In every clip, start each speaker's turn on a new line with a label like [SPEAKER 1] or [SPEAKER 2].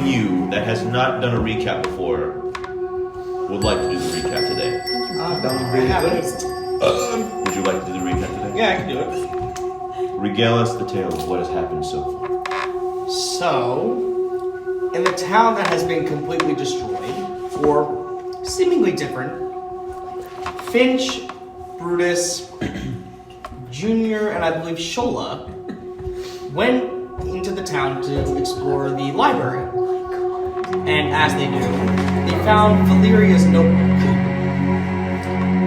[SPEAKER 1] among you that has not done a recap before would like to do the recap today?
[SPEAKER 2] I've done really good.
[SPEAKER 1] Would you like to do the recap today?
[SPEAKER 2] Yeah, I can do it.
[SPEAKER 1] Regale us the tale of what has happened so far.
[SPEAKER 2] So, in the town that has been completely destroyed, or seemingly different, Finch, Brutus, Junior, and I believe Shola went into the town to explore the library. And as they do, they found Valeria's notebook.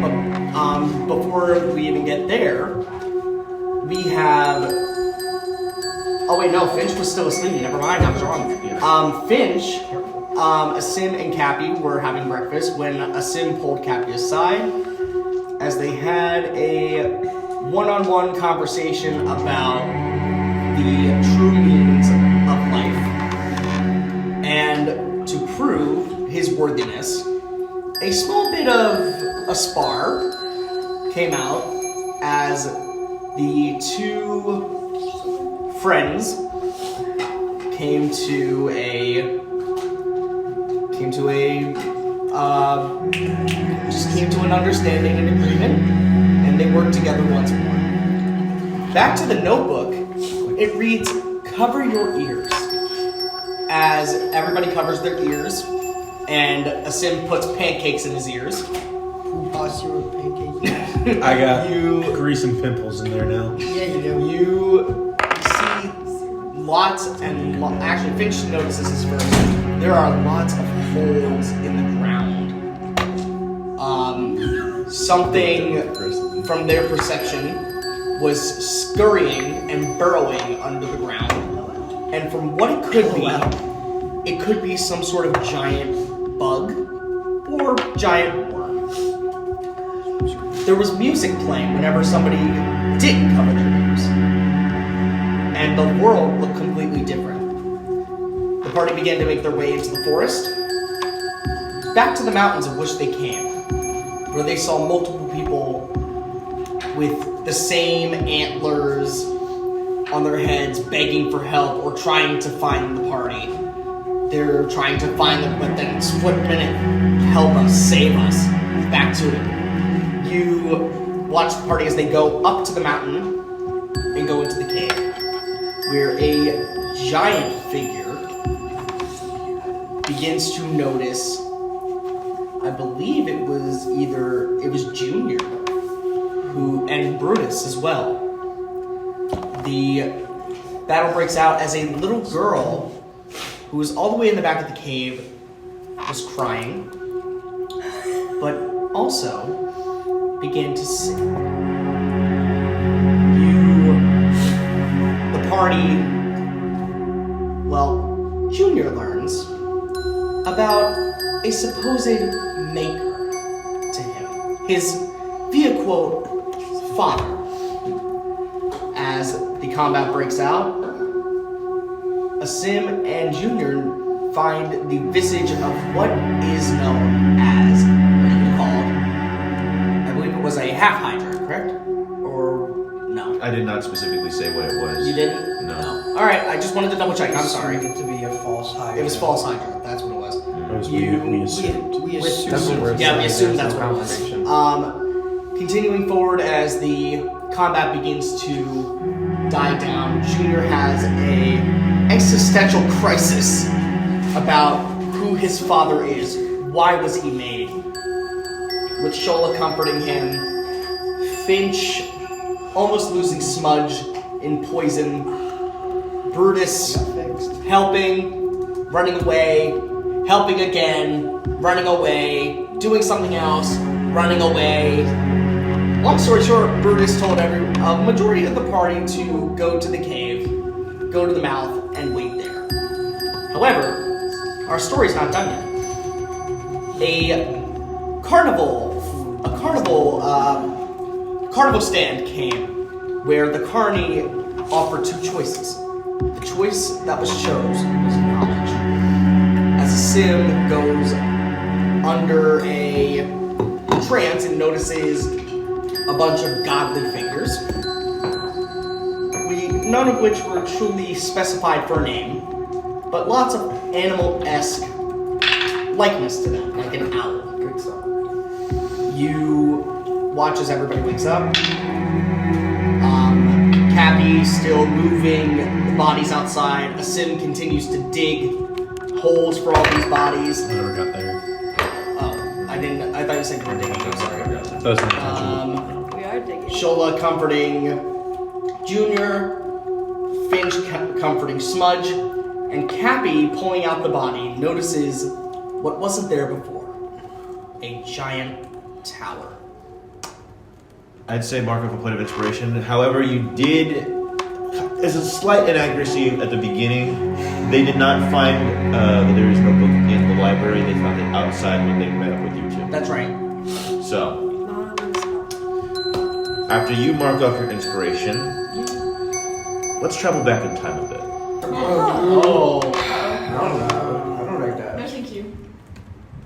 [SPEAKER 2] But before we even get there, we have... Oh wait, no, Finch was still asleep. Never mind, I was wrong. Finch, Asim and Cappy were having breakfast when Asim pulled Cappy aside as they had a one-on-one conversation about the true meanings of life. And to prove his worthiness, a small bit of a spar came out as the two friends came to an understanding and agreement, and they worked together once more. Back to the notebook, it reads, "Cover your ears," as everybody covers their ears, and Asim puts pancakes in his ears.
[SPEAKER 3] Who boss your pancake?
[SPEAKER 4] I got grease and pimples in there now.
[SPEAKER 3] Yeah, you do.
[SPEAKER 2] You see lots, and actually Finch notices this first. There are lots of holes in the ground. Something from their perception was scurrying and burrowing under the ground. And from what it could be some sort of giant bug or giant worm. There was music playing whenever somebody didn't cover their ears. And the world looked completely different. The party began to make their way into the forest, back to the mountains of which they came, where they saw multiple people with the same antlers on their heads begging for help or trying to find the party. They're trying to find them, but then split minute, help us, save us, back to it. You watch the party as they go up to the mountain and go into the cave, where a giant figure begins to notice, I believe it was Junior, and Brutus as well. The battle breaks out as a little girl who was all the way in the back of the cave was crying, but also began to sing. The party, Junior learns about a supposed maker to him. His, via quote, father. As the combat breaks out, Asim and Junior find the visage of what is known as, I believe it was a half Hydra, correct? Or no?
[SPEAKER 1] I did not specifically say what it was.
[SPEAKER 2] You didn't?
[SPEAKER 1] No.
[SPEAKER 2] Alright, I just wanted to double check. I'm sorry.
[SPEAKER 3] It to be a false Hydra.
[SPEAKER 2] It was false Hydra, that's what it was.
[SPEAKER 4] We assumed.
[SPEAKER 3] We
[SPEAKER 2] assumed that's what it was. Continuing forward as the combat begins to die down, Junior has a existential crisis about who his father is. Why was he made? With Shola comforting him, Finch almost losing Smudge in poison, Brutus helping, running away, helping again, running away, doing something else, running away. Long story short, Brutus told a majority of the party to go to the cave, go to the mouth, and wait there. However, our story's not done yet. A carnival stand came where the carny offered two choices. The choice that was chosen was knowledge. As Asim goes under a trance and notices a bunch of godly figures, none of which were truly specified for a name, but lots of animal-esque likeness to them, like an owl.
[SPEAKER 3] Good stuff.
[SPEAKER 2] You watch as everybody wakes up. Cappy still moving the bodies outside. Asim continues to dig holes for all these bodies.
[SPEAKER 4] I never got there.
[SPEAKER 2] Oh, I didn't. I thought you said you were digging. I'm sorry.
[SPEAKER 4] That was intentional.
[SPEAKER 5] We are digging.
[SPEAKER 2] Shola comforting Junior, Finch comforting Smudge, and Cappy pulling out the body notices what wasn't there before: a giant tower.
[SPEAKER 1] I'd say mark off a point of inspiration. However, you did. There's a slight inaccuracy at the beginning. They did not find that there is no book in the library. They found it outside when they met up with you two.
[SPEAKER 2] That's right.
[SPEAKER 1] So, after you mark off your inspiration, let's travel back in time a bit.
[SPEAKER 2] Oh.
[SPEAKER 3] I don't like that.
[SPEAKER 5] No, thank you.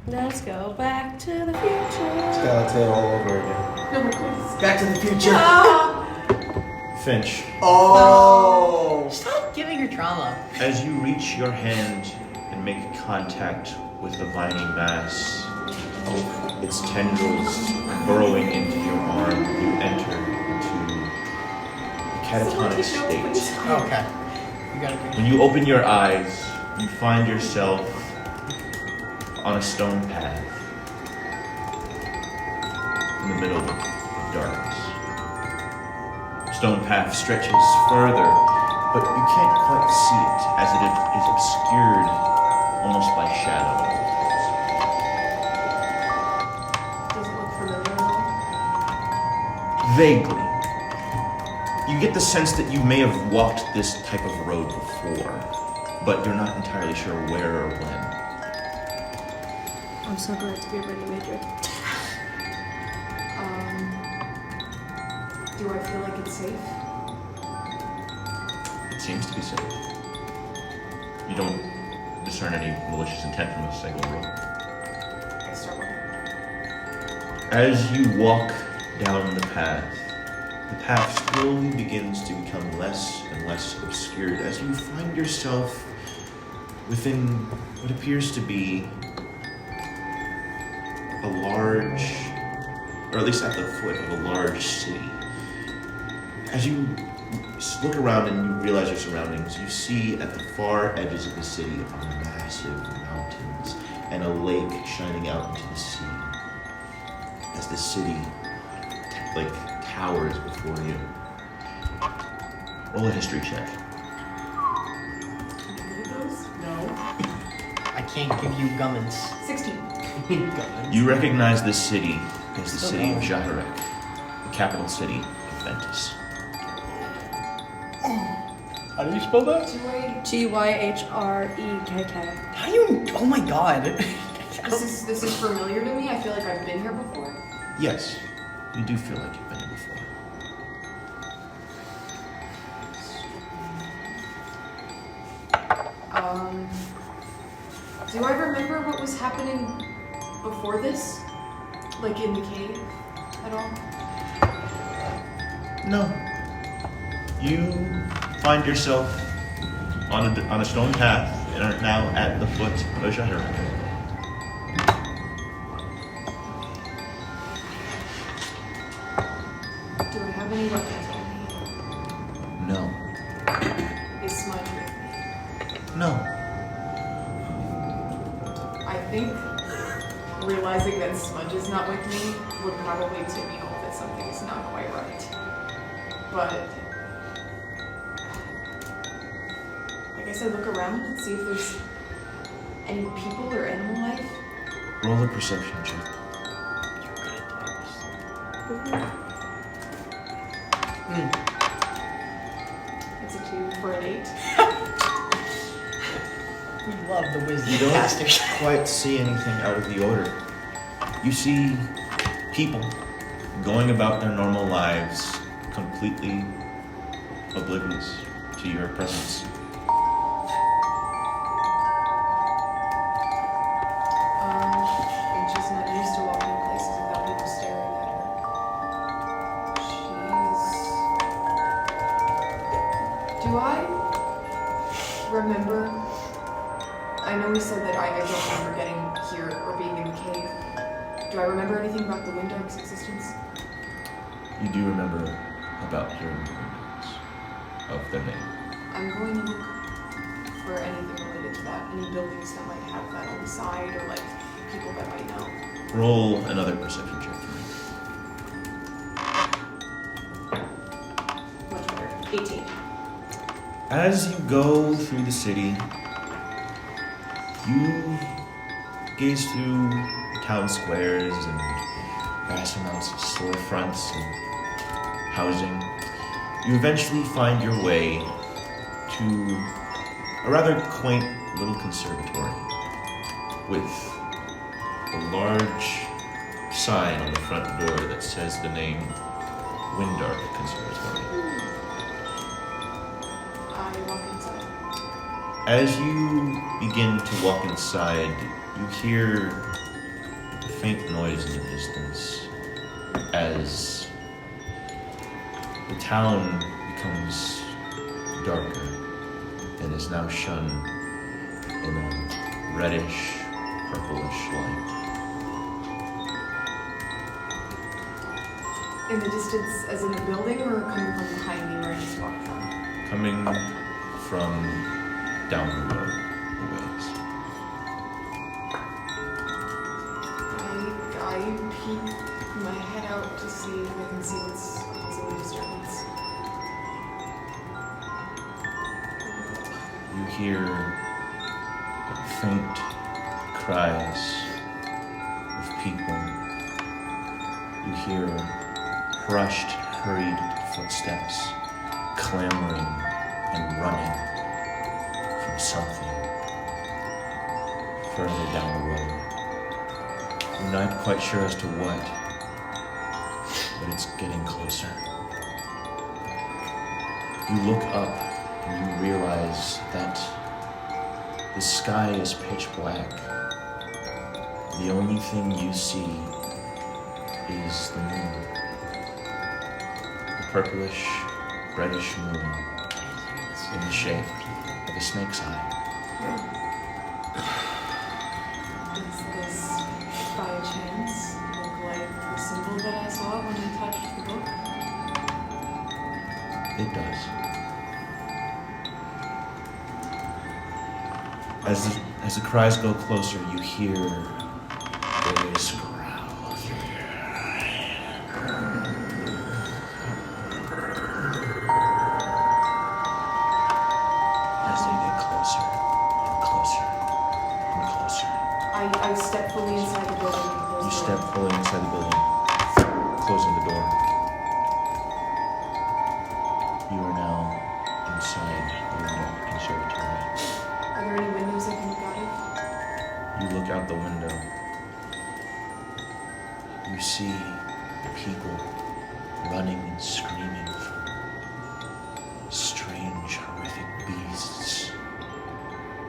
[SPEAKER 6] Let's go back to the future.
[SPEAKER 4] Skeleton all over again.
[SPEAKER 5] No, please.
[SPEAKER 2] Back to the future.
[SPEAKER 1] Finch,
[SPEAKER 2] Oh.
[SPEAKER 7] Stop giving her trauma.
[SPEAKER 1] as you reach your hand and make contact with the viney mass, its tendrils burrowing into your arm, you enter into a catatonic state.
[SPEAKER 2] Okay. You gotta
[SPEAKER 1] When you open your eyes, you find yourself on a stone path in the middle of darkness. Stone path stretches further, but you can't quite see it as it is obscured almost by shadow.
[SPEAKER 5] Does it look familiar at all?
[SPEAKER 1] Vaguely. You get the sense that you may have walked this type of road before, but you're not entirely sure where or when.
[SPEAKER 6] I'm so glad to be a Brittany major.
[SPEAKER 5] Do I feel like it's safe?
[SPEAKER 1] It seems to be safe. You don't discern any malicious intent from this single road.
[SPEAKER 5] I start walking.
[SPEAKER 1] As you walk down the path slowly begins to become less and less obscured as you find yourself within what appears to be a large, or at least at the foot of a large city. As you look around and you realize your surroundings, you see at the far edges of the city are massive mountains and a lake shining out into the sea. As the city, towers before you. Roll a history check.
[SPEAKER 5] No.
[SPEAKER 7] I can't give you gummins.
[SPEAKER 5] 16.
[SPEAKER 2] Gummins.
[SPEAKER 1] You recognize this city as the
[SPEAKER 7] Still
[SPEAKER 1] city of
[SPEAKER 7] going.
[SPEAKER 1] Jaharek, the capital city of Ventus.
[SPEAKER 3] How do you spell that?
[SPEAKER 6] GYHREKK.
[SPEAKER 7] How do you? Oh my god.
[SPEAKER 5] This is familiar to me. I feel like I've been here before.
[SPEAKER 1] Yes, you do feel like you've been here before.
[SPEAKER 5] Do I remember what was happening before this? Like in the cave at all?
[SPEAKER 1] No. You find yourself on a stone path and are now at the foot of Jaharek.
[SPEAKER 5] Do I have any weapons on me?
[SPEAKER 1] No.
[SPEAKER 5] Is Smudge with me?
[SPEAKER 1] No.
[SPEAKER 5] I think realizing that Smudge is not with me would probably tip me off that something is not quite right. But I guess I look around and see if there's any people or animal life.
[SPEAKER 1] Roll a perception check.
[SPEAKER 5] It's a 2 for an 8.
[SPEAKER 7] We love the wisdom
[SPEAKER 1] You don't
[SPEAKER 7] casters.
[SPEAKER 1] quite see anything out of the order. You see people going about their normal lives, completely oblivious to your presence.
[SPEAKER 5] And she's not used to walking in places without people staring at her. Do I remember know we said that I don't remember getting here or being in the cave. Do I remember anything about the Windark's existence?
[SPEAKER 1] You do remember about hearing the Windarks, of their name.
[SPEAKER 5] I'm going to look for anything related to that. Any buildings that might have that on the side, or like people that might know.
[SPEAKER 1] Roll another perception check for me.
[SPEAKER 5] Much better. 18.
[SPEAKER 1] As you go through the city, you gaze through town squares and vast amounts of storefronts and housing. You eventually find your way to a rather quaint little conservatory with a large sign on the front door that says the name Windark Conservatory.
[SPEAKER 5] I walk inside.
[SPEAKER 1] As you begin to walk inside, you hear a faint noise in the distance as the town becomes darker and is now shone in a reddish, purplish light.
[SPEAKER 5] In the distance, as in the building, or coming from behind me where I just walked from?
[SPEAKER 1] Coming from down the road, a ways.
[SPEAKER 5] I peek my head out to see if I can see what's causing the disturbance.
[SPEAKER 1] You hear faint cries of people. You hear hushed, hurried footsteps, clamoring and running from something further down the road. You're not quite sure as to what, but it's getting closer. You look up and you realize that the sky is pitch black. The only thing you see is the moon. The purplish, reddish moon in the shape of a snake's eye.
[SPEAKER 5] Does this, by chance, look like the symbol that I saw when I touched the book?
[SPEAKER 1] It does. As the cries go closer, you hear various growls. As they get closer and closer and closer.
[SPEAKER 5] I step fully inside the building and close
[SPEAKER 1] You
[SPEAKER 5] the
[SPEAKER 1] step
[SPEAKER 5] door.
[SPEAKER 1] fully inside the building, closing the door. You are now inside the conservatory.
[SPEAKER 5] Are there any windows I can look out of?
[SPEAKER 1] You look out the window. You see people running and screaming from strange, horrific beasts.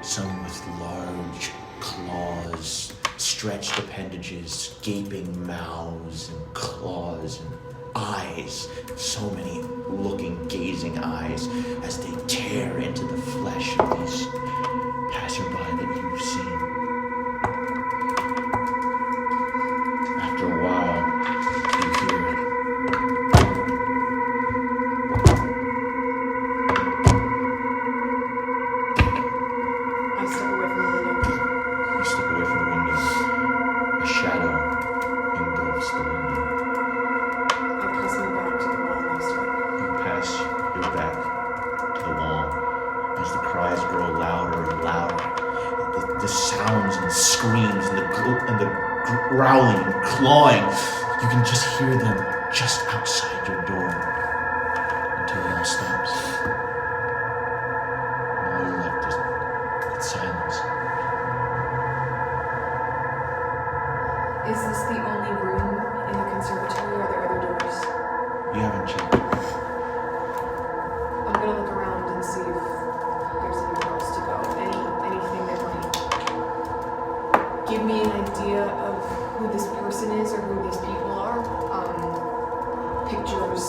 [SPEAKER 1] Some with large claws, stretched appendages, gaping mouths and claws and eyes. So many looking, gazing eyes as they tear into the flesh of these passerby that you've seen. After a while, you hear
[SPEAKER 5] I step away from the window.
[SPEAKER 1] you step away from the window. A shadow engulfs the window.
[SPEAKER 5] I press my back to the wall next to it.
[SPEAKER 1] You pass your back to the wall as the cries grow louder and louder. The sounds and screams and the growling and clawing, you can just hear them just outside your door until it all stops. And all you're left is with silence.
[SPEAKER 5] Is this the only room in the conservatory, or are there other doors?
[SPEAKER 1] You haven't checked.
[SPEAKER 5] I'm gonna look around and see if there's anywhere else to go. Anything that might give me an idea of who this person is or who these people are. Pictures,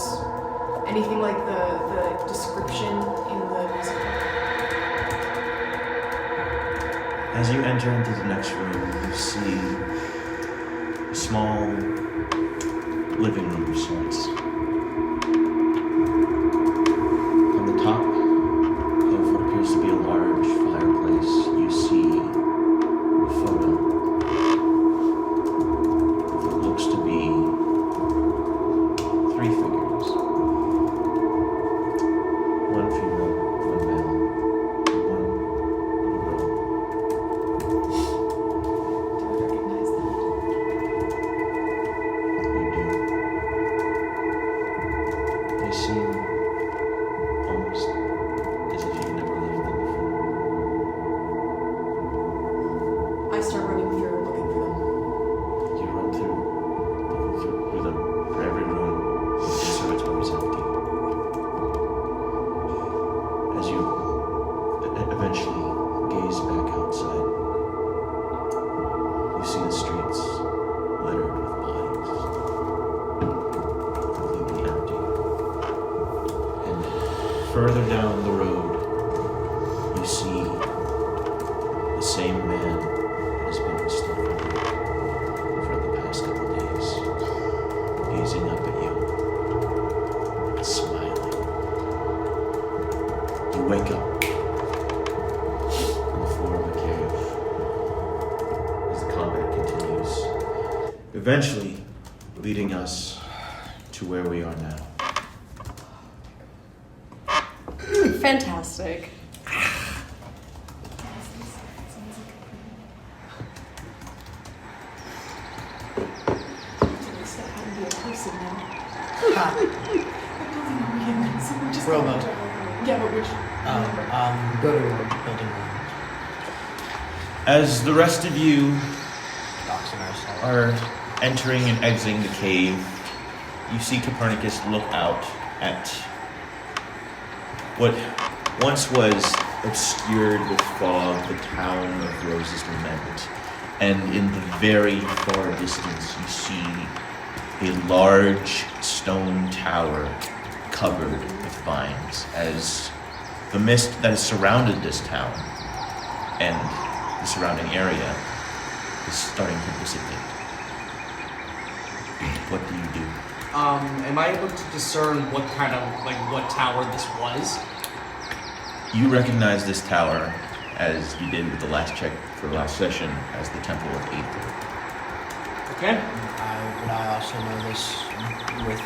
[SPEAKER 5] anything like the description in the music book.
[SPEAKER 1] As you enter into the next room, you see a small living room of sorts. On the top of what appears to be a large fireplace, you see a photo of what looks to be 3 figures. One female, one male, and one little girl.
[SPEAKER 5] Do I recognize them?
[SPEAKER 1] You do. They seem almost as if you've never lived them before.
[SPEAKER 5] I start running through looking for them.
[SPEAKER 1] You run through, looking through them for every room. The conservatory is empty. As you eventually gaze back outside, you see the streets littered with bodies, completely empty. And further down the road, you see the same man that has been stood for the past couple days, gazing up at you and smiling. You wake up on the floor of a cave as the combat continues, eventually leading us to where we are now.
[SPEAKER 6] Fantastic.
[SPEAKER 5] It's that how to be a person now.
[SPEAKER 7] Ha.
[SPEAKER 5] Someone just
[SPEAKER 7] Robo.
[SPEAKER 5] Yeah, but which?
[SPEAKER 7] Go to building one.
[SPEAKER 1] As the rest of you
[SPEAKER 7] Doxing ourselves.
[SPEAKER 1] are entering and exiting the cave, you see Copernicus look out at what once was obscured with fog, the town of Rose's Lament. And in the very far distance, you see a large stone tower covered with vines as the mist that has surrounded this town and the surrounding area is starting to dissipate. What do you do?
[SPEAKER 2] Am I able to discern what kind of, what tower this was?
[SPEAKER 1] You recognize this tower, as you did with the last check for last session, as the Temple of Aether.
[SPEAKER 2] Okay.
[SPEAKER 7] Would I also know this with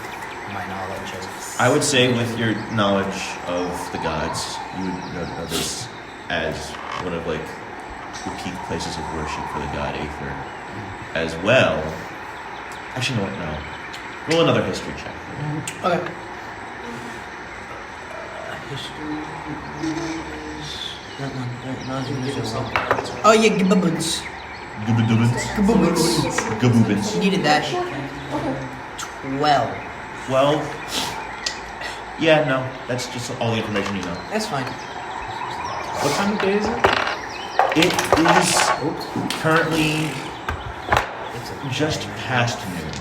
[SPEAKER 7] my knowledge of...
[SPEAKER 1] I would say with your knowledge of the gods, you would know this as one of the peak places of worship for the god Aether. As well... Actually, no. Roll another history check.
[SPEAKER 7] Okay. History is... That one. Oh yeah, Gaboobins.
[SPEAKER 1] Gaboobins.
[SPEAKER 7] Needed that. 12.
[SPEAKER 1] 12? Yeah, no. That's just all the information you know.
[SPEAKER 7] That's fine.
[SPEAKER 3] What time of day is it?
[SPEAKER 1] It is currently
[SPEAKER 7] It's a
[SPEAKER 1] just past noon.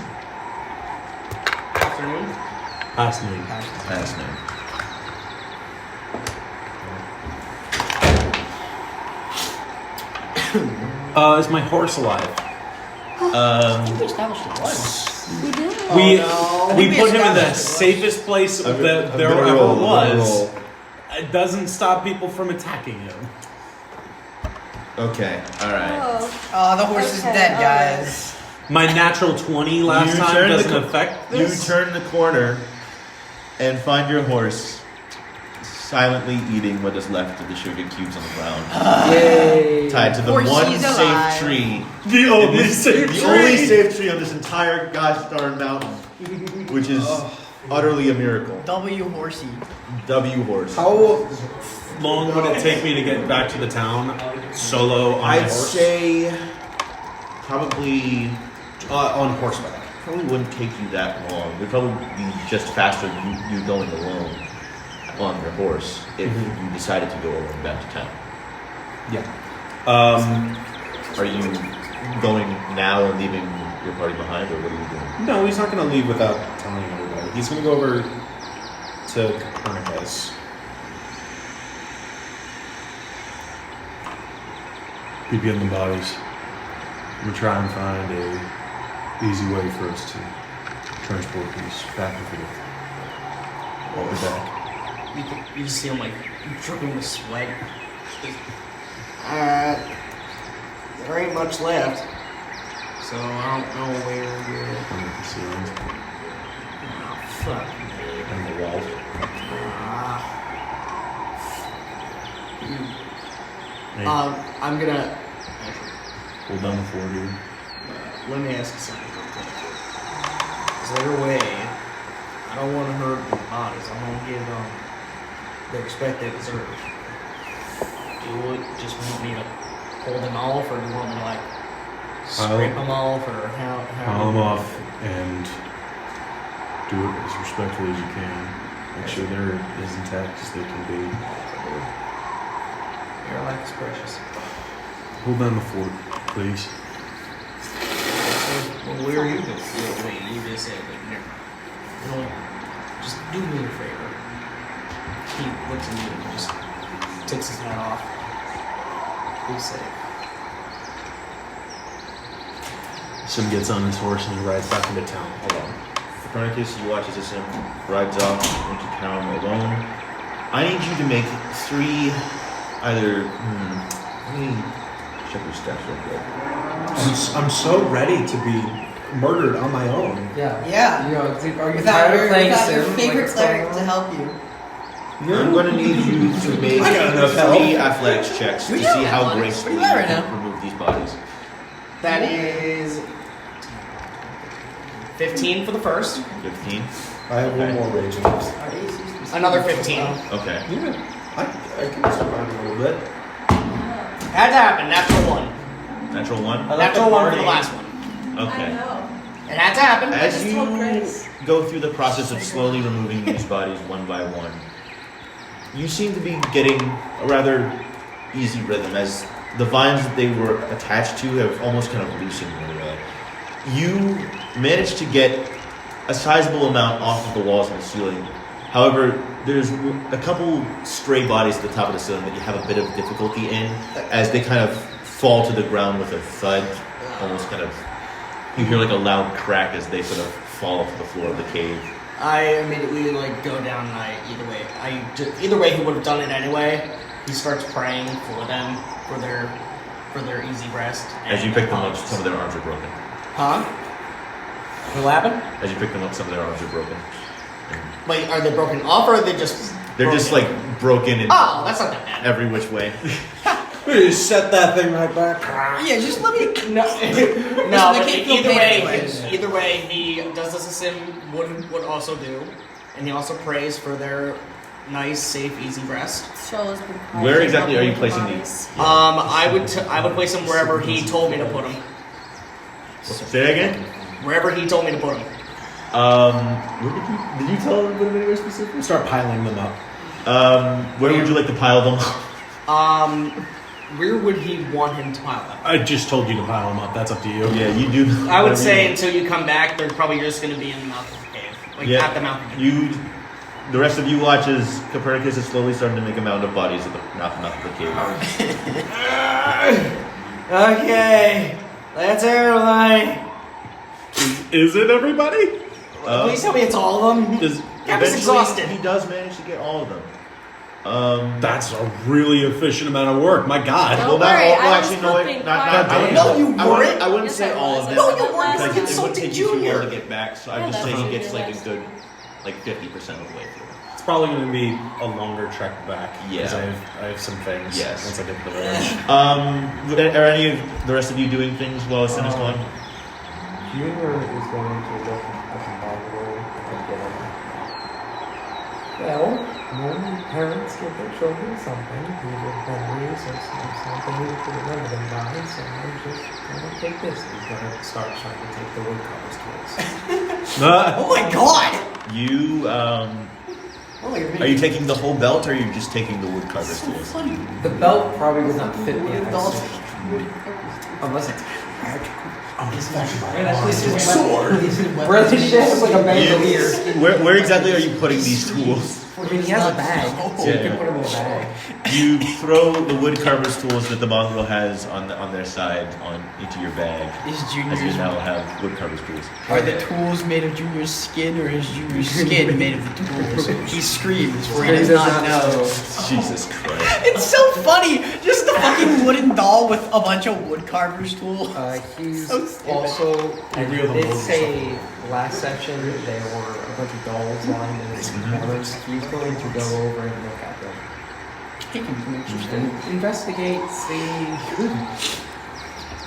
[SPEAKER 2] Afternoon.
[SPEAKER 3] Past noon.
[SPEAKER 1] Past noon.
[SPEAKER 3] Is my horse alive?
[SPEAKER 7] We established it was.
[SPEAKER 6] We did.
[SPEAKER 3] We
[SPEAKER 7] think
[SPEAKER 3] put him in the
[SPEAKER 7] established it
[SPEAKER 3] safest place
[SPEAKER 4] I'm
[SPEAKER 3] that
[SPEAKER 4] gonna
[SPEAKER 3] there
[SPEAKER 4] roll,
[SPEAKER 3] ever
[SPEAKER 4] I'm gonna
[SPEAKER 3] was.
[SPEAKER 4] roll.
[SPEAKER 3] It doesn't stop people from attacking him.
[SPEAKER 1] Okay, alright.
[SPEAKER 6] Oh,
[SPEAKER 7] Oh, the horse is
[SPEAKER 6] Okay,
[SPEAKER 7] dead,
[SPEAKER 6] alright.
[SPEAKER 7] guys.
[SPEAKER 3] My natural 20 last
[SPEAKER 1] You
[SPEAKER 3] time
[SPEAKER 1] turn the
[SPEAKER 3] doesn't
[SPEAKER 1] co-
[SPEAKER 3] affect
[SPEAKER 1] You
[SPEAKER 3] this.
[SPEAKER 1] turn the corner and find your horse silently eating what is left of the sugar cubes on the ground,
[SPEAKER 3] Yay!
[SPEAKER 1] tied to the
[SPEAKER 7] Horsey's
[SPEAKER 1] one
[SPEAKER 7] alive.
[SPEAKER 1] safe tree.
[SPEAKER 3] The only safe
[SPEAKER 1] The
[SPEAKER 3] tree.
[SPEAKER 1] only safe tree on this entire gosh darn mountain, which is utterly a miracle.
[SPEAKER 7] W horsey.
[SPEAKER 1] W horse.
[SPEAKER 3] How long would it take me to get back to the town solo on
[SPEAKER 1] I'd
[SPEAKER 3] horse?
[SPEAKER 1] say probably
[SPEAKER 3] On horseback.
[SPEAKER 1] probably wouldn't take you that long. It would probably be just faster than you going alone on your horse if you decided to go alone back to town.
[SPEAKER 3] Yeah.
[SPEAKER 1] Are you going now and leaving your party behind, or what are you doing?
[SPEAKER 3] No, he's not going to leave without telling everybody. He's going to go over to Copernicus. getting the bodies. We're trying to find a easy way for us to transport these back and forth. I'll be back.
[SPEAKER 2] You just see him like dripping with sweat. There ain't much left, so I don't know where you're.
[SPEAKER 3] I'm at the ceilings
[SPEAKER 2] Oh, fuck.
[SPEAKER 3] and the walls. Hey,
[SPEAKER 2] I'm gonna.
[SPEAKER 3] hold down the floor, dude.
[SPEAKER 2] Let me ask you something real quick. Is there a way? I don't want to hurt the bodies. I want to give them the respect they deserve. Do you just want me to hold them off, or do you want me to like scrape them off, or how?
[SPEAKER 3] Pile them off and do it as respectfully as you can. Make sure they're as intact as they can be.
[SPEAKER 2] Your life is precious.
[SPEAKER 3] Hold down the fort, please.
[SPEAKER 2] Well, where are you going? Wait, you just said that. Never mind. You know, just do me a favor. He looks at you and just takes his hat off. Be safe.
[SPEAKER 3] Sim gets on his horse and he rides back into town alone.
[SPEAKER 1] Copernicus, you watch as Sim rides off into town alone. I need you to make 3 either. Let me check your stats real quick.
[SPEAKER 4] I'm so ready to be murdered on my own.
[SPEAKER 8] Yeah.
[SPEAKER 7] Yeah.
[SPEAKER 8] You know, are you
[SPEAKER 7] Without
[SPEAKER 8] tired
[SPEAKER 7] your,
[SPEAKER 8] of playing
[SPEAKER 7] without your
[SPEAKER 8] Sim?
[SPEAKER 7] favorite
[SPEAKER 8] Like,
[SPEAKER 7] cleric to help you.
[SPEAKER 1] I'm going to need you to make
[SPEAKER 4] I got enough
[SPEAKER 1] 3
[SPEAKER 4] help.
[SPEAKER 1] athletics checks to
[SPEAKER 7] We
[SPEAKER 1] see
[SPEAKER 7] don't
[SPEAKER 1] how
[SPEAKER 7] have
[SPEAKER 1] gracefully
[SPEAKER 7] one.
[SPEAKER 1] you
[SPEAKER 7] What do you got right
[SPEAKER 1] can
[SPEAKER 7] now?
[SPEAKER 1] remove these bodies.
[SPEAKER 2] That is 15 for the first.
[SPEAKER 1] 15.
[SPEAKER 4] I have one more rage.
[SPEAKER 2] Another 15.
[SPEAKER 1] Okay.
[SPEAKER 4] Yeah, I can survive a little bit.
[SPEAKER 2] Had to happen. Natural 1.
[SPEAKER 1] Natural 1.
[SPEAKER 2] Natural 1 for the last one.
[SPEAKER 6] I
[SPEAKER 1] Okay.
[SPEAKER 6] know.
[SPEAKER 2] It had to happen.
[SPEAKER 1] As
[SPEAKER 6] just
[SPEAKER 1] you
[SPEAKER 6] told Chris.
[SPEAKER 1] go through the process of slowly removing these bodies one by one, you seem to be getting a rather easy rhythm as the vines that they were attached to have almost kind of loosened in a way. You managed to get a sizable amount off of the walls and the ceiling. However, there's a couple stray bodies at the top of the ceiling that you have a bit of difficulty in as they kind of fall to the ground with a thud, almost kind of. You hear like a loud crack as they sort of fall to the floor of the cave.
[SPEAKER 2] I immediately like go down and either way he would have done it anyway. He starts praying for them for their easy rest.
[SPEAKER 1] As you pick them up, some of their arms are broken.
[SPEAKER 2] Huh? What happened?
[SPEAKER 1] As you pick them up, some of their arms are broken.
[SPEAKER 2] Wait, are they broken off or are they just?
[SPEAKER 1] They're just like broken in
[SPEAKER 2] Oh, that's not that bad.
[SPEAKER 1] every which way.
[SPEAKER 4] Just set that thing right back.
[SPEAKER 7] Yeah, just let me.
[SPEAKER 2] No,
[SPEAKER 7] They
[SPEAKER 2] no. But
[SPEAKER 7] can't feel
[SPEAKER 2] either
[SPEAKER 7] pain
[SPEAKER 2] way,
[SPEAKER 7] anyways.
[SPEAKER 2] either way, he does as a sim would also do, and he also prays for their nice, safe, easy rest.
[SPEAKER 6] Shola's been quiet.
[SPEAKER 1] Where exactly are you
[SPEAKER 6] Helping with
[SPEAKER 1] placing
[SPEAKER 6] bodies.
[SPEAKER 1] these?
[SPEAKER 2] I would place him wherever he told me to put him.
[SPEAKER 1] Say that again?
[SPEAKER 2] Wherever he told me to put him.
[SPEAKER 1] Where did you tell them to put them anywhere specific?
[SPEAKER 4] Start piling them up.
[SPEAKER 1] Where would you like to pile them?
[SPEAKER 2] Where would he want him to pile them?
[SPEAKER 3] I just told you to pile them up. That's up to you.
[SPEAKER 1] Yeah, you do.
[SPEAKER 2] I would say until you come back, they're probably just going to be in the mouth of the cave, like
[SPEAKER 1] Yeah,
[SPEAKER 2] at the mouth of the cave.
[SPEAKER 1] the rest of you watch as Copernicus is slowly starting to make a mound of bodies at the mouth of the cave.
[SPEAKER 2] Okay, that's everybody.
[SPEAKER 3] Is it everybody?
[SPEAKER 2] Please tell me it's all of them.
[SPEAKER 3] Is,
[SPEAKER 2] Captain's
[SPEAKER 1] Eventually,
[SPEAKER 2] exhausted.
[SPEAKER 1] he does manage to get all of them.
[SPEAKER 3] that's a really efficient amount of work. My God.
[SPEAKER 6] Don't
[SPEAKER 1] Well, not
[SPEAKER 6] worry,
[SPEAKER 1] all. Well,
[SPEAKER 6] I was
[SPEAKER 1] actually, no, wait,
[SPEAKER 6] helping
[SPEAKER 1] not
[SPEAKER 6] find
[SPEAKER 1] all.
[SPEAKER 6] them.
[SPEAKER 2] No, you
[SPEAKER 1] I wouldn't-
[SPEAKER 2] weren't.
[SPEAKER 1] I wouldn't
[SPEAKER 6] Yes,
[SPEAKER 1] say
[SPEAKER 6] I
[SPEAKER 1] all
[SPEAKER 6] was.
[SPEAKER 1] of them.
[SPEAKER 6] No,
[SPEAKER 2] you weren't.
[SPEAKER 1] Because
[SPEAKER 2] You're
[SPEAKER 1] it would
[SPEAKER 2] insulting
[SPEAKER 1] take you too
[SPEAKER 2] Junior.
[SPEAKER 1] long to get back. So I'm
[SPEAKER 6] Yeah,
[SPEAKER 1] just
[SPEAKER 6] that's
[SPEAKER 1] saying he
[SPEAKER 6] what
[SPEAKER 1] gets
[SPEAKER 6] Junior
[SPEAKER 1] like a
[SPEAKER 6] does.
[SPEAKER 1] good, like 50% of the way through.
[SPEAKER 3] It's probably going to be a longer trek back. Because
[SPEAKER 1] Yeah.
[SPEAKER 3] I have some things.
[SPEAKER 1] Yes.
[SPEAKER 3] Once I get to the village.
[SPEAKER 1] Are any of the rest of you doing things while Sin is gone?
[SPEAKER 8] Junior is going to look at the Bible and get it. Well, when parents give their children something, either memories or something to remember them by, so I'm just gonna take this. He's gonna start trying to take the woodcutter's tools.
[SPEAKER 7] Oh my god!
[SPEAKER 1] You are you taking the whole belt, or are you just taking the woodcarver's tools?
[SPEAKER 8] The belt probably would not fit me.
[SPEAKER 7] Belt.
[SPEAKER 8] Unless it's
[SPEAKER 7] Sword.
[SPEAKER 8] really shit. It's like a bandolier.
[SPEAKER 1] Where exactly are you putting these tools?
[SPEAKER 8] I mean, he has a bag, so you can put him in a bag.
[SPEAKER 1] You throw the wood carver's tools that the mongrel has on their side into your bag.
[SPEAKER 7] Is
[SPEAKER 1] As you
[SPEAKER 7] Junior's
[SPEAKER 1] now have wood carver's tools.
[SPEAKER 7] Are the tools made of Junior's skin, or is Junior's skin made of the tools? He screams, for he does not know.
[SPEAKER 1] Jesus Christ.
[SPEAKER 7] It's so funny! Just the fucking wooden doll with a bunch of wood carver's tools.
[SPEAKER 8] He's
[SPEAKER 7] So stupid.
[SPEAKER 8] also, I
[SPEAKER 4] reveal the
[SPEAKER 8] did
[SPEAKER 4] mold or
[SPEAKER 8] say last section there were a bunch of dolls lying in the corners. He's going to go over and look at them. Investigate, see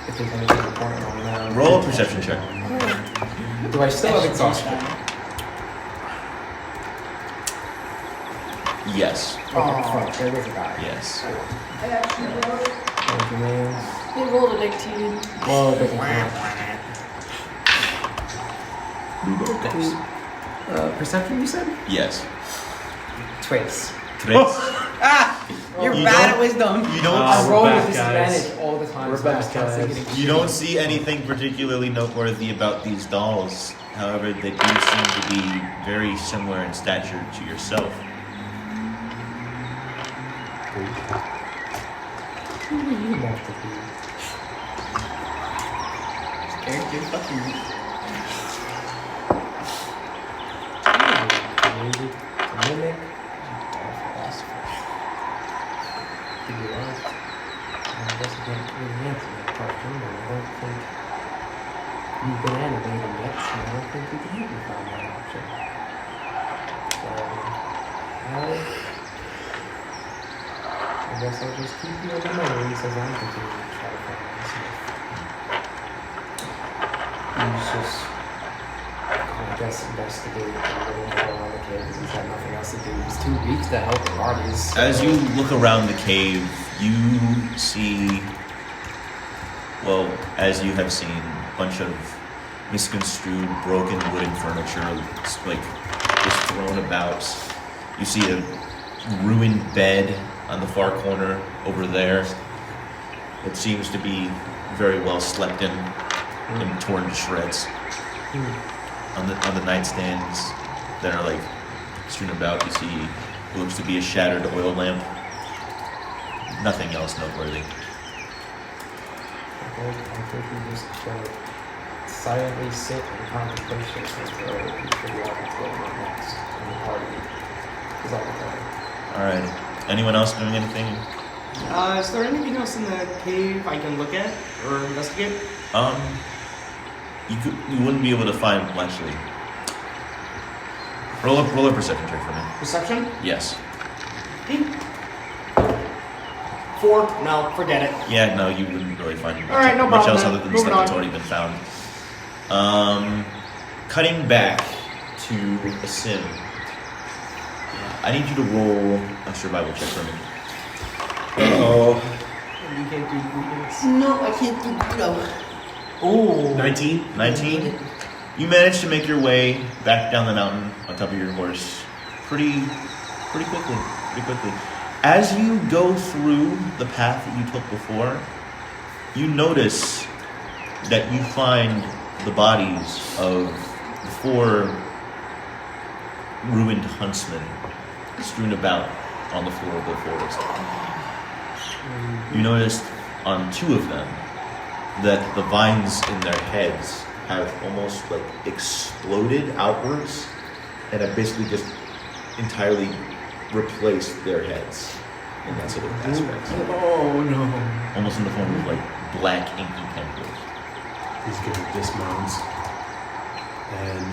[SPEAKER 8] if there's anything important on them.
[SPEAKER 1] Roll a perception check.
[SPEAKER 8] Do I still have exhaustion?
[SPEAKER 1] Yes.
[SPEAKER 8] Oh, fuck, there was a guy.
[SPEAKER 1] Yes.
[SPEAKER 5] I actually wrote it.
[SPEAKER 8] Thank you, man.
[SPEAKER 6] They rolled a 19.
[SPEAKER 8] Whoa, big perception, you said?
[SPEAKER 1] Yes.
[SPEAKER 8] Twice.
[SPEAKER 7] You're
[SPEAKER 1] You
[SPEAKER 7] bad
[SPEAKER 1] don't-
[SPEAKER 7] at wisdom.
[SPEAKER 1] You don't.
[SPEAKER 8] I
[SPEAKER 3] we're
[SPEAKER 8] roll with
[SPEAKER 3] back, guys.
[SPEAKER 8] disadvantage all the time.
[SPEAKER 3] We're
[SPEAKER 8] so I
[SPEAKER 3] back,
[SPEAKER 8] was constantly
[SPEAKER 3] guys.
[SPEAKER 8] getting
[SPEAKER 1] You don't see anything particularly noteworthy about these dolls. However, they do seem to be very similar in stature to yourself.
[SPEAKER 7] Scared you fucking.
[SPEAKER 8] Mimic. I guess I can't really answer that question, but I don't think you've been animated yet, so I don't think you can help me find that option. So, I guess I'll just keep you in the memories as I'm continuing to try to find myself. He's just, I guess, investigate a little more on the kid because he's got nothing else to do. He's too weak to help the artists.
[SPEAKER 1] As you look around the cave, you see, well, as you have seen, a bunch of misconstrued, broken wooden furniture, like, just thrown about. You see a ruined bed on the far corner over there. It seems to be very well slept in and torn to shreds. On the nightstands that are like strewn about, you see what looks to be a shattered oil lamp. Nothing else noteworthy.
[SPEAKER 8] I think we just silently sit in contemplation until we figure out what's going on next in the party. Is all the time.
[SPEAKER 1] Alright. Anyone else doing anything?
[SPEAKER 2] Is there anything else in the cave I can look at or investigate?
[SPEAKER 1] You wouldn't be able to find, well, actually. Roll a perception check for me.
[SPEAKER 2] Perception?
[SPEAKER 1] Yes.
[SPEAKER 2] 4? No, forget it.
[SPEAKER 1] Yeah, no, you wouldn't really find much,
[SPEAKER 2] Alright, no
[SPEAKER 1] much
[SPEAKER 2] problem
[SPEAKER 1] else
[SPEAKER 2] then.
[SPEAKER 1] other than
[SPEAKER 2] Moving
[SPEAKER 1] stuff that's
[SPEAKER 2] on.
[SPEAKER 1] already been found. Cutting back to a sim. I need you to roll a survival check for me.
[SPEAKER 4] Oh.
[SPEAKER 7] You can't do weakness.
[SPEAKER 5] No, I can't do good.
[SPEAKER 7] Ooh.
[SPEAKER 4] 19?
[SPEAKER 1] 19. You manage to make your way back down the mountain on top of your horse pretty quickly. As you go through the path that you took before, you notice that you find the bodies of the 4 ruined huntsmen strewn about on the floor of the forest. You noticed on 2 of them that the vines in their heads have almost like exploded outwards and have basically just entirely replaced their heads in that sort of aspect.
[SPEAKER 7] Oh no.
[SPEAKER 1] Almost in the form of like black inky tentacles.
[SPEAKER 3] He's going to dismount and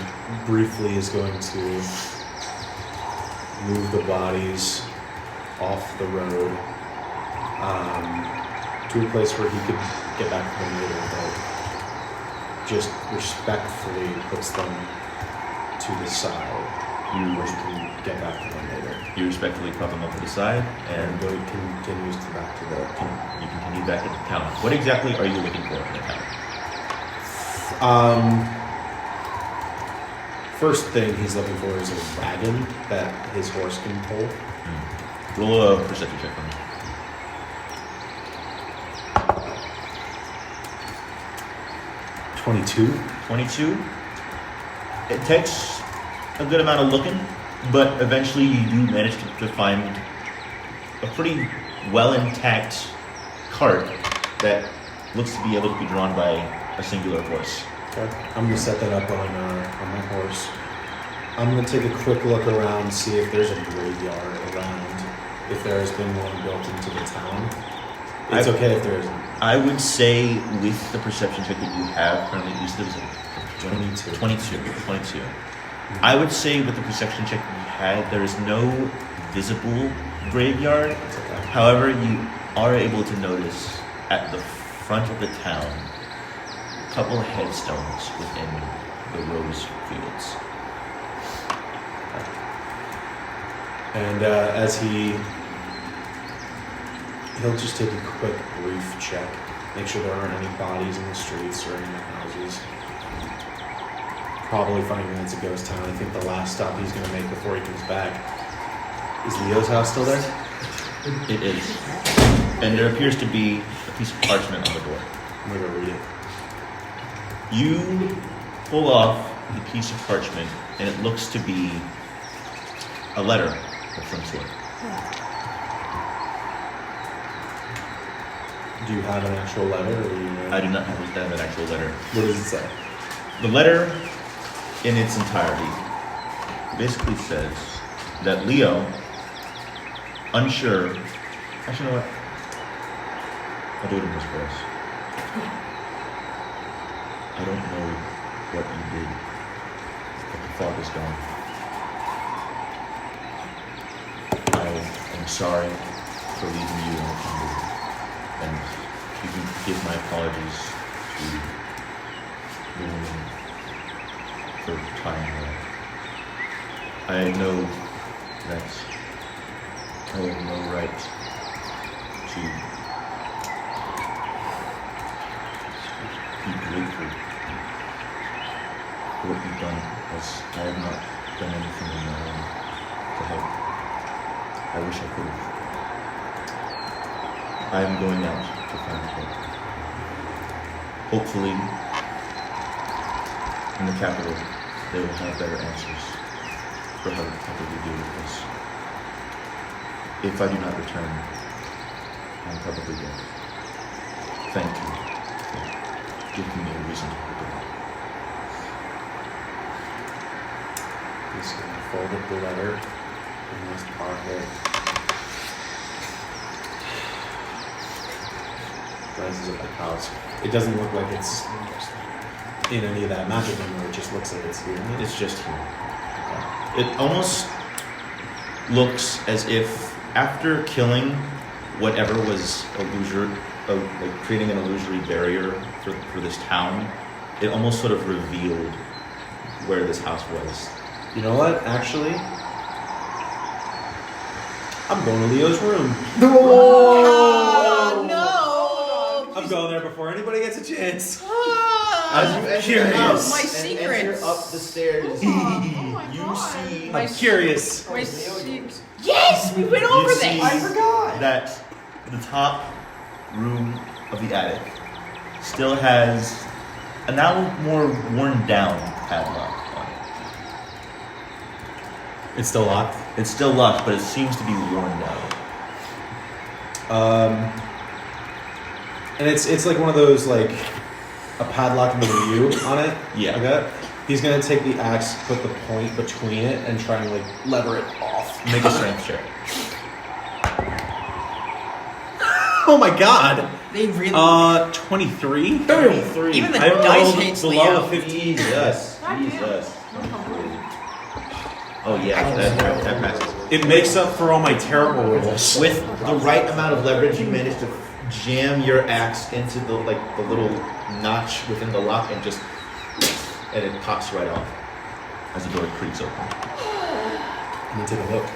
[SPEAKER 3] briefly is going to move the bodies off the road to a place where he could get back to them later, but just respectfully puts them to the side. Where he can get back to them later.
[SPEAKER 1] You respectfully prop them up to the side and
[SPEAKER 3] And he continues to back to the
[SPEAKER 1] you continue back into town. What exactly are you looking for in the town?
[SPEAKER 3] First thing he's looking for is a wagon that his horse can pull.
[SPEAKER 1] Roll a perception check for me.
[SPEAKER 3] 22.
[SPEAKER 1] 22. It takes a good amount of looking. But eventually you do manage to find a pretty well intact cart that looks to be able to be drawn by a singular horse.
[SPEAKER 3] Okay. I'm gonna set that up on my horse. I'm gonna take a quick look around, see if there's a graveyard around, if there has been one built into the town. It's okay if there isn't.
[SPEAKER 1] I would say with the perception check that you have currently, you said it was 22. I would say with the perception check you had, there is no visible graveyard.
[SPEAKER 3] Okay.
[SPEAKER 1] However, you are able to notice at the front of the town a couple of headstones within the rose fields.
[SPEAKER 3] And as he'll just take a quick, brief check, make sure there aren't any bodies in the streets or in the houses. Probably finding that it's a ghost town. I think the last stop he's going to make before he comes back. Is Leo's house still there?
[SPEAKER 1] It is. And there appears to be a piece of parchment on the door.
[SPEAKER 3] I'm going to go read it.
[SPEAKER 1] You pull off the piece of parchment, and it looks to be a letter of some sort.
[SPEAKER 3] Do you have an actual letter? Or do you know?
[SPEAKER 1] I do not have an actual letter.
[SPEAKER 3] What does it say?
[SPEAKER 1] The letter, in its entirety, basically says that Leo, unsure. Actually, you know what? I'll do it in his voice. I don't know what you did, but the fog is gone. I am sorry for leaving you unattended, and you can give my apologies to the woman for tying her up. I know that I have no right to be grateful for what you've done, as I have not done anything on my own to help. I wish I could have. I am going out to find help. Hopefully, in the capital, they will have better answers for how to properly deal with this. If I do not return, I'm probably dead. Thank you for giving me a reason to hope again.
[SPEAKER 3] He's going to fold up the letter in his pocket. Rises up the house. It doesn't look like it's in any of that magic anymore. It just looks like it's here.
[SPEAKER 1] It's just here. It almost looks as if after killing whatever was like creating an illusory barrier for this town, it almost sort of revealed where this house was.
[SPEAKER 3] You know what? Actually, I'm going to Leo's room.
[SPEAKER 7] Oh, no!
[SPEAKER 3] I'm going there before anybody gets a chance.
[SPEAKER 1] As you enter the house
[SPEAKER 7] My
[SPEAKER 1] and
[SPEAKER 7] secrets.
[SPEAKER 1] enter up the stairs,
[SPEAKER 5] my
[SPEAKER 1] you
[SPEAKER 5] God.
[SPEAKER 1] see
[SPEAKER 7] My
[SPEAKER 3] I'm curious.
[SPEAKER 7] My yes, we went over
[SPEAKER 1] you
[SPEAKER 7] this.
[SPEAKER 1] see
[SPEAKER 7] I forgot.
[SPEAKER 1] that the top room of the attic still has a now more worn down padlock on it.
[SPEAKER 3] It's still locked.
[SPEAKER 1] It's still locked, but it seems to be worn down.
[SPEAKER 3] And it's like one of those, like a padlock with a U on it.
[SPEAKER 1] Yeah.
[SPEAKER 3] Like that. He's gonna take the axe, put the point between it, and try and like lever it off.
[SPEAKER 1] Make a strength check.
[SPEAKER 3] Oh my god.
[SPEAKER 7] They really
[SPEAKER 3] 23.
[SPEAKER 7] boom. Even the
[SPEAKER 3] I
[SPEAKER 7] dice
[SPEAKER 3] rolled
[SPEAKER 7] hates
[SPEAKER 3] below
[SPEAKER 7] Leo.
[SPEAKER 3] a 15.
[SPEAKER 1] Jesus.
[SPEAKER 5] God damn.
[SPEAKER 1] Jesus. Oh yeah, that passes.
[SPEAKER 3] It makes up for all my terrible rolls.
[SPEAKER 1] With the right amount of leverage, you manage to jam your axe into the little notch within the lock and it pops right off as the door creaks open.
[SPEAKER 3] Let me take a look.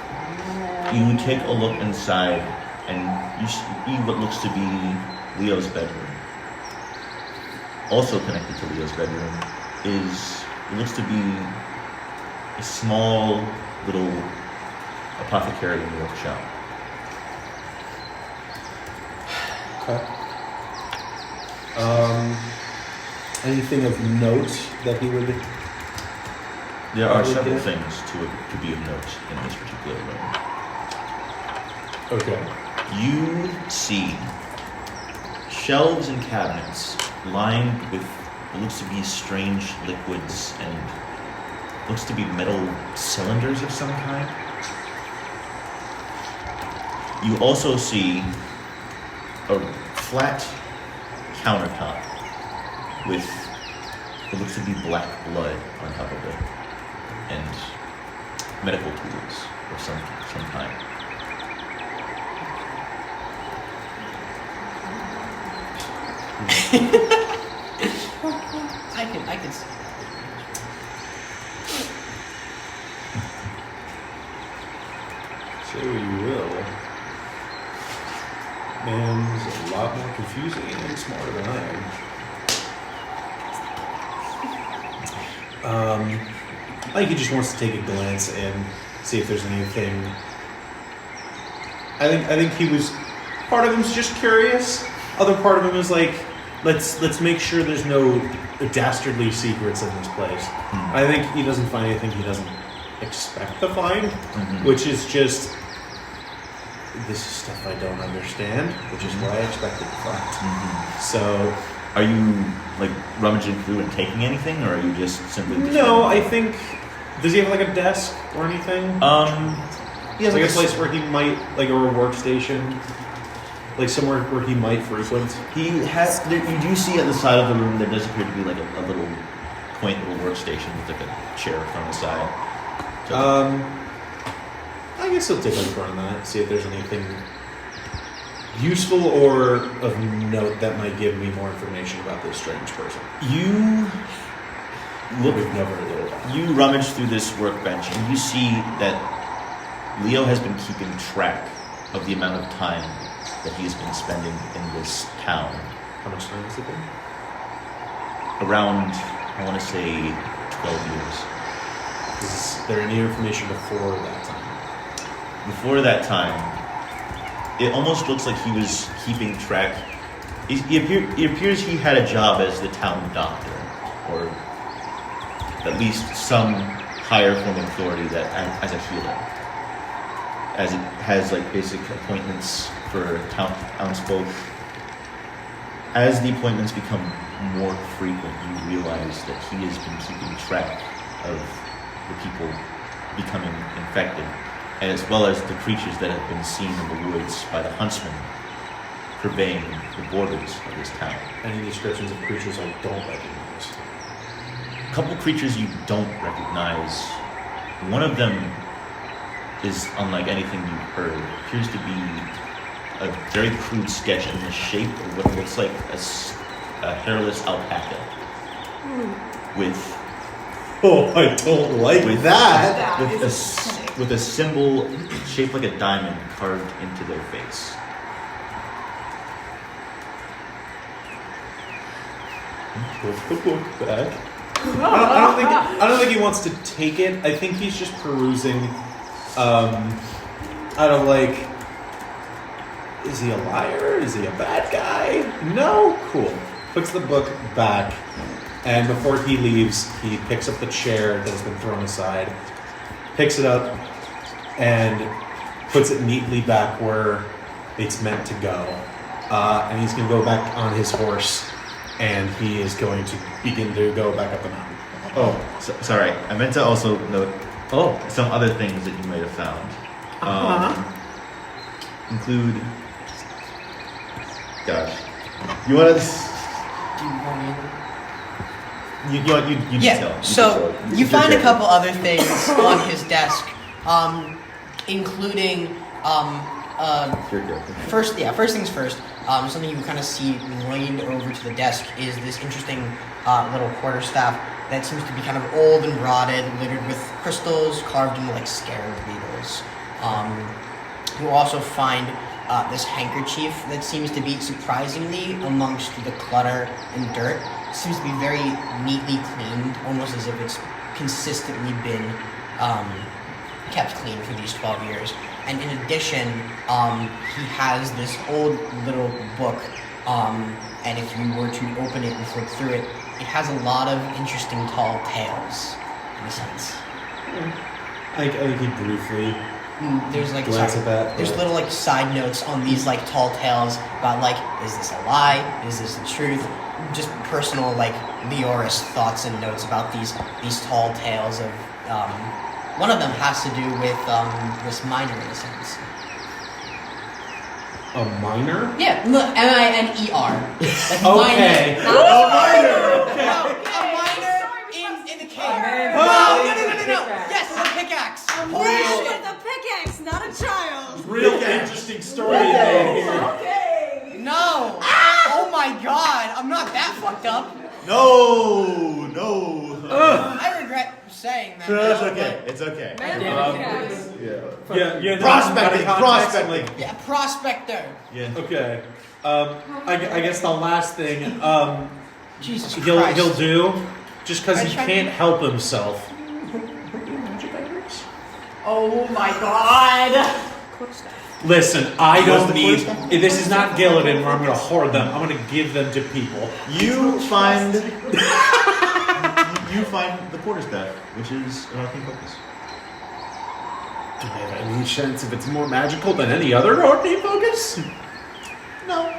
[SPEAKER 1] You take a look inside and you see what looks to be Leo's bedroom. Also connected to Leo's bedroom it looks to be a small little apothecary workshop.
[SPEAKER 3] Okay. Anything of note that he would
[SPEAKER 1] There are
[SPEAKER 3] Probably
[SPEAKER 1] several
[SPEAKER 3] good.
[SPEAKER 1] things to be of note in this particular room.
[SPEAKER 3] Okay.
[SPEAKER 1] You see shelves and cabinets lined with what looks to be strange liquids and looks to be metal cylinders of some kind. You also see a flat countertop with what looks to be black blood on top of it and medical tools of some kind.
[SPEAKER 7] I can see.
[SPEAKER 3] Say what you will. Man's a lot more confusing and smarter than I am. I think he just wants to take a glance and see if there's anything. I think he was. Part of him's just curious. Other part of him is like, let's make sure there's no dastardly secrets in this place. I think he doesn't find anything he doesn't expect to find, which is just. This is stuff I don't understand, which is what I expected to find. So,
[SPEAKER 1] are you like rummaging through and taking anything, or are you just simply?
[SPEAKER 3] No, I think. Does he have like a desk or anything?
[SPEAKER 1] He has
[SPEAKER 3] like a place where he might, like, or a workstation, like somewhere where he might frequent.
[SPEAKER 1] He has. You do see at the side of the room there does appear to be like a little quaint little workstation with like a chair from the side. So,
[SPEAKER 3] I guess he'll take a look around that, see if there's anything useful or of note that might give me more information about this strange person.
[SPEAKER 1] You look.
[SPEAKER 3] We've never heard of that.
[SPEAKER 1] You rummage through this workbench and you see that Leo has been keeping track of the amount of time that he's been spending in this town.
[SPEAKER 3] How much time has it been?
[SPEAKER 1] Around, I want to say, 12 years.
[SPEAKER 3] Is there any information before that time?
[SPEAKER 1] Before that time, it almost looks like he was keeping track. It appears he had a job as the town doctor, or at least some higher form of authority that as a healer. As it has like basic appointments for townsfolk. As the appointments become more frequent, you realize that he has been keeping track of the people becoming infected, as well as the creatures that have been seen in the woods by the huntsmen purveying the borders of this town.
[SPEAKER 3] Any descriptions of creatures I don't recognize?
[SPEAKER 1] A couple creatures you don't recognize. One of them is unlike anything you've heard. It appears to be a very crude sketch in the shape of what looks like a hairless alpaca with
[SPEAKER 3] Oh, I don't like
[SPEAKER 1] with
[SPEAKER 5] That
[SPEAKER 1] with
[SPEAKER 5] is
[SPEAKER 1] a with a symbol shaped like a diamond carved into their face.
[SPEAKER 3] Put the book back. I don't think he wants to take it. I think he's just perusing. Out of like, is he a liar? Is he a bad guy? No, cool. Puts the book back, and before he leaves, he picks up the chair that has been thrown aside, picks it up, and puts it neatly back where it's meant to go. And he's going to go back on his horse, and he is going to begin to go back up the mountain.
[SPEAKER 1] Oh, sorry. I meant to also note some other things that you might have found. Include. Gosh, you want to? You
[SPEAKER 7] Yeah,
[SPEAKER 1] tell.
[SPEAKER 7] so you find a couple other things on his desk, including first things first. Something you can kind of see leaned over to the desk is this interesting little quarterstaff that seems to be kind of old and rotted, littered with crystals carved into like scarab beetles. You also find this handkerchief that seems to be surprisingly amongst the clutter and dirt. It seems to be very neatly cleaned, almost as if it's consistently been kept clean for these 12 years. And in addition, he has this old little book, and if you were to open it and flip through it, it has a lot of interesting tall tales in a sense.
[SPEAKER 3] I think he briefly
[SPEAKER 7] There's like
[SPEAKER 3] glance at that.
[SPEAKER 7] there's little like side notes on these like tall tales about like, is this a lie? Is this the truth? Just personal like Leoris thoughts and notes about these tall tales of one of them has to do with this miner in a sense.
[SPEAKER 3] A minor?
[SPEAKER 7] Yeah, M-I-N-E-R. Like
[SPEAKER 3] Okay.
[SPEAKER 7] Miner. Not a miner. No, a miner in the cave. No. Yes, with a pickaxe.
[SPEAKER 6] Man with a pickaxe, not a child.
[SPEAKER 3] Real interesting story you made here.
[SPEAKER 5] Okay.
[SPEAKER 7] No. Oh my god, I'm not that fucked up.
[SPEAKER 1] No.
[SPEAKER 7] I regret saying that.
[SPEAKER 1] It's okay. It's okay.
[SPEAKER 5] Man with a pickaxe.
[SPEAKER 3] Yeah.
[SPEAKER 1] Prospecting.
[SPEAKER 7] Yeah, prospector.
[SPEAKER 1] Yeah.
[SPEAKER 3] Okay. I guess the last thing
[SPEAKER 7] Jesus
[SPEAKER 3] he'll
[SPEAKER 7] Christ.
[SPEAKER 3] do, just because he
[SPEAKER 7] I tried
[SPEAKER 3] can't
[SPEAKER 7] to-
[SPEAKER 3] help himself.
[SPEAKER 5] Oh my god.
[SPEAKER 6] Quick stuff.
[SPEAKER 3] Listen, I
[SPEAKER 1] What's
[SPEAKER 3] don't
[SPEAKER 1] the
[SPEAKER 3] need.
[SPEAKER 1] first
[SPEAKER 3] This is not Gillidan where I'm going to hoard them. I'm going to give them to people.
[SPEAKER 1] You find you find the quarterstaff, which is an arcane focus.
[SPEAKER 3] Do I have any sense if it's more magical than any other arcane focus?
[SPEAKER 1] No.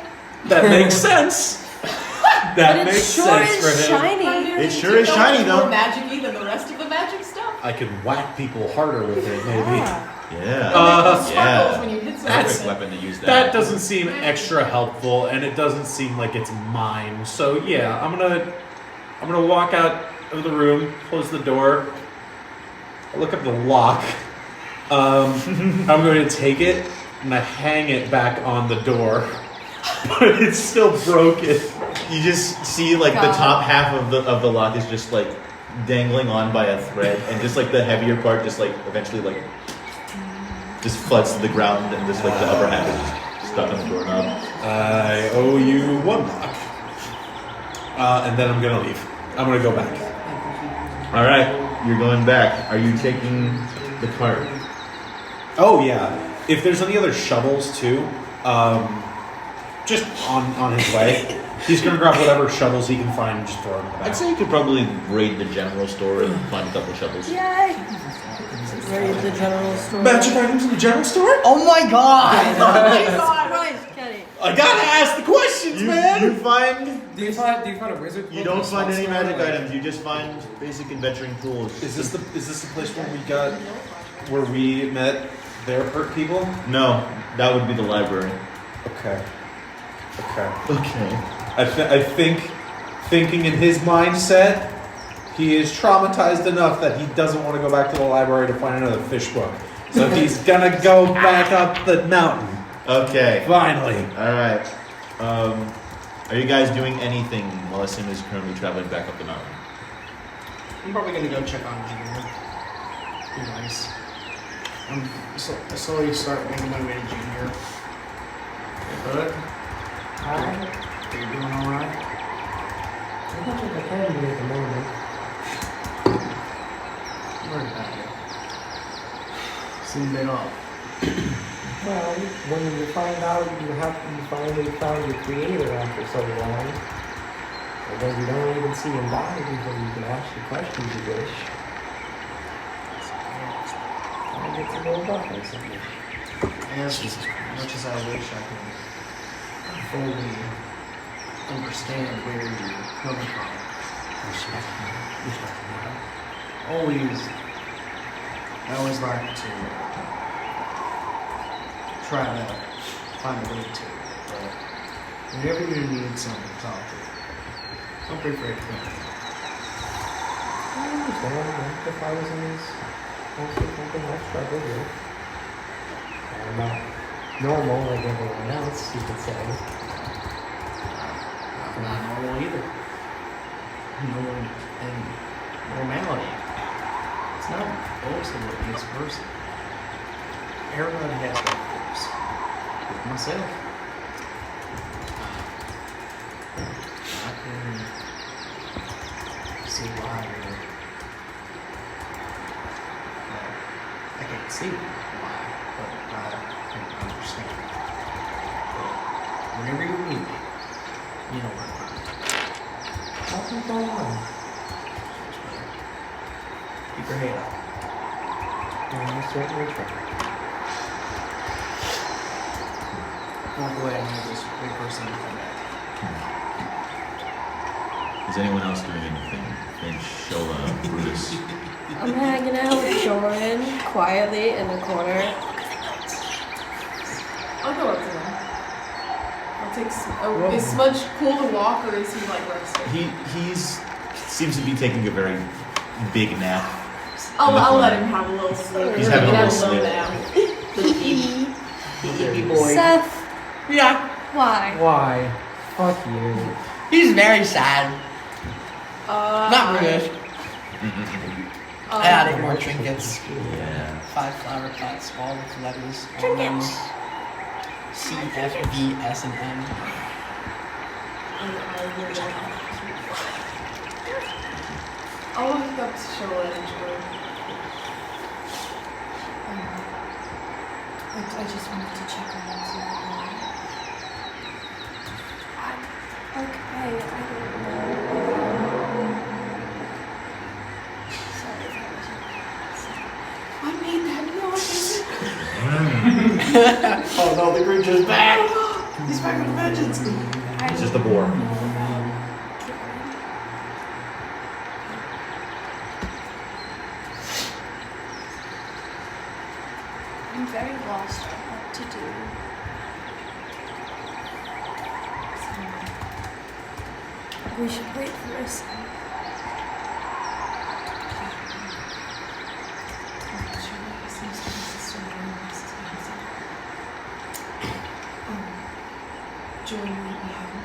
[SPEAKER 3] That makes sense. That
[SPEAKER 6] But
[SPEAKER 3] makes
[SPEAKER 6] it sure
[SPEAKER 3] sense
[SPEAKER 6] is
[SPEAKER 3] for him.
[SPEAKER 6] shiny.
[SPEAKER 1] It sure is shiny, though.
[SPEAKER 5] More magic-y than the rest of the magic stuff.
[SPEAKER 3] I can whack people harder with it, maybe.
[SPEAKER 6] Yeah.
[SPEAKER 1] Yeah.
[SPEAKER 5] Sparkles
[SPEAKER 1] yeah.
[SPEAKER 5] when you hit
[SPEAKER 1] Perfect
[SPEAKER 5] something.
[SPEAKER 1] weapon to use that.
[SPEAKER 3] That doesn't seem extra helpful, and it doesn't seem like it's mine. So yeah, I'm gonna walk out of the room, close the door, I look up the lock. I'm going to take it and I hang it back on the door, but it's still broken.
[SPEAKER 1] You just see like the top half of the lock is just like dangling on by a thread, and just like the heavier part just like eventually like just floods to the ground, and just like the upper half is just stuck on the doorknob.
[SPEAKER 3] I owe you one lock. And then I'm gonna leave. I'm gonna go back.
[SPEAKER 1] All right, you're going back. Are you taking the cart?
[SPEAKER 3] Oh yeah. If there's any other shovels too, just on his way, he's gonna grab whatever shovels he can find and just throw them in the back.
[SPEAKER 1] I'd say you could probably raid the general store and find a couple shovels.
[SPEAKER 6] Yay! Raid the general store.
[SPEAKER 3] Magic items in the general store?
[SPEAKER 7] Oh my god!
[SPEAKER 6] Jesus Christ, Kenny.
[SPEAKER 3] I gotta ask the questions, man.
[SPEAKER 1] You find.
[SPEAKER 8] Do you find a wizard?
[SPEAKER 1] You don't find any magic items. You just find basic adventuring tools.
[SPEAKER 3] Is this the place where we met their hurt people?
[SPEAKER 1] No, that would be the library.
[SPEAKER 3] Okay.
[SPEAKER 1] Okay.
[SPEAKER 3] I think, thinking in his mindset, he is traumatized enough that he doesn't want to go back to the library to find another fish book. So he's gonna go back up the mountain.
[SPEAKER 1] Okay.
[SPEAKER 3] Finally.
[SPEAKER 1] All right. Are you guys doing anything while Sim is currently traveling back up the mountain?
[SPEAKER 2] I'm probably gonna go check on Junior. Be nice. I slowly start making my way to Junior.
[SPEAKER 8] Good. Hi.
[SPEAKER 2] Are you doing alright?
[SPEAKER 8] I don't think I can be at the moment.
[SPEAKER 2] Where did that go? Seemed a bit off.
[SPEAKER 8] Well, when you find out you finally found your creator after so long, and then you don't even see him die before you can ask the questions you wish. I get to go back or something.
[SPEAKER 2] As much as I wish I could fully understand where you're coming from. I always like to try to find a way to, but whenever you need someone to talk to, don't be afraid to come.
[SPEAKER 8] I understand. If I was in this, also something I struggled with. I'm not normal like everyone else, you could say.
[SPEAKER 2] I'm not normal either. And normality. It's not always what makes a person. Everybody has their quirks. With myself. I can see why you're. I can't see why, but I can understand. But whenever you need me, you know where to find me.
[SPEAKER 8] Nothing's going on. Great. I'm certainly try.
[SPEAKER 2] Walk away and have this big person come back.
[SPEAKER 1] Is anyone else doing anything? Finch, Shola, Brutus.
[SPEAKER 6] I'm hanging out with Joran quietly in the corner.
[SPEAKER 5] I'll go up to them. I'll take. Is Smudge cool to walk, or is he like resting?
[SPEAKER 1] He's seems to be taking a very big nap.
[SPEAKER 5] I'll let him have a little sleep.
[SPEAKER 1] He's having a little sleep.
[SPEAKER 2] Baby boy.
[SPEAKER 6] Seth,
[SPEAKER 2] Yeah.
[SPEAKER 6] why?
[SPEAKER 8] Why? Fuck you.
[SPEAKER 7] He's very sad. Not rude. I added more trinkets.
[SPEAKER 1] Yeah.
[SPEAKER 7] 5 flower pots, all with letters on them. C, F, V, S, and M.
[SPEAKER 5] I'll walk up to Shola and Jordan.
[SPEAKER 6] I just wanted to check on you. I'm okay. I don't know. Sorry if I was
[SPEAKER 5] I made that noise.
[SPEAKER 2] Oh no, the creature's back! He's back with vengeance!
[SPEAKER 1] It's just a boar.
[SPEAKER 6] I'm very lost on what to do. We should wait for a second.
[SPEAKER 5] Join me, we haven't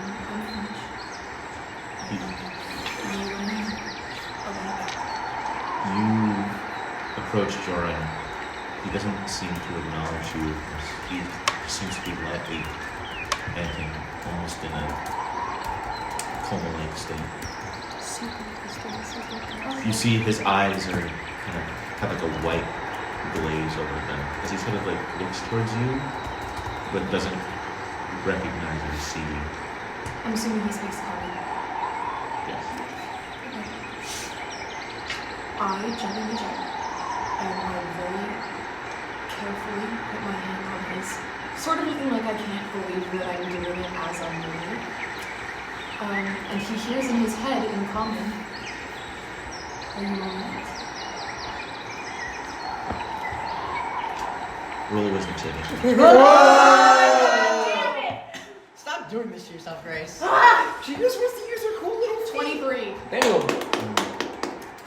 [SPEAKER 5] unfinished.
[SPEAKER 1] You approach Joran. He doesn't seem to acknowledge you. He seems to be lightly panting, almost in a coma-like state. You see his eyes are kind of have like a white glaze over them as he sort of like looks towards you, but doesn't recognize or see you.
[SPEAKER 5] I'm assuming he speaks common.
[SPEAKER 1] Yes.
[SPEAKER 5] I jump in the jet, and I very carefully put my hand on his, sort of looking like I can't believe that I'm doing it as I'm doing it. And he hears in his head in common, "Are you alright?"
[SPEAKER 1] Roll a wisdom saving.
[SPEAKER 7] Stop doing this to yourself, Grace.
[SPEAKER 2] She just wants to use her cool little
[SPEAKER 5] 23.
[SPEAKER 8] Damn.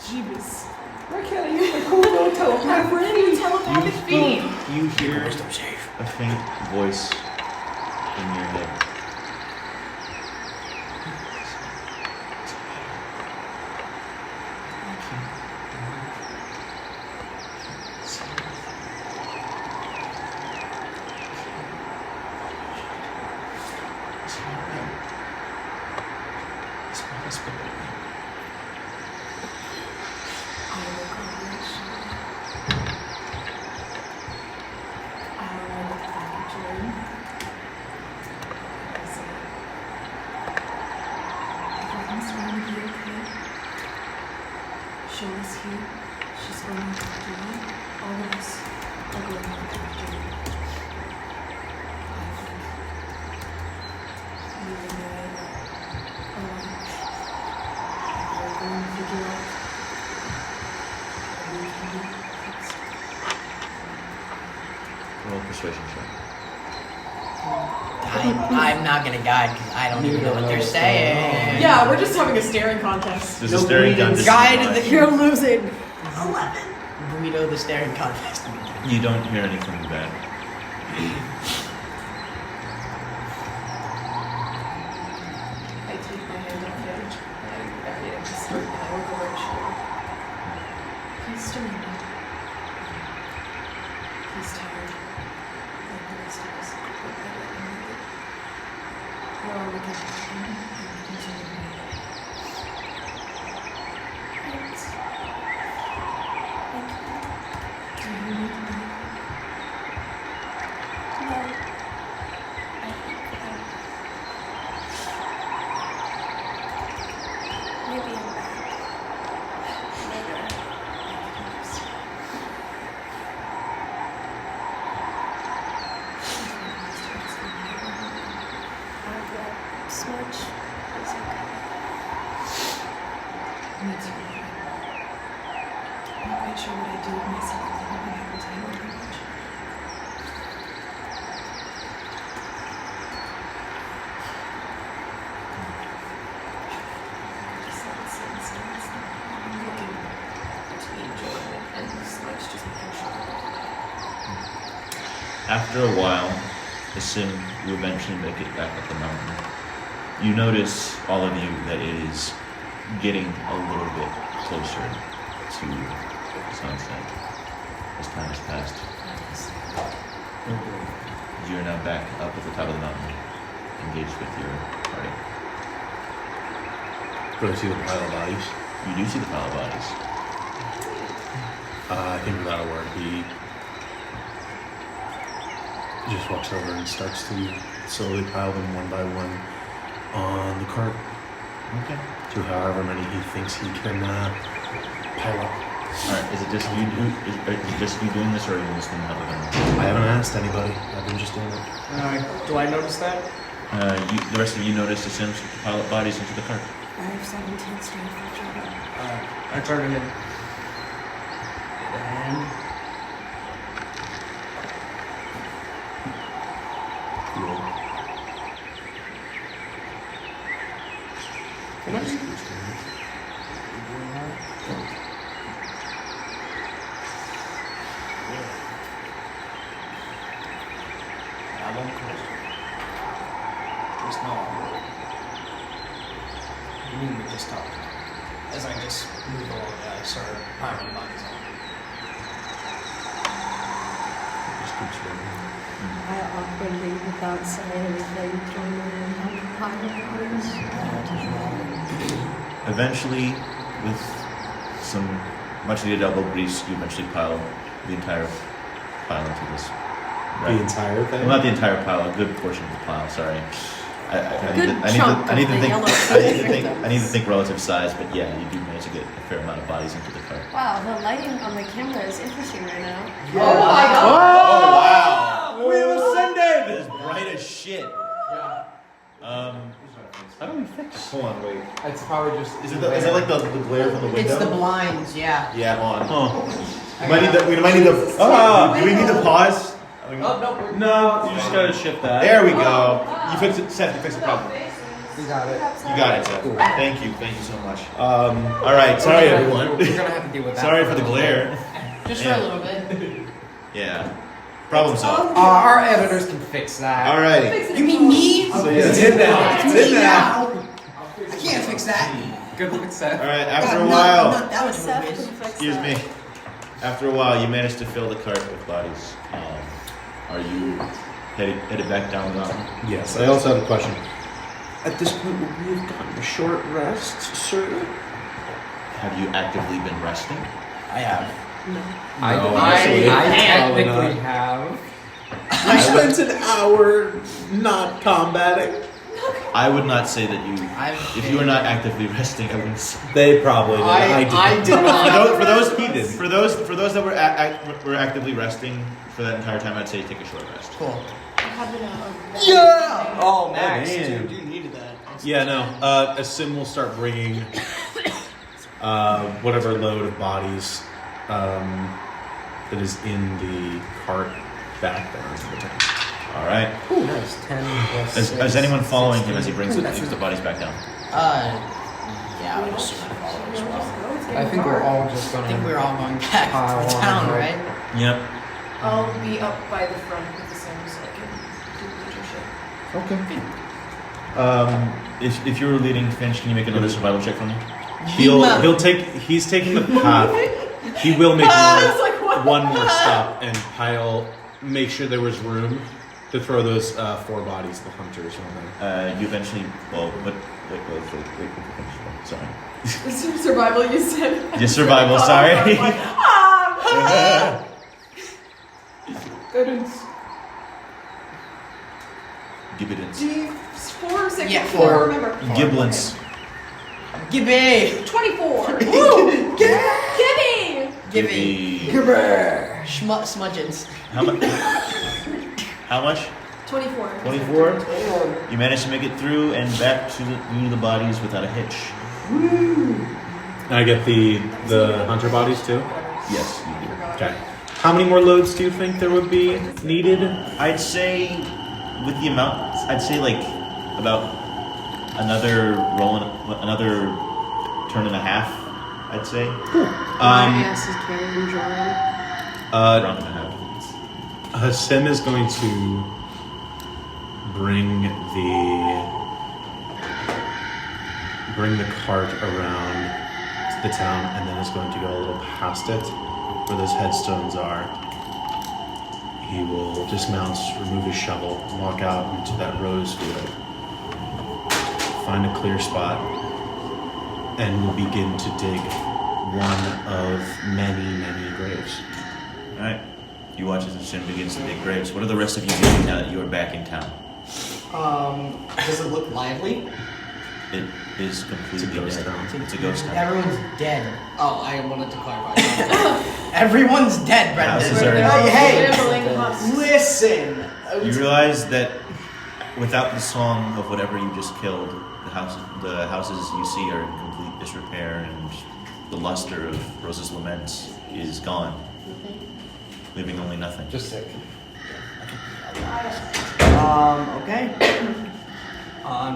[SPEAKER 5] Jeebus.
[SPEAKER 8] Why can't I use my cool little telepath brain?
[SPEAKER 5] Telepathic feed.
[SPEAKER 1] You hear a faint voice in your head.
[SPEAKER 5] Shola's here. She's going to talk to you. All of us are going to talk to you. I think you and I are going to figure out what we can do next.
[SPEAKER 1] Roll a persuasion check.
[SPEAKER 7] I'm not gonna guide because I don't even know what they're saying.
[SPEAKER 5] Yeah, we're just having a staring contest.
[SPEAKER 1] There's a staring contest.
[SPEAKER 7] Guide the
[SPEAKER 6] You're losing.
[SPEAKER 7] 11. Burrito the staring contest.
[SPEAKER 1] You don't hear anything bad.
[SPEAKER 5] I take my hand off the edge. I just start and I look over his shoulder. He's stirring now. He's tired. Like the rest of us. But I let him make it. We're all looking at him and continuing. Do you need anything?
[SPEAKER 6] No. I think maybe I'm back later. that smudge is okay.
[SPEAKER 5] Me too. I'm not quite sure what I'd do with myself if I didn't have to time very much. I'm looking between enjoyment and smudge, just making sure.
[SPEAKER 1] After a while, Sim, you eventually make it back up the mountain. You notice, all of you, that it is getting a little bit closer to sunset as time has passed. You're now back up at the top of the mountain, engaged with your party.
[SPEAKER 3] Do I see the pile of bodies?
[SPEAKER 1] You do see the pile of bodies.
[SPEAKER 3] I think without a word, he just walks over and starts to slowly pile them one by one on the cart
[SPEAKER 1] Okay.
[SPEAKER 3] to however many he thinks he can pile up.
[SPEAKER 1] Alright, is it just you doing this, or are you listening to other than
[SPEAKER 3] I haven't asked anybody. I've been just doing it.
[SPEAKER 2] Do I notice that?
[SPEAKER 1] the rest of you notice the Sims pile up bodies into the cart?
[SPEAKER 5] I have 17 strength for sure.
[SPEAKER 2] I turn him in. And can I just I won't close. Just no. You need to just talk. As I just move along, I start piling bodies on.
[SPEAKER 3] Just keeps rolling.
[SPEAKER 6] I awkwardly, without saying anything, join in on the pile of bodies.
[SPEAKER 1] Eventually, with some much needed elbow grease, you eventually pile the entire pile into this.
[SPEAKER 3] The entire thing?
[SPEAKER 1] Well, not the entire pile, a good portion of the pile. Sorry. I
[SPEAKER 6] Good chunk of the yellow
[SPEAKER 1] I need to think relative size, but yeah, you do manage to get a fair amount of bodies into the cart.
[SPEAKER 6] Wow, the lighting on the camera is interesting right now.
[SPEAKER 5] Oh my god!
[SPEAKER 1] Oh wow! We ascended! It is bright as shit. How do we fix this?
[SPEAKER 3] Hold on, wait.
[SPEAKER 8] It's probably just.
[SPEAKER 1] Is it like the glare from the window?
[SPEAKER 7] It's the blinds, yeah.
[SPEAKER 1] Yeah, hold on.
[SPEAKER 7] I
[SPEAKER 1] We might need
[SPEAKER 7] got
[SPEAKER 1] the. We might need the. Do we need to pause?
[SPEAKER 2] Oh no,
[SPEAKER 4] No, you just gotta shift that.
[SPEAKER 1] There we go. You fix it, Seth. You fix the problem.
[SPEAKER 8] We got it.
[SPEAKER 1] You got it, Seth. Thank you so much. All right. Sorry, everyone.
[SPEAKER 8] We're gonna have to deal with that.
[SPEAKER 1] Sorry for the glare.
[SPEAKER 7] Just
[SPEAKER 1] Yeah.
[SPEAKER 7] for a little bit.
[SPEAKER 1] Yeah. Problem solved.
[SPEAKER 8] Our editors can fix that.
[SPEAKER 1] All righty.
[SPEAKER 7] You mean me?
[SPEAKER 1] So yeah.
[SPEAKER 4] It's in there. It's in there.
[SPEAKER 7] I can't fix that.
[SPEAKER 8] Good luck, Seth.
[SPEAKER 1] All right. After
[SPEAKER 7] God,
[SPEAKER 1] a while,
[SPEAKER 7] not that much of a
[SPEAKER 6] Seth
[SPEAKER 7] waste.
[SPEAKER 6] can fix
[SPEAKER 1] excuse
[SPEAKER 6] that.
[SPEAKER 1] me. After a while, you manage to fill the cart with bodies. Are you headed back down the mountain?
[SPEAKER 3] Yes, I also have a question. At this point, would we have gotten a short rest, sir?
[SPEAKER 1] Have you actively been resting?
[SPEAKER 7] I have.
[SPEAKER 8] I technically have.
[SPEAKER 3] I spent an hour not combating.
[SPEAKER 1] I would not say that you.
[SPEAKER 7] I've
[SPEAKER 1] If you were not actively resting, I wouldn't. Say.
[SPEAKER 3] They probably did.
[SPEAKER 2] I did not.
[SPEAKER 1] For those that were actively resting for that entire time, I'd say take a short rest.
[SPEAKER 7] Cool.
[SPEAKER 5] I have an
[SPEAKER 7] Yeah!
[SPEAKER 2] Oh, Max,
[SPEAKER 3] damn.
[SPEAKER 2] dude, you needed that.
[SPEAKER 3] Yeah, no. Sim will start bringing whatever load of bodies that is in the cart back down to the town.
[SPEAKER 1] All right.
[SPEAKER 8] Ooh, nice. 10 plus.
[SPEAKER 1] Is anyone following him as he brings the bodies back down?
[SPEAKER 7] Yeah, I would assume I follow as well.
[SPEAKER 8] I think we're all just gonna.
[SPEAKER 7] I think we're all going back
[SPEAKER 8] pile
[SPEAKER 7] to
[SPEAKER 8] on
[SPEAKER 7] town,
[SPEAKER 8] ahead.
[SPEAKER 7] right?
[SPEAKER 1] Yep.
[SPEAKER 5] I'll be up by the front with the Sims so I can do leadership.
[SPEAKER 1] Okay. If you were leading Finch, can you make another survival check for me?
[SPEAKER 3] He's taking the path. He will make one more stop and make sure there was room to throw those 4 bodies, the hunters on there.
[SPEAKER 1] You eventually. Well, wait. Sorry.
[SPEAKER 5] Survival, you said.
[SPEAKER 1] Your survival. Sorry.
[SPEAKER 8] Goodness.
[SPEAKER 1] Gibbons.
[SPEAKER 5] D4 or 6?
[SPEAKER 7] Yeah,
[SPEAKER 5] 4. I
[SPEAKER 7] 4.
[SPEAKER 5] remember.
[SPEAKER 1] Giblins.
[SPEAKER 7] Gibby!
[SPEAKER 5] 24. Woo! Gibby!
[SPEAKER 7] Gibby. Smudgeons.
[SPEAKER 1] How much? How much?
[SPEAKER 5] 24.
[SPEAKER 1] 24. You manage to make it through and back to the bodies without a hitch.
[SPEAKER 3] And I get the hunter bodies too?
[SPEAKER 1] Yes, you do.
[SPEAKER 3] Okay. How many more loads do you think there would be needed?
[SPEAKER 1] I'd say, with the amount, I'd say like about another turn and a half. I'd say.
[SPEAKER 6] My ass is carrying Jordan.
[SPEAKER 1] Round and a half.
[SPEAKER 3] Sim is going to bring the cart around to the town, and then is going to go a little past it, where those headstones are. He will dismount, remove his shovel, walk out into that rose field, find a clear spot, and will begin to dig one of many, many graves.
[SPEAKER 1] All right. You watch as the Sim begins to dig graves. What are the rest of you doing now that you are back in town?
[SPEAKER 2] Does it look lively?
[SPEAKER 1] It is completely
[SPEAKER 3] ghost
[SPEAKER 1] dead.
[SPEAKER 3] town.
[SPEAKER 1] It's a ghost town.
[SPEAKER 7] Everyone's dead.
[SPEAKER 2] Oh, I wanted to clarify.
[SPEAKER 7] Everyone's dead, Brendan.
[SPEAKER 1] Houses are-
[SPEAKER 2] Hey,
[SPEAKER 5] Rambling husks.
[SPEAKER 2] listen.
[SPEAKER 1] You realize that without the song of whatever you just killed, the houses you see are in complete disrepair, and the luster of Rose's laments is gone, leaving only nothing.
[SPEAKER 8] Just sick.
[SPEAKER 2] Okay.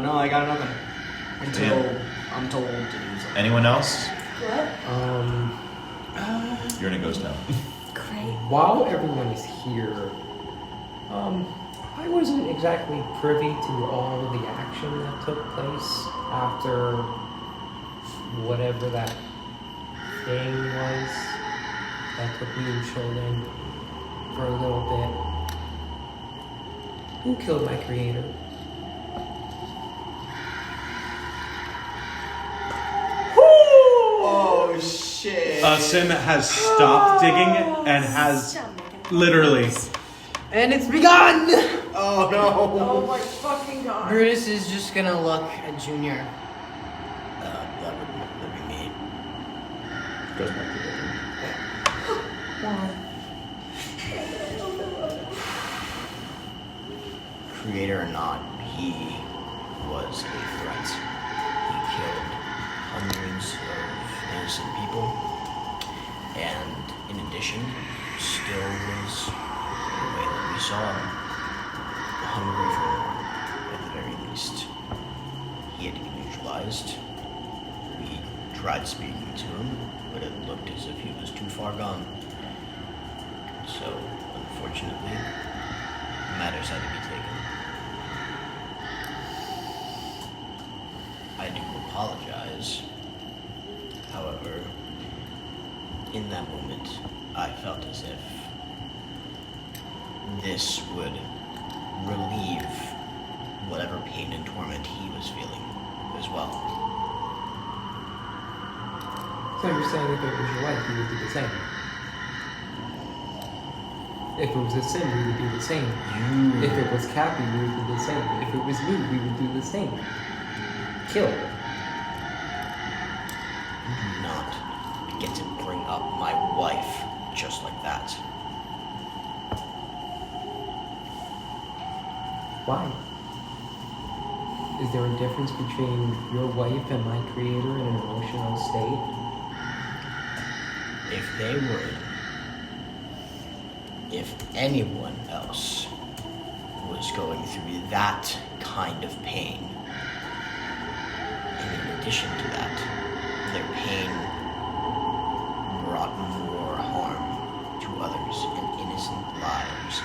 [SPEAKER 2] No, I got nothing. Until I'm told to do something.
[SPEAKER 1] Anyone else?
[SPEAKER 5] What?
[SPEAKER 1] You're in a ghost town.
[SPEAKER 5] Great.
[SPEAKER 8] While everyone is here, I wasn't exactly privy to all the action that took place after whatever that thing was that took me and Sheldon for a little bit. Who killed my creator?
[SPEAKER 2] Oh shit.
[SPEAKER 3] Sim has stopped digging and has literally.
[SPEAKER 7] And it's begun!
[SPEAKER 2] Oh no.
[SPEAKER 5] Oh my fucking god.
[SPEAKER 7] Brutus is just gonna look at Junior. That would be me.
[SPEAKER 3] Goes back to digging.
[SPEAKER 7] Creator or not, he was a threat. He killed hundreds of innocent people, and in addition, still was, the way that we saw him, hungry for more, at the very least. He had to be neutralized. We tried speaking to him, but it looked as if he was too far gone. So, unfortunately, matters had to be taken. I do apologize. However, in that moment, I felt as if this would relieve whatever pain and torment he was feeling as well.
[SPEAKER 8] So you're saying if it was your wife, you would do the same? If it was a sin, we would do the same. If it was Cappy, we would do the same. If it was me, we would do the same. Kill.
[SPEAKER 7] You do not get to bring up my wife just like that.
[SPEAKER 8] Why? Is there a difference between your wife and my creator in an emotional state?
[SPEAKER 7] If anyone else was going through that kind of pain, and in addition to that, their pain brought more harm to others and innocent lives,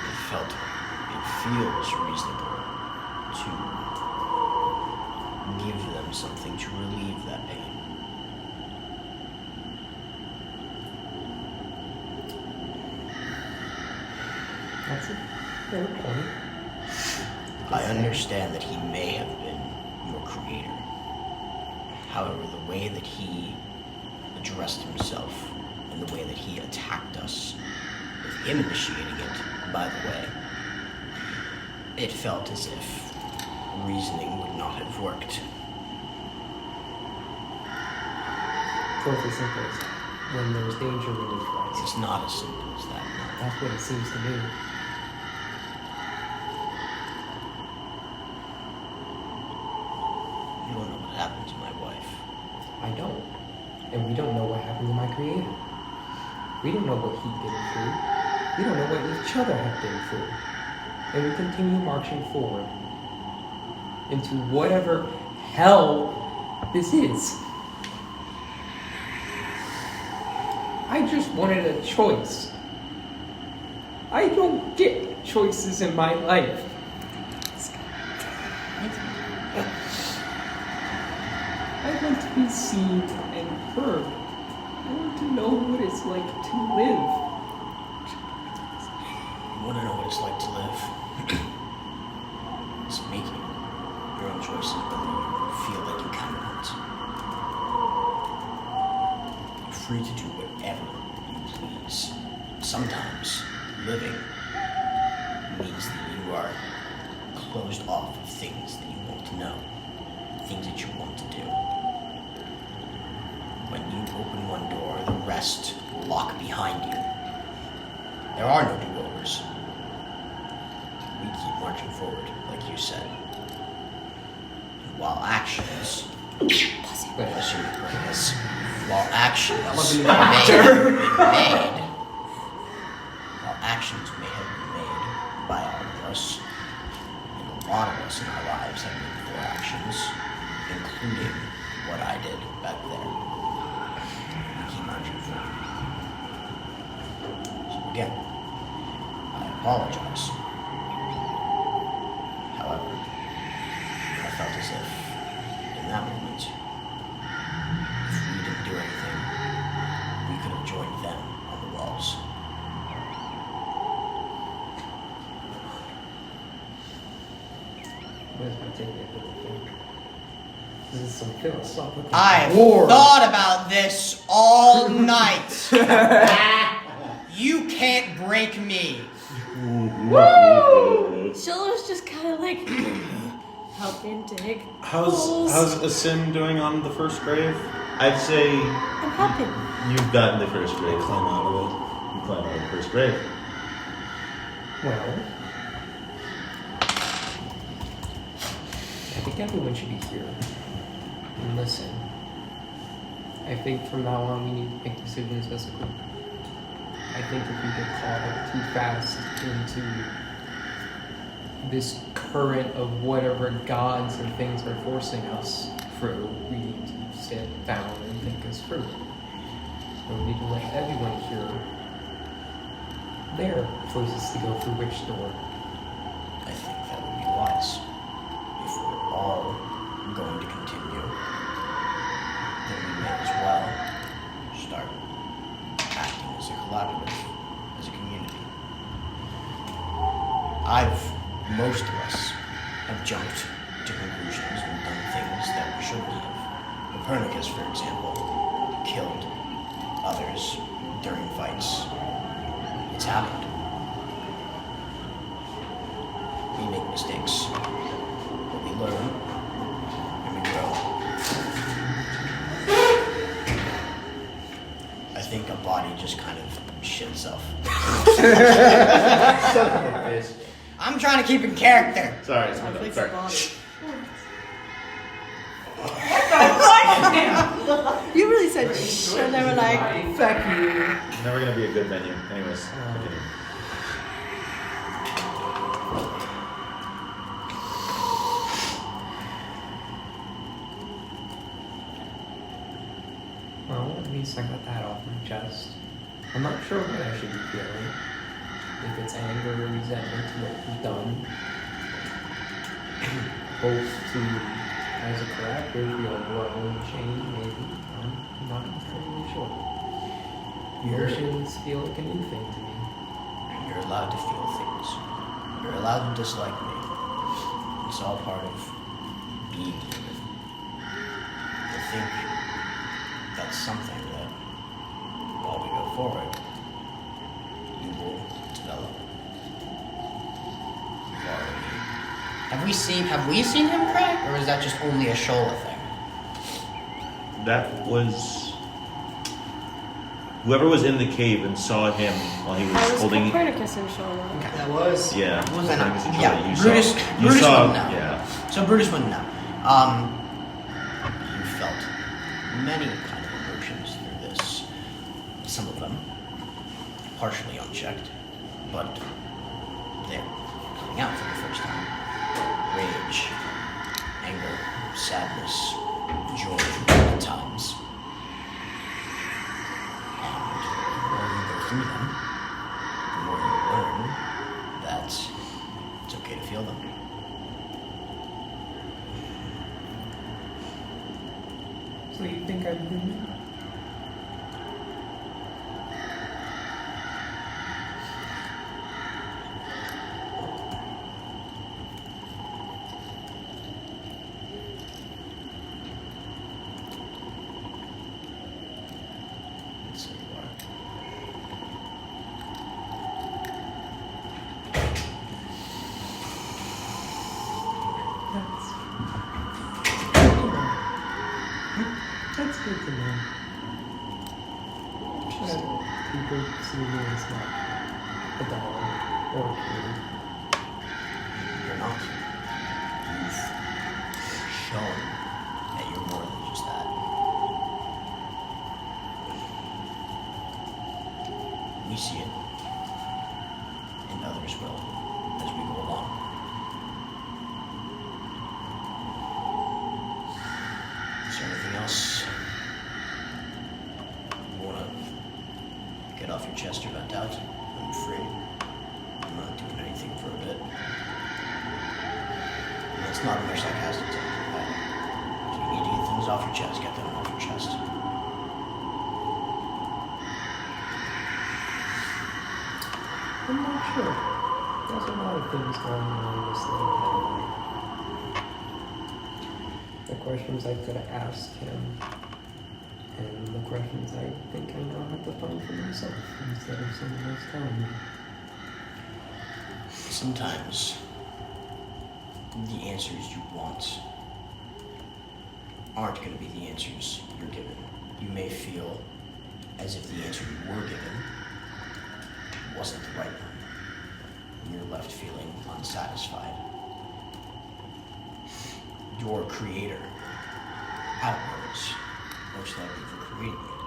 [SPEAKER 7] it feels reasonable to give them something to relieve that pain.
[SPEAKER 8] That's a fair point.
[SPEAKER 7] I understand that he may have been your creator. However, the way that he addressed himself and the way that he attacked us, with him initiating it, by the way, it felt as if reasoning would not have worked.
[SPEAKER 8] So it's as simple as when there's danger, when there's rights.
[SPEAKER 7] It's not as simple as that.
[SPEAKER 8] That's what it seems to me.
[SPEAKER 7] happened to my wife.
[SPEAKER 8] I don't. And we don't know what happened to my creator. We don't know what he'd been through. We don't know what each other have been through. And we continue marching forward into whatever hell this is. I just wanted a choice. I don't get choices in my life. I want to be seen and heard. I want to know what it's like to live.
[SPEAKER 7] You want to know what it's like to live? It's making your own choices whether you feel like you can or not. You're free to do whatever you please. Sometimes living means that you are closed off of things that you want to know, things that you want to do. When you open one door, the rest lock behind you. There are no do-overs. We keep marching forward, like you said. And while actions... While actions may have been made by all of us, and a lot of us in our lives have made poor actions, including what I did back there. We keep marching forward. So again, I apologize. However, I felt as if, in that moment, if we didn't do anything, we could have joined them on the walls.
[SPEAKER 8] Where's my ticket? This is some philosophical
[SPEAKER 7] I've
[SPEAKER 8] war.
[SPEAKER 7] thought about this all night. You can't break me.
[SPEAKER 6] Shiller's just kind of like helping dig
[SPEAKER 3] How's
[SPEAKER 6] holes.
[SPEAKER 3] Asim doing on the first grave?
[SPEAKER 1] I'd say
[SPEAKER 6] I'm helping.
[SPEAKER 1] you've gotten the first grave.
[SPEAKER 3] Climb out of it.
[SPEAKER 1] You climb out of the first grave.
[SPEAKER 8] Well, I think everyone should be here and listen. I think from now on we need to make decisions as a group. I think if we get caught up too fast into this current of whatever gods and things are forcing us through, we need to stand down and think us through. So we need to let everyone hear their choices to go through which door.
[SPEAKER 7] I think that would be wise. If we're all going to continue, then we may as well start acting as a collaborative, as a community. Most of us have jumped to conclusions and done things that we shouldn't have. Copernicus, for example, killed others during fights. It's happened. We make mistakes, but we learn and we grow. I think a body just kind of shit itself. I'm trying to keep in character.
[SPEAKER 1] Sorry, it's my dog. Sorry.
[SPEAKER 6] You really said shh, and they were like, fuck you.
[SPEAKER 1] Never gonna be a good menu. Anyways, continue.
[SPEAKER 8] Well, at least I got that off my chest. I'm not sure what I should be feeling. If it's anger or resentment to what we've done. Hope to, as a collective, we all grow and change, maybe. I'm not entirely sure. Emotions feel like a new thing to me.
[SPEAKER 7] You're allowed to feel things. You're allowed to dislike me. It's all part of being human. I think that's something that, while we go forward, we will develop. Have we seen him cry? Or is that just only a Shola thing?
[SPEAKER 1] That was whoever was in the cave and saw him while he was
[SPEAKER 6] I was
[SPEAKER 1] holding.
[SPEAKER 6] Copernicus and Shola.
[SPEAKER 2] That was.
[SPEAKER 1] Yeah.
[SPEAKER 7] Was that
[SPEAKER 1] Copernicus and
[SPEAKER 7] yeah,
[SPEAKER 1] Shola, you
[SPEAKER 7] Brutus
[SPEAKER 1] saw,
[SPEAKER 7] wouldn't know.
[SPEAKER 1] Yeah.
[SPEAKER 7] So Brutus wouldn't know. many kind of emotions through this. Some of them partially unchecked, but they're coming out for the first time. Rage, anger, sadness, joy at times. And the more you go through them, the more you learn that it's okay to feel them.
[SPEAKER 8] So you think I'm human?
[SPEAKER 7] So you are.
[SPEAKER 8] That's good to know. That people see me as not a doll or a kid.
[SPEAKER 7] You're not. You've shown that you're more than just that. We see it, and others will as we go along. Is there anything else you want to get off your chest or vent out? I'm free. I'm not doing anything for a bit. And it's not a more sarcastic tone. If you need to get things off your chest, get them off your chest.
[SPEAKER 8] I'm not sure. There's a lot of things going on in this little head. The questions I could have asked him, and the questions I think I now have to find for myself instead of someone else telling me.
[SPEAKER 7] Sometimes the answers you want aren't going to be the answers you're given. You may feel as if the answer you were given wasn't the right one, and you're left feeling unsatisfied. Your creator outwards most likely for creating it.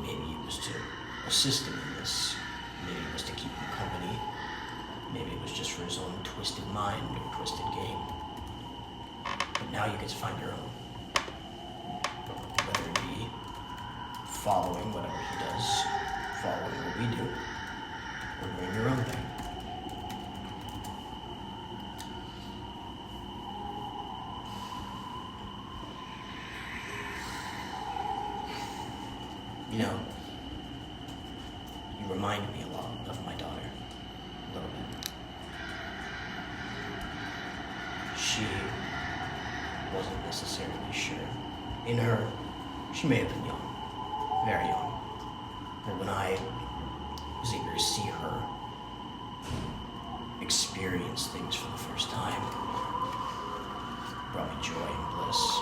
[SPEAKER 7] Maybe it was to assist him in this. Maybe it was to keep him company. Maybe it was just for his own twisted mind or twisted game. But now you get to find your own. Whether it be following whatever he does, following what we do, or doing your own thing. You know, you remind me a lot of my daughter. A little bit. She wasn't necessarily sure. In her, she may have been young. Very young. But when I was eager to see her experience things for the first time, it brought me joy and bliss.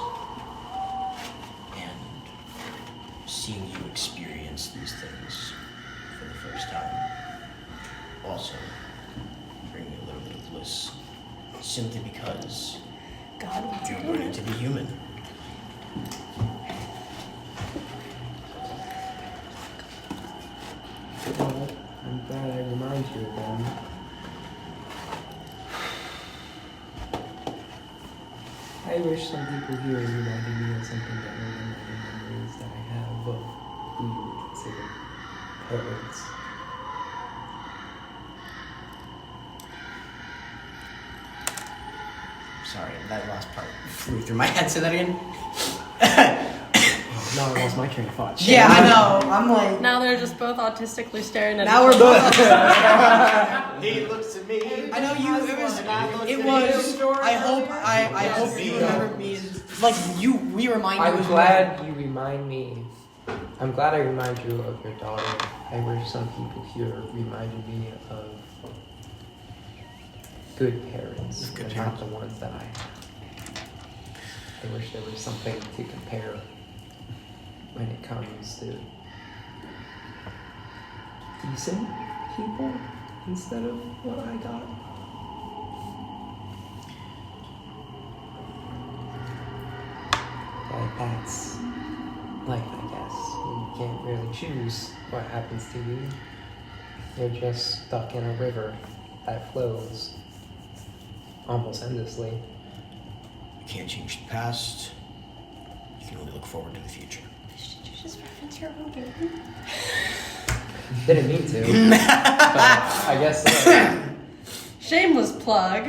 [SPEAKER 7] And seeing you experience these things for the first time also bring me a little bit of bliss. Simply because
[SPEAKER 6] God wants
[SPEAKER 7] you're
[SPEAKER 6] to
[SPEAKER 7] learning to be human.
[SPEAKER 8] Well, I'm glad I remind you of them. I wish some people here reminded me of something better than the memories that I have of who you would consider parents.
[SPEAKER 7] Sorry, that last part flew through my head. Say that again.
[SPEAKER 8] Now I lost my train of thought.
[SPEAKER 7] Yeah, I know. I'm like.
[SPEAKER 6] Now they're just both autistically staring at
[SPEAKER 7] Now
[SPEAKER 6] each
[SPEAKER 7] we're
[SPEAKER 6] other.
[SPEAKER 7] both.
[SPEAKER 2] He looks at me.
[SPEAKER 7] I know you. It was. It was. I hope you remember me. Like you. We remind you.
[SPEAKER 8] I'm
[SPEAKER 7] of
[SPEAKER 8] glad you remind me. I'm glad I remind you of your daughter. I wish some people here reminded me of good parents,
[SPEAKER 7] Good
[SPEAKER 8] and
[SPEAKER 7] parents.
[SPEAKER 8] not the ones that I have. I wish there was something to compare when it comes to decent people instead of what I got. Like that's life, I guess. You can't really choose what happens to you. You're just stuck in a river that flows almost endlessly.
[SPEAKER 7] You can't change the past. You can only look forward to the future.
[SPEAKER 6] Should you just reference your own game?
[SPEAKER 8] Didn't mean to. But I guess
[SPEAKER 6] Shameless plug.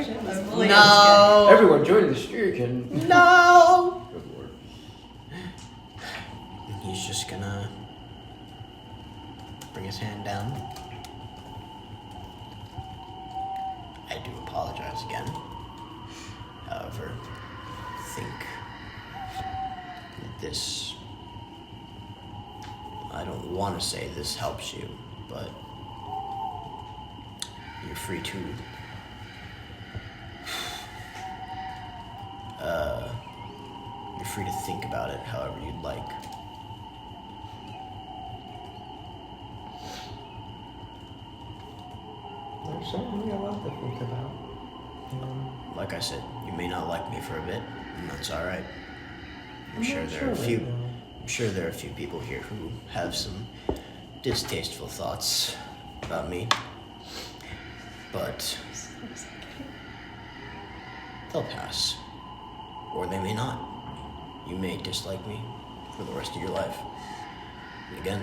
[SPEAKER 7] No!
[SPEAKER 8] everyone join the streak and
[SPEAKER 7] No! He's just gonna bring his hand down. I do apologize again. However, I think that this, I don't want to say this helps you, but you're free to you're free to think about it however you'd like.
[SPEAKER 8] there's certainly a lot to think about.
[SPEAKER 7] Like I said, you may not like me for a bit, and that's all right. I'm
[SPEAKER 8] not
[SPEAKER 7] sure there are a few.
[SPEAKER 8] right now.
[SPEAKER 7] I'm sure there are a few people here who have some distasteful thoughts about me, but they'll pass, or they may not. You may dislike me for the rest of your life. And again,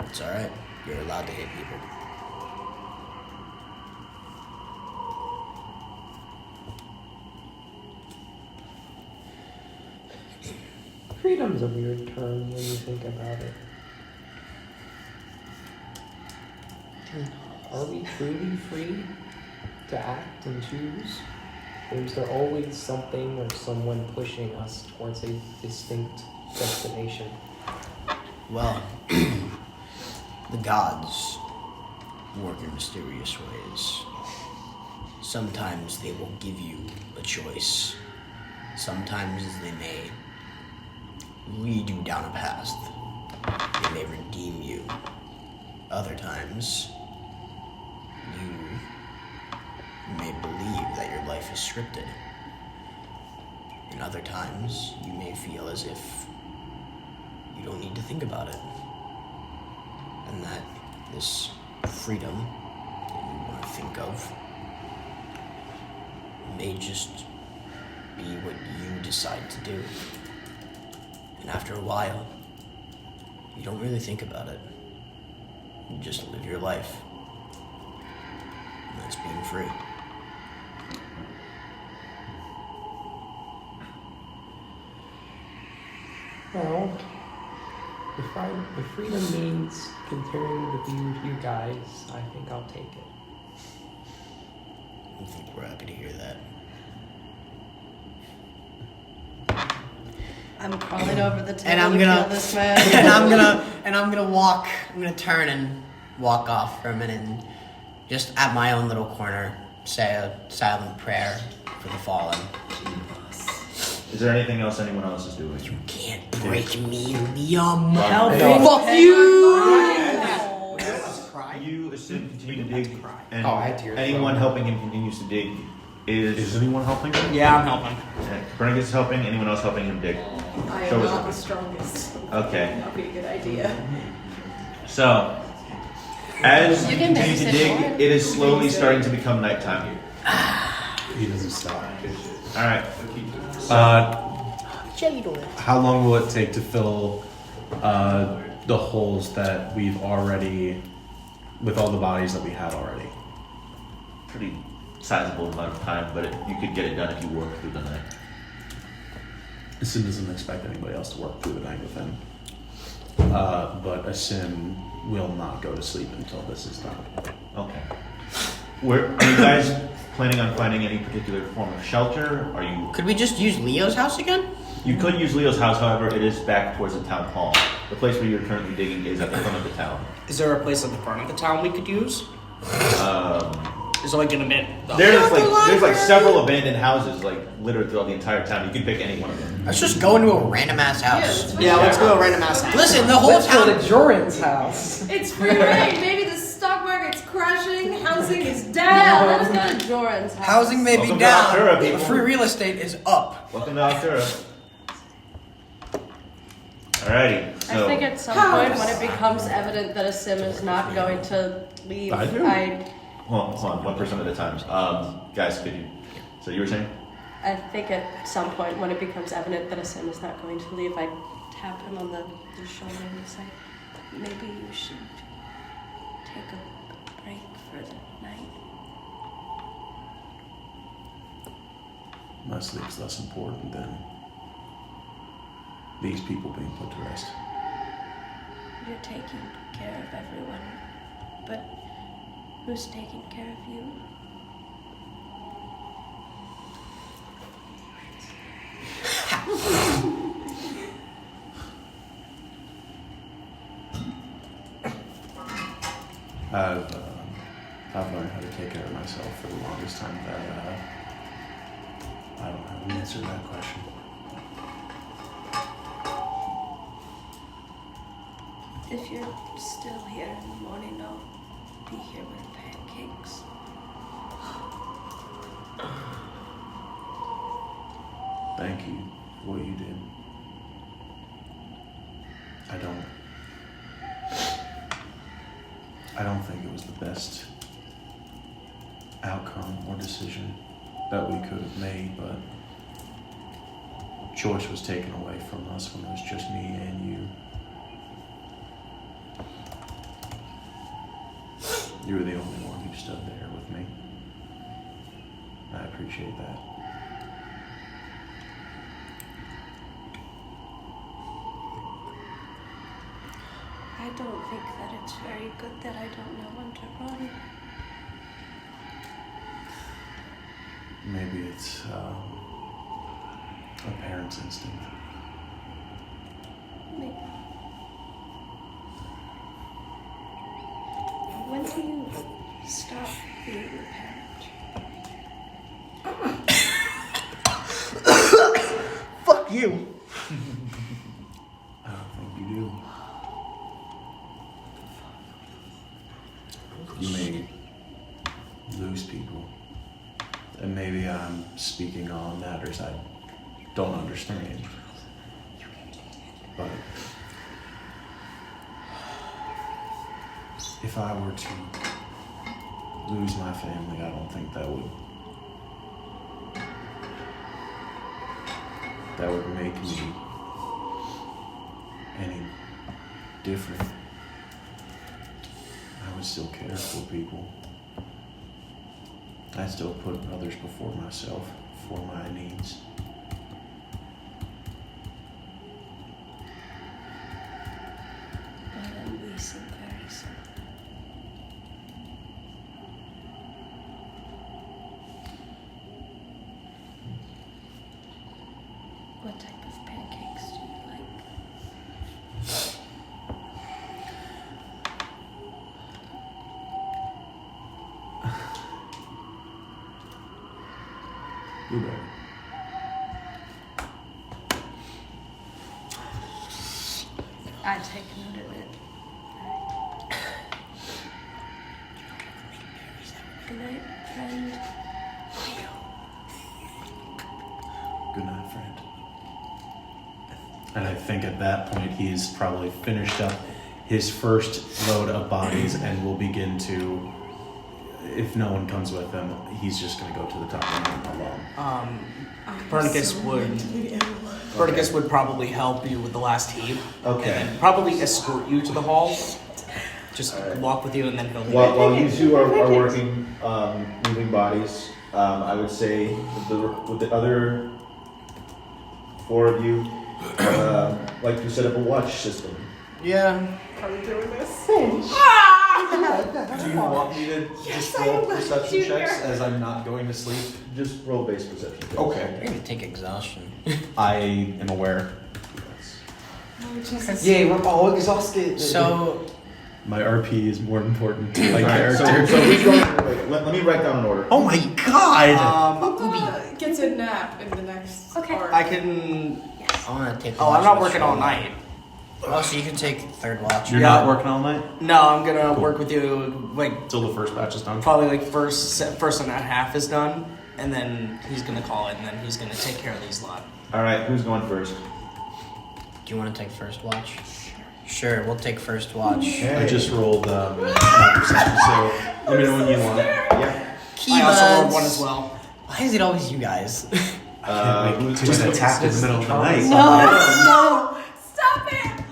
[SPEAKER 7] it's all right. You're allowed to hate people.
[SPEAKER 8] Freedom's a weird term when you think about it. Are we truly free to act and choose? Or is there always something or someone pushing us towards a distinct destination?
[SPEAKER 7] Well, the gods work in mysterious ways. Sometimes they will give you a choice. Sometimes they may lead you down a path. They may redeem you. Other times, you may believe that your life is scripted. And other times, you may feel as if you don't need to think about it. And that this freedom that you want to think of may just be what you decide to do. And after a while, you don't really think about it. You just live your life. And that's being free.
[SPEAKER 8] Well, if freedom means continuing to be with you guys, I think I'll take it.
[SPEAKER 7] I think we're happy to hear that.
[SPEAKER 6] I'm crawling over the table
[SPEAKER 7] And I'm
[SPEAKER 6] to
[SPEAKER 7] gonna-
[SPEAKER 6] kill this man.
[SPEAKER 7] I'm gonna turn and walk off for a minute and just at my own little corner say a silent prayer for the fallen.
[SPEAKER 1] Is there anything else anyone else is doing?
[SPEAKER 7] You can't break me, Liam.
[SPEAKER 6] Fuck
[SPEAKER 1] You assume continue to dig, and
[SPEAKER 8] Oh, I had tears.
[SPEAKER 1] anyone helping him continues to dig.
[SPEAKER 4] Is anyone helping him?
[SPEAKER 2] Yeah, I'm helping.
[SPEAKER 1] Copernicus is helping. Anyone else helping him dig?
[SPEAKER 5] I
[SPEAKER 1] So
[SPEAKER 5] am
[SPEAKER 1] is
[SPEAKER 5] not
[SPEAKER 1] it-
[SPEAKER 5] the strongest.
[SPEAKER 1] Okay.
[SPEAKER 5] Not be a good idea.
[SPEAKER 1] So, as
[SPEAKER 6] You
[SPEAKER 1] you
[SPEAKER 6] can
[SPEAKER 1] continue to
[SPEAKER 6] babysit
[SPEAKER 1] dig,
[SPEAKER 6] for it.
[SPEAKER 1] it is slowly starting to become nighttime.
[SPEAKER 3] He doesn't stop.
[SPEAKER 1] All right.
[SPEAKER 3] How long will it take to fill the holes that we've already, with all the bodies that we have already?
[SPEAKER 1] Pretty sizable amount of time, but you could get it done if you work through the night.
[SPEAKER 3] Asin doesn't expect anybody else to work through the night with him. But Asin will not go to sleep until this is done.
[SPEAKER 1] Okay. Are you guys planning on finding any particular form of shelter? Are you?
[SPEAKER 7] Could we just use Leo's house again?
[SPEAKER 1] You could use Leo's house, however, it is back towards the town hall. The place where you're currently digging is at the front of the town.
[SPEAKER 2] Is there a place at the front of the town we could use? Is it like in a bit?
[SPEAKER 1] There's like several abandoned houses like littered throughout the entire town. You can pick any one of them.
[SPEAKER 7] Let's just go into a random ass house.
[SPEAKER 2] Yeah, let's go to a random ass house.
[SPEAKER 7] Listen, the whole
[SPEAKER 8] Let's go
[SPEAKER 7] town.
[SPEAKER 8] to Joran's house.
[SPEAKER 5] It's free reign. Maybe the stock market's crashing. Housing is down.
[SPEAKER 6] Let us go to Joran's house.
[SPEAKER 7] Housing may
[SPEAKER 1] Welcome
[SPEAKER 7] be
[SPEAKER 1] to
[SPEAKER 7] down,
[SPEAKER 1] Octura,
[SPEAKER 7] but
[SPEAKER 1] people.
[SPEAKER 7] free real estate is up.
[SPEAKER 1] Welcome to Octura. Alrighty.
[SPEAKER 6] I
[SPEAKER 1] So
[SPEAKER 6] think at some point when it becomes evident that a sim is not going to leave,
[SPEAKER 4] I do.
[SPEAKER 1] hold on, 1% at a time. Guys, could you? So you were saying?
[SPEAKER 6] I think at some point when it becomes evident that a sim is not going to leave, I tap him on the shoulder and say, maybe you should take a break for the night.
[SPEAKER 4] My sleep's less important than these people being put to rest.
[SPEAKER 6] You're taking care of everyone, but who's taking care of you?
[SPEAKER 4] I've learned how to take care of myself for the longest time that I don't have an answer to that question.
[SPEAKER 6] If you're still here in the morning, I'll be here with pancakes.
[SPEAKER 4] Thank you for what you did. I don't think it was the best outcome or decision that we could have made, but choice was taken away from us when it was just me and you. You were the only one who stood there with me. I appreciate that.
[SPEAKER 6] I don't think that it's very good that I don't know when to run.
[SPEAKER 4] Maybe it's a parent's instinct.
[SPEAKER 6] Maybe. When do you stop being a parent?
[SPEAKER 1] Fuck you.
[SPEAKER 4] I don't think you do. You may lose people. And maybe I'm speaking on matters I don't understand. But if I were to lose my family, I don't think that would make me any different. I would still care for people. I still put others before myself, for my needs.
[SPEAKER 6] But then we seem very similar. What type of pancakes do you like?
[SPEAKER 4] Blueberry.
[SPEAKER 6] I take note of it. Good night, friend.
[SPEAKER 4] Good night, friend. And I think at that point he's probably finished up his first load of bodies and will begin to, if no one comes with him, he's just going to go to the top and alone.
[SPEAKER 2] Copernicus would probably help you with the last heap.
[SPEAKER 1] Okay.
[SPEAKER 2] And then probably escort you to the hall. Just walk with you and then he'll leave.
[SPEAKER 1] While you two are working, moving bodies, I would say with the other four of you, like to set up a watch system.
[SPEAKER 2] Yeah.
[SPEAKER 8] Are we doing this?
[SPEAKER 3] Do you want me to just roll perception checks as I'm not going to sleep?
[SPEAKER 1] Just roll base perception checks.
[SPEAKER 3] Okay.
[SPEAKER 7] You're gonna take exhaustion.
[SPEAKER 3] I am aware.
[SPEAKER 8] Yeah, we're all exhausted.
[SPEAKER 7] So,
[SPEAKER 3] My RP is more important to my
[SPEAKER 1] Alright,
[SPEAKER 3] character.
[SPEAKER 1] so who's going? Wait, let me write down an order.
[SPEAKER 3] Oh my god!
[SPEAKER 5] Gets a nap in the next part.
[SPEAKER 2] I can.
[SPEAKER 7] I wanna take.
[SPEAKER 2] Oh, I'm not working all night.
[SPEAKER 7] Oh, so you can take third watch.
[SPEAKER 3] You're not working all night?
[SPEAKER 2] No, I'm gonna work with you like
[SPEAKER 3] Until the first batch is done?
[SPEAKER 2] probably like first and a half is done, and then he's gonna call it, and then he's gonna take care of these lot.
[SPEAKER 1] All right, who's going first?
[SPEAKER 7] Do you want to take first watch? Sure, we'll take first watch.
[SPEAKER 4] I just rolled my perception, so let me know when you want.
[SPEAKER 1] Yeah.
[SPEAKER 2] I also rolled one as well.
[SPEAKER 7] Why is it always you guys?
[SPEAKER 4] Who's just attacked in the middle of the night?
[SPEAKER 5] No! Stop it!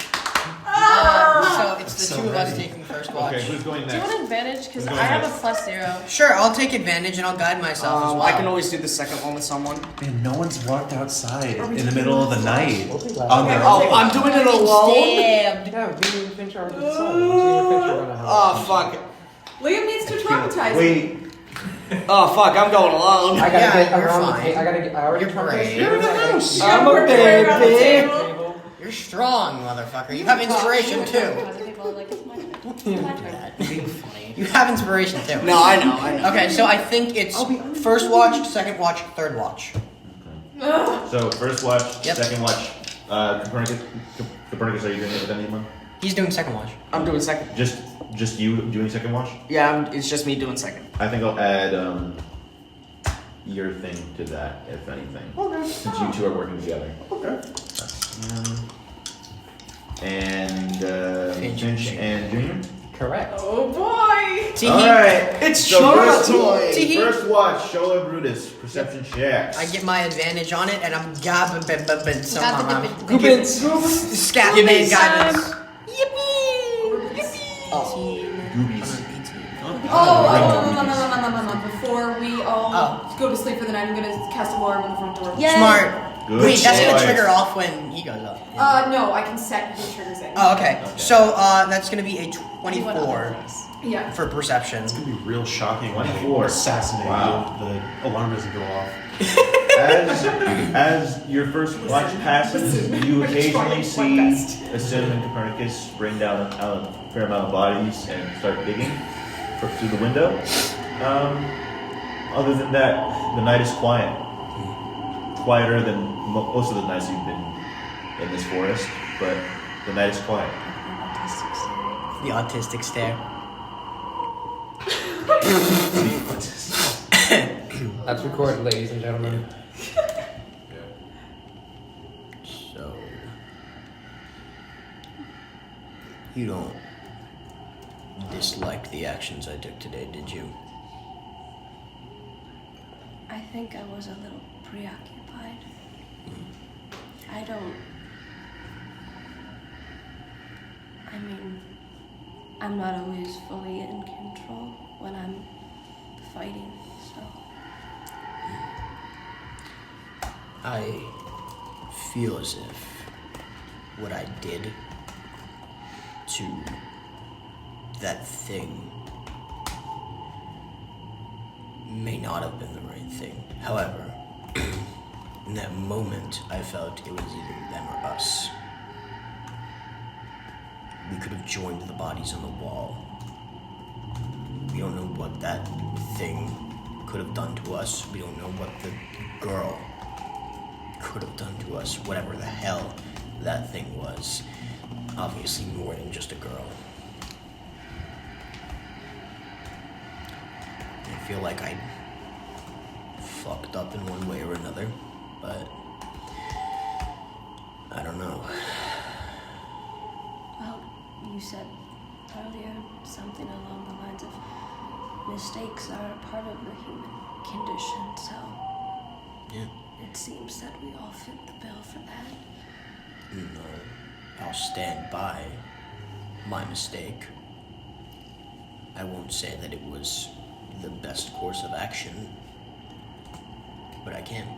[SPEAKER 7] So it's the two of us taking first watch.
[SPEAKER 1] Okay, who's going
[SPEAKER 6] Do you
[SPEAKER 1] next?
[SPEAKER 6] want advantage? Because
[SPEAKER 1] Who's
[SPEAKER 6] I
[SPEAKER 1] going
[SPEAKER 6] have
[SPEAKER 1] next?
[SPEAKER 6] a +0.
[SPEAKER 7] Sure, I'll take advantage and I'll guide myself as well.
[SPEAKER 2] I can always do the second one with someone.
[SPEAKER 4] Man, no one's walked outside in the middle of the night
[SPEAKER 8] We'll take
[SPEAKER 4] on their
[SPEAKER 2] Oh,
[SPEAKER 4] own.
[SPEAKER 2] I'm doing it alone?
[SPEAKER 7] Stabbed.
[SPEAKER 8] Yeah, Jimmy and Finch are deciding. Jimmy and Finch are gonna help.
[SPEAKER 2] Oh, fuck.
[SPEAKER 5] Liam needs to traumatize me.
[SPEAKER 1] Wait.
[SPEAKER 2] Oh, fuck, I'm going alone.
[SPEAKER 8] I gotta
[SPEAKER 7] Yeah,
[SPEAKER 8] get
[SPEAKER 7] you're
[SPEAKER 8] around the
[SPEAKER 7] fine.
[SPEAKER 8] table. I already
[SPEAKER 7] You're
[SPEAKER 8] tried
[SPEAKER 7] brave.
[SPEAKER 8] You're in the house.
[SPEAKER 2] I'm a
[SPEAKER 5] We're playing around the
[SPEAKER 2] baby.
[SPEAKER 5] table.
[SPEAKER 7] You're strong, motherfucker. You have inspiration too.
[SPEAKER 6] Other people are like, it's my turn.
[SPEAKER 2] Being funny.
[SPEAKER 7] You have inspiration too.
[SPEAKER 2] No, I know.
[SPEAKER 7] Okay, so I think it's first watch, second watch, third watch.
[SPEAKER 1] So first watch,
[SPEAKER 7] Yep.
[SPEAKER 1] second watch. Copernicus, are you doing it with anyone?
[SPEAKER 7] He's doing second watch.
[SPEAKER 2] I'm doing second.
[SPEAKER 1] Just you doing second watch?
[SPEAKER 2] Yeah, it's just me doing second.
[SPEAKER 1] I think I'll add your thing to that, if anything. Okay. Since you two are working together. Okay. And Finch and Junior.
[SPEAKER 8] Correct.
[SPEAKER 5] Oh boy!
[SPEAKER 7] See,
[SPEAKER 1] All right.
[SPEAKER 2] It's
[SPEAKER 1] so first,
[SPEAKER 2] Charlatoy.
[SPEAKER 1] first watch, show and Brutus, perception checks.
[SPEAKER 7] I get my advantage on it, and I'm gabbing somehow.
[SPEAKER 2] Goobins.
[SPEAKER 7] Scat
[SPEAKER 2] Give me
[SPEAKER 7] man guidance.
[SPEAKER 1] Goobies.
[SPEAKER 5] Oh, before we all
[SPEAKER 7] Oh.
[SPEAKER 5] go to sleep for the night, I'm gonna cast alarm on the front door.
[SPEAKER 6] Yay!
[SPEAKER 7] Smart.
[SPEAKER 1] Good
[SPEAKER 7] Wait, that's gonna
[SPEAKER 1] choice.
[SPEAKER 7] trigger off when he goes up.
[SPEAKER 5] No, I can set the triggers in.
[SPEAKER 7] Oh, okay. So that's gonna be a 24
[SPEAKER 5] Yeah.
[SPEAKER 7] for perception.
[SPEAKER 4] It's gonna be real shocking when
[SPEAKER 1] 24.
[SPEAKER 4] they assassinate
[SPEAKER 1] Wow.
[SPEAKER 4] you. The alarm doesn't go off.
[SPEAKER 1] As your first watch passes, you occasionally see Asim and Copernicus bring down a fair amount of bodies and start digging through the window. Other than that, the night is quiet. Quieter than most of the nights you've been in this forest, but the night is quiet.
[SPEAKER 7] The autistic stare.
[SPEAKER 8] That's recorded, ladies and gentlemen.
[SPEAKER 7] So you don't dislike the actions I took today, did you?
[SPEAKER 6] I think I was a little preoccupied. I'm not always fully in control when I'm fighting, so.
[SPEAKER 7] I feel as if what I did to that thing may not have been the right thing. However, in that moment, I felt it was either them or us. We could have joined the bodies on the wall. We don't know what that thing could have done to us. We don't know what the girl could have done to us, whatever the hell that thing was. Obviously more than just a girl. I feel like I fucked up in one way or another, but I don't know.
[SPEAKER 6] Well, you said earlier something along the lines of mistakes are a part of the human condition, so
[SPEAKER 7] Yeah.
[SPEAKER 6] it seems that we all fit the bill for that.
[SPEAKER 7] No, I'll stand by my mistake. I won't say that it was the best course of action, but I can't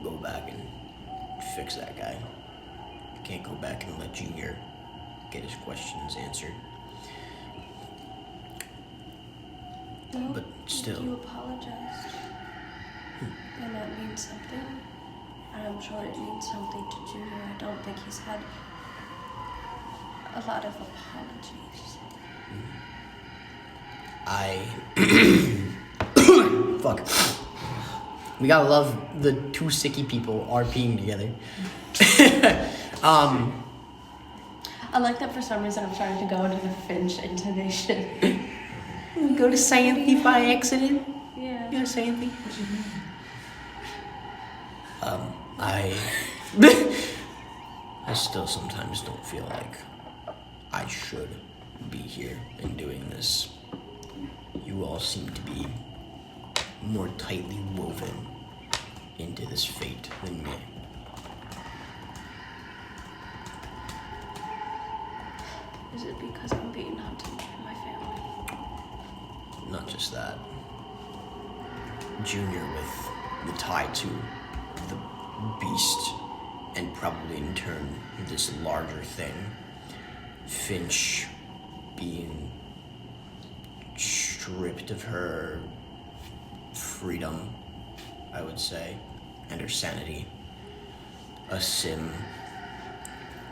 [SPEAKER 7] go back and fix that guy. I can't go back and let Junior get his questions answered.
[SPEAKER 6] No,
[SPEAKER 7] But still.
[SPEAKER 6] You apologized. And that means something. And I'm sure it means something to Junior. I don't think he's had a lot of apologies.
[SPEAKER 7] Fuck. We gotta love the two sicky people RPing together.
[SPEAKER 6] I like that for some reason I'm trying to go into the Finch intonation.
[SPEAKER 7] Go to Xanthi by accident.
[SPEAKER 6] Yeah.
[SPEAKER 7] Go to Xanthi. I I still sometimes don't feel like I should be here and doing this. You all seem to be more tightly woven into this fate than me.
[SPEAKER 6] Is it because I'm being hunted by my family?
[SPEAKER 7] Not just that. Junior with the tie to the beast, and probably in turn this larger thing. Finch being stripped of her freedom, I would say, and her sanity. A Sim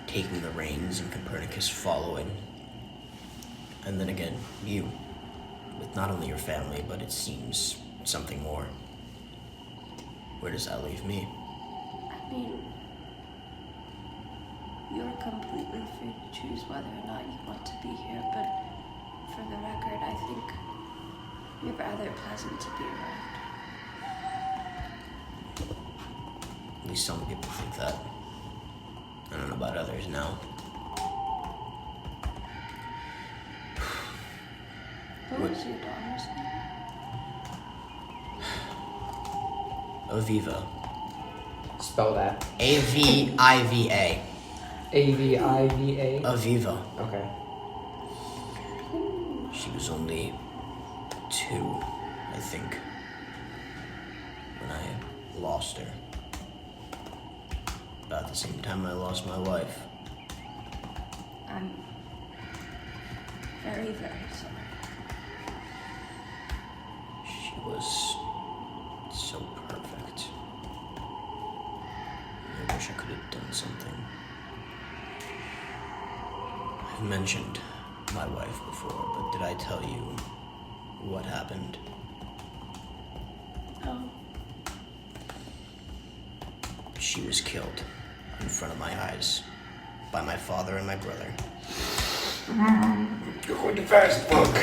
[SPEAKER 7] taking the reins and Copernicus following. And then again, you, with not only your family, but it seems something more. Where does that leave me?
[SPEAKER 6] I mean, you're completely free to choose whether or not you want to be here, but for the record, I think you're rather pleasant to be around.
[SPEAKER 7] At least some people think that. I don't know about others now.
[SPEAKER 6] What was your daughter's name?
[SPEAKER 7] Aviva.
[SPEAKER 8] Spell that.
[SPEAKER 7] A-V-I-V-A.
[SPEAKER 8] A-V-I-V-A.
[SPEAKER 7] Aviva.
[SPEAKER 8] Okay.
[SPEAKER 7] She was only 2, I think, when I lost her. About the same time I lost my wife.
[SPEAKER 6] I'm very, very sorry.
[SPEAKER 7] She was so perfect. I wish I could have done something. I've mentioned my wife before, but did I tell you what happened?
[SPEAKER 6] Oh,
[SPEAKER 7] She was killed in front of my eyes by my father and my brother.
[SPEAKER 1] You're going too fast, book.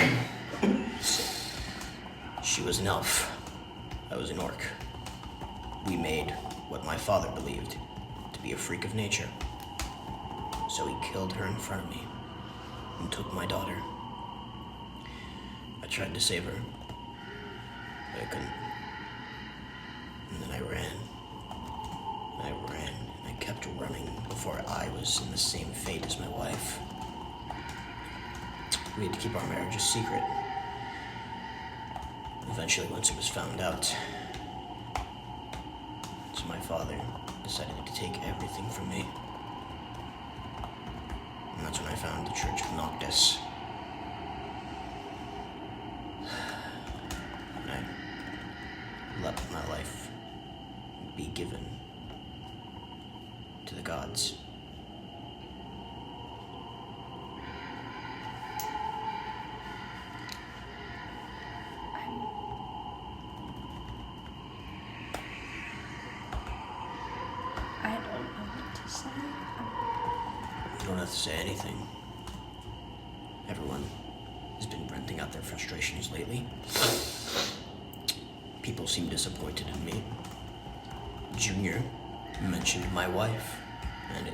[SPEAKER 7] She was an elf. I was an orc. We made what my father believed to be a freak of nature. So he killed her in front of me and took my daughter. I tried to save her, but I couldn't. And then I ran. I ran, and I kept running before I was in the same fate as my wife. We had to keep our marriage a secret. Eventually, once it was found out, so my father decided to take everything from me. And that's when I found the Church of Noctis. And I let my life be given to the gods.
[SPEAKER 6] I don't know what to say.
[SPEAKER 7] You don't have to say anything. Everyone has been venting out their frustrations lately. People seem disappointed in me. Junior mentioned my wife, and it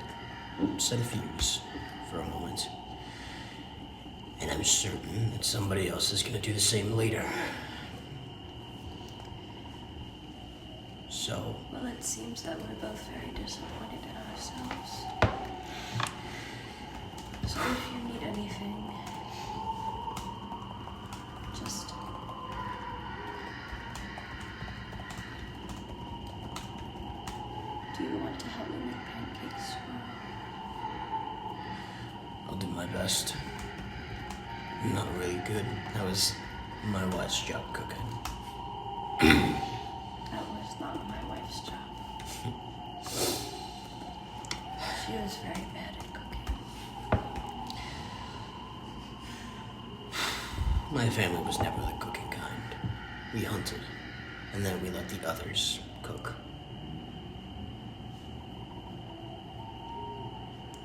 [SPEAKER 7] set a fuse for a moment. And I'm certain that somebody else is gonna do the same later. So,
[SPEAKER 6] Well, it seems that we're both very disappointed in ourselves. So if you need anything, just... Do you want to help me make pancakes tomorrow?
[SPEAKER 7] I'll do my best. I'm not really good. That was my wife's job cooking.
[SPEAKER 6] That was not my wife's job. She was very bad at cooking.
[SPEAKER 7] My family was never the cooking kind. We hunted, and then we let the others cook.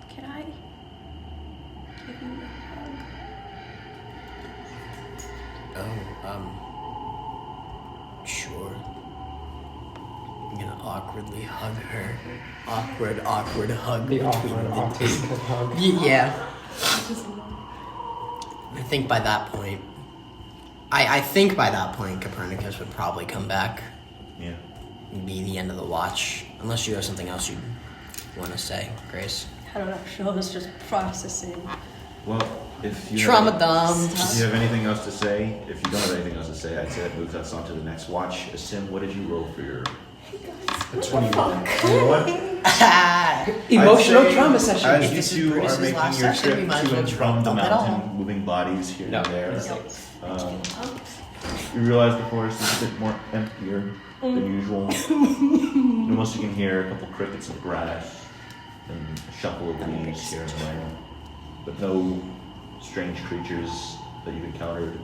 [SPEAKER 6] Can I give you a hug?
[SPEAKER 7] Oh, sure. I'm gonna awkwardly hug her. Awkward hug.
[SPEAKER 8] The awkward autistic hug.
[SPEAKER 7] Yeah. I think by that point, Copernicus would probably come back.
[SPEAKER 1] Yeah.
[SPEAKER 7] It'd be the end of the watch, unless you have something else you want to say, Grace.
[SPEAKER 6] I don't know. Sheila's just processing.
[SPEAKER 1] Well, if you
[SPEAKER 7] Trauma
[SPEAKER 1] have,
[SPEAKER 7] dumps.
[SPEAKER 1] if you have anything else to say, if you don't have anything else to say, I'd say that moves us on to the next watch. Sim, what did you roll for your?
[SPEAKER 3] A 21.
[SPEAKER 1] 21?
[SPEAKER 8] Emotional
[SPEAKER 1] I'd say,
[SPEAKER 8] trauma session.
[SPEAKER 1] As
[SPEAKER 7] If
[SPEAKER 1] you
[SPEAKER 7] this is
[SPEAKER 1] two are
[SPEAKER 7] Brutus's
[SPEAKER 1] making
[SPEAKER 7] last
[SPEAKER 1] your
[SPEAKER 7] session, we
[SPEAKER 1] trip
[SPEAKER 7] might as
[SPEAKER 1] to
[SPEAKER 7] well
[SPEAKER 1] and from the
[SPEAKER 7] dump it all.
[SPEAKER 1] mountain, moving bodies here
[SPEAKER 8] No.
[SPEAKER 1] and there,
[SPEAKER 6] Yep.
[SPEAKER 1] you realize the forest is a bit more emptier than usual. The most you can hear a couple crickets in the grass and a shuffle of leaves here and there, but no strange creatures that you've encountered.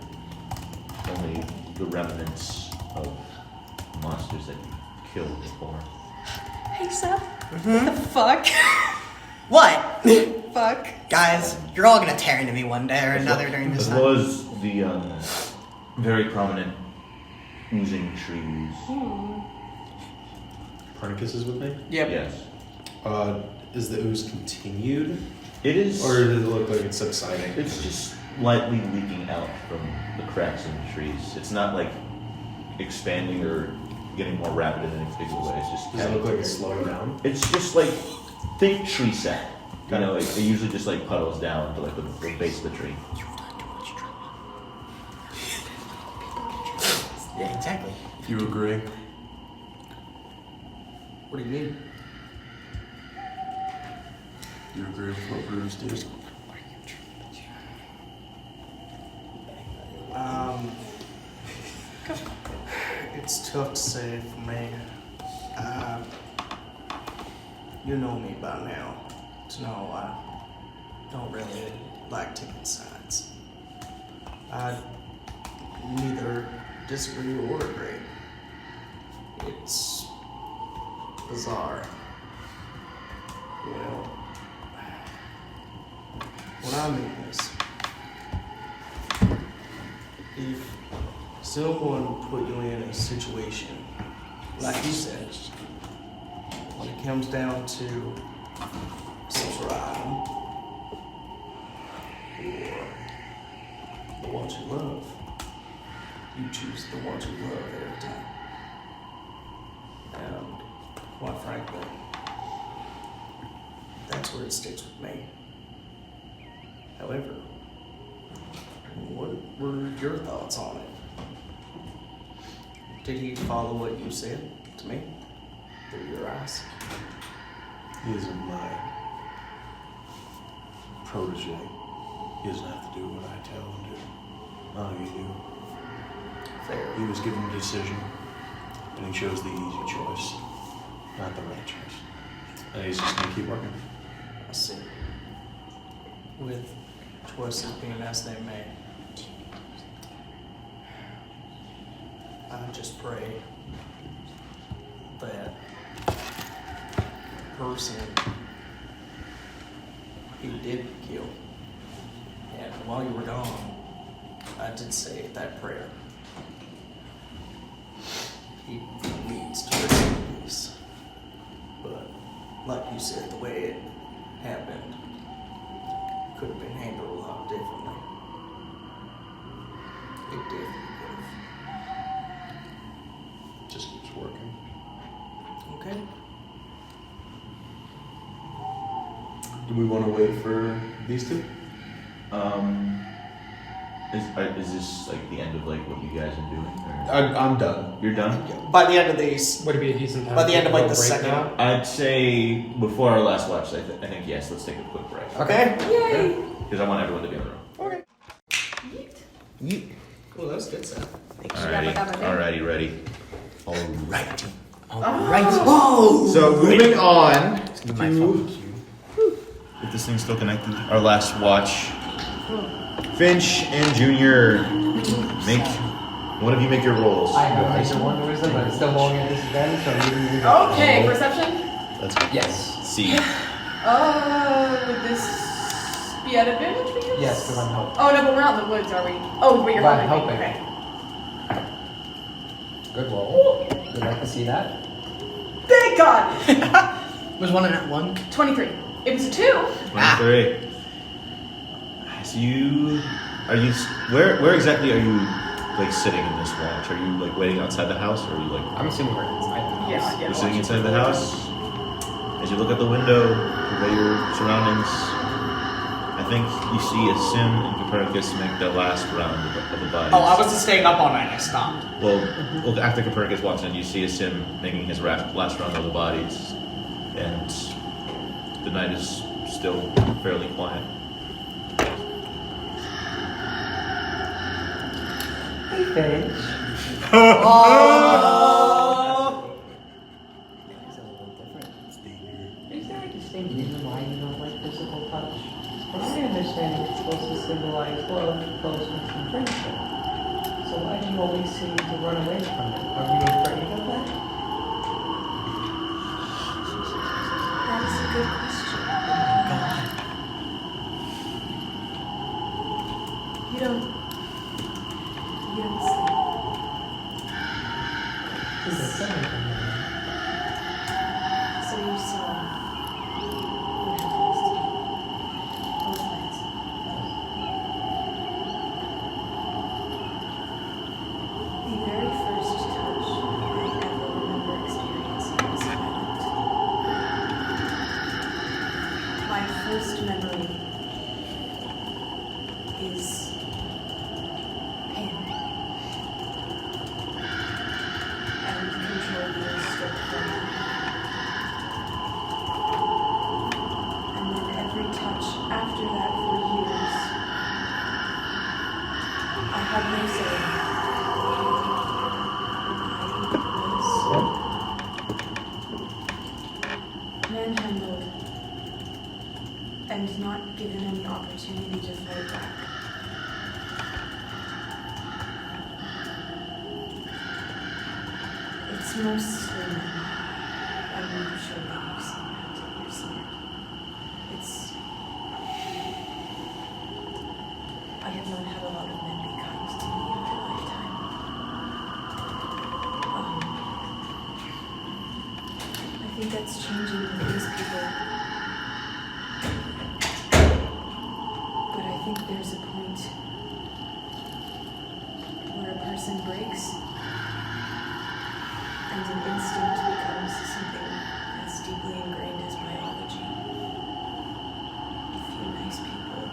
[SPEAKER 1] Only the remnants of monsters that you've killed before.
[SPEAKER 6] Hey, Seth. What the fuck?
[SPEAKER 7] What?
[SPEAKER 6] Fuck.
[SPEAKER 7] Guys, you're all gonna tear into me one day or another during this
[SPEAKER 1] As
[SPEAKER 7] time.
[SPEAKER 1] well as the very prominent oozing trees.
[SPEAKER 3] Copernicus is with me?
[SPEAKER 2] Yep.
[SPEAKER 1] Yes.
[SPEAKER 3] Is the ooze continued?
[SPEAKER 1] It is.
[SPEAKER 3] Or does it look like it's subsiding?
[SPEAKER 1] It's just lightly leaking out from the cracks in the trees. It's not like expanding or getting more rapid in any particular way. It's just
[SPEAKER 3] Does it look like it's slowing down?
[SPEAKER 1] It's just like think tree sap. You know, it usually just like puddles down to like the base of the tree.
[SPEAKER 7] Yeah, exactly.
[SPEAKER 3] You agree?
[SPEAKER 2] What do you mean?
[SPEAKER 3] You agree with what Bruce did?
[SPEAKER 2] It's tough to say for me. You know me by now to know I don't really like taking sides. I neither disagree or agree. It's bizarre. You know, what I mean is, if someone put you in a situation, like you said, when it comes down to some sort of item, or the ones you love, you choose the ones you love every time. And quite frankly, that's where it sticks with me. However, what were your thoughts on it? Did he follow what you said to me through your eyes?
[SPEAKER 3] He isn't my protege. He doesn't have to do what I tell him to. None of you do.
[SPEAKER 2] Fair.
[SPEAKER 3] He was given a decision, and he chose the easy choice, not the right choice. And he's just gonna keep working.
[SPEAKER 2] I see. With choices being as they may, I just pray that person he did kill, and while you were gone, I did say that prayer. He needs to rest in peace. But like you said, the way it happened could have been handled a lot differently. It definitely could have.
[SPEAKER 3] Just keeps working.
[SPEAKER 2] Okay.
[SPEAKER 3] Do we want to wait for these two?
[SPEAKER 1] Is this like the end of like what you guys are doing? Or?
[SPEAKER 3] I'm done.
[SPEAKER 1] You're done?
[SPEAKER 2] By the end of these,
[SPEAKER 8] Would it be a decent time?
[SPEAKER 2] by the
[SPEAKER 8] to
[SPEAKER 2] end of
[SPEAKER 8] take a
[SPEAKER 2] like the
[SPEAKER 8] little break
[SPEAKER 2] second.
[SPEAKER 8] now?
[SPEAKER 1] I'd say before our last watch, I think yes, let's take a quick break.
[SPEAKER 2] Okay.
[SPEAKER 5] Yay!
[SPEAKER 1] Because I want everyone to be in the room.
[SPEAKER 2] Okay.
[SPEAKER 7] You.
[SPEAKER 2] Cool, that's good stuff.
[SPEAKER 1] Alrighty, ready.
[SPEAKER 7] Alright. Alright.
[SPEAKER 2] Whoa!
[SPEAKER 1] So moving on
[SPEAKER 7] Give me my phone
[SPEAKER 1] to,
[SPEAKER 7] cue.
[SPEAKER 1] if this thing's still connected, our last watch. Finch and Junior, make one of you make your rolls.
[SPEAKER 8] I have major one wisdom, but it's still rolling at disadvantage, so you can use it.
[SPEAKER 5] Okay, perception.
[SPEAKER 1] That's good.
[SPEAKER 8] Yes.
[SPEAKER 1] See.
[SPEAKER 5] Would this be at advantage because?
[SPEAKER 8] Yes, because I'm helping.
[SPEAKER 5] Oh no, but we're not in the woods, are we? Oh, but you're
[SPEAKER 8] Right,
[SPEAKER 5] helping.
[SPEAKER 8] helping.
[SPEAKER 5] Okay.
[SPEAKER 8] Good roll. Would like to see that?
[SPEAKER 5] Damn God!
[SPEAKER 7] Was one at one?
[SPEAKER 5] 23. It was a 2.
[SPEAKER 1] 23. As you are you where exactly are you like sitting in this watch? Are you like waiting outside the house, or are you like
[SPEAKER 8] I'm assuming we're inside the house.
[SPEAKER 5] Yeah.
[SPEAKER 1] you're sitting inside the house? As you look out the window, survey your surroundings, I think you see a Sim and Copernicus make their last round of the bodies.
[SPEAKER 2] Oh, I was just staying up all night. I stopped.
[SPEAKER 1] Well, after Copernicus walks in, you see a Sim making his last round of the bodies, and the night is still fairly quiet.
[SPEAKER 8] Hey, Finch. Is there a distinct reason why you don't like physical touch? From my understanding, it's supposed to symbolize love, closeness, and friendship. So why do you always seem to run away from it? Are you afraid of that?
[SPEAKER 5] That is a good question.
[SPEAKER 7] God.
[SPEAKER 5] You don't sleep.
[SPEAKER 8] Is there something
[SPEAKER 5] So you saw what happens to me. Both nights. The very first touch I ever remember experiencing was violent. My first memory is pain and control being stripped from me. And then every touch after that for years, I had no say. I was manhandled and not given any opportunity to fight back. It's mostly men. I'm sure that you've seen that. You've seen it. It's. I have not had a lot of men be kind to me in my lifetime. I think that's changing with these people. But I think there's a point where a person breaks. And an instinct becomes something as deeply ingrained as biology. A few nice people.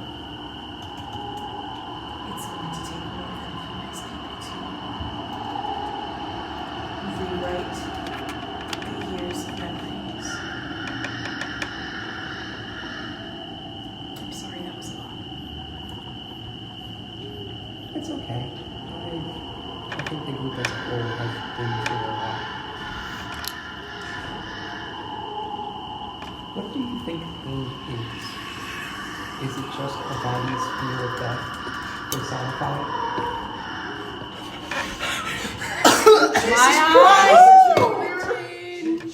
[SPEAKER 5] It's going to take more than a few nice people to rewrite the years of memories. I'm sorry, that was a lot.
[SPEAKER 8] It's okay. I think the group as a whole has been through a lot. What do you think pain is? Is it just a body's fear of death personified?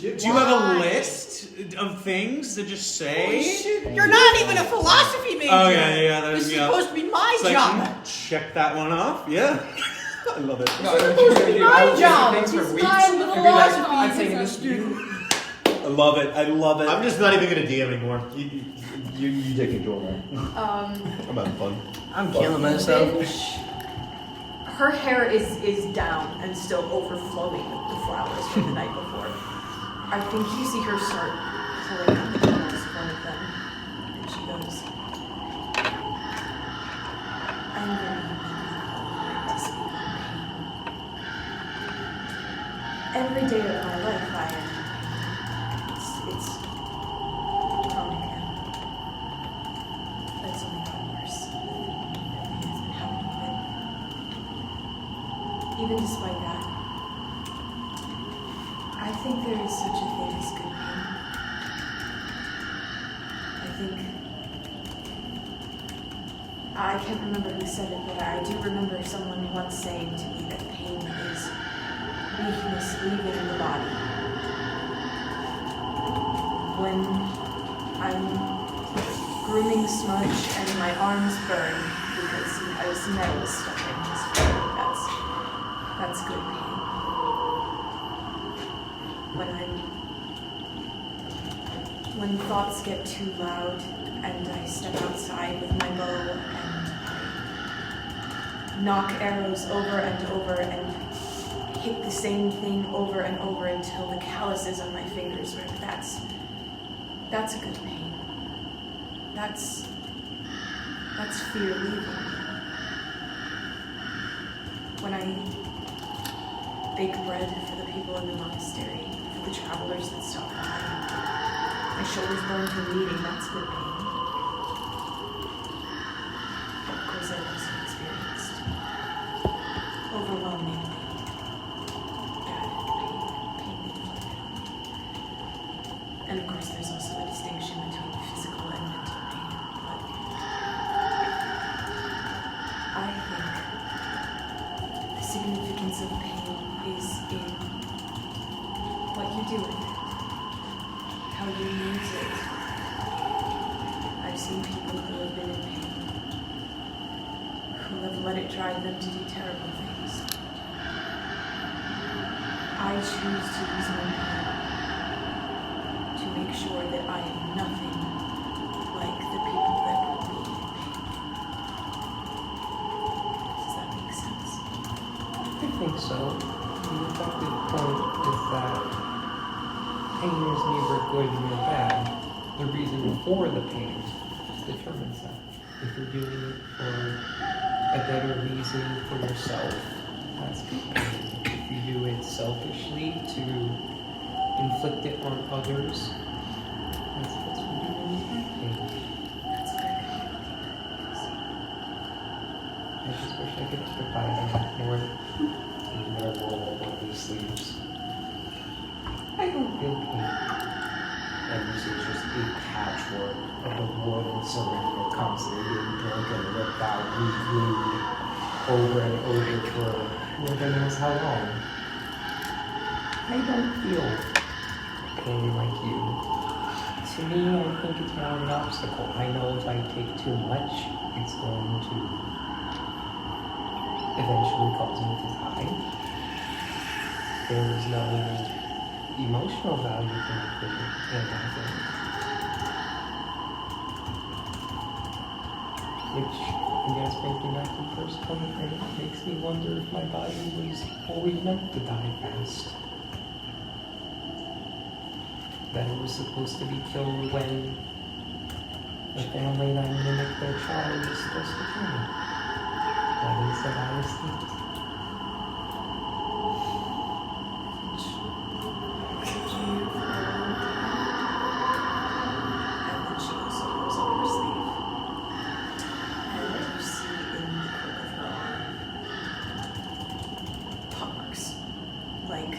[SPEAKER 4] Do you have a list of things to just say?
[SPEAKER 7] You're not even a philosophy major.
[SPEAKER 4] Oh yeah.
[SPEAKER 7] This is
[SPEAKER 4] yeah.
[SPEAKER 7] supposed to be my
[SPEAKER 4] It's like,
[SPEAKER 7] job.
[SPEAKER 4] check that one off. Yeah, I love it.
[SPEAKER 8] No, I
[SPEAKER 7] job.
[SPEAKER 8] things for
[SPEAKER 5] It's
[SPEAKER 8] weeks.
[SPEAKER 5] my little
[SPEAKER 8] and be like,
[SPEAKER 5] philosophy
[SPEAKER 8] I'm saying
[SPEAKER 5] is
[SPEAKER 8] this you.
[SPEAKER 4] I love it. I love it.
[SPEAKER 1] I'm just not even gonna DM anymore. You take control now. I'm having fun.
[SPEAKER 7] I'm killing myself.
[SPEAKER 5] Finch, her hair is down and still overflowing with the flowers from the night before. I think you see her start pulling out the petals, one of them, and she goes, I'm very uniquely qualified to speak on pain. Every day of my life I am it's chronic now. That's only gotten worse with everything that's been happening, but even despite that, I think there is such a thing as good pain. I think I can't remember who said it, but I do remember someone once saying to me that pain is weakness leaving the body. When I'm grooming Smudge and my arms burn because his metal is stuck in his foot, that's good pain. When I'm when thoughts get too loud and I step outside with my bow and I knock arrows over and over and hit the same thing over and over until the calluses on my fingers rip. That's a good pain. That's fear leaving. When I bake bread for the people in the monastery, for the travelers that stop by, my shoulders burn from kneading, that's good pain. Of course, I've also experienced overwhelmingly bad pain inflicted on me. And of course, there's also a distinction between physical and mental pain. But I think the significance of pain is in what you do with it, how you use it. I've seen people who have been in pain, who have let it drive them to do terrible things. I choose to use my pain to make sure that I am nothing like the people that put me in pain. Does that make sense?
[SPEAKER 8] I think so. The effective point is that pain is neither good nor bad. The reason for the pain determines that. If you're doing it for a better reason for yourself, that's good pain. If you do it selfishly to inflict it on others, that's what you're doing with pain.
[SPEAKER 5] That's a very good
[SPEAKER 8] I just wish I could empathize on that more.
[SPEAKER 3] You gotta roll one of these sleeves.
[SPEAKER 8] I don't feel pain.
[SPEAKER 3] And this is just a patchwork of the wood and ceramic constantly being broken, ripped out, re-glued over and over for Lord knows how long.
[SPEAKER 8] I don't feel pain like you. To me, I think it's more of an obstacle. I know if I take too much, it's going to eventually cause me to die. There is no emotional value to my figure, and I think. Which, I guess, making back the first point, it makes me wonder if my body was always meant to die fast. That it was supposed to be killed when the family that mimicked their child was supposed to kill me. That is the honest truth.
[SPEAKER 5] And then she also rolls up her sleeve. And you see in the crook of her arm paw marks, like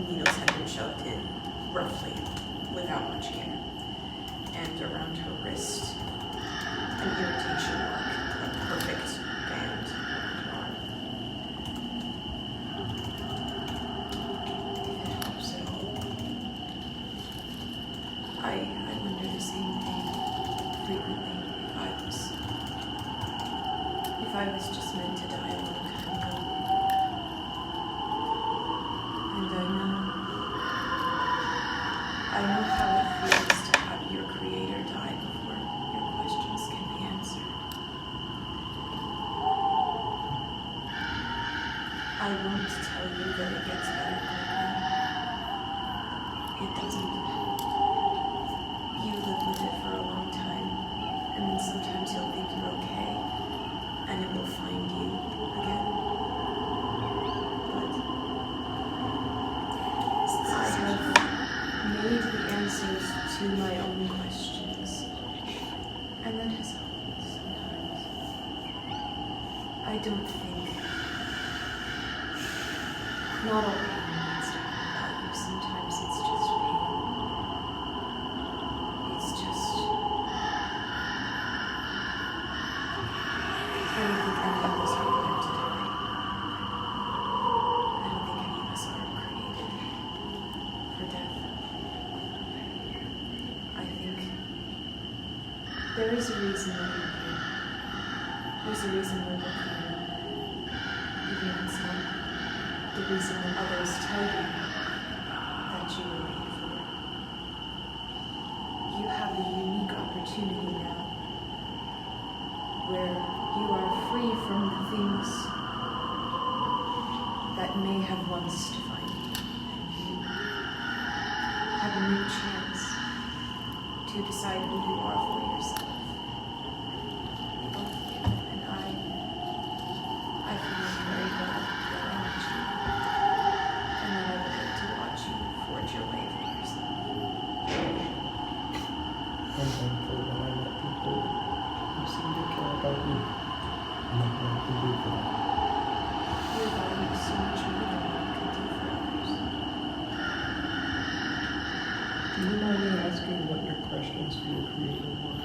[SPEAKER 5] needles had been shoved in, roughly, without much care. And around her wrist, an irritation mark, a perfect band around her arm. If it helps at all. I wonder the same thing frequently if I was just meant to die a long time ago. And I know how it feels to have your creator die before your questions can be answered. I won't tell you that it gets better quickly. It doesn't. You live with it for a long time, and then sometimes you'll think you're okay, and it will find you again. But I have made the answers to my own questions, and that has helped sometimes. I don't think not all pain needs to have value. Sometimes it's just pain. It's just. I don't think any of us are meant to die. I don't think any of us are created for death. I think there is a reason that you're here. There's a reason we're both here. Even if it's not the reason that others tell you that you were made for. have a unique opportunity now where you are free from the things that may have once defined you. And you have a new chance to decide who you are for yourself. Both you and I feel very glad that I met you. And that I will get to watch you forge your way for yourself.
[SPEAKER 8] I'm thankful that I met people who seem to care about me. And I want to do for them.
[SPEAKER 5] Your value is so much more than what you can do for others.
[SPEAKER 8] Do you mind me asking what your questions for your creator were?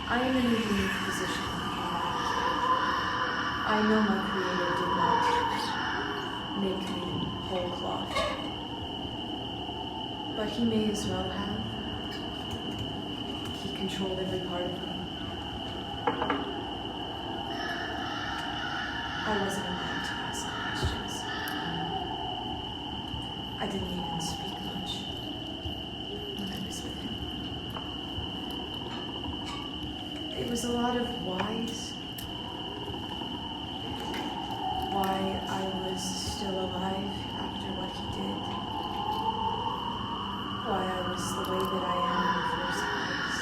[SPEAKER 5] I am in a unique position. I know my Creator did not make me whole cloth, but He may as well have. He controlled every part of me. I wasn't allowed to ask questions. I didn't even speak much when I was with Him. It was a lot of whys. Why I was still alive after what He did. Why I was the way that I am in the first place.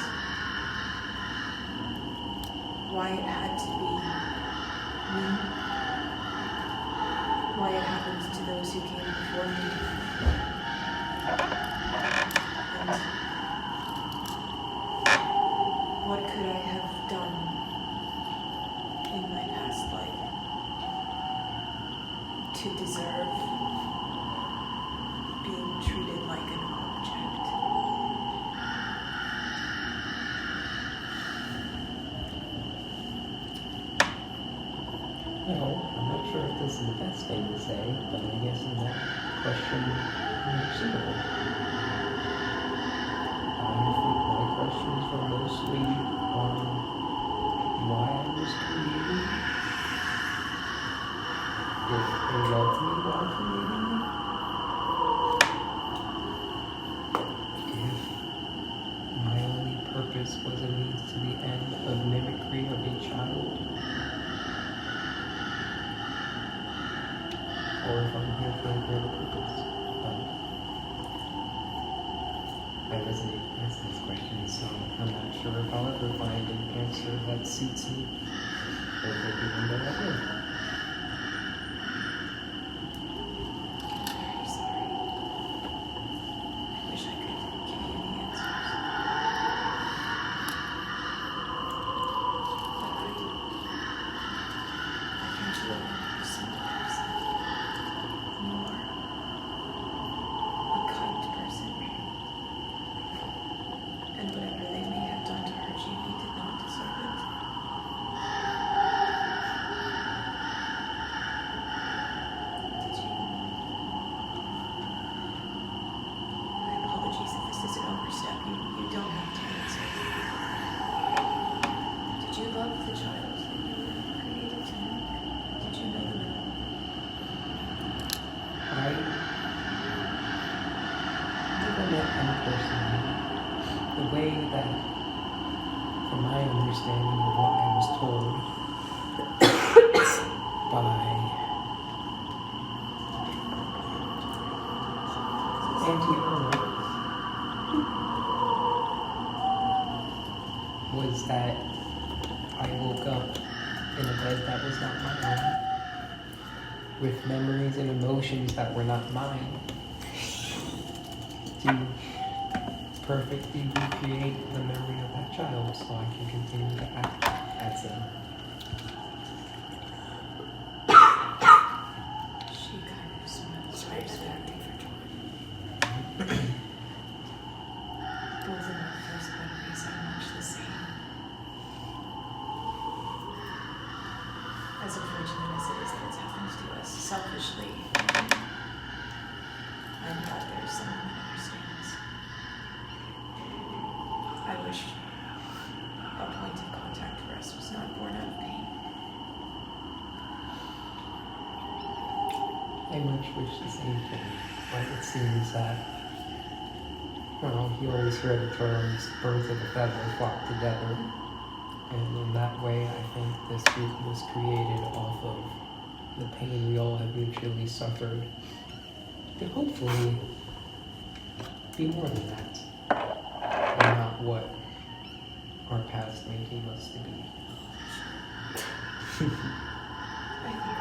[SPEAKER 5] Why it had to be me. Why it happened to those who came before me. And what could I have done in my past life to deserve being treated like an object?
[SPEAKER 8] Well, I'm not sure if this is the best thing to say, but I guess in that question, I'm suitable. I think my questions were mostly on why I was created, if they loved me while creating me, if my only purpose was a means to the end of mimicry of a child, or if I'm here for a greater purpose. I resonate with these questions, so I'm not sure if I'll ever find an answer that suits me, or if there'll be one that I will.
[SPEAKER 5] I'm very sorry. I wish I could give you the answers. But I can do it for some person. You are a kind person. And whatever they may have done to hurt you, you did not deserve it. Did you? My apologies if this is an overstep. You don't have to answer. Did you love the child that you were created to make? Did you know them at all?
[SPEAKER 8] I never met them personally. The way that, from my understanding of what I was told by Auntie Irma, was that I woke up in a bed that was not my own, with memories and emotions that were not mine, to perfectly recreate the memory of that child so I can continue to act as them.
[SPEAKER 5] She kind of smiles right at me for joy. Both of our first memories are much the same. As unfortunate as it is that it's happened to us selfishly, I'm glad there's someone that understands. I wish a point of contact for us was not
[SPEAKER 8] I much wish the same thing, but it seems that, well, you always hear the terms, birds of a feather flock together, and in that way I think this group was created off of the pain we all have mutually suffered, to hopefully be more than that, and not what our past may deem us to be.
[SPEAKER 5] I think we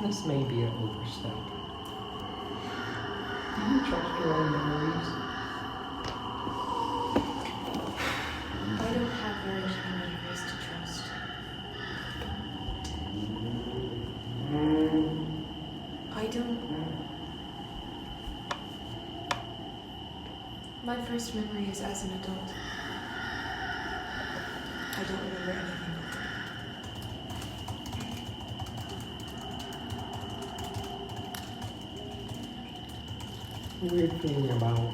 [SPEAKER 8] This may be an overstep. Do you trust your own memories?
[SPEAKER 5] I don't have very many memories to trust. I don't. My first memory is as an adult. I don't remember anything before.
[SPEAKER 8] The weird thing about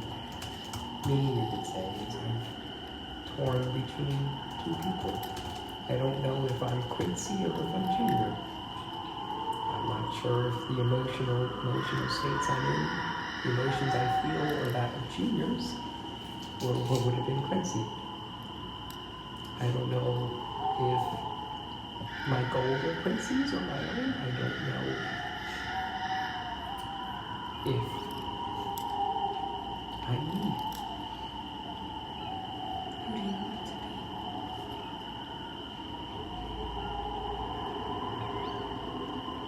[SPEAKER 8] me, you could say, is I'm torn between two people. I don't know if I'm Quincy or if I'm Junior. I'm not sure if the emotional states I'm in, the emotions I feel, are that of Junior's, or what would have been Quincy. I don't know if my goals are Quincy's or my own. I don't know if I need.
[SPEAKER 5] Who do you want to be?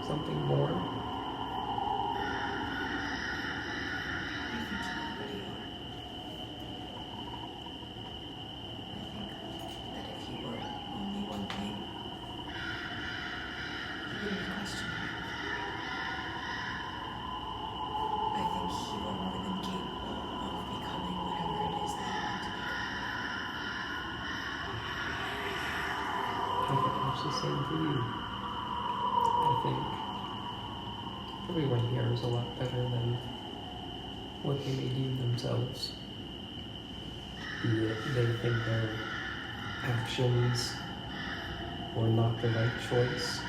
[SPEAKER 8] Something more.
[SPEAKER 5] I think you already are. I think that if you were only one thing, you wouldn't question me. I think you are more than capable of becoming whatever it is that you want to become.
[SPEAKER 8] I think it's the same for you. I think everyone here is a lot better than what they may deem themselves. Be it they think their actions were not the right choice,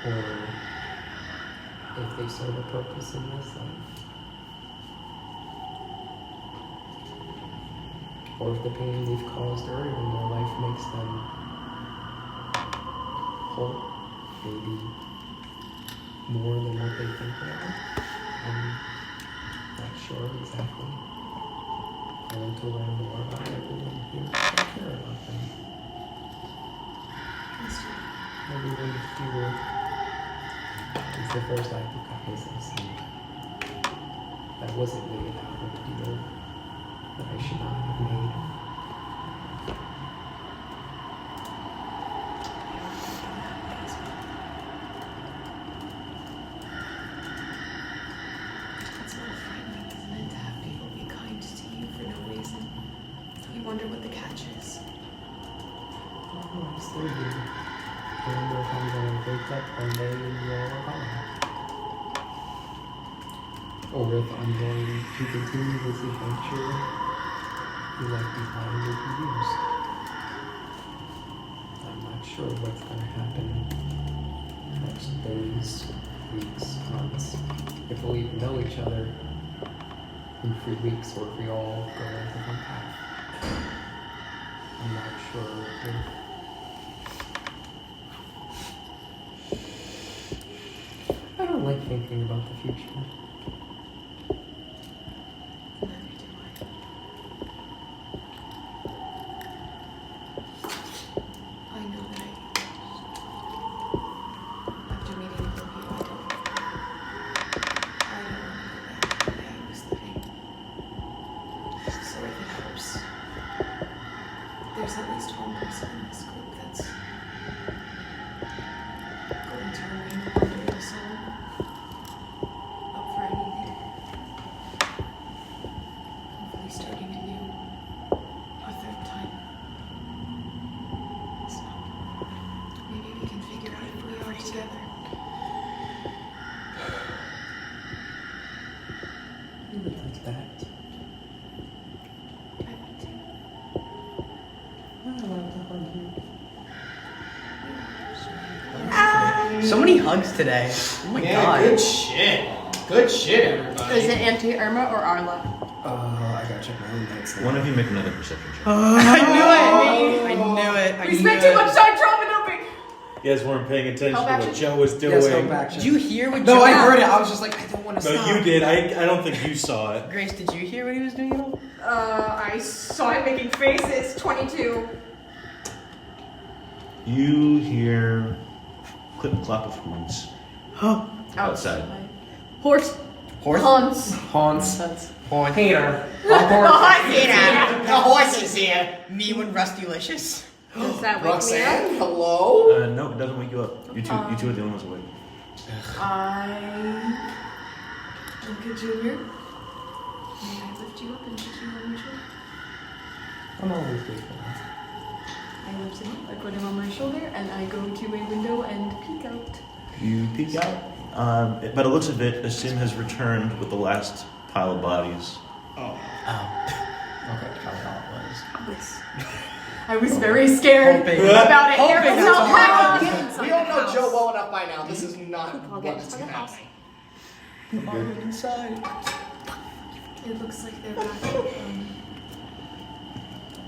[SPEAKER 8] or if they serve a purpose in this life, or if the pain they've caused earlier in their life makes them whole, maybe more than what they think they are. I'm not sure exactly. I want to learn more about everyone here. I care about them. Everyone here is the first act of kindness I've seen. That wasn't made out of a deal that I should not have made.
[SPEAKER 5] It's a little frightening, isn't it, to have people be kind to you for no reason? You wonder what the catch is.
[SPEAKER 8] Oh, I still do. I wonder if I'm going to wake up one day and you all are gone. Or if I'm going to continue this adventure you left behind with the years. I'm not sure what's going to happen next days, weeks, months. If we'll even know each other in 3 weeks, or if we all go a different path. I'm not sure if I don't like thinking about the future.
[SPEAKER 5] Neither do I. I know that after meeting all of you, I don't want to go back to the way I was living. So if it helps, there's at least one person in this group that's going to remain the wandering soul, up for anything. Hopefully starting anew, a third time. So, maybe we can figure out who we are together.
[SPEAKER 8] You would like that.
[SPEAKER 5] I want to.
[SPEAKER 8] I want to hug you.
[SPEAKER 5] Yours.
[SPEAKER 7] So many hugs today. Oh my
[SPEAKER 2] Yeah,
[SPEAKER 7] god.
[SPEAKER 2] good shit. Good shit, everybody.
[SPEAKER 6] Is it Auntie Irma or Arla?
[SPEAKER 8] I gotta check my own notes now.
[SPEAKER 1] One of you make another perception check.
[SPEAKER 7] I knew it.
[SPEAKER 5] We spent too much time dropping open.
[SPEAKER 3] You guys weren't paying attention
[SPEAKER 5] Help
[SPEAKER 3] to what
[SPEAKER 5] action?
[SPEAKER 3] Joe was doing.
[SPEAKER 8] Yes, help action.
[SPEAKER 7] Did you hear what
[SPEAKER 8] No,
[SPEAKER 7] Joe-
[SPEAKER 8] I heard it. I was just like, I don't want to
[SPEAKER 3] No,
[SPEAKER 8] stop.
[SPEAKER 3] you did. I don't think you saw it.
[SPEAKER 7] Grace, did you hear what he was doing at all?
[SPEAKER 5] I saw him making faces. 22.
[SPEAKER 1] You hear clip clop of hooves outside.
[SPEAKER 5] Horse.
[SPEAKER 7] Horse?
[SPEAKER 5] Hans.
[SPEAKER 8] Hans.
[SPEAKER 7] Horse.
[SPEAKER 8] Peter.
[SPEAKER 5] The horse is
[SPEAKER 7] The horse is here. Me when Rustylicious.
[SPEAKER 5] Does that wake me up?
[SPEAKER 2] Roxanne, hello?
[SPEAKER 1] No, it doesn't wake you up. You two are the only ones awake.
[SPEAKER 5] I look at Junior. May I lift you up and put you on your shoulder?
[SPEAKER 8] I'm always grateful.
[SPEAKER 5] I lift him up, I put him on my shoulder, and I go to a window and peek out.
[SPEAKER 1] You peek out. By the looks of it, Asim has returned with the last pile of bodies.
[SPEAKER 7] Oh.
[SPEAKER 8] Okay, probably all it was.
[SPEAKER 5] I was very scared
[SPEAKER 7] Hoping.
[SPEAKER 5] about it.
[SPEAKER 7] Hoping
[SPEAKER 5] There was
[SPEAKER 7] that's
[SPEAKER 5] no
[SPEAKER 7] all.
[SPEAKER 5] packing.
[SPEAKER 2] We all know Joe well enough by now. This is not
[SPEAKER 5] I'll
[SPEAKER 2] what
[SPEAKER 5] get
[SPEAKER 2] is
[SPEAKER 5] to the house.
[SPEAKER 2] happening.
[SPEAKER 7] Inside.
[SPEAKER 5] It looks like they're back.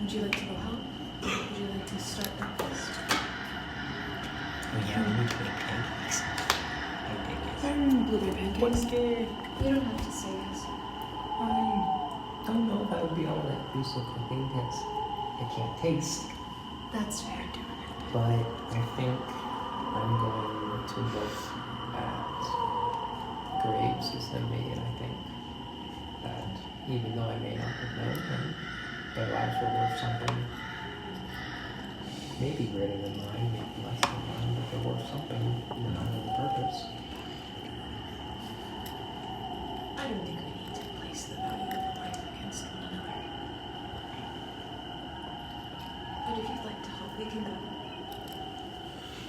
[SPEAKER 5] Would you like to go help? Would you like to start breakfast?
[SPEAKER 7] Oh yeah, we need to make pancakes.
[SPEAKER 5] Blueberry pancakes. You don't have to say yes.
[SPEAKER 8] I don't know if I would be all that used to cooking because I can't taste.
[SPEAKER 5] That's fair, doing it.
[SPEAKER 8] But I think I'm going to look at graves as they're made. I think that even though I may not have known them, their lives were worth something. Maybe greater than mine, maybe less than mine, but they're worth something, no matter the purpose.
[SPEAKER 5] I don't think we need to place the value of a life against one another. But if you'd like to help, we can go.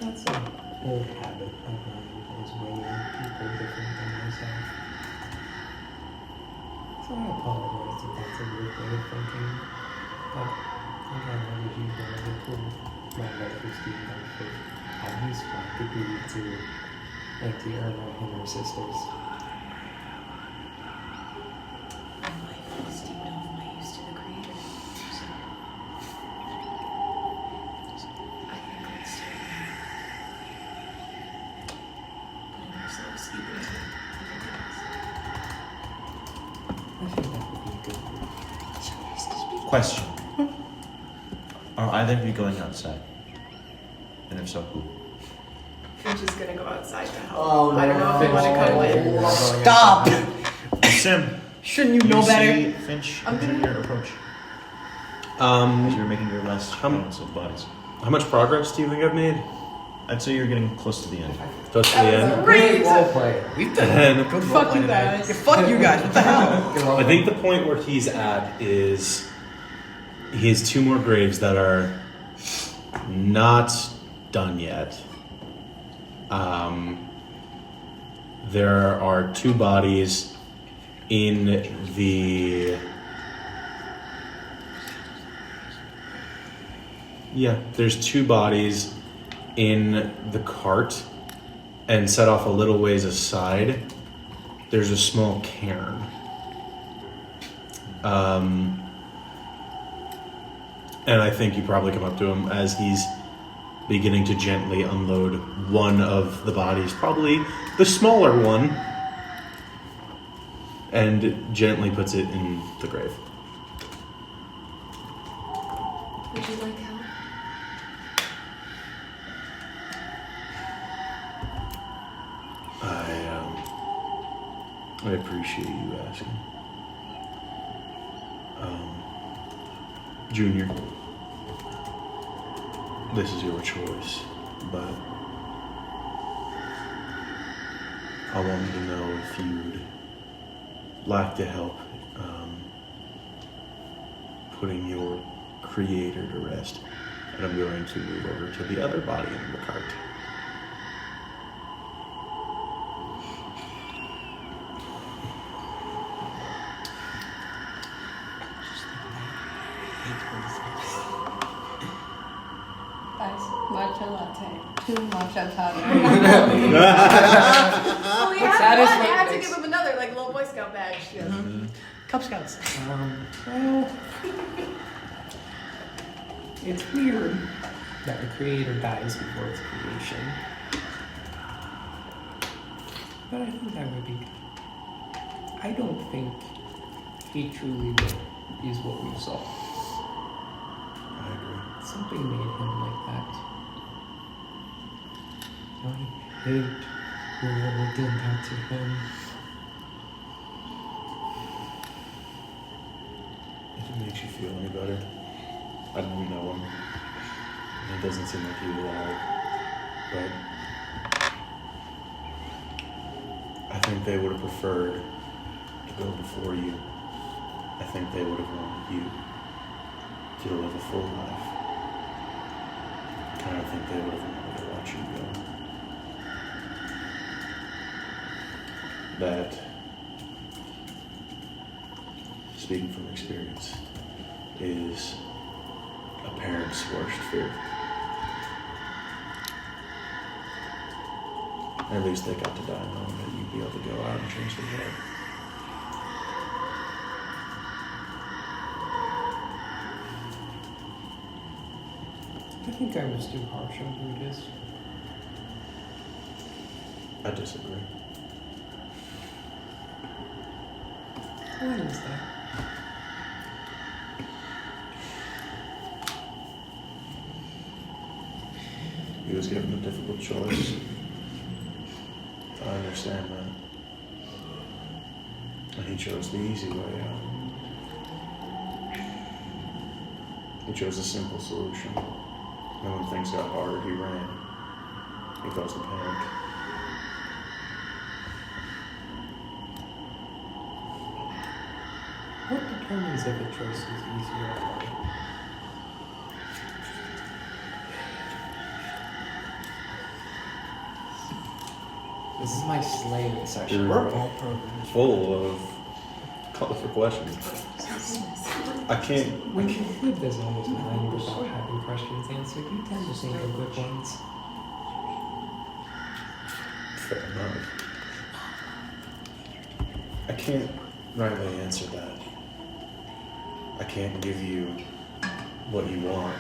[SPEAKER 8] That's an old habit of mine, is weighing people different than myself. So I apologize if that's a weird way of thinking, but again, I was used as a tool. My medical student benefit. I used my degree to Auntie Irma and her sisters.
[SPEAKER 5] And life was deemed off my use to the Creator. So I think let's start putting ourselves even to everything else.
[SPEAKER 8] I think that would be good.
[SPEAKER 1] Question. Are either of you going outside? And if so, who?
[SPEAKER 5] I'm just gonna go outside to help.
[SPEAKER 2] Oh, no.
[SPEAKER 5] I don't know if I want to cuddle it.
[SPEAKER 7] Stop!
[SPEAKER 1] Sim,
[SPEAKER 7] Shouldn't you know
[SPEAKER 1] see
[SPEAKER 7] better?
[SPEAKER 1] Finch
[SPEAKER 5] I'm
[SPEAKER 1] and
[SPEAKER 5] gonna-
[SPEAKER 1] Junior approach as you're
[SPEAKER 3] How
[SPEAKER 1] making your last rounds of bodies.
[SPEAKER 3] much progress do you think I've made?
[SPEAKER 1] I'd say you're getting close to the end.
[SPEAKER 3] Close to the end.
[SPEAKER 5] Great!
[SPEAKER 8] Roleplay.
[SPEAKER 7] We've done
[SPEAKER 3] And
[SPEAKER 7] good
[SPEAKER 5] Fuck
[SPEAKER 7] roleplay
[SPEAKER 5] you
[SPEAKER 7] today.
[SPEAKER 5] guys.
[SPEAKER 7] Yeah, fuck you guys. What the hell?
[SPEAKER 3] I think the point where he's at is he has 2 more graves that are not done yet. There are 2 bodies in the... Yeah, there's 2 bodies in the cart, and set off a little ways aside, there's a small cairn. And I think you probably come up to him as he's beginning to gently unload one of the bodies, probably the smaller one, and gently puts it in the grave.
[SPEAKER 5] Would you like help?
[SPEAKER 3] I appreciate you asking. Junior, this is your choice, but I wanted to know if you'd like to help putting your creator to rest. And I'm going to move over to the other body in the cart.
[SPEAKER 6] Guys, Matcha latte. 2 matcha powder.
[SPEAKER 5] Well, you have
[SPEAKER 8] That is
[SPEAKER 5] one.
[SPEAKER 8] what
[SPEAKER 5] I had to
[SPEAKER 8] makes-
[SPEAKER 5] give him another, like, little Boy Scout badge.
[SPEAKER 7] Cub Scouts.
[SPEAKER 8] Well, it's weird that the creator dies before its creation. But I think that would be good. I don't think he truly is what we saw.
[SPEAKER 3] I agree.
[SPEAKER 8] Something made him like that. I hate whoever did that to him.
[SPEAKER 3] If it makes you feel any better, I don't know him. It doesn't seem like he would lie, but I think they would have preferred to go before you. I think they would have wanted you to live a full life. And I think they would have wanted to watch you go. That, speaking from experience, is a parent's worst fear. At least they got to die knowing that you'd be able to go out and change the world.
[SPEAKER 8] I think I was too harsh on Brutus.
[SPEAKER 3] I disagree.
[SPEAKER 8] Why is that?
[SPEAKER 3] He was given a difficult choice. I understand that. And he chose the easy way out. He chose a simple solution. And when things got harder, he ran. He caused the panic.
[SPEAKER 8] What determines if a choice is easy or hard? This is my slaying session.
[SPEAKER 3] You're
[SPEAKER 7] All programs.
[SPEAKER 3] full of colorful questions. I can't.
[SPEAKER 8] When you live this long time without having questions answered, you tend to think of good ones.
[SPEAKER 3] Fair enough. I can't rightly answer that. I can't give you what you want.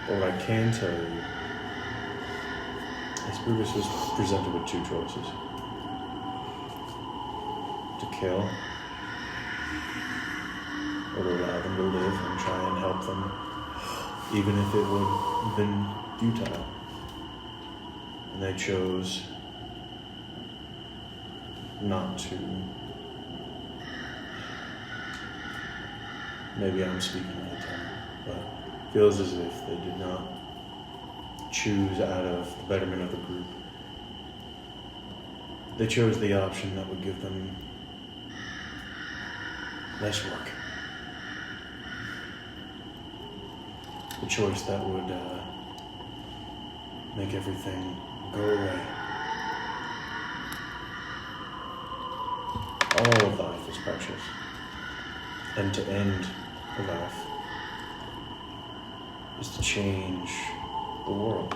[SPEAKER 3] But what I can tell you is Brutus was presented with 2 choices. To kill, or to allow them to live and try and help them, even if it would have been futile. And they chose not to. Maybe I'm speaking out of turn, but it feels as if they did not choose out of the betterment of the group. They chose the option that would give them less work. The choice that would make everything go away. All of life is precious. And to end a life is to change the world.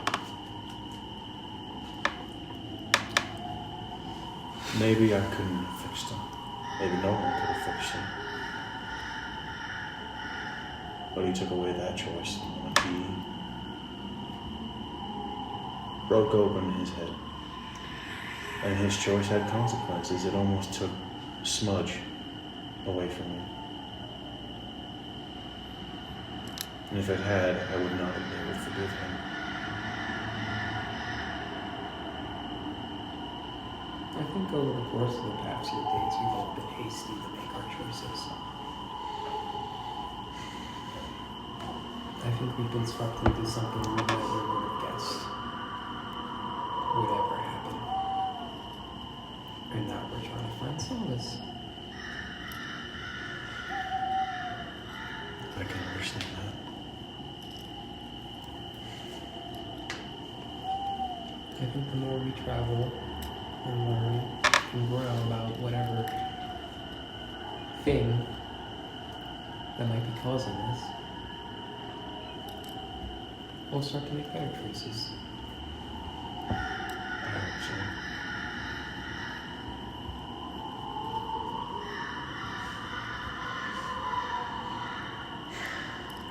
[SPEAKER 3] Maybe I couldn't have fixed him. Maybe no one could have fixed him. But he took away that choice and he broke open his head. And his choice had consequences. It almost took Smudge away from me. And if it had, I would not have been able to forgive him.
[SPEAKER 8] I think over the course of the past few days, we've all been hasty to make our choices. I think we've been swept into something we never would have guessed would ever happen. And now we're trying to find solace.
[SPEAKER 3] I can understand that.
[SPEAKER 8] I think the more we travel and learn and grow about whatever thing that might be causing this, we'll start to make better choices.
[SPEAKER 4] I hope so.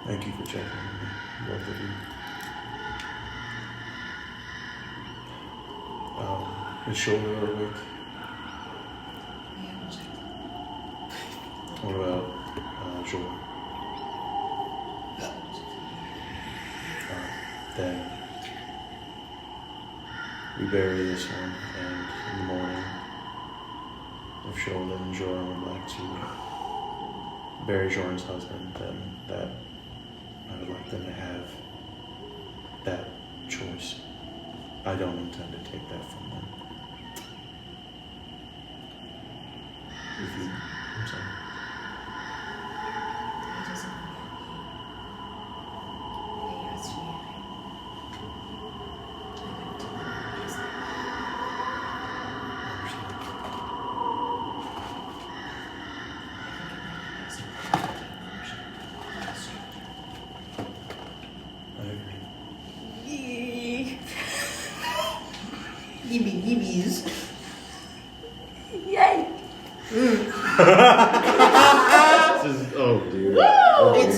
[SPEAKER 4] Thank you for checking on me, both of you. His shoulder awake. What about Joel? Then we bury this one, and in the morning, if Shola and Joran would like to bury Joran's husband, then that I would like them to have that choice. I don't intend to take that from them. If you, I'm sorry.
[SPEAKER 5] He doesn't want me. He asked me, and I went to him. He's like,
[SPEAKER 4] I agree.
[SPEAKER 7] Yibbies.
[SPEAKER 6] Yay!
[SPEAKER 1] This is, oh dear.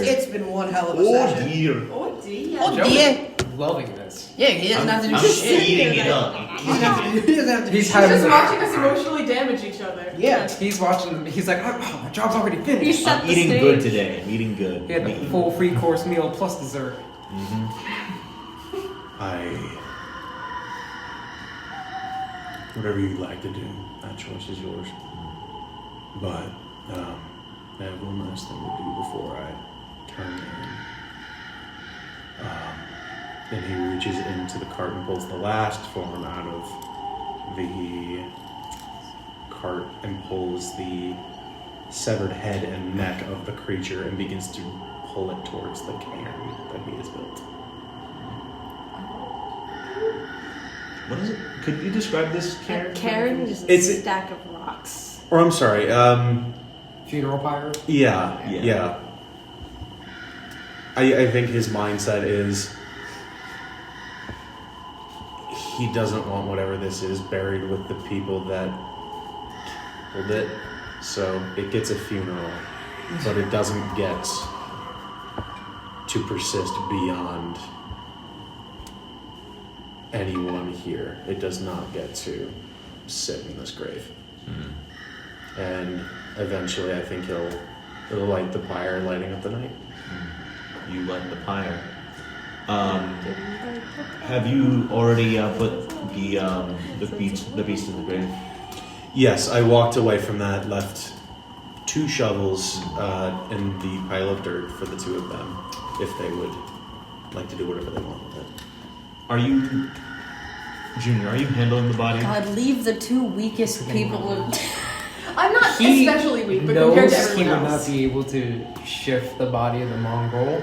[SPEAKER 7] It's been one hell of a
[SPEAKER 1] Oh
[SPEAKER 7] session.
[SPEAKER 1] dear.
[SPEAKER 6] Oh dear.
[SPEAKER 7] Oh dear.
[SPEAKER 8] Loving this.
[SPEAKER 7] Yeah, he doesn't have to do
[SPEAKER 1] I'm
[SPEAKER 7] shit.
[SPEAKER 1] eating it up.
[SPEAKER 7] He doesn't have to do
[SPEAKER 8] He's
[SPEAKER 5] He's
[SPEAKER 8] having
[SPEAKER 5] just watching us emotionally damage each other.
[SPEAKER 7] Yeah.
[SPEAKER 8] He's watching. He's like, oh, my job's already
[SPEAKER 6] He
[SPEAKER 8] finished.
[SPEAKER 6] set
[SPEAKER 1] I'm
[SPEAKER 6] the
[SPEAKER 1] eating
[SPEAKER 6] stage.
[SPEAKER 1] good today. I'm eating good.
[SPEAKER 8] He had the full 3-course meal plus dessert.
[SPEAKER 4] Whatever you'd like to do, that choice is yours. But I have one last thing to do before I turn in. Then he reaches into the cart and pulls the last form out of the cart and pulls the severed head and neck of the creature and begins to pull it towards the cairn that he has built.
[SPEAKER 1] What is it? Could you describe this
[SPEAKER 6] A
[SPEAKER 1] character?
[SPEAKER 6] cairn is a
[SPEAKER 4] It's-
[SPEAKER 6] stack of rocks.
[SPEAKER 4] Or I'm sorry,
[SPEAKER 8] Funeral pyre.
[SPEAKER 4] yeah.
[SPEAKER 1] Yeah.
[SPEAKER 4] I think his mindset is he doesn't want whatever this is buried with the people that killed it. So it gets a funeral, but it doesn't get to persist beyond anyone here. It does not get to sit in this grave. And eventually I think he'll light the pyre, lighting up the night.
[SPEAKER 1] You light the pyre. Have you already put the beast in the grave?
[SPEAKER 4] Yes, I walked away from that, left 2 shovels in the pile of dirt for the 2 of them, if they would like to do whatever they want with it.
[SPEAKER 1] Are you, Junior? Are you handling the body?
[SPEAKER 6] God, leave the 2 weakest people.
[SPEAKER 5] I'm not
[SPEAKER 8] He
[SPEAKER 5] especially weak, but
[SPEAKER 8] knows
[SPEAKER 5] compared to
[SPEAKER 8] he
[SPEAKER 5] everyone
[SPEAKER 8] would not
[SPEAKER 5] else.
[SPEAKER 8] be able to shift the body of the Mongol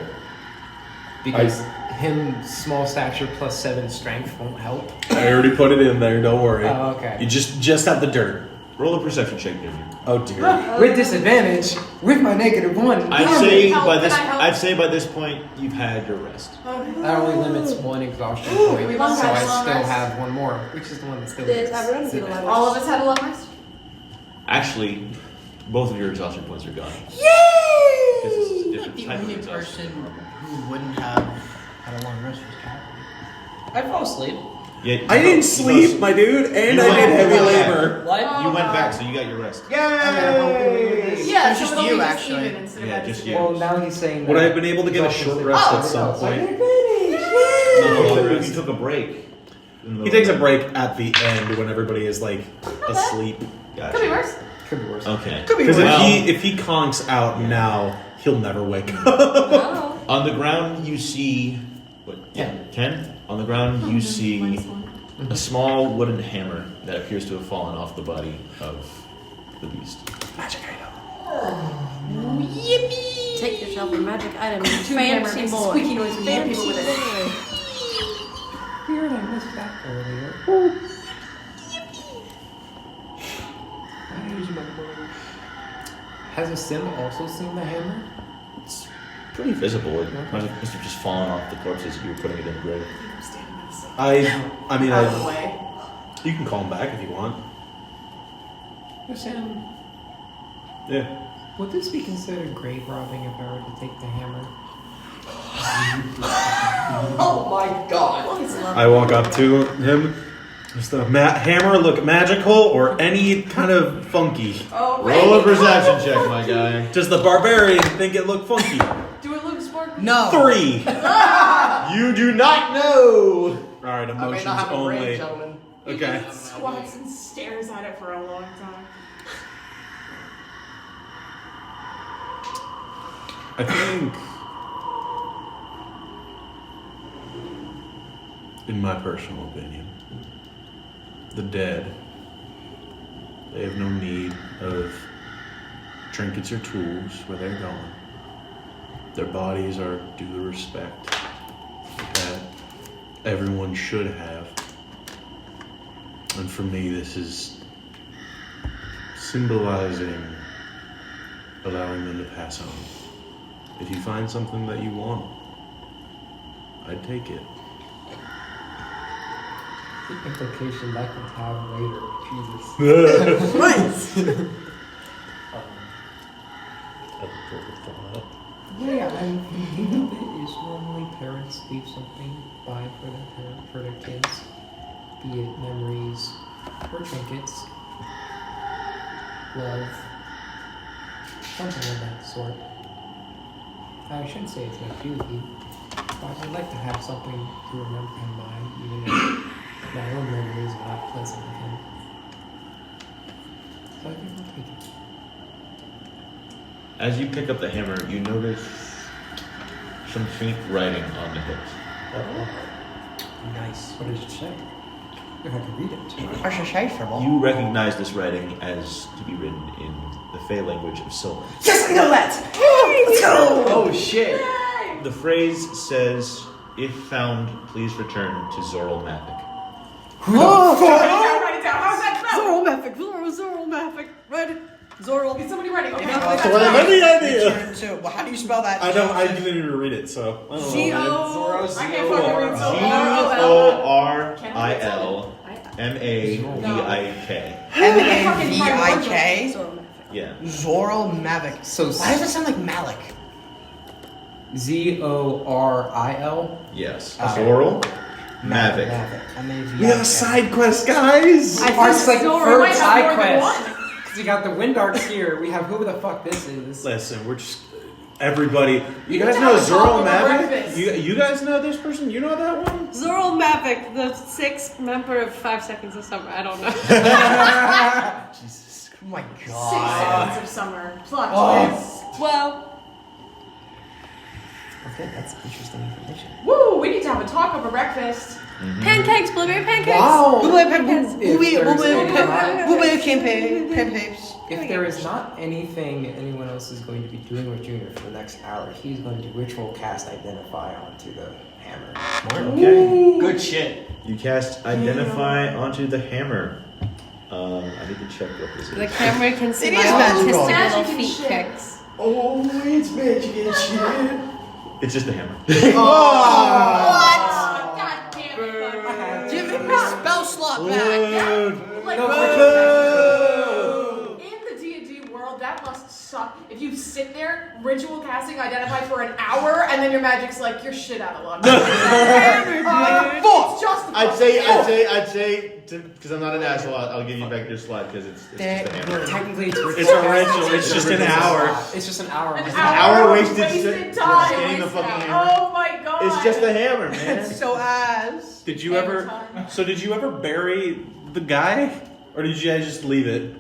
[SPEAKER 8] because him small stature plus 7 strength won't help.
[SPEAKER 4] I already put it in there, don't worry.
[SPEAKER 8] Oh, okay.
[SPEAKER 4] You just have the dirt.
[SPEAKER 1] Roll a perception check, Junior.
[SPEAKER 4] Oh dear.
[SPEAKER 8] With disadvantage, with my -1.
[SPEAKER 1] I'd say
[SPEAKER 5] help,
[SPEAKER 1] by
[SPEAKER 5] can
[SPEAKER 1] this.
[SPEAKER 5] I help?
[SPEAKER 1] I'd say by this point you've had your rest.
[SPEAKER 8] That only limits 1 exhaustion point,
[SPEAKER 5] We
[SPEAKER 8] so
[SPEAKER 5] both had
[SPEAKER 8] I
[SPEAKER 5] a long
[SPEAKER 8] still
[SPEAKER 5] rest.
[SPEAKER 8] have 1 more, which is the one that still
[SPEAKER 6] Did
[SPEAKER 8] is
[SPEAKER 6] everyone get a
[SPEAKER 8] disadvantage.
[SPEAKER 6] long
[SPEAKER 5] All of us had a long rest?
[SPEAKER 1] Actually, both of your exhaustion points are gone.
[SPEAKER 7] Yay!
[SPEAKER 1] This is a different
[SPEAKER 7] The
[SPEAKER 1] type of
[SPEAKER 7] only
[SPEAKER 1] exhaustion.
[SPEAKER 7] person who wouldn't have had a long rest was Cat.
[SPEAKER 9] I fall asleep.
[SPEAKER 1] Yeah, you
[SPEAKER 4] I
[SPEAKER 1] fell-
[SPEAKER 4] didn't
[SPEAKER 1] you
[SPEAKER 4] sleep,
[SPEAKER 1] fell-
[SPEAKER 4] my dude, and
[SPEAKER 1] You
[SPEAKER 4] I
[SPEAKER 1] went-
[SPEAKER 4] did heavy
[SPEAKER 1] you went back.
[SPEAKER 4] labor.
[SPEAKER 9] What?
[SPEAKER 1] You went back, so you got your rest.
[SPEAKER 5] Yeah,
[SPEAKER 7] It was
[SPEAKER 5] so
[SPEAKER 7] just
[SPEAKER 5] it'll
[SPEAKER 7] you,
[SPEAKER 5] be just
[SPEAKER 7] actually.
[SPEAKER 5] even instead of
[SPEAKER 1] Yeah,
[SPEAKER 5] at
[SPEAKER 1] just
[SPEAKER 5] disadvantage.
[SPEAKER 8] Well, now he's saying
[SPEAKER 4] Would
[SPEAKER 8] that
[SPEAKER 4] I have been able to get a
[SPEAKER 8] exhaustion
[SPEAKER 4] short
[SPEAKER 8] is-
[SPEAKER 4] rest
[SPEAKER 5] Oh,
[SPEAKER 4] at some
[SPEAKER 8] so I
[SPEAKER 4] point?
[SPEAKER 8] didn't finish.
[SPEAKER 1] No, you took a break.
[SPEAKER 4] He takes a break at the end when everybody is like asleep.
[SPEAKER 1] Gotcha.
[SPEAKER 5] Could be worse.
[SPEAKER 8] Could be worse.
[SPEAKER 1] Okay.
[SPEAKER 4] Because
[SPEAKER 1] Well,
[SPEAKER 4] if he conks out now, he'll never wake up.
[SPEAKER 6] No.
[SPEAKER 1] on the ground you see what? Yeah, 10. On the ground you see a small wooden hammer that appears to have fallen off the body of the beast.
[SPEAKER 4] Magic item.
[SPEAKER 6] Take yourself a magic item.
[SPEAKER 5] Two hammer
[SPEAKER 6] Fancy
[SPEAKER 5] makes a
[SPEAKER 6] boy.
[SPEAKER 5] squeaky noise when you hit people with it.
[SPEAKER 8] Weird, I missed that earlier. Has a sim also seen the hammer?
[SPEAKER 1] pretty visible. It must have just fallen off the corpses that you were putting it in the grave.
[SPEAKER 3] I mean,
[SPEAKER 5] Out of the way.
[SPEAKER 3] you can call him back if you want.
[SPEAKER 8] Sam,
[SPEAKER 3] Yeah.
[SPEAKER 8] would this be considered grave robbing if I were to take the hammer?
[SPEAKER 2] Oh my god.
[SPEAKER 3] I walk up to him. Does the hammer look magical or any kind of funky?
[SPEAKER 5] Oh,
[SPEAKER 1] Roll a perception check, my guy.
[SPEAKER 3] Does the barbarian think it look funky?
[SPEAKER 5] Do it look sparkly?
[SPEAKER 7] No.
[SPEAKER 3] 3.
[SPEAKER 1] You do not know.
[SPEAKER 3] All right,
[SPEAKER 2] I may
[SPEAKER 3] emotions
[SPEAKER 2] not have a brain,
[SPEAKER 3] only.
[SPEAKER 2] gentlemen.
[SPEAKER 3] Okay.
[SPEAKER 5] He squats and stares at it for a long time.
[SPEAKER 3] I think, in my personal opinion, the dead, they have no need of trinkets or tools where they're going. Their bodies are due the respect that everyone should have. And for me, this is symbolizing allowing them to pass on. If you find something that you want, I'd take it.
[SPEAKER 8] The implication that could have later. Jesus. The way I'm thinking of it is normally parents leave something by for their kids, be it memories or trinkets, love, something of that sort. I shouldn't say it's my duty, but I'd like to have something to remember him by, even if my own memories are not pleasant with him. So I think I'll take it.
[SPEAKER 1] As you pick up the hammer, you notice some faint writing on the hilt.
[SPEAKER 7] Nice.
[SPEAKER 8] What did it say? If I could read it.
[SPEAKER 1] You recognize this writing as to be written in the Fey language of Sylvan.
[SPEAKER 2] Yes, I know that! Let's go! Oh shit.
[SPEAKER 1] The phrase says, "If found, please return to Zoral Mavic."
[SPEAKER 5] Write it down. How's that spelled?
[SPEAKER 6] Zoral Mavic. Ready? Zoral.
[SPEAKER 5] Is somebody ready? Okay.
[SPEAKER 3] Any idea?
[SPEAKER 7] Return to, well, how do you spell that?
[SPEAKER 3] I didn't even read it, so I don't know.
[SPEAKER 5] G-O. I can't fucking read
[SPEAKER 1] Zorilmavik.
[SPEAKER 7] M-A-V-I-K?
[SPEAKER 6] Zoral Mavic.
[SPEAKER 1] Yeah.
[SPEAKER 7] Zoral Mavic.
[SPEAKER 8] So
[SPEAKER 7] Why does it sound like Malik?
[SPEAKER 8] Z-O-R-I-L?
[SPEAKER 1] Yes.
[SPEAKER 8] Ah.
[SPEAKER 1] Zoral Mavic.
[SPEAKER 7] M-A-V-I-K.
[SPEAKER 3] We have a side quest, guys!
[SPEAKER 8] Ours is like the
[SPEAKER 5] Zoral might
[SPEAKER 8] first
[SPEAKER 5] have more
[SPEAKER 8] side
[SPEAKER 5] than
[SPEAKER 8] quest.
[SPEAKER 5] one.
[SPEAKER 8] Because we got the Windarks here. We have who the fuck this is.
[SPEAKER 3] Listen, we're just everybody. You
[SPEAKER 5] You
[SPEAKER 3] guys
[SPEAKER 5] can
[SPEAKER 3] know
[SPEAKER 5] have a talk
[SPEAKER 3] Zoral
[SPEAKER 5] over
[SPEAKER 3] Mavic?
[SPEAKER 5] breakfast.
[SPEAKER 3] You guys know this person? You know that one?
[SPEAKER 6] Zoral Mavic, the 6th member of 5 Seconds of Summer. I don't know.
[SPEAKER 1] Jesus.
[SPEAKER 7] Oh my
[SPEAKER 5] 6
[SPEAKER 7] god.
[SPEAKER 5] seconds of summer. Plot twist.
[SPEAKER 6] Well,
[SPEAKER 7] Okay, that's interesting information.
[SPEAKER 5] Woo! We need to have a talk over breakfast.
[SPEAKER 6] pancakes, blueberry pancakes.
[SPEAKER 8] Wow.
[SPEAKER 6] Blueberry pancakes.
[SPEAKER 7] Pancakes.
[SPEAKER 8] If there is not anything anyone else is going to be doing with Junior for the next hour, he's going to ritual cast Identify onto the hammer.
[SPEAKER 1] Okay.
[SPEAKER 2] Good shit.
[SPEAKER 1] You cast Identify onto the hammer. I need to check what this is.
[SPEAKER 6] The camera can see
[SPEAKER 7] It
[SPEAKER 6] my
[SPEAKER 7] is magical.
[SPEAKER 6] autistic
[SPEAKER 5] Magic
[SPEAKER 6] little
[SPEAKER 5] and
[SPEAKER 6] feet
[SPEAKER 5] shit.
[SPEAKER 6] kicks.
[SPEAKER 2] Oh, it's magic and shit.
[SPEAKER 1] It's just a hammer.
[SPEAKER 5] Oh, God damn it.
[SPEAKER 7] Give him his spell slot back.
[SPEAKER 5] Like,
[SPEAKER 8] No,
[SPEAKER 5] in the D&D world, that must suck. If you sit there, ritual casting Identify for an hour, and then your magic's like, you're shit out of luck. It's just
[SPEAKER 1] I'd say, because I'm not an asshole, I'll give you back your slot because it's just a hammer.
[SPEAKER 8] Technically, it's
[SPEAKER 3] It's a ritual. It's just an hour.
[SPEAKER 8] It's just an hour.
[SPEAKER 5] an
[SPEAKER 1] hour
[SPEAKER 5] hour
[SPEAKER 1] wasted
[SPEAKER 5] time.
[SPEAKER 1] sitting the fucking hammer.
[SPEAKER 5] Oh my god.
[SPEAKER 1] It's just a hammer, man.
[SPEAKER 7] So ass.
[SPEAKER 3] Did you ever? So did you ever bury the guy, or did you guys just leave it?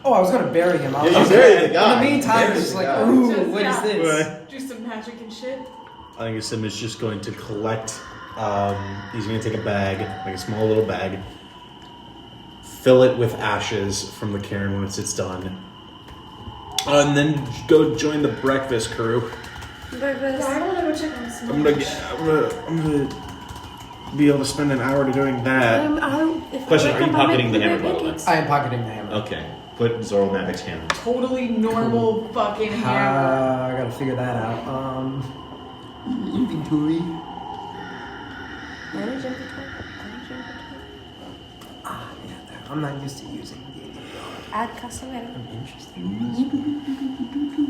[SPEAKER 8] Oh, I was gonna bury him.
[SPEAKER 1] Yeah, you buried the guy.
[SPEAKER 8] In the meantime,
[SPEAKER 1] Buried
[SPEAKER 8] it's just
[SPEAKER 1] the
[SPEAKER 8] like,
[SPEAKER 1] guy.
[SPEAKER 8] ooh,
[SPEAKER 5] Just-
[SPEAKER 8] what is
[SPEAKER 5] yeah.
[SPEAKER 8] this?
[SPEAKER 5] Do some magic and shit.
[SPEAKER 3] I think Asim is just going to collect. He's going to take a bag, like a small little bag, fill it with ashes from the cairn once it's done, and then go join the breakfast crew.
[SPEAKER 6] Breakfast.
[SPEAKER 5] I don't want to go check on this.
[SPEAKER 3] I'm gonna be able to spend an hour doing that.
[SPEAKER 1] Question, are you pocketing the hammer, by the way?
[SPEAKER 8] I am pocketing the hammer.
[SPEAKER 1] Okay. Put Zoral Mavic's hammer.
[SPEAKER 5] Totally normal fucking hammer.
[SPEAKER 8] I gotta figure that out. Inventory.
[SPEAKER 6] Manage inventory.
[SPEAKER 8] Ah, yeah, I'm not used to using the inventory.
[SPEAKER 6] Add custom item.
[SPEAKER 8] I'm interested.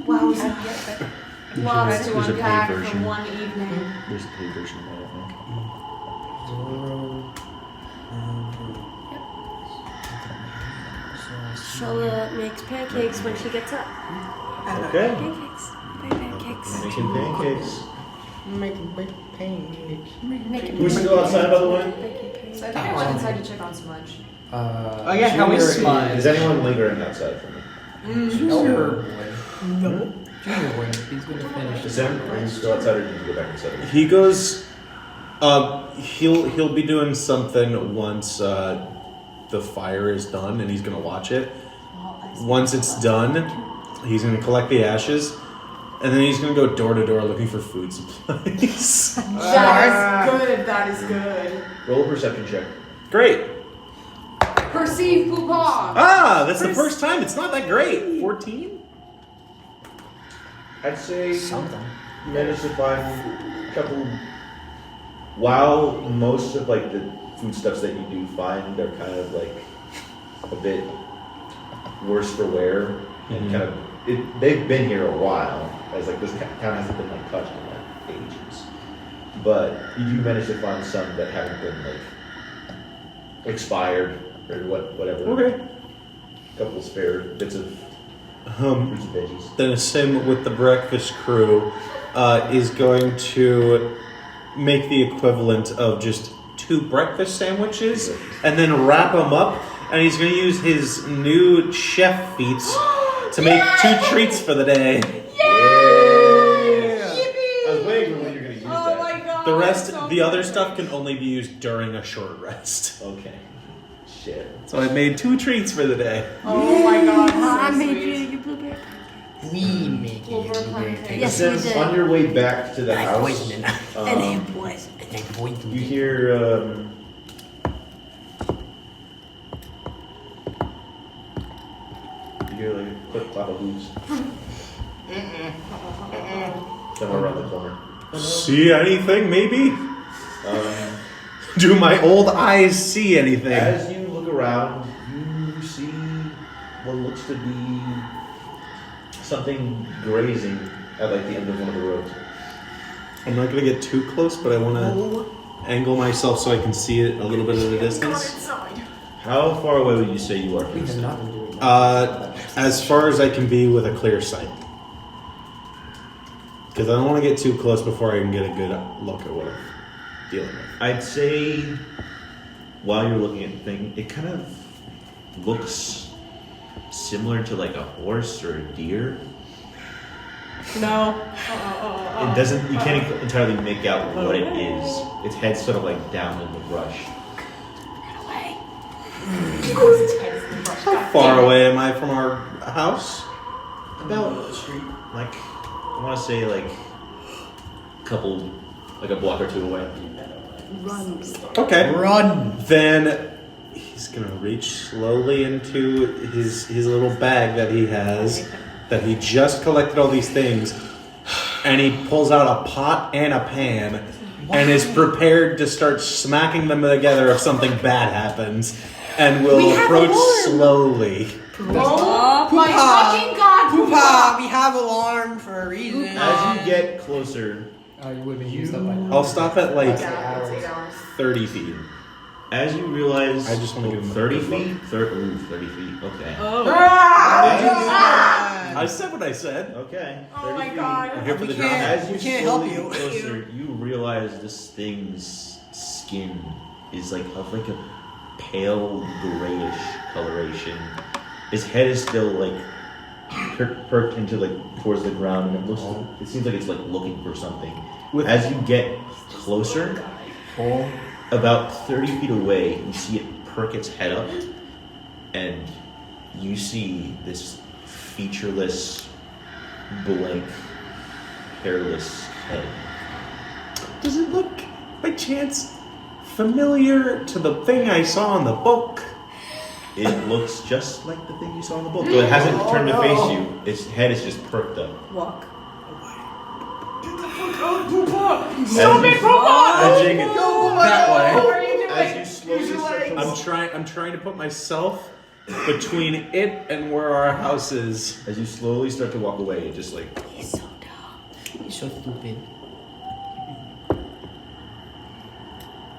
[SPEAKER 5] Wow,
[SPEAKER 6] Add get better.
[SPEAKER 5] lots to
[SPEAKER 1] There's a paid
[SPEAKER 5] unpack
[SPEAKER 1] version.
[SPEAKER 5] from one evening.
[SPEAKER 1] There's a paid version of that, I think.
[SPEAKER 8] Zoro.
[SPEAKER 6] Shola makes pancakes when she gets up.
[SPEAKER 1] Okay.
[SPEAKER 6] Pancakes. Pancakes.
[SPEAKER 1] Making pancakes.
[SPEAKER 8] Making big pancakes.
[SPEAKER 1] Can we still go outside, by the way?
[SPEAKER 5] So I think I went inside to check on Smudge.
[SPEAKER 9] Oh yeah, how is
[SPEAKER 8] Junior
[SPEAKER 9] Smudge?
[SPEAKER 1] Is anyone lingering outside for me?
[SPEAKER 8] Junior boy. No. Junior boy. He's gonna finish.
[SPEAKER 1] Is anyone, are you still outside or did you go back inside?
[SPEAKER 4] He goes. He'll be doing something once the fire is done, and he's gonna watch it. Once it's done, he's gonna collect the ashes, and then he's gonna go door to door looking for food supplies.
[SPEAKER 5] That is good. That is good.
[SPEAKER 1] Roll a perception check.
[SPEAKER 4] Great.
[SPEAKER 5] Perceive poupon.
[SPEAKER 4] Ah, that's the first time. It's not that great. 14.
[SPEAKER 1] I'd say
[SPEAKER 7] Something.
[SPEAKER 1] you managed to find a couple. While most of like the foodstuffs that you do find, they're kind of like a bit worse for wear, and kind of they've been here a while. As like this town hasn't been like touched in like ages, but you do manage to find some that haven't been like expired or whatever.
[SPEAKER 4] Okay.
[SPEAKER 1] A couple spare bits of fruits and veggies.
[SPEAKER 4] Then the same with the breakfast crew is going to make the equivalent of just 2 breakfast sandwiches and then wrap them up, and he's going to use his new chef feats to make 2 treats for the day.
[SPEAKER 1] I was waiting for when you're gonna use that.
[SPEAKER 5] Oh my god.
[SPEAKER 4] The rest,
[SPEAKER 5] so
[SPEAKER 4] the other
[SPEAKER 5] good.
[SPEAKER 4] stuff can only be used during a short rest.
[SPEAKER 1] Okay. Shit.
[SPEAKER 4] So I made 2 treats for the day.
[SPEAKER 5] Oh my god.
[SPEAKER 6] I
[SPEAKER 5] So
[SPEAKER 6] made
[SPEAKER 5] sweet.
[SPEAKER 6] you your blueberry pancakes.
[SPEAKER 7] We make
[SPEAKER 5] Well, we're playing
[SPEAKER 7] it.
[SPEAKER 6] Yes,
[SPEAKER 1] Then
[SPEAKER 6] we did.
[SPEAKER 1] on your way back to the
[SPEAKER 7] I
[SPEAKER 1] house,
[SPEAKER 7] poisoned it.
[SPEAKER 6] And it was.
[SPEAKER 7] I poisoned
[SPEAKER 1] you
[SPEAKER 7] it.
[SPEAKER 1] hear like a clip clop of hooves. Somewhere around the corner.
[SPEAKER 4] See anything, maybe?
[SPEAKER 1] Um,
[SPEAKER 4] Do my old eyes see anything?
[SPEAKER 1] as you look around, you see what looks to be something grazing at like the end of one of the roads.
[SPEAKER 4] I'm not going to get too close, but I want to angle myself so I can see it a little bit at a distance.
[SPEAKER 1] How far away would you say you are from
[SPEAKER 8] We
[SPEAKER 1] this
[SPEAKER 8] have
[SPEAKER 1] thing?
[SPEAKER 8] not been doing that.
[SPEAKER 4] As far as I can be with a clear sight. Because I don't want to get too close before I can get a good look at what I'm dealing with.
[SPEAKER 1] I'd say while you're looking at the thing, it kind of looks similar to like a horse or a deer.
[SPEAKER 6] No.
[SPEAKER 1] It doesn't. You can't entirely make out what it is. Its head's sort of like down in the brush.
[SPEAKER 4] How far away am I from our house?
[SPEAKER 1] About like I want to say like a block or 2 away.
[SPEAKER 4] Okay.
[SPEAKER 7] Run!
[SPEAKER 4] Then he's gonna reach slowly into his little bag that he has, that he just collected all these things, and he pulls out a pot and a pan, and is prepared to start smacking them together if something bad happens, and will approach slowly.
[SPEAKER 5] Oh my fucking god.
[SPEAKER 7] Poopa! We have alarm for a reason.
[SPEAKER 1] As you get closer,
[SPEAKER 8] You would have used up by now.
[SPEAKER 4] I'll stop at like
[SPEAKER 5] Yeah, it's 8 hours.
[SPEAKER 4] 30 feet.
[SPEAKER 1] as you realize,
[SPEAKER 4] I just wanna give him a
[SPEAKER 1] 30
[SPEAKER 4] good
[SPEAKER 1] feet. 30 feet. Okay.
[SPEAKER 4] I said what I said.
[SPEAKER 1] Okay.
[SPEAKER 5] Oh
[SPEAKER 1] 30
[SPEAKER 5] my
[SPEAKER 1] feet.
[SPEAKER 5] god.
[SPEAKER 4] I'm here for the
[SPEAKER 7] can't-
[SPEAKER 4] drama.
[SPEAKER 1] As you
[SPEAKER 7] We can't help
[SPEAKER 1] slowly
[SPEAKER 7] you.
[SPEAKER 1] get closer, you realize this thing's skin is like of like a pale grayish coloration. Its head is still like perked into like towards the ground, and it seems like it's like looking for something. As you get closer, about 30 feet away, you see it perk its head up, and you see this featureless, blank, hairless head.
[SPEAKER 4] Does it look, by chance, familiar to the thing I saw in the book?
[SPEAKER 1] It looks just like the thing you saw in the book, though it hasn't turned to face you. Its head is just perked up.
[SPEAKER 6] Walk.
[SPEAKER 1] Stupid
[SPEAKER 4] Edging it that way.
[SPEAKER 5] What are you doing?
[SPEAKER 1] As you slowly start to
[SPEAKER 4] I'm trying to put myself between it and where our house is.
[SPEAKER 1] As you slowly start to walk away, it just like
[SPEAKER 7] He's so dumb. He's so stupid.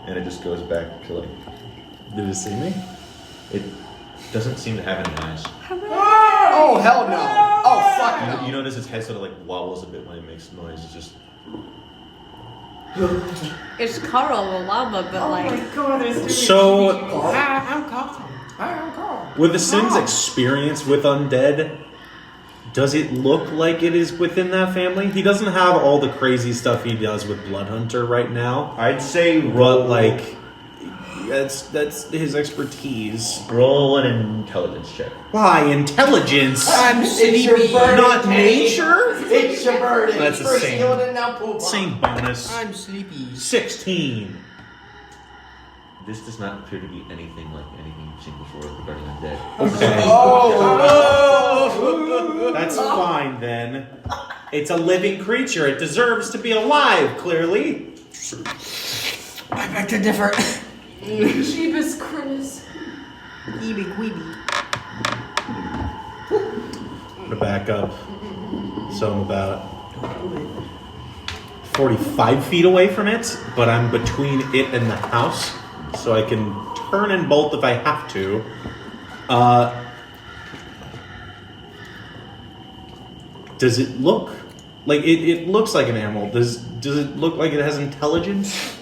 [SPEAKER 1] and it just goes back to like
[SPEAKER 4] Did it see me?
[SPEAKER 1] it doesn't seem to have any eyes.
[SPEAKER 2] Oh hell no! Oh fuck no!
[SPEAKER 1] You notice its head sort of like wobbles a bit when it makes noise. It's just
[SPEAKER 6] It's Carl the llama, but
[SPEAKER 8] Oh
[SPEAKER 6] like.
[SPEAKER 8] my god, there's too many
[SPEAKER 4] So-
[SPEAKER 8] people. I'm calm. I'm calm.
[SPEAKER 4] With the Sin's experience with undead, does it look like it is within that family? He doesn't have all the crazy stuff he does with Bloodhunter right now,
[SPEAKER 1] I'd say
[SPEAKER 4] but like that's his expertise.
[SPEAKER 1] roll an intelligence check.
[SPEAKER 4] Why intelligence?
[SPEAKER 7] I'm
[SPEAKER 2] It's your
[SPEAKER 7] sleepy.
[SPEAKER 2] burden,
[SPEAKER 4] Not
[SPEAKER 2] Kenny.
[SPEAKER 4] nature?
[SPEAKER 2] It's your burden.
[SPEAKER 4] That's the
[SPEAKER 2] First
[SPEAKER 4] same.
[SPEAKER 2] healed and now poop.
[SPEAKER 4] Same bonus.
[SPEAKER 7] I'm sleepy.
[SPEAKER 4] 16.
[SPEAKER 1] This does not appear to be anything like anything you've seen before regarding undead.
[SPEAKER 4] Okay.
[SPEAKER 2] Oh!
[SPEAKER 4] That's fine then. It's a living creature. It deserves to be alive, clearly.
[SPEAKER 7] I beg to differ.
[SPEAKER 5] Jeebus Christmas.
[SPEAKER 7] Eeby queeby.
[SPEAKER 4] I'm gonna back up. So I'm about 45 feet away from it, but I'm between it and the house, so I can turn and bolt if I have to. Does it look like it looks like an animal? Does it look like it has intelligence?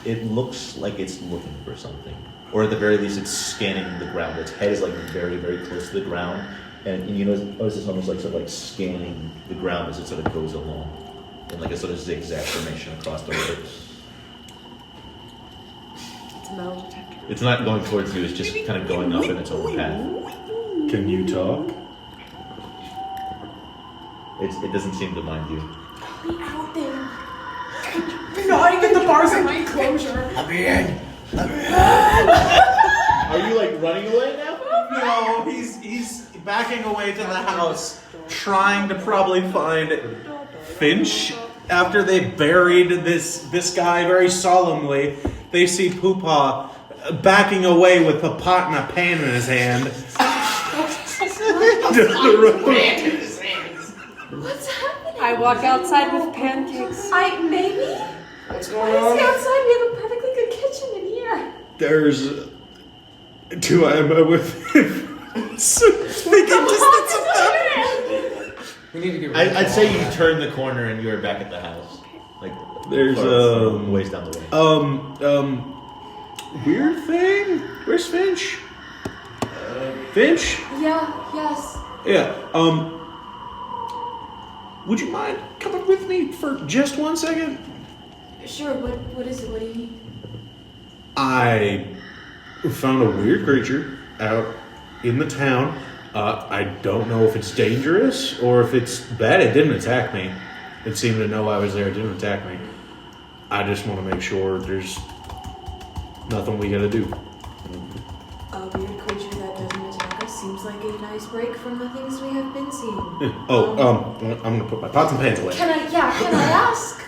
[SPEAKER 1] It looks like it's looking for something, or at the very least, it's scanning the ground. Its head is like very, very close to the ground, and you notice it's almost like sort of like scanning the ground as it sort of goes along, in like a sort of zigzag formation across the road.
[SPEAKER 6] It's a metal detector.
[SPEAKER 1] It's not going towards you; it's just kind of going up in its own path.
[SPEAKER 4] Can you talk?
[SPEAKER 1] It doesn't seem to mind you.
[SPEAKER 5] Be out there.
[SPEAKER 8] Gnawing at the bars of
[SPEAKER 5] My closure.
[SPEAKER 7] Let me in.
[SPEAKER 1] Are you like running away now?
[SPEAKER 4] No, he's backing away to the house, trying to probably find Finch. After they buried this guy very solemnly, they see Poopaw backing away with a pot and a pan in his hand. The road.
[SPEAKER 5] What's happening?
[SPEAKER 6] I walk outside with pancakes.
[SPEAKER 5] Maybe?
[SPEAKER 2] What's
[SPEAKER 5] Why
[SPEAKER 2] going
[SPEAKER 5] is he
[SPEAKER 2] on?
[SPEAKER 5] outside? We have a perfectly good kitchen in here.
[SPEAKER 4] There's two I'm with speaking distance of them.
[SPEAKER 8] We need to get rid of
[SPEAKER 1] I'd say
[SPEAKER 8] all
[SPEAKER 1] you
[SPEAKER 8] that.
[SPEAKER 1] turn the corner and you're back at the house. Like
[SPEAKER 4] There's,
[SPEAKER 1] far ways down the way.
[SPEAKER 4] Weird thing. Where's Finch? Finch?
[SPEAKER 5] Yeah, yes.
[SPEAKER 4] Yeah. Would you mind coming with me for just 1 second?
[SPEAKER 5] Sure, what is it? What do you need?
[SPEAKER 4] I found a weird creature out in the town. I don't know if it's dangerous or if it's bad. It didn't attack me. It seemed to know I was there. It didn't attack me. I just want to make sure there's nothing we gotta do.
[SPEAKER 5] A weird creature that doesn't attack us seems like a nice break from the things we have been seeing.
[SPEAKER 4] I'm gonna put my pots and pans away.
[SPEAKER 5] Can I ask?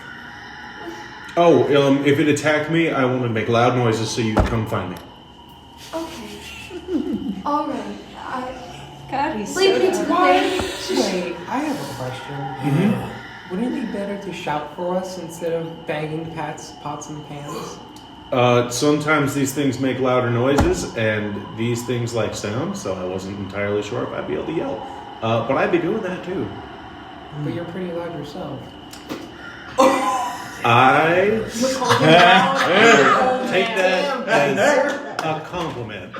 [SPEAKER 4] If it attacked me, I want to make loud noises so you come find me.
[SPEAKER 5] Okay. Alright.
[SPEAKER 6] God, he's
[SPEAKER 5] Leave
[SPEAKER 6] so
[SPEAKER 5] me to
[SPEAKER 6] dumb.
[SPEAKER 8] Wait, I have a question. Wouldn't it be better to shout for us instead of banging pots and pans?
[SPEAKER 4] Sometimes these things make louder noises, and these things like sound, so I wasn't entirely sure if I'd be able to yell. But I'd be doing that too.
[SPEAKER 8] But you're pretty loud yourself.
[SPEAKER 4] I
[SPEAKER 5] Oh,
[SPEAKER 4] take that as a compliment.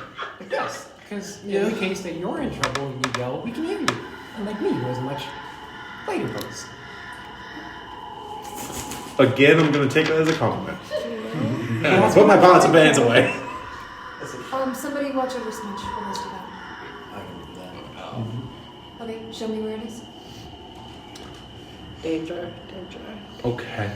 [SPEAKER 8] Yes, because in the case that you're in trouble and you yell, we can hear you. Unlike me, who has a much later voice.
[SPEAKER 4] Again, I'm going to take that as a compliment. And I'll put my pots and pans away.
[SPEAKER 5] Somebody watch over Smudge while I do that.
[SPEAKER 1] I can do that.
[SPEAKER 5] Okay, show me where it is.
[SPEAKER 6] Danger.
[SPEAKER 4] Okay.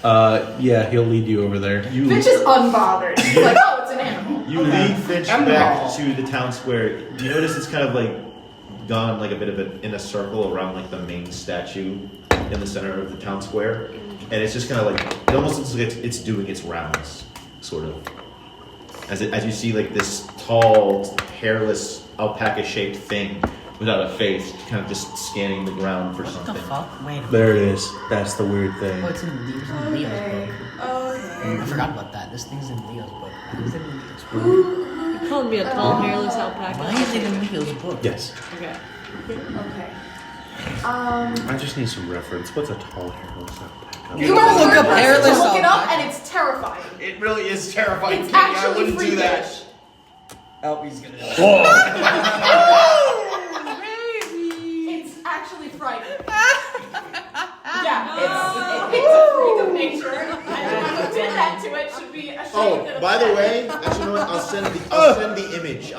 [SPEAKER 4] Yeah, he'll lead you over there.
[SPEAKER 5] Finch is unbothered. He's like, oh, it's an animal.
[SPEAKER 1] You lead Finch back to the town square. You notice it's kind of like gone like a bit of in a circle around like the main statue in the center of the town square, and it's just kind of like it almost looks like it's doing its rounds, sort of. As you see like this tall, hairless, alpaca-shaped thing without a face, kind of just scanning the ground for
[SPEAKER 7] What
[SPEAKER 1] something.
[SPEAKER 7] the fuck? Wait a minute.
[SPEAKER 4] There it is. That's the weird thing.
[SPEAKER 7] Oh, it's in Leo's book. I forgot about that. This thing's in Leo's book. Why is it in Leo's book?
[SPEAKER 6] You called me a tall, hairless alpaca.
[SPEAKER 7] Why is it in Leo's book?
[SPEAKER 4] Yes.
[SPEAKER 5] Okay.
[SPEAKER 4] I just need some reference. What's a tall hairless alpaca?
[SPEAKER 7] You don't look up hairless
[SPEAKER 5] Look it up,
[SPEAKER 7] alpaca.
[SPEAKER 5] and it's terrifying.
[SPEAKER 2] It really is terrifying.
[SPEAKER 5] It's
[SPEAKER 2] Katie. I
[SPEAKER 5] actually
[SPEAKER 2] wouldn't do that.
[SPEAKER 5] freakish.
[SPEAKER 2] Oh, he's gonna.
[SPEAKER 5] It's actually frightening. Yeah, it's a freak of nature, and whoever did that to it should be ashamed.
[SPEAKER 1] Oh,
[SPEAKER 5] and
[SPEAKER 1] by the
[SPEAKER 5] upset.
[SPEAKER 1] way, actually, you know what? I'll send the image. I'll send the image.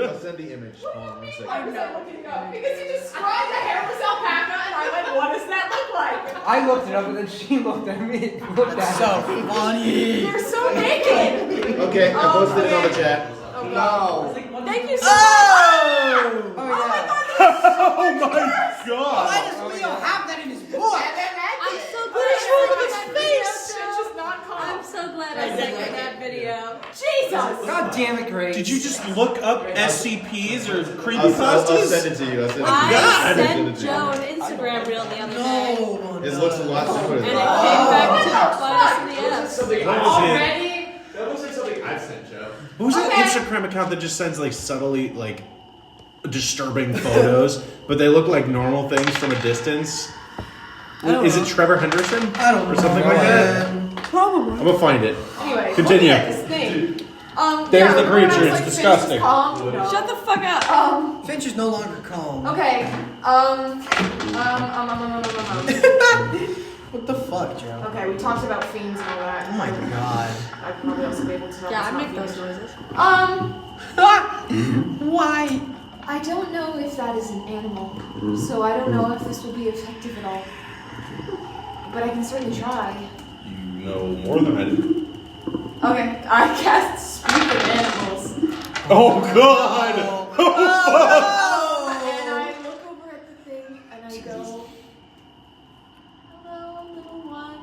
[SPEAKER 1] I'll send the image. Hold on 1 second.
[SPEAKER 5] I was looking it up because you described a hairless alpaca, and I went, "What does that look like?"
[SPEAKER 8] I looked it up and then she looked at me. Looked at
[SPEAKER 7] So
[SPEAKER 8] me.
[SPEAKER 7] funny.
[SPEAKER 5] You're so naked.
[SPEAKER 1] Okay, I posted it on the chat.
[SPEAKER 5] Oh
[SPEAKER 2] No.
[SPEAKER 5] God. Thank you so
[SPEAKER 7] Oh!
[SPEAKER 8] Oh yeah.
[SPEAKER 4] Oh my god!
[SPEAKER 7] Why does Leo have that in his book?
[SPEAKER 6] I'm so glad
[SPEAKER 5] What's
[SPEAKER 6] I
[SPEAKER 5] wrong
[SPEAKER 6] sent
[SPEAKER 5] with
[SPEAKER 6] that
[SPEAKER 5] his
[SPEAKER 6] video.
[SPEAKER 5] face? It's just not calm.
[SPEAKER 6] I'm so glad I sent you that video.
[SPEAKER 5] Jesus.
[SPEAKER 8] God damn it, Grace.
[SPEAKER 4] Did you just look up SCPs or
[SPEAKER 1] I'll send
[SPEAKER 4] creepypastas?
[SPEAKER 1] it to you. I'll send it to you.
[SPEAKER 6] I
[SPEAKER 1] I'll send it
[SPEAKER 6] sent
[SPEAKER 1] to you.
[SPEAKER 6] Joe an Instagram reel the other day,
[SPEAKER 7] No.
[SPEAKER 1] It looks a lot simpler
[SPEAKER 6] and
[SPEAKER 1] than
[SPEAKER 6] it
[SPEAKER 1] that.
[SPEAKER 6] came back to bite us in the ass.
[SPEAKER 2] Something
[SPEAKER 4] What
[SPEAKER 2] I've
[SPEAKER 4] was it?
[SPEAKER 5] Already?
[SPEAKER 2] That looks like something I've sent, Joe.
[SPEAKER 4] Who's
[SPEAKER 5] Okay.
[SPEAKER 4] that Instagram account that just sends like subtly like disturbing photos, but they look like normal things from a distance? Is it Trevor Henderson?
[SPEAKER 7] I don't
[SPEAKER 4] or something like that.
[SPEAKER 6] Probably.
[SPEAKER 4] I'm gonna find it.
[SPEAKER 5] Anyway,
[SPEAKER 4] Continue.
[SPEAKER 5] looking at this thing.
[SPEAKER 4] There's
[SPEAKER 5] yeah,
[SPEAKER 4] the
[SPEAKER 5] remember when I
[SPEAKER 4] creature,
[SPEAKER 5] was,
[SPEAKER 4] it's
[SPEAKER 5] like,
[SPEAKER 4] disgusting.
[SPEAKER 5] Finch is calm? No.
[SPEAKER 6] Shut the fuck up.
[SPEAKER 7] Finch is no longer calm.
[SPEAKER 5] Okay.
[SPEAKER 7] What the fuck, Joe?
[SPEAKER 5] Okay, we talked about fiends and all that.
[SPEAKER 7] Oh my god.
[SPEAKER 5] I'd probably also be able to tell.
[SPEAKER 6] Yeah,
[SPEAKER 5] it's
[SPEAKER 6] I
[SPEAKER 5] not
[SPEAKER 6] make those
[SPEAKER 5] fiends.
[SPEAKER 6] noises.
[SPEAKER 7] Why?
[SPEAKER 5] I don't know if that is an animal, so I don't know if this will be effective at all. But I can certainly try.
[SPEAKER 4] You know more than I do.
[SPEAKER 5] Okay, I cast Speak of Animals.
[SPEAKER 4] Oh god!
[SPEAKER 5] And I look over at the thing and I go, "Hello, little one.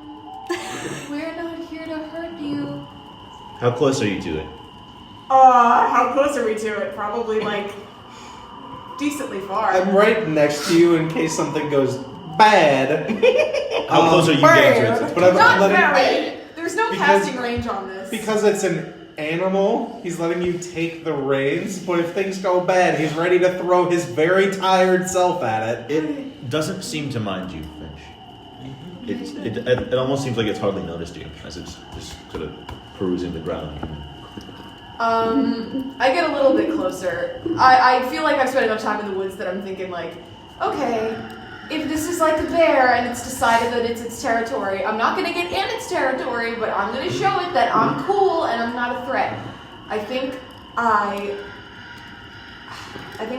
[SPEAKER 5] We're not here to hurt you."
[SPEAKER 1] How close are you to it?
[SPEAKER 5] How close are we to it? Probably like decently far.
[SPEAKER 4] I'm right next to you in case something goes bad.
[SPEAKER 1] How close are you getting to it?
[SPEAKER 4] But I'm
[SPEAKER 5] Not
[SPEAKER 4] letting,
[SPEAKER 5] very. There's no
[SPEAKER 4] Because-
[SPEAKER 5] casting range on this.
[SPEAKER 4] because it's an animal, he's letting you take the reins, but if things go bad, he's ready to throw his very tired self at it.
[SPEAKER 1] It doesn't seem to mind you, Finch. It almost seems like it's hardly noticed you as it's just sort of perusing the ground.
[SPEAKER 5] I get a little bit closer. I feel like I've spent enough time in the woods that I'm thinking like, okay, if this is like a bear and it's decided that it's its territory, I'm not gonna get in its territory, but I'm gonna show it that I'm cool and I'm not a threat. I think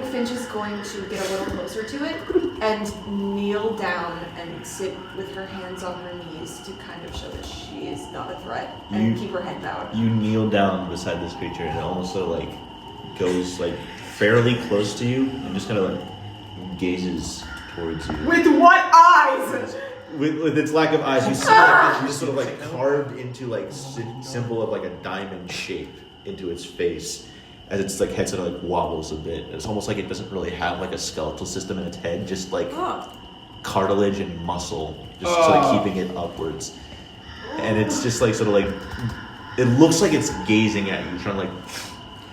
[SPEAKER 5] Finch is going to get a little closer to it and kneel down and sit with her hands on her knees to kind of show that she is not a threat and keep her head bowed.
[SPEAKER 1] You kneel down beside this creature and it almost sort of like goes like fairly close to you and just kind of like gazes towards you.
[SPEAKER 5] With what eyes?
[SPEAKER 1] With its lack of eyes, you see like it's just sort of like carved into like symbol of like a diamond shape into its face, as its like head sort of like wobbles a bit. It's almost like it doesn't really have like a skeletal system in its head, just like cartilage and muscle, just sort of keeping it upwards. And it's just like sort of like it looks like it's gazing at you, trying to like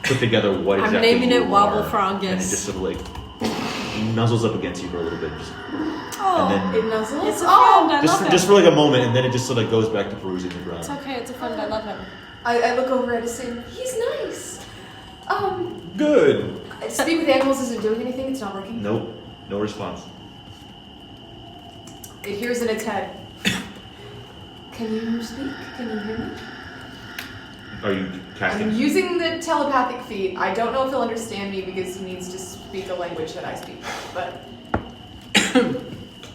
[SPEAKER 1] put together what
[SPEAKER 6] I'm
[SPEAKER 1] exactly
[SPEAKER 6] naming
[SPEAKER 1] you
[SPEAKER 6] it Wobble
[SPEAKER 1] are.
[SPEAKER 6] Frongus.
[SPEAKER 1] And it just sort of like nuzzles up against you for a little bit, just,
[SPEAKER 6] Oh,
[SPEAKER 1] and
[SPEAKER 5] It
[SPEAKER 1] then
[SPEAKER 5] nuzzles?
[SPEAKER 6] it's a friend. I love him.
[SPEAKER 1] just for like a moment, and then it just sort of goes back to perusing the ground.
[SPEAKER 6] It's okay. It's a friend. I love him.
[SPEAKER 5] I look over at Asin. He's nice.
[SPEAKER 4] Good.
[SPEAKER 5] Speak with Animals isn't doing anything. It's not working.
[SPEAKER 1] Nope, no response.
[SPEAKER 5] It hears in its head. Can you speak? Can you hear me?
[SPEAKER 1] Are you
[SPEAKER 5] I'm
[SPEAKER 1] casting?
[SPEAKER 5] using the telepathic feat. I don't know if he'll understand me because he needs to speak a language that I speak, but...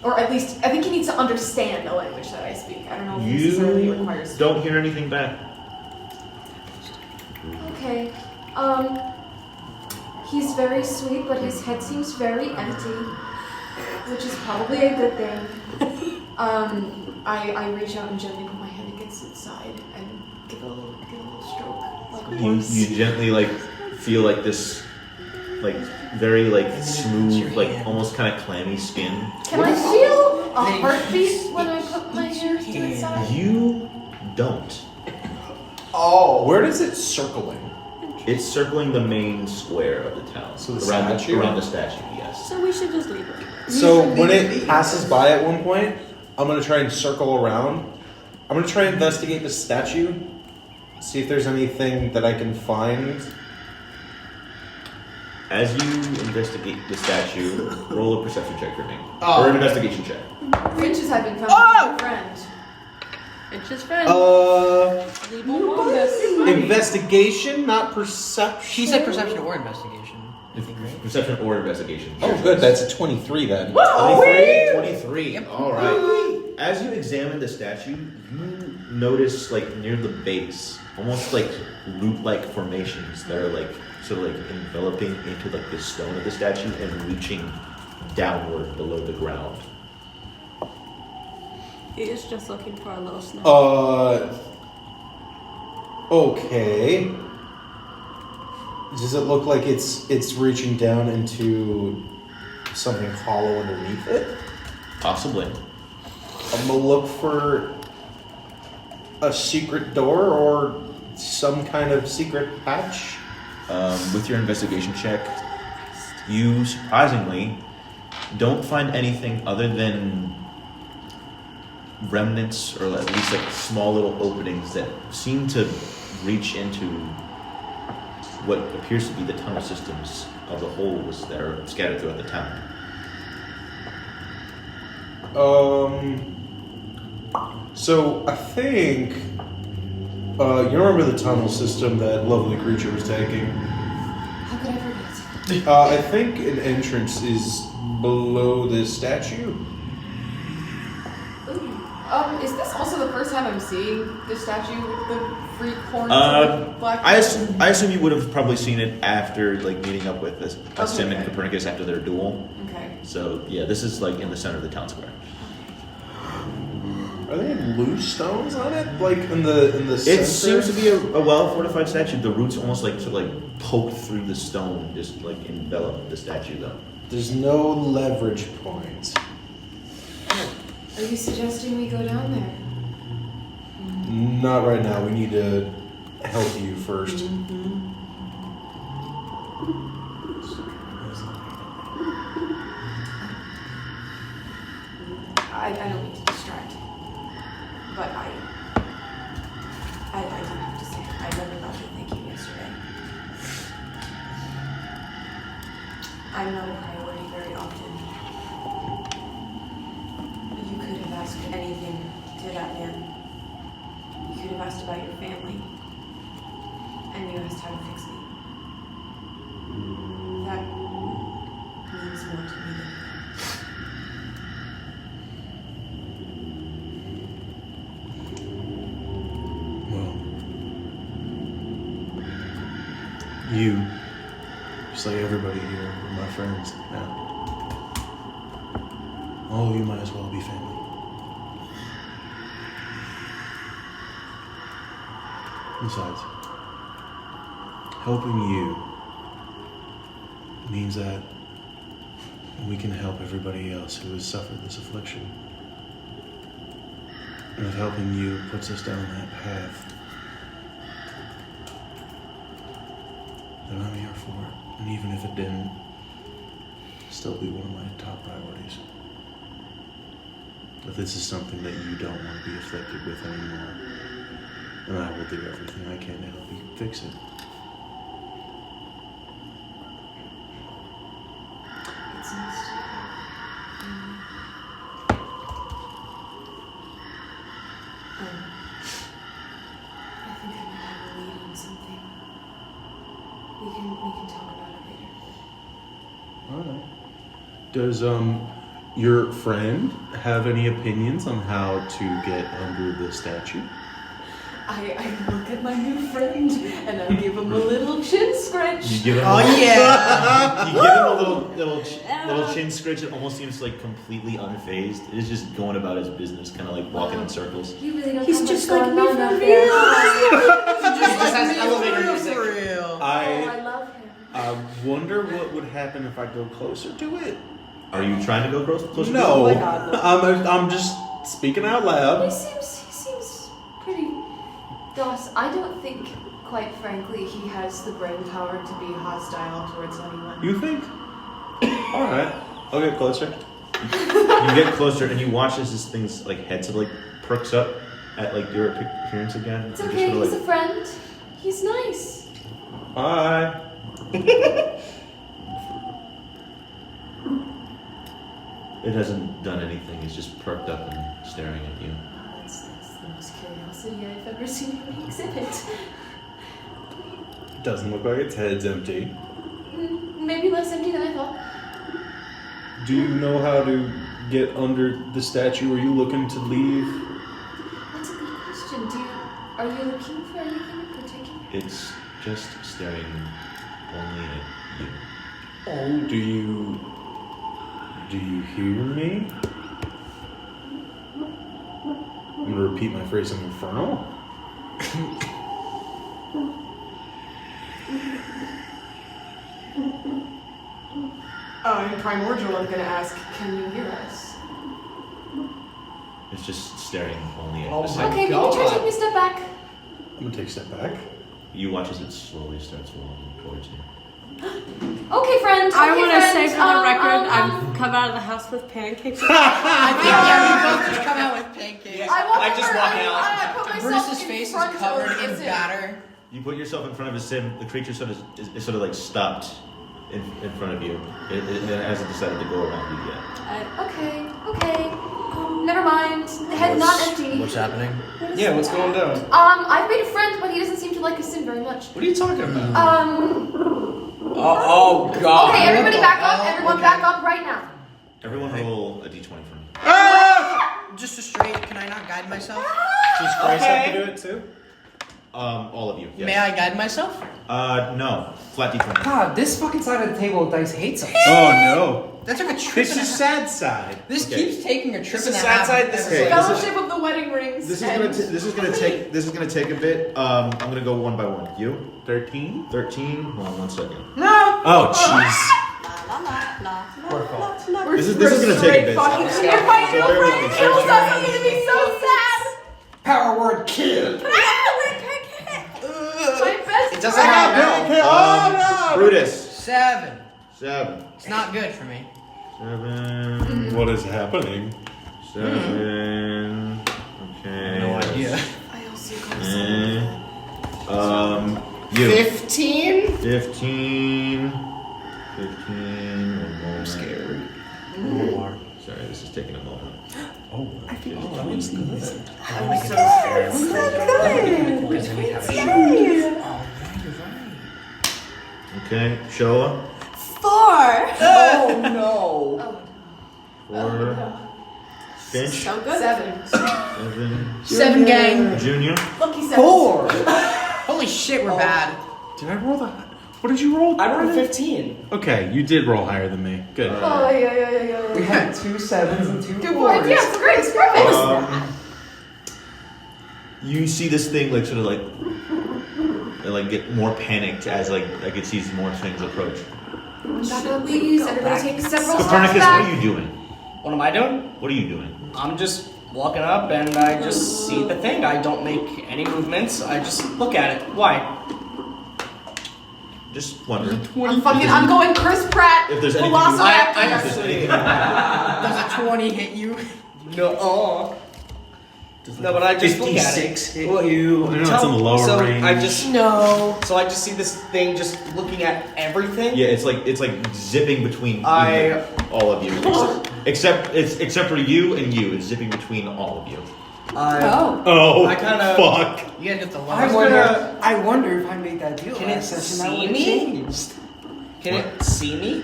[SPEAKER 5] or at least, I think he needs to understand a language that I speak. I don't know if necessarily it requires...
[SPEAKER 1] Don't hear anything back.
[SPEAKER 5] Okay. He's very sweet, but his head seems very empty, which is probably a good thing. I reach out and gently put my hand against its side and give it a little stroke, like a
[SPEAKER 1] You
[SPEAKER 5] horse.
[SPEAKER 1] gently like feel like this, like very like smooth, like almost kind of clammy skin.
[SPEAKER 5] Can I feel a heartbeat when I put my hair to its side?
[SPEAKER 1] You don't.
[SPEAKER 2] Oh.
[SPEAKER 3] Where does it circling?
[SPEAKER 1] It's circling the main square of the town.
[SPEAKER 3] So the
[SPEAKER 1] around
[SPEAKER 3] statue?
[SPEAKER 1] around the statue, yes.
[SPEAKER 6] So we should just leave it.
[SPEAKER 3] So when it passes by at one point, I'm gonna try and circle around. I'm gonna try and investigate the statue, see if there's anything that I can find.
[SPEAKER 1] As you investigate the statue, roll a perception check for me.
[SPEAKER 2] Oh.
[SPEAKER 1] Or an investigation check.
[SPEAKER 5] Finch is having fun with my friend.
[SPEAKER 6] It's just friends.
[SPEAKER 3] Uh,
[SPEAKER 6] Leave alone.
[SPEAKER 3] investigation, not perception.
[SPEAKER 7] She said perception or investigation. I think, right?
[SPEAKER 1] Perception or investigation.
[SPEAKER 3] Oh, good. That's a 23 then.
[SPEAKER 1] 23.
[SPEAKER 7] Yep.
[SPEAKER 1] All right. As you examine the statue, you notice like near the base, almost like root-like formations that are like sort of like enveloping into like the stone of the statue and reaching downward below the ground.
[SPEAKER 6] He is just looking for a little snack.
[SPEAKER 3] Okay. Does it look like it's reaching down into something hollow underneath it?
[SPEAKER 1] Possibly.
[SPEAKER 3] I'm gonna look for a secret door or some kind of secret hatch.
[SPEAKER 1] With your investigation check, you surprisingly don't find anything other than remnants, or at least like small little openings that seem to reach into what appears to be the tunnel systems of the holes that are scattered throughout the town.
[SPEAKER 3] So I think you remember the tunnel system that lovely creature was taking?
[SPEAKER 5] How could I forget?
[SPEAKER 3] I think an entrance is below this statue.
[SPEAKER 5] Ooh. Is this also the first time I'm seeing the statue with the freak horns and the black?
[SPEAKER 1] I assume you would have probably seen it after like meeting up with this Sim and
[SPEAKER 5] Okay.
[SPEAKER 1] Copernicus after their duel.
[SPEAKER 5] Okay.
[SPEAKER 1] So yeah, this is like in the center of the town square.
[SPEAKER 3] Are they loose stones on it? Like in the center?
[SPEAKER 1] It seems to be a well fortified statue. The roots almost like sort of like poked through the stone, just like envelop the statue though.
[SPEAKER 3] There's no leverage point.
[SPEAKER 5] Are you suggesting we go down there?
[SPEAKER 3] Not right now. We need to help you first.
[SPEAKER 5] I don't mean to distract, but I do have to say, I never thought to thank you yesterday. I'm not a priority very often. You could have asked anything to that man. You could have asked about your family, and you asked how to fix me. That means more to me than
[SPEAKER 4] Well, you, just like everybody here, are my friends now. All of you might as well be family. Besides, helping you means that we can help everybody else who has suffered this affliction. And if helping you puts us down that path, then I'm here for it. And even if it didn't, still be one of my top priorities. If this is something that you don't want to be afflicted with anymore, then I will do everything I can to help you fix it.
[SPEAKER 5] it's nice to I think I might have a lead on something. We can talk about it later.
[SPEAKER 4] Alright. Does your friend have any opinions on how to get under the statue?
[SPEAKER 5] I look at my new friend and I give him a little chin scratch.
[SPEAKER 1] You give him
[SPEAKER 7] Oh, yeah.
[SPEAKER 1] you give him a little chin scratch. It almost seems like completely unfazed. It's just going about his business, kind of like walking in circles.
[SPEAKER 5] You really don't
[SPEAKER 6] He's
[SPEAKER 5] have
[SPEAKER 6] just
[SPEAKER 5] much
[SPEAKER 6] like
[SPEAKER 5] going
[SPEAKER 6] me
[SPEAKER 5] on
[SPEAKER 6] for
[SPEAKER 5] up
[SPEAKER 6] real.
[SPEAKER 5] there.
[SPEAKER 2] He just has elevator music.
[SPEAKER 7] For real.
[SPEAKER 5] Oh, I
[SPEAKER 4] I
[SPEAKER 5] love him.
[SPEAKER 4] wonder what would happen if I go closer to it.
[SPEAKER 1] Are you trying to go closer?
[SPEAKER 4] No,
[SPEAKER 5] Oh my God, no.
[SPEAKER 4] I'm just speaking out
[SPEAKER 5] He
[SPEAKER 4] loud.
[SPEAKER 5] seems pretty docile. I don't think, quite frankly, he has the brain power to be hostile towards anyone.
[SPEAKER 4] You think? All right, I'll get closer.
[SPEAKER 1] You get closer and you watch as this thing's like head sort of like perks up at like your appearance again.
[SPEAKER 5] It's
[SPEAKER 1] And
[SPEAKER 5] okay,
[SPEAKER 1] just
[SPEAKER 5] he's
[SPEAKER 1] sort
[SPEAKER 5] a friend. He's nice.
[SPEAKER 4] Bye.
[SPEAKER 1] it hasn't done anything. It's just perked up and staring at you.
[SPEAKER 5] Oh, that's the most curiosity I've ever seen him exhibit.
[SPEAKER 4] Doesn't look like its head's empty.
[SPEAKER 5] Maybe less empty than I thought.
[SPEAKER 4] Do you know how to get under the statue? Are you looking to leave?
[SPEAKER 5] That's a good question. Are you looking for anything in particular?
[SPEAKER 1] It's just staring only at you.
[SPEAKER 4] Oh, do you hear me? I'm gonna repeat my phrase in Infernal.
[SPEAKER 5] In Primordial, I'm gonna ask, can you hear us?
[SPEAKER 1] It's just staring only at
[SPEAKER 2] Oh
[SPEAKER 1] the
[SPEAKER 2] my
[SPEAKER 1] side.
[SPEAKER 5] Okay, maybe try to take me a step back.
[SPEAKER 4] I'm gonna take a step back.
[SPEAKER 1] You watch as it slowly starts walking towards you.
[SPEAKER 5] Okay, friend.
[SPEAKER 6] I
[SPEAKER 5] okay,
[SPEAKER 6] want to
[SPEAKER 5] friend.
[SPEAKER 6] say for the record, I've come out of the house with pancakes.
[SPEAKER 7] I think we both just come out with pancakes.
[SPEAKER 2] I just walk out.
[SPEAKER 5] I put myself
[SPEAKER 7] Bruce's
[SPEAKER 5] in
[SPEAKER 7] face is
[SPEAKER 5] front
[SPEAKER 7] covered
[SPEAKER 5] of
[SPEAKER 7] in
[SPEAKER 5] it.
[SPEAKER 7] batter.
[SPEAKER 1] You put yourself in front of a sim. The creature sort of is sort of like stopped in front of you. It hasn't decided to go around you yet.
[SPEAKER 5] Okay. Never mind. The head's not empty.
[SPEAKER 7] What's happening?
[SPEAKER 2] Yeah, what's going down?
[SPEAKER 5] I've made a friend, but he doesn't seem to like a sim very much.
[SPEAKER 2] What are you talking about? Oh God.
[SPEAKER 5] Okay, everybody back up.
[SPEAKER 7] Oh,
[SPEAKER 5] Everyone
[SPEAKER 7] okay.
[SPEAKER 5] back up right now.
[SPEAKER 1] Everyone roll a d20 for me.
[SPEAKER 7] Just a straight. Can I not guide myself?
[SPEAKER 3] Does Grace have to do it too?
[SPEAKER 1] All of you. Yes.
[SPEAKER 7] May I guide myself?
[SPEAKER 1] No. Flat d20.
[SPEAKER 8] God, this fucking side of the table with dice hates us.
[SPEAKER 4] Oh no!
[SPEAKER 7] That took a trip.
[SPEAKER 4] This
[SPEAKER 7] and a
[SPEAKER 4] is
[SPEAKER 7] half.
[SPEAKER 4] sad side.
[SPEAKER 7] This
[SPEAKER 1] Okay.
[SPEAKER 7] keeps taking a trip
[SPEAKER 2] This
[SPEAKER 7] and
[SPEAKER 2] is
[SPEAKER 7] a
[SPEAKER 2] sad
[SPEAKER 7] half.
[SPEAKER 2] side, this is
[SPEAKER 1] Okay.
[SPEAKER 5] Fellowship of the Wedding Rings.
[SPEAKER 1] This
[SPEAKER 5] and-
[SPEAKER 1] is gonna take a bit. I'm gonna go one by one. You
[SPEAKER 4] 13.
[SPEAKER 1] 13. Hold on 1 second.
[SPEAKER 4] Oh jeez.
[SPEAKER 1] This is gonna take a bit.
[SPEAKER 5] Fucking
[SPEAKER 1] So
[SPEAKER 5] if my new
[SPEAKER 1] bear with
[SPEAKER 5] friend
[SPEAKER 1] me.
[SPEAKER 5] kills us, I'm gonna be so sad.
[SPEAKER 8] Power word kill.
[SPEAKER 5] My best
[SPEAKER 2] It doesn't have no.
[SPEAKER 1] Brutus.
[SPEAKER 7] 7.
[SPEAKER 1] 7.
[SPEAKER 7] It's not good for me.
[SPEAKER 1] 7.
[SPEAKER 4] What is happening?
[SPEAKER 1] 7. Okay.
[SPEAKER 7] No idea.
[SPEAKER 5] I also got
[SPEAKER 1] You.
[SPEAKER 2] 15?
[SPEAKER 1] 15. 15. I'm
[SPEAKER 2] scared.
[SPEAKER 1] Sorry, this is taking a moment.
[SPEAKER 8] I think that was good.
[SPEAKER 5] I'm so scared.
[SPEAKER 7] Because then we have a
[SPEAKER 1] Okay, Showa.
[SPEAKER 6] 4.
[SPEAKER 2] Oh no.
[SPEAKER 1] 4. Finch.
[SPEAKER 6] So good.
[SPEAKER 5] 7.
[SPEAKER 1] 7.
[SPEAKER 7] 7 gang.
[SPEAKER 1] Junior.
[SPEAKER 5] Lucky 7.
[SPEAKER 8] 4.
[SPEAKER 7] Holy shit, we're bad.
[SPEAKER 4] Did I roll the? What did you roll?
[SPEAKER 2] I rolled a 15.
[SPEAKER 4] Okay, you did roll higher than me. Good.
[SPEAKER 5] Oh, yeah.
[SPEAKER 8] We had 2 7s and 2
[SPEAKER 5] Good
[SPEAKER 8] 4s.
[SPEAKER 5] point. Yeah, it's great. It's perfect.
[SPEAKER 1] You see this thing like sort of like get more panicked as like it sees more things approach.
[SPEAKER 5] Back up, please. Everybody take several steps
[SPEAKER 1] Copernicus,
[SPEAKER 5] back.
[SPEAKER 1] what are you doing?
[SPEAKER 2] What am I doing?
[SPEAKER 1] What are you doing?
[SPEAKER 2] I'm just walking up and I just see the thing. I don't make any movements. I just look at it. Why?
[SPEAKER 1] Just wondering.
[SPEAKER 5] I'm going Chris Pratt.
[SPEAKER 1] If there's anything
[SPEAKER 5] Velociraptor.
[SPEAKER 1] if there's anything-
[SPEAKER 7] Does a 20 hit you?
[SPEAKER 2] No. No, but I just look at it.
[SPEAKER 4] hit you. I know it's in the lower
[SPEAKER 2] so
[SPEAKER 4] range.
[SPEAKER 2] I just
[SPEAKER 5] No.
[SPEAKER 2] so I just see this thing just looking at everything.
[SPEAKER 1] Yeah, it's like zipping between
[SPEAKER 2] I-
[SPEAKER 1] all of you, except for you and you. It's zipping between all of you.
[SPEAKER 4] Oh,
[SPEAKER 2] I kinda-
[SPEAKER 4] fuck.
[SPEAKER 7] You gotta get the
[SPEAKER 8] I
[SPEAKER 7] lowest.
[SPEAKER 8] wonder if I made that deal
[SPEAKER 2] Can it
[SPEAKER 8] last session, that
[SPEAKER 2] see
[SPEAKER 8] would've
[SPEAKER 2] me?
[SPEAKER 8] changed.
[SPEAKER 2] Can it see me?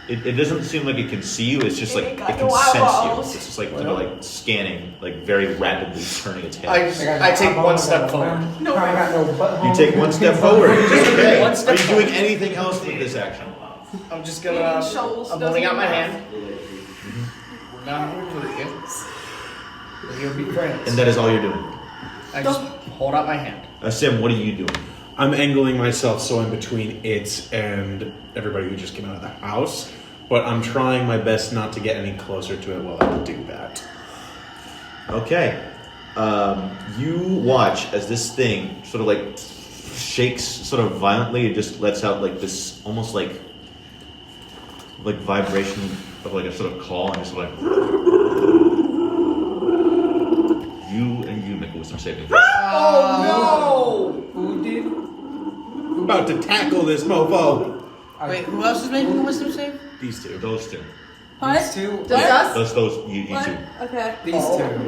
[SPEAKER 1] It doesn't seem like it can see you. It's just like it
[SPEAKER 5] got
[SPEAKER 1] can
[SPEAKER 5] no
[SPEAKER 1] sense you.
[SPEAKER 5] eyeballs.
[SPEAKER 1] It's just like kind of like scanning, like very rapidly turning its head.
[SPEAKER 2] I take one step forward.
[SPEAKER 5] No.
[SPEAKER 8] I got no butthole.
[SPEAKER 1] You take one step forward. Okay.
[SPEAKER 2] One step
[SPEAKER 1] Are you doing anything else with this action?
[SPEAKER 2] I'm just gonna.
[SPEAKER 5] Shoals
[SPEAKER 2] I'm
[SPEAKER 5] doesn't
[SPEAKER 2] holding out my
[SPEAKER 5] have-
[SPEAKER 2] hand. We're not going to hurt you. We're gonna be friends.
[SPEAKER 1] And that is all you're doing.
[SPEAKER 2] I just hold out my hand.
[SPEAKER 1] Sim, what are you doing?
[SPEAKER 4] I'm angling myself so I'm between it and everybody who just came out of the house, but I'm trying my best not to get any closer to it while I do that.
[SPEAKER 1] Okay. You watch as this thing sort of like shakes sort of violently. It just lets out like this almost like vibration of like a sort of call, and just like you make a wisdom saving throw.
[SPEAKER 2] Oh
[SPEAKER 8] Who did?
[SPEAKER 4] I'm about to tackle this mofo.
[SPEAKER 7] Wait, who else is making a wisdom save?
[SPEAKER 4] These two.
[SPEAKER 1] Those two.
[SPEAKER 6] What?
[SPEAKER 8] These two.
[SPEAKER 6] Does us?
[SPEAKER 1] Those you
[SPEAKER 6] What?
[SPEAKER 1] two.
[SPEAKER 6] Okay.
[SPEAKER 8] These two.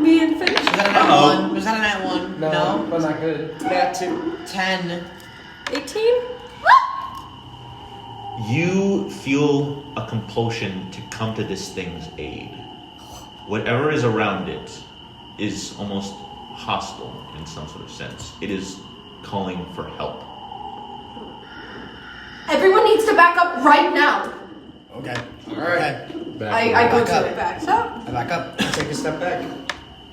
[SPEAKER 6] Me and Finch.
[SPEAKER 7] Was that a nat
[SPEAKER 1] Uh-oh.
[SPEAKER 7] 1? Was that a nat 1?
[SPEAKER 8] No, but not good.
[SPEAKER 2] no! That too.
[SPEAKER 7] 10.
[SPEAKER 6] 18?
[SPEAKER 1] You feel a compulsion to come to this thing's aid. Whatever is around it is almost hostile in some sort of sense. It is calling for help.
[SPEAKER 5] Everyone needs to back up right now.
[SPEAKER 7] Okay.
[SPEAKER 2] Alright.
[SPEAKER 7] Okay.
[SPEAKER 5] I go
[SPEAKER 7] Back up.
[SPEAKER 5] to it back.
[SPEAKER 7] I back up.
[SPEAKER 2] Take a step back.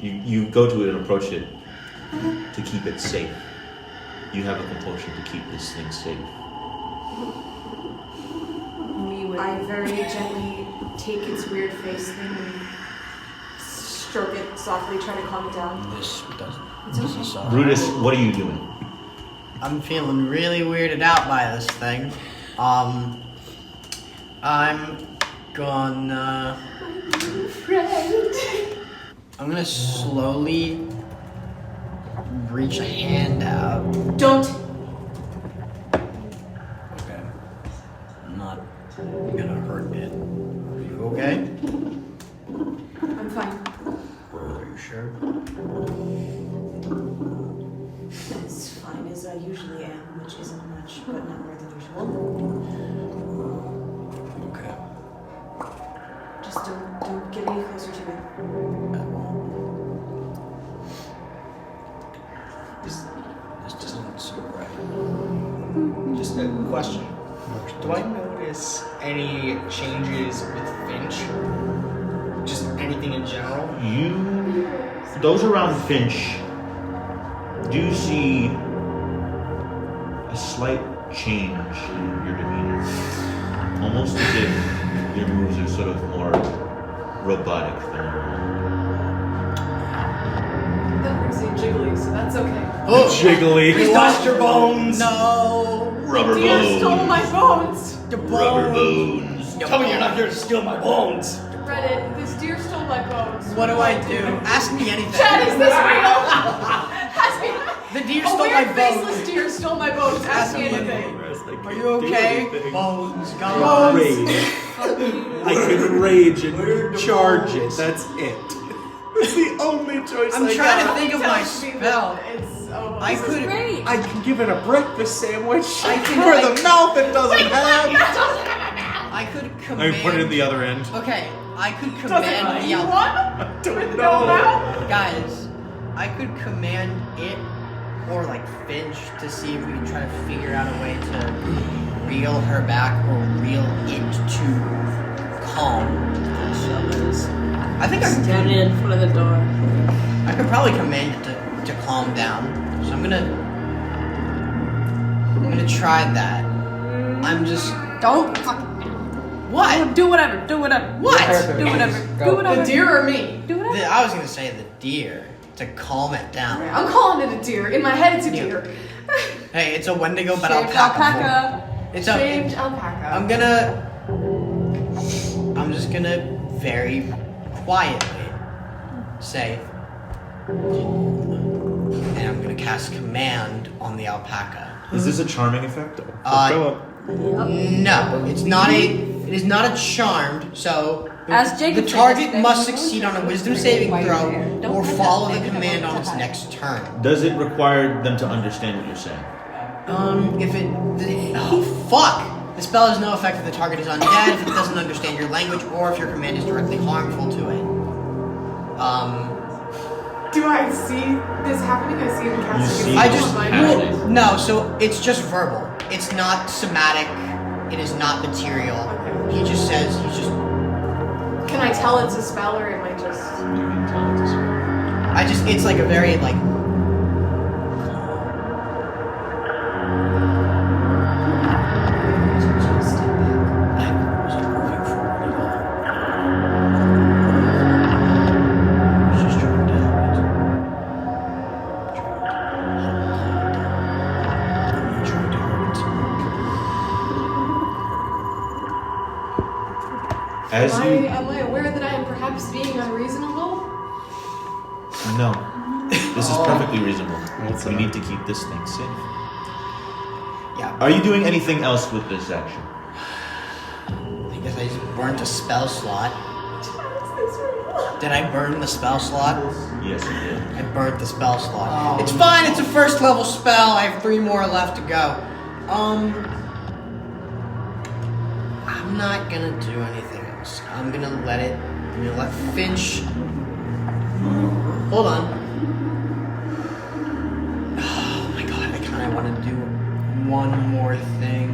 [SPEAKER 1] You go to it and approach it to keep it safe. You have a compulsion to keep this thing safe.
[SPEAKER 5] I very gently take its weird face thing and stroke it softly, try to calm it down.
[SPEAKER 7] This doesn't.
[SPEAKER 5] It's
[SPEAKER 7] This
[SPEAKER 5] okay.
[SPEAKER 7] is
[SPEAKER 1] Brutus, what are you doing?
[SPEAKER 7] I'm feeling really weirded out by this thing. I'm gonna. I'm gonna slowly reach a hand out.
[SPEAKER 5] Don't.
[SPEAKER 7] Okay. I'm not gonna hurt it. Are you okay?
[SPEAKER 5] I'm fine.
[SPEAKER 7] Are you sure?
[SPEAKER 5] As fine as I usually am, which isn't much, but not more than usual.
[SPEAKER 7] Okay.
[SPEAKER 5] Just don't get any closer to it.
[SPEAKER 7] I won't. This doesn't seem right.
[SPEAKER 2] Just a question. Do I notice any changes with Finch? Just anything in general?
[SPEAKER 1] Those around Finch do see a slight change in your demeanor. Almost as if your moves are sort of more robotic than normal.
[SPEAKER 5] That brings you jiggly, so that's okay.
[SPEAKER 7] Oh,
[SPEAKER 4] Jiggly.
[SPEAKER 2] Please dust your bones!
[SPEAKER 7] No!
[SPEAKER 1] Rubber
[SPEAKER 5] Deer
[SPEAKER 1] bones!
[SPEAKER 5] stole my bones!
[SPEAKER 7] The
[SPEAKER 1] Rubber
[SPEAKER 7] bones.
[SPEAKER 1] bones!
[SPEAKER 2] Tell me you're not here to steal my bones!
[SPEAKER 5] Reddit, this deer stole my bones.
[SPEAKER 7] What do I do? Ask me anything.
[SPEAKER 5] Chad, is this real? Ask me.
[SPEAKER 7] The deer
[SPEAKER 5] A
[SPEAKER 7] stole my
[SPEAKER 5] weird
[SPEAKER 7] bones.
[SPEAKER 5] faceless deer stole my bones. Ask me anything.
[SPEAKER 7] Are you okay? Bones gone.
[SPEAKER 4] Rage. I can rage and charge it. That's it. That's the only choice
[SPEAKER 7] I'm
[SPEAKER 4] I
[SPEAKER 7] trying
[SPEAKER 4] got.
[SPEAKER 7] to think of my spell.
[SPEAKER 5] It's oh,
[SPEAKER 7] I could.
[SPEAKER 6] Great.
[SPEAKER 4] I can give it a breakfast sandwich
[SPEAKER 7] I can-
[SPEAKER 4] for the mouth it doesn't have.
[SPEAKER 7] I could
[SPEAKER 4] I
[SPEAKER 7] command.
[SPEAKER 4] put it at the other end.
[SPEAKER 7] Okay, I could
[SPEAKER 5] Doesn't
[SPEAKER 7] command the
[SPEAKER 5] you
[SPEAKER 7] al-
[SPEAKER 5] want?
[SPEAKER 4] I don't
[SPEAKER 5] With no
[SPEAKER 4] know.
[SPEAKER 5] mouth?
[SPEAKER 7] Guys, I could command it or like Finch to see if we can try to figure out a way to reel her back or reel it to calm. I think I
[SPEAKER 6] Standing
[SPEAKER 7] could.
[SPEAKER 6] in front of the door.
[SPEAKER 7] I could probably command it to calm down. So I'm gonna try that. I'm just.
[SPEAKER 6] Don't fucking.
[SPEAKER 7] What?
[SPEAKER 6] Do whatever. Do whatever.
[SPEAKER 7] What?
[SPEAKER 6] Do whatever.
[SPEAKER 8] Go.
[SPEAKER 6] Do whatever.
[SPEAKER 5] The deer or me?
[SPEAKER 6] Do whatever.
[SPEAKER 7] I was gonna say the deer to calm it down.
[SPEAKER 5] I'm calling it a deer. In my head, it's a
[SPEAKER 7] Yeah.
[SPEAKER 5] deer.
[SPEAKER 7] Hey, it's a Wendigo, but
[SPEAKER 6] Shaved
[SPEAKER 7] alpaca. It's a.
[SPEAKER 5] Shaved alpaca.
[SPEAKER 7] I'm just gonna very quietly say, and I'm gonna cast command on the alpaca.
[SPEAKER 1] Is this a charming effect?
[SPEAKER 7] No, it's not a. It is not a charmed. So
[SPEAKER 6] As
[SPEAKER 7] the
[SPEAKER 6] Jacob
[SPEAKER 7] target
[SPEAKER 6] said,
[SPEAKER 7] must succeed on a wisdom saving throw
[SPEAKER 6] Don't
[SPEAKER 7] or
[SPEAKER 6] touch
[SPEAKER 7] follow
[SPEAKER 6] that.
[SPEAKER 7] the command on its next turn.
[SPEAKER 1] Does it require them to understand what you're saying?
[SPEAKER 7] If it. Oh fuck! The spell has no effect if the target is undead, if it doesn't understand your language, or if your command is directly harmful to it.
[SPEAKER 5] Do I see this happening? I see him casting.
[SPEAKER 1] see
[SPEAKER 7] I
[SPEAKER 1] it
[SPEAKER 7] just
[SPEAKER 1] happen.
[SPEAKER 7] no. So it's just verbal. It's not somatic. It is not material.
[SPEAKER 5] Okay.
[SPEAKER 7] He just says he's just.
[SPEAKER 5] Can I tell it's a spell, or am I just?
[SPEAKER 1] You can tell it's a spell.
[SPEAKER 7] It's like a very like.
[SPEAKER 1] As you
[SPEAKER 5] Am I aware that I am perhaps being unreasonable?
[SPEAKER 1] no, this is perfectly reasonable.
[SPEAKER 4] What's
[SPEAKER 1] We
[SPEAKER 4] that?
[SPEAKER 1] need to keep this thing safe.
[SPEAKER 7] Yeah.
[SPEAKER 1] Are you doing anything else with this action?
[SPEAKER 7] I guess I just burnt a spell slot. Did I burn the spell slot?
[SPEAKER 1] Yes, you did.
[SPEAKER 7] I burnt the spell slot. It's fine, it's a first level spell. I have 3 more left to go. I'm not gonna do anything else. I'm gonna let Finch. Hold on. Oh my god, I kinda wanna do one more thing.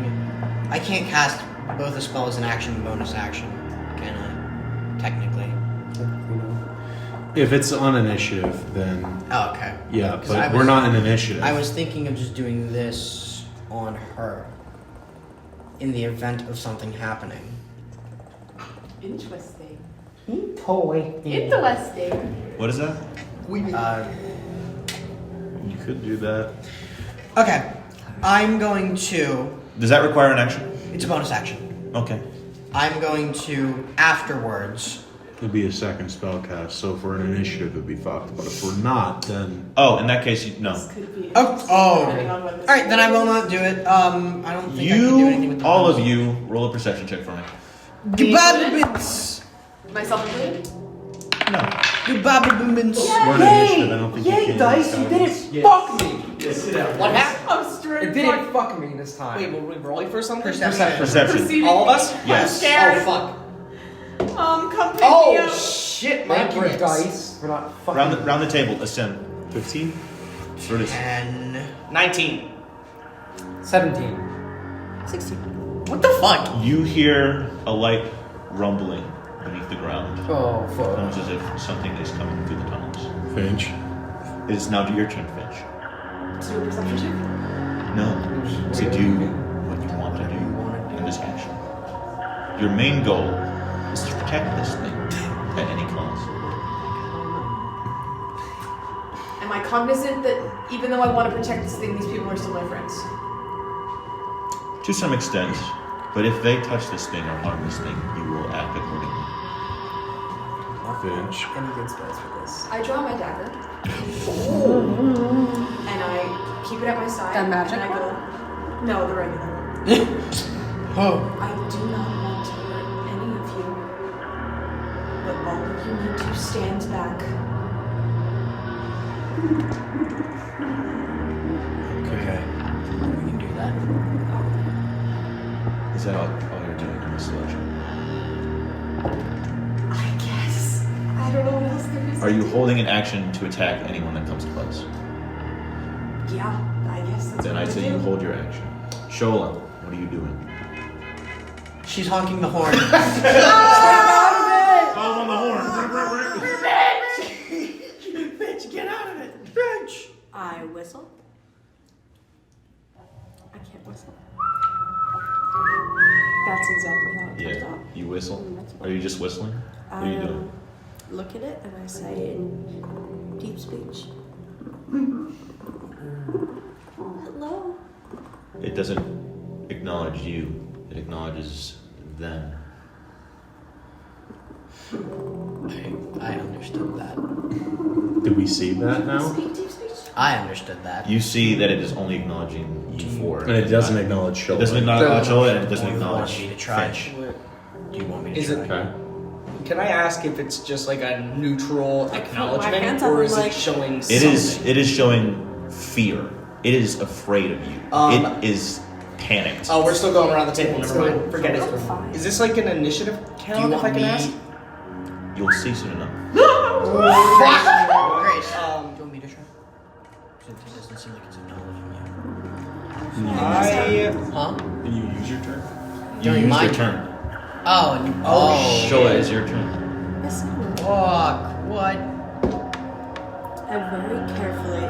[SPEAKER 7] I can't cast both the spells in action and bonus action, can I? Technically.
[SPEAKER 4] If it's on initiative, then
[SPEAKER 7] Oh, okay.
[SPEAKER 4] yeah,
[SPEAKER 7] 'Cause
[SPEAKER 4] but
[SPEAKER 7] I
[SPEAKER 4] we're
[SPEAKER 7] was-
[SPEAKER 4] not in initiative.
[SPEAKER 7] I was thinking of just doing this on her in the event of something happening.
[SPEAKER 5] Interesting.
[SPEAKER 8] Toy.
[SPEAKER 5] Interesting.
[SPEAKER 1] What is that?
[SPEAKER 4] You could do that.
[SPEAKER 7] Okay, I'm going to.
[SPEAKER 1] Does that require an action?
[SPEAKER 7] It's a bonus action.
[SPEAKER 1] Okay.
[SPEAKER 7] I'm going to afterwards.
[SPEAKER 4] It'd be a second spell cast, so if we're in initiative, it'd be fucked. But if we're not, then
[SPEAKER 1] Oh, in that case, no.
[SPEAKER 5] This could be.
[SPEAKER 7] Oh.
[SPEAKER 5] Depending on when this
[SPEAKER 7] All right, then I will not do it. I don't think I can do anything with the
[SPEAKER 1] all
[SPEAKER 7] bonus.
[SPEAKER 1] of you, roll a perception check for me.
[SPEAKER 7] Goodbye,
[SPEAKER 5] Myself included?
[SPEAKER 1] No.
[SPEAKER 7] Goodbye,
[SPEAKER 4] we're in initiative. I don't think you
[SPEAKER 8] Yay,
[SPEAKER 4] can.
[SPEAKER 8] dice! You didn't fuck me!
[SPEAKER 2] What happened?
[SPEAKER 5] I'm straight.
[SPEAKER 8] It didn't fuck me this time.
[SPEAKER 2] Wait, were we rolling for something?
[SPEAKER 7] Perception.
[SPEAKER 1] Perception.
[SPEAKER 5] Perceiving.
[SPEAKER 2] All of us?
[SPEAKER 1] Yes.
[SPEAKER 5] I'm scared.
[SPEAKER 2] Oh, fuck.
[SPEAKER 5] Come pick me
[SPEAKER 2] Oh,
[SPEAKER 5] up.
[SPEAKER 2] shit,
[SPEAKER 8] Thank you,
[SPEAKER 2] Marcus.
[SPEAKER 8] dice. We're not fucking.
[SPEAKER 1] Round the table, ascend.
[SPEAKER 4] 15?
[SPEAKER 1] Sure it is.
[SPEAKER 7] 10.
[SPEAKER 2] 19.
[SPEAKER 8] 17.
[SPEAKER 6] 16.
[SPEAKER 7] What the fuck?
[SPEAKER 1] You hear a light rumbling beneath the ground.
[SPEAKER 8] Oh, fuck.
[SPEAKER 1] Almost as if something is coming through the tunnels.
[SPEAKER 4] Finch.
[SPEAKER 1] It is now your turn, Finch.
[SPEAKER 5] Do a perception check.
[SPEAKER 1] No. To do what you want to do in this action. Your main goal is to protect this thing at any cost.
[SPEAKER 5] Am I cognizant that even though I want to protect this thing, these people are still my friends?
[SPEAKER 1] To some extent, but if they touch this thing or harm this thing, you will act accordingly.
[SPEAKER 4] Finch.
[SPEAKER 8] Any good spells for this?
[SPEAKER 5] I draw my dagger. And I keep it at my side.
[SPEAKER 6] The magic
[SPEAKER 5] and I go, no, the regular one.
[SPEAKER 7] Oh.
[SPEAKER 5] I do not want to hurt any of you. But all of you need to stand back.
[SPEAKER 7] Okay. We can do that.
[SPEAKER 1] Is that all you're doing in this selection?
[SPEAKER 5] I guess. I don't know what else there is.
[SPEAKER 1] Are you holding an action to attack anyone that comes close?
[SPEAKER 5] Yeah, I guess that's
[SPEAKER 1] Then
[SPEAKER 5] what
[SPEAKER 1] I say you
[SPEAKER 5] do.
[SPEAKER 1] hold your action. Shola, what are you doing?
[SPEAKER 7] She's honking the horn.
[SPEAKER 1] Call on the horn.
[SPEAKER 7] Bitch, get out of it. Bitch.
[SPEAKER 6] I whistle. I can't whistle. That's exactly how it comes
[SPEAKER 1] Yeah,
[SPEAKER 6] out.
[SPEAKER 1] you whistle.
[SPEAKER 6] That's
[SPEAKER 1] Are you just whistling? What are you doing?
[SPEAKER 6] Look at it and I say in deep speech. Hello.
[SPEAKER 1] It doesn't acknowledge you. It acknowledges them.
[SPEAKER 7] I understood that.
[SPEAKER 4] Did we see that now?
[SPEAKER 5] Speak deep speech.
[SPEAKER 7] I understood that.
[SPEAKER 1] You see that it is only acknowledging you four.
[SPEAKER 4] And it doesn't acknowledge Shola.
[SPEAKER 1] It doesn't acknowledge Shola, and it doesn't
[SPEAKER 7] Do you want
[SPEAKER 1] acknowledge
[SPEAKER 7] me to try?
[SPEAKER 1] Finch.
[SPEAKER 7] Do you want me to
[SPEAKER 2] Is
[SPEAKER 7] try?
[SPEAKER 2] it-
[SPEAKER 4] Okay.
[SPEAKER 2] Can I ask if it's just like a neutral
[SPEAKER 6] my
[SPEAKER 2] acknowledgement,
[SPEAKER 6] hands up,
[SPEAKER 2] or is
[SPEAKER 6] like-
[SPEAKER 2] it showing
[SPEAKER 1] It
[SPEAKER 2] something?
[SPEAKER 1] is. It is showing fear. It is afraid of you.
[SPEAKER 2] Um,
[SPEAKER 1] it is panicked.
[SPEAKER 2] Oh, we're still going around the table. Never mind. Forget
[SPEAKER 5] I'm
[SPEAKER 2] it.
[SPEAKER 5] fine.
[SPEAKER 2] Is this like an initiative
[SPEAKER 7] Do you
[SPEAKER 2] count? If I
[SPEAKER 7] want
[SPEAKER 2] can
[SPEAKER 7] me?
[SPEAKER 2] ask.
[SPEAKER 1] You'll see soon enough.
[SPEAKER 7] Grace. Do you want me to try? Since it doesn't seem like it's acknowledging you. Huh?
[SPEAKER 4] Can you use your turn?
[SPEAKER 1] You
[SPEAKER 7] During
[SPEAKER 1] use
[SPEAKER 7] my
[SPEAKER 1] your turn.
[SPEAKER 7] Oh.
[SPEAKER 1] Shola, it's your turn.
[SPEAKER 6] Yes, I will.
[SPEAKER 7] Fuck. What?
[SPEAKER 6] And very carefully,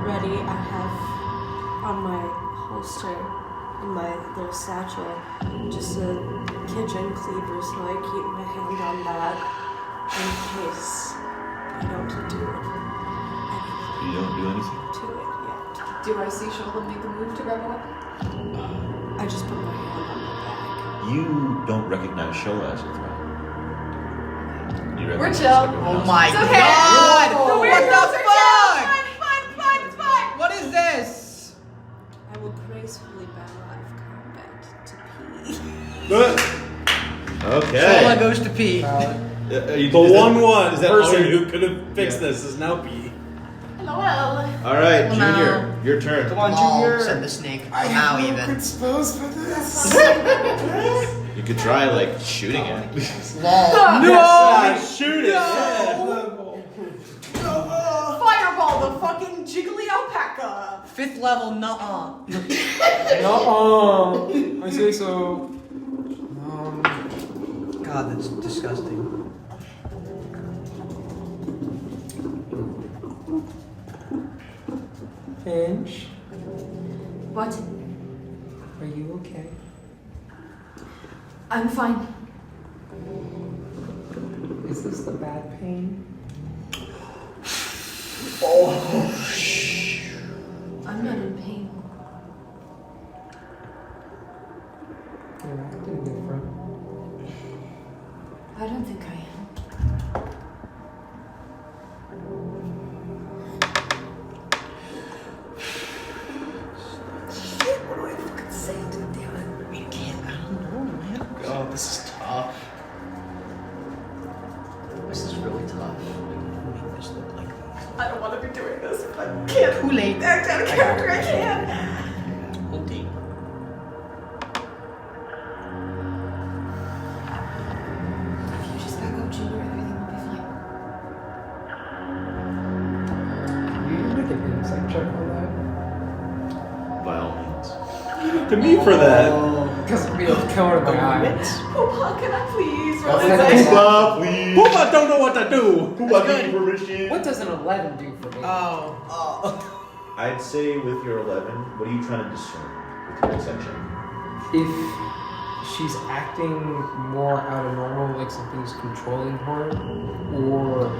[SPEAKER 6] ready, I have on my holster, in my little satchel, just a kitchen cleaver, so I keep my hand on that in case I don't do anything
[SPEAKER 1] You don't do anything?
[SPEAKER 6] to it yet.
[SPEAKER 5] Do I see Shola make a move to grab a weapon?
[SPEAKER 6] I just put my hand on my bag.
[SPEAKER 1] You don't recognize Shola as a threat. You
[SPEAKER 5] We're
[SPEAKER 1] recognize
[SPEAKER 5] chill.
[SPEAKER 1] everyone
[SPEAKER 7] Oh
[SPEAKER 1] else.
[SPEAKER 7] my
[SPEAKER 5] It's okay.
[SPEAKER 7] god!
[SPEAKER 5] The
[SPEAKER 7] What
[SPEAKER 5] weird
[SPEAKER 7] the
[SPEAKER 5] girls are chill.
[SPEAKER 7] fuck?
[SPEAKER 5] It's fine, it's fine, it's fine.
[SPEAKER 7] What is this?
[SPEAKER 6] I will gracefully bow out of combat to pee.
[SPEAKER 7] Shola
[SPEAKER 1] Okay.
[SPEAKER 7] goes to pee.
[SPEAKER 3] The one
[SPEAKER 1] is that
[SPEAKER 3] person
[SPEAKER 1] all you-
[SPEAKER 3] who could have fixed this is now P.
[SPEAKER 5] LOL.
[SPEAKER 1] All right,
[SPEAKER 7] Well,
[SPEAKER 1] Junior, your turn.
[SPEAKER 2] Come on,
[SPEAKER 7] Lol,
[SPEAKER 2] Junior.
[SPEAKER 7] said the snake. Now even.
[SPEAKER 2] Spells for this.
[SPEAKER 1] You could try like shooting it.
[SPEAKER 7] Lol.
[SPEAKER 3] Shoot it!
[SPEAKER 5] Fireball the fucking jiggly alpaca.
[SPEAKER 7] 5th level, nuh-uh.
[SPEAKER 8] No, I say so.
[SPEAKER 7] God, that's disgusting.
[SPEAKER 8] Finch,
[SPEAKER 5] What?
[SPEAKER 8] are you okay?
[SPEAKER 5] I'm fine.
[SPEAKER 8] Is this the bad pain?
[SPEAKER 5] I'm not in pain.
[SPEAKER 8] You're acting different.
[SPEAKER 5] I don't think I am.
[SPEAKER 2] What do I fucking say, dude? Damn it. I can't. I don't know, man. Oh, this is tough. This is really tough.
[SPEAKER 7] Make this look like
[SPEAKER 5] I don't want to be doing this, but I can't.
[SPEAKER 7] too late.
[SPEAKER 5] Act out of character, I can't.
[SPEAKER 7] Okay.
[SPEAKER 5] If you just back up, Junior, everything will be fine.
[SPEAKER 8] You make an insight check on that?
[SPEAKER 1] By all means.
[SPEAKER 3] To me for that.
[SPEAKER 8] Because we don't counter my eyes.
[SPEAKER 5] Poopa, can I please roll
[SPEAKER 8] That's
[SPEAKER 5] insight?
[SPEAKER 8] like-
[SPEAKER 1] Poopa, please.
[SPEAKER 3] Poopa don't know what to do.
[SPEAKER 1] Poopa, give me permission.
[SPEAKER 8] What does an 11 do for me?
[SPEAKER 7] Oh.
[SPEAKER 1] I'd say with your 11, what are you trying to discern with your perception?
[SPEAKER 8] If she's acting more out of normal, like something's controlling her, or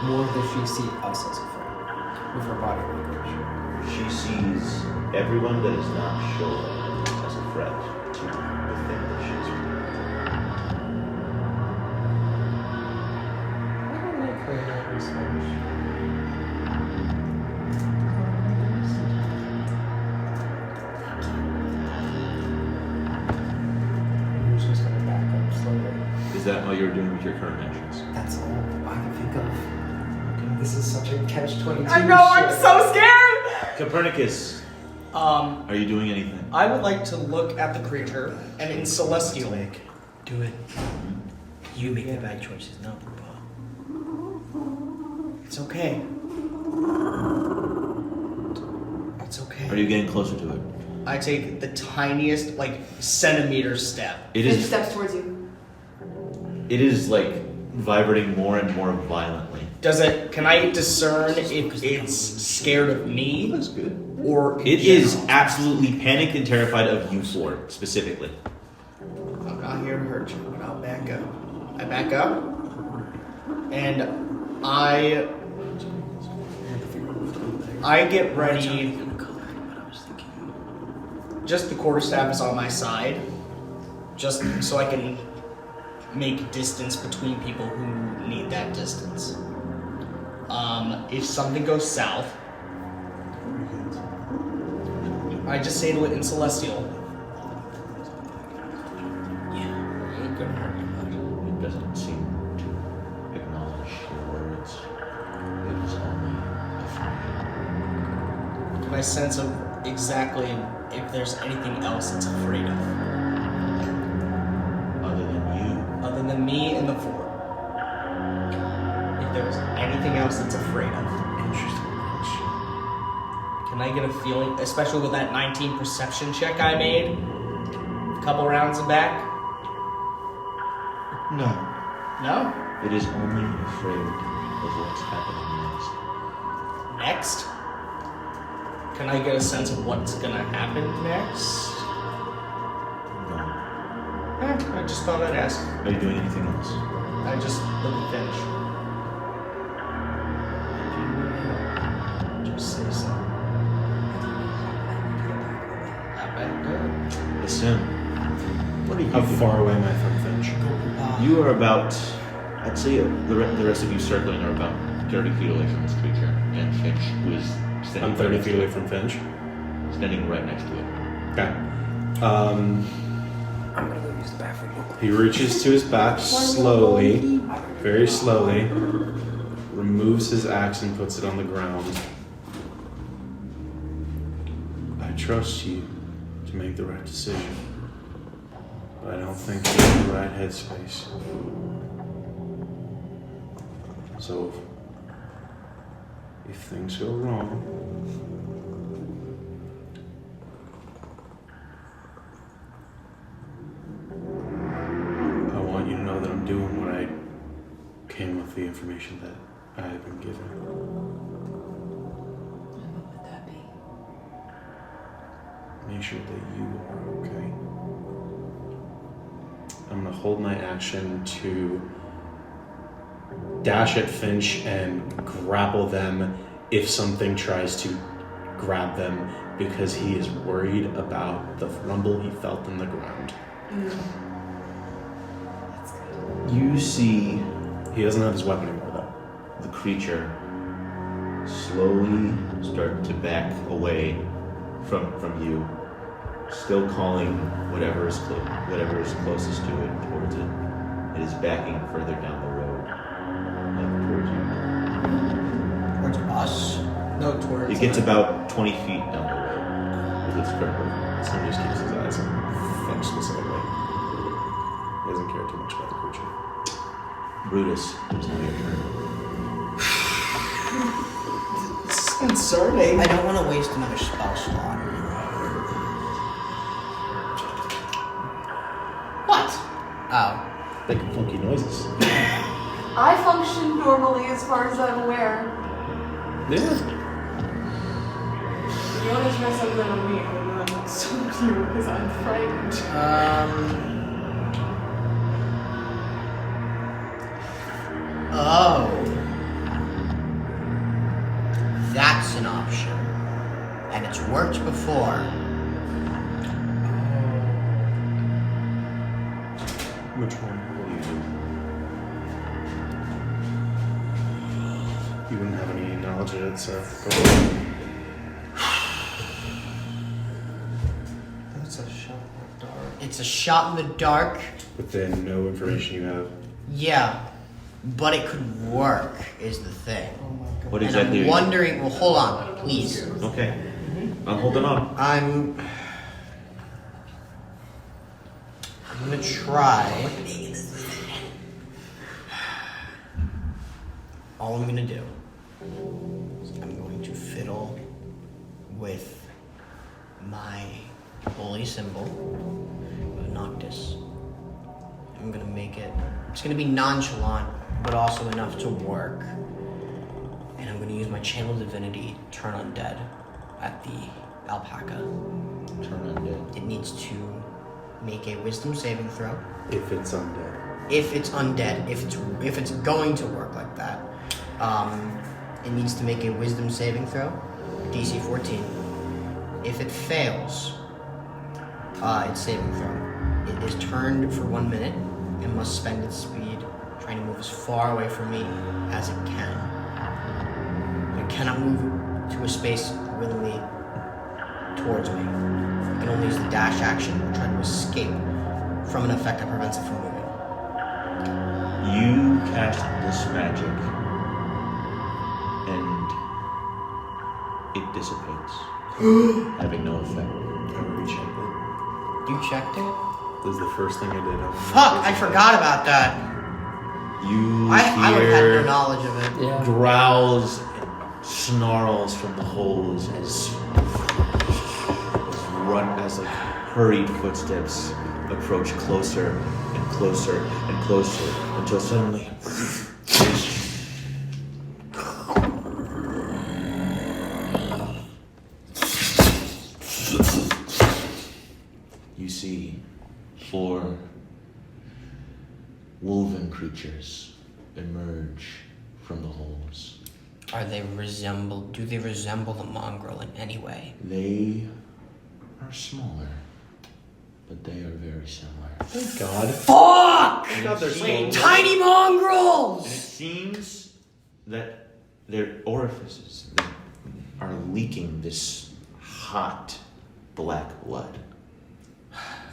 [SPEAKER 8] more does she see us as a friend with her body language?
[SPEAKER 1] She sees everyone that is not Shola as a threat to the thing that she's with.
[SPEAKER 8] I don't like her in that research. I'm just gonna back up slowly.
[SPEAKER 1] Is that all you're doing with your current actions?
[SPEAKER 8] That's all I can think of. This is such a catch-22.
[SPEAKER 5] I know, I'm so scared!
[SPEAKER 1] Copernicus, are you doing anything?
[SPEAKER 2] I would like to look at the creature and in Celestial.
[SPEAKER 7] Do it. You make the bad choices, not Poopa.
[SPEAKER 2] It's okay. It's okay.
[SPEAKER 1] Are you getting closer to it?
[SPEAKER 2] I take the tiniest, like, centimeter step.
[SPEAKER 1] It
[SPEAKER 5] Finch
[SPEAKER 1] is.
[SPEAKER 5] steps towards you.
[SPEAKER 1] It is like vibrating more and more violently.
[SPEAKER 2] Can I discern if it's scared of me?
[SPEAKER 1] That's good.
[SPEAKER 2] Or
[SPEAKER 1] It is absolutely panicked and terrified of you four specifically.
[SPEAKER 2] I'm not here to hurt you, but I'll back up. I back up, and I get ready. Just the quarterstaff is on my side, just so I can make distance between people who need that distance. If something goes south, I just say to it in Celestial.
[SPEAKER 1] It doesn't seem to acknowledge your words. It is only a friend.
[SPEAKER 2] My sense of exactly if there's anything else it's afraid of.
[SPEAKER 1] Other than you.
[SPEAKER 2] Other than me and the fort. If there's anything else it's afraid of.
[SPEAKER 3] Interesting question.
[SPEAKER 2] Can I get a feeling, especially with that 19 perception check I made a couple rounds back?
[SPEAKER 1] No.
[SPEAKER 2] No?
[SPEAKER 1] It is only afraid of what's happening
[SPEAKER 2] Next? Can I get a sense of what's gonna happen next?
[SPEAKER 1] next. No.
[SPEAKER 2] I just thought I'd ask.
[SPEAKER 1] Are you doing anything else?
[SPEAKER 2] I just let me finish. Just say so. Not bad.
[SPEAKER 1] Listen. What are you
[SPEAKER 3] How
[SPEAKER 1] doing?
[SPEAKER 3] far away am I from Finch?
[SPEAKER 1] You are about, I'd say the rest of you circling are about 30 feet away from this creature. And Finch, who is standing
[SPEAKER 3] I'm 30
[SPEAKER 1] right
[SPEAKER 3] feet away from Finch.
[SPEAKER 1] standing right next to it.
[SPEAKER 3] Okay.
[SPEAKER 8] I'm gonna go use the bathroom.
[SPEAKER 3] He reaches to his back slowly, very slowly, removes his axe and puts it on the ground. I trust you to make the right decision, but I don't think you're in the right headspace. So, if things go wrong, I want you to know that I'm doing what I can with the information that I have been given.
[SPEAKER 5] And what would that be?
[SPEAKER 3] Make sure that you are okay. I'm gonna hold my action to dash at Finch and grapple them if something tries to grab them because he is worried about the rumble he felt in the ground.
[SPEAKER 5] That's good.
[SPEAKER 1] You see
[SPEAKER 3] He doesn't have his weapon anymore though.
[SPEAKER 1] the creature slowly start to back away from you, still calling whatever is closest to it towards it. It is backing further down the road, like towards you.
[SPEAKER 7] Towards us?
[SPEAKER 2] No, towards.
[SPEAKER 1] It gets about 20 feet down the road with its grip.
[SPEAKER 3] So he just keeps his eyes on Finch specifically. He doesn't care too much about the creature.
[SPEAKER 1] Brutus, it's now your turn.
[SPEAKER 2] This is concerning.
[SPEAKER 7] I don't want to waste another spell slot. What? Oh.
[SPEAKER 3] Making funky noises.
[SPEAKER 5] I function normally as far as I'm aware.
[SPEAKER 3] Yeah.
[SPEAKER 5] If you want to try something on me, I'm gonna stop you because I'm frightened.
[SPEAKER 7] Oh. That's an option. And it's worked before.
[SPEAKER 3] Which one?
[SPEAKER 1] What do you do?
[SPEAKER 3] You wouldn't have any knowledge of it, so go ahead.
[SPEAKER 2] That's a shot in the dark.
[SPEAKER 7] It's a shot in the dark.
[SPEAKER 3] Within no information you have.
[SPEAKER 7] Yeah. But it could work, is the thing.
[SPEAKER 2] Oh my god.
[SPEAKER 1] What
[SPEAKER 7] And
[SPEAKER 1] exactly are
[SPEAKER 7] I'm
[SPEAKER 1] you
[SPEAKER 7] wondering. Well, hold on, please.
[SPEAKER 1] Okay. I'm holding on.
[SPEAKER 7] I'm gonna try. All I'm gonna do is I'm going to fiddle with my holy symbol, Noctis. I'm gonna make it. It's gonna be nonchalant, but also enough to work. And I'm gonna use my channel divinity, turn undead, at the alpaca.
[SPEAKER 1] Turn undead.
[SPEAKER 7] It needs to make a wisdom saving throw.
[SPEAKER 3] If it's undead.
[SPEAKER 7] If it's undead, if it's going to work like that, it needs to make a wisdom saving throw, DC 14. If it fails, its saving throw, it is turned for 1 minute and must spend its speed trying to move as far away from me as it can. It cannot move to a space willingly towards me. It can only use the dash action or try to escape from an effect that prevents it from moving.
[SPEAKER 1] You cast this magic, and it dissipates. having no effect.
[SPEAKER 3] I already checked it.
[SPEAKER 7] You checked it?
[SPEAKER 3] This is the first thing I did.
[SPEAKER 7] Fuck, I forgot about that.
[SPEAKER 1] You
[SPEAKER 7] I would have had no
[SPEAKER 1] hear
[SPEAKER 7] knowledge of it.
[SPEAKER 8] Yeah.
[SPEAKER 1] growls and snarls from the holes as hurried footsteps approach closer and closer and closer until suddenly you see 4 wolven creatures emerge from the holes.
[SPEAKER 7] Do they resemble the mongrel in any way?
[SPEAKER 1] They are smaller, but they are very similar.
[SPEAKER 3] Thank God.
[SPEAKER 7] Fuck!
[SPEAKER 1] And it seems-
[SPEAKER 7] Tiny
[SPEAKER 1] and it
[SPEAKER 7] mongrels!
[SPEAKER 1] seems that their orifices are leaking this hot black blood.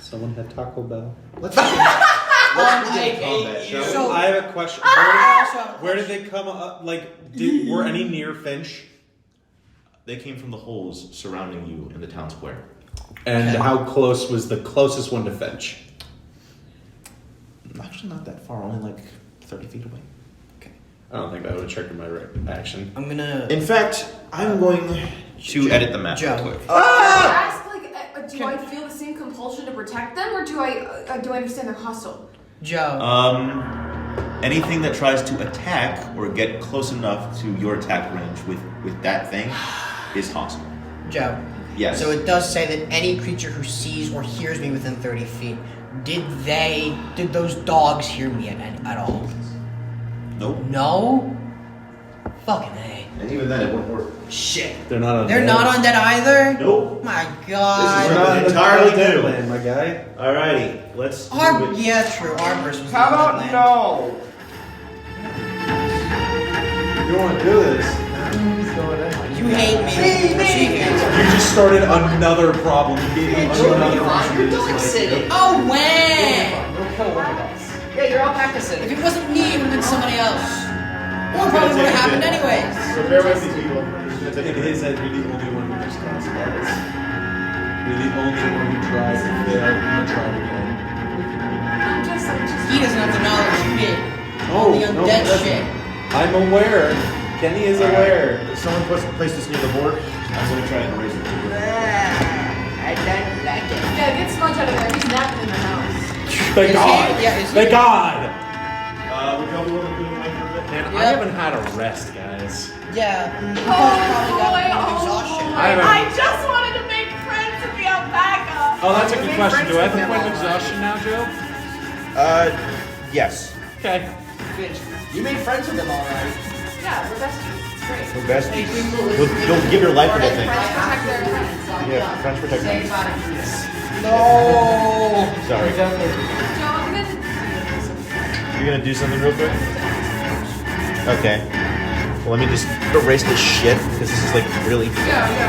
[SPEAKER 3] Someone had Taco Bell.
[SPEAKER 1] Let's begin
[SPEAKER 7] I
[SPEAKER 1] combat,
[SPEAKER 7] hate you.
[SPEAKER 1] shall we?
[SPEAKER 7] So-
[SPEAKER 3] I have a question.
[SPEAKER 7] I also have a
[SPEAKER 3] Where did they come up? Like, were any near Finch?
[SPEAKER 1] They came from the holes surrounding you in the town square.
[SPEAKER 3] And
[SPEAKER 7] Okay.
[SPEAKER 3] how close was the closest one to Finch?
[SPEAKER 1] Actually, not that far, only like 30 feet away.
[SPEAKER 3] I don't think that would have triggered my reaction.
[SPEAKER 7] I'm gonna...
[SPEAKER 1] In fact, I'm going to edit the map
[SPEAKER 7] Joe.
[SPEAKER 1] real quick.
[SPEAKER 5] Ask, like, do I feel the same compulsion to protect them, or do I understand they're hostile?
[SPEAKER 7] Joe.
[SPEAKER 1] Anything that tries to attack or get close enough to your attack range with that thing is hostile.
[SPEAKER 7] Joe.
[SPEAKER 1] Yes.
[SPEAKER 7] So it does say that any creature who sees or hears me within 30 feet, did those dogs hear me at all?
[SPEAKER 1] Nope.
[SPEAKER 7] No? Fucking A.
[SPEAKER 1] And even then, it wouldn't work.
[SPEAKER 7] Shit.
[SPEAKER 3] They're not on.
[SPEAKER 7] They're not undead either?
[SPEAKER 1] Nope.
[SPEAKER 7] My
[SPEAKER 1] This
[SPEAKER 7] god.
[SPEAKER 1] is
[SPEAKER 3] We're not
[SPEAKER 1] entirely
[SPEAKER 3] on the
[SPEAKER 1] new.
[SPEAKER 3] land, my guy.
[SPEAKER 1] Alrighty, let's do it.
[SPEAKER 7] Yeah, true. Arborist was
[SPEAKER 2] How
[SPEAKER 7] the
[SPEAKER 2] about
[SPEAKER 7] land.
[SPEAKER 2] no?
[SPEAKER 3] You don't want to do this.
[SPEAKER 7] You hate me. She hates me.
[SPEAKER 3] You just started another problem. You gave me another reason to dislike you.
[SPEAKER 7] Oh, when?
[SPEAKER 8] You'll kill one of us.
[SPEAKER 2] Yeah, you're all practicing.
[SPEAKER 7] If it wasn't me, it would have been somebody else. Or it probably would have happened anyways.
[SPEAKER 1] So bear with me, people.
[SPEAKER 3] In his head, you're the only one who just got spells. You're the only one who tries to fail and tried again.
[SPEAKER 5] I'm just
[SPEAKER 7] He doesn't have the knowledge you did.
[SPEAKER 3] Oh,
[SPEAKER 7] The
[SPEAKER 3] no,
[SPEAKER 7] undead
[SPEAKER 3] he doesn't.
[SPEAKER 7] shit.
[SPEAKER 3] I'm aware. Kenny is aware.
[SPEAKER 1] If someone place this near the board, I'm going to try and erase it.
[SPEAKER 7] I don't like it.
[SPEAKER 5] Yeah, get Smudge out of there. He's napping in the house.
[SPEAKER 3] Thank
[SPEAKER 7] Is
[SPEAKER 3] God.
[SPEAKER 7] he? Yeah, is he?
[SPEAKER 3] Thank God.
[SPEAKER 1] Would y'all be willing to do it for a bit?
[SPEAKER 3] Man,
[SPEAKER 7] Yeah.
[SPEAKER 3] I haven't had a rest, guys.
[SPEAKER 7] Yeah. Exhaustion.
[SPEAKER 3] I haven't-
[SPEAKER 5] I just wanted to make friends with the alpaca.
[SPEAKER 3] Oh, that's a good
[SPEAKER 2] made
[SPEAKER 3] question.
[SPEAKER 2] friends
[SPEAKER 3] Do I have
[SPEAKER 2] with
[SPEAKER 3] a
[SPEAKER 2] him
[SPEAKER 3] point of
[SPEAKER 2] all
[SPEAKER 3] exhaustion now, Joe?
[SPEAKER 1] Yes.
[SPEAKER 3] Okay.
[SPEAKER 2] Bitch, you made friends with them alright.
[SPEAKER 5] Yeah, we're besties. It's great.
[SPEAKER 1] The best. You'll give your life for that thing.
[SPEAKER 5] Friends protect their friends.
[SPEAKER 1] Yeah, French protection.
[SPEAKER 7] No.
[SPEAKER 1] Sorry.
[SPEAKER 5] Joe, I'm gonna
[SPEAKER 1] You're gonna do something real quick? Okay. Well, let me just erase this shit, because this is like really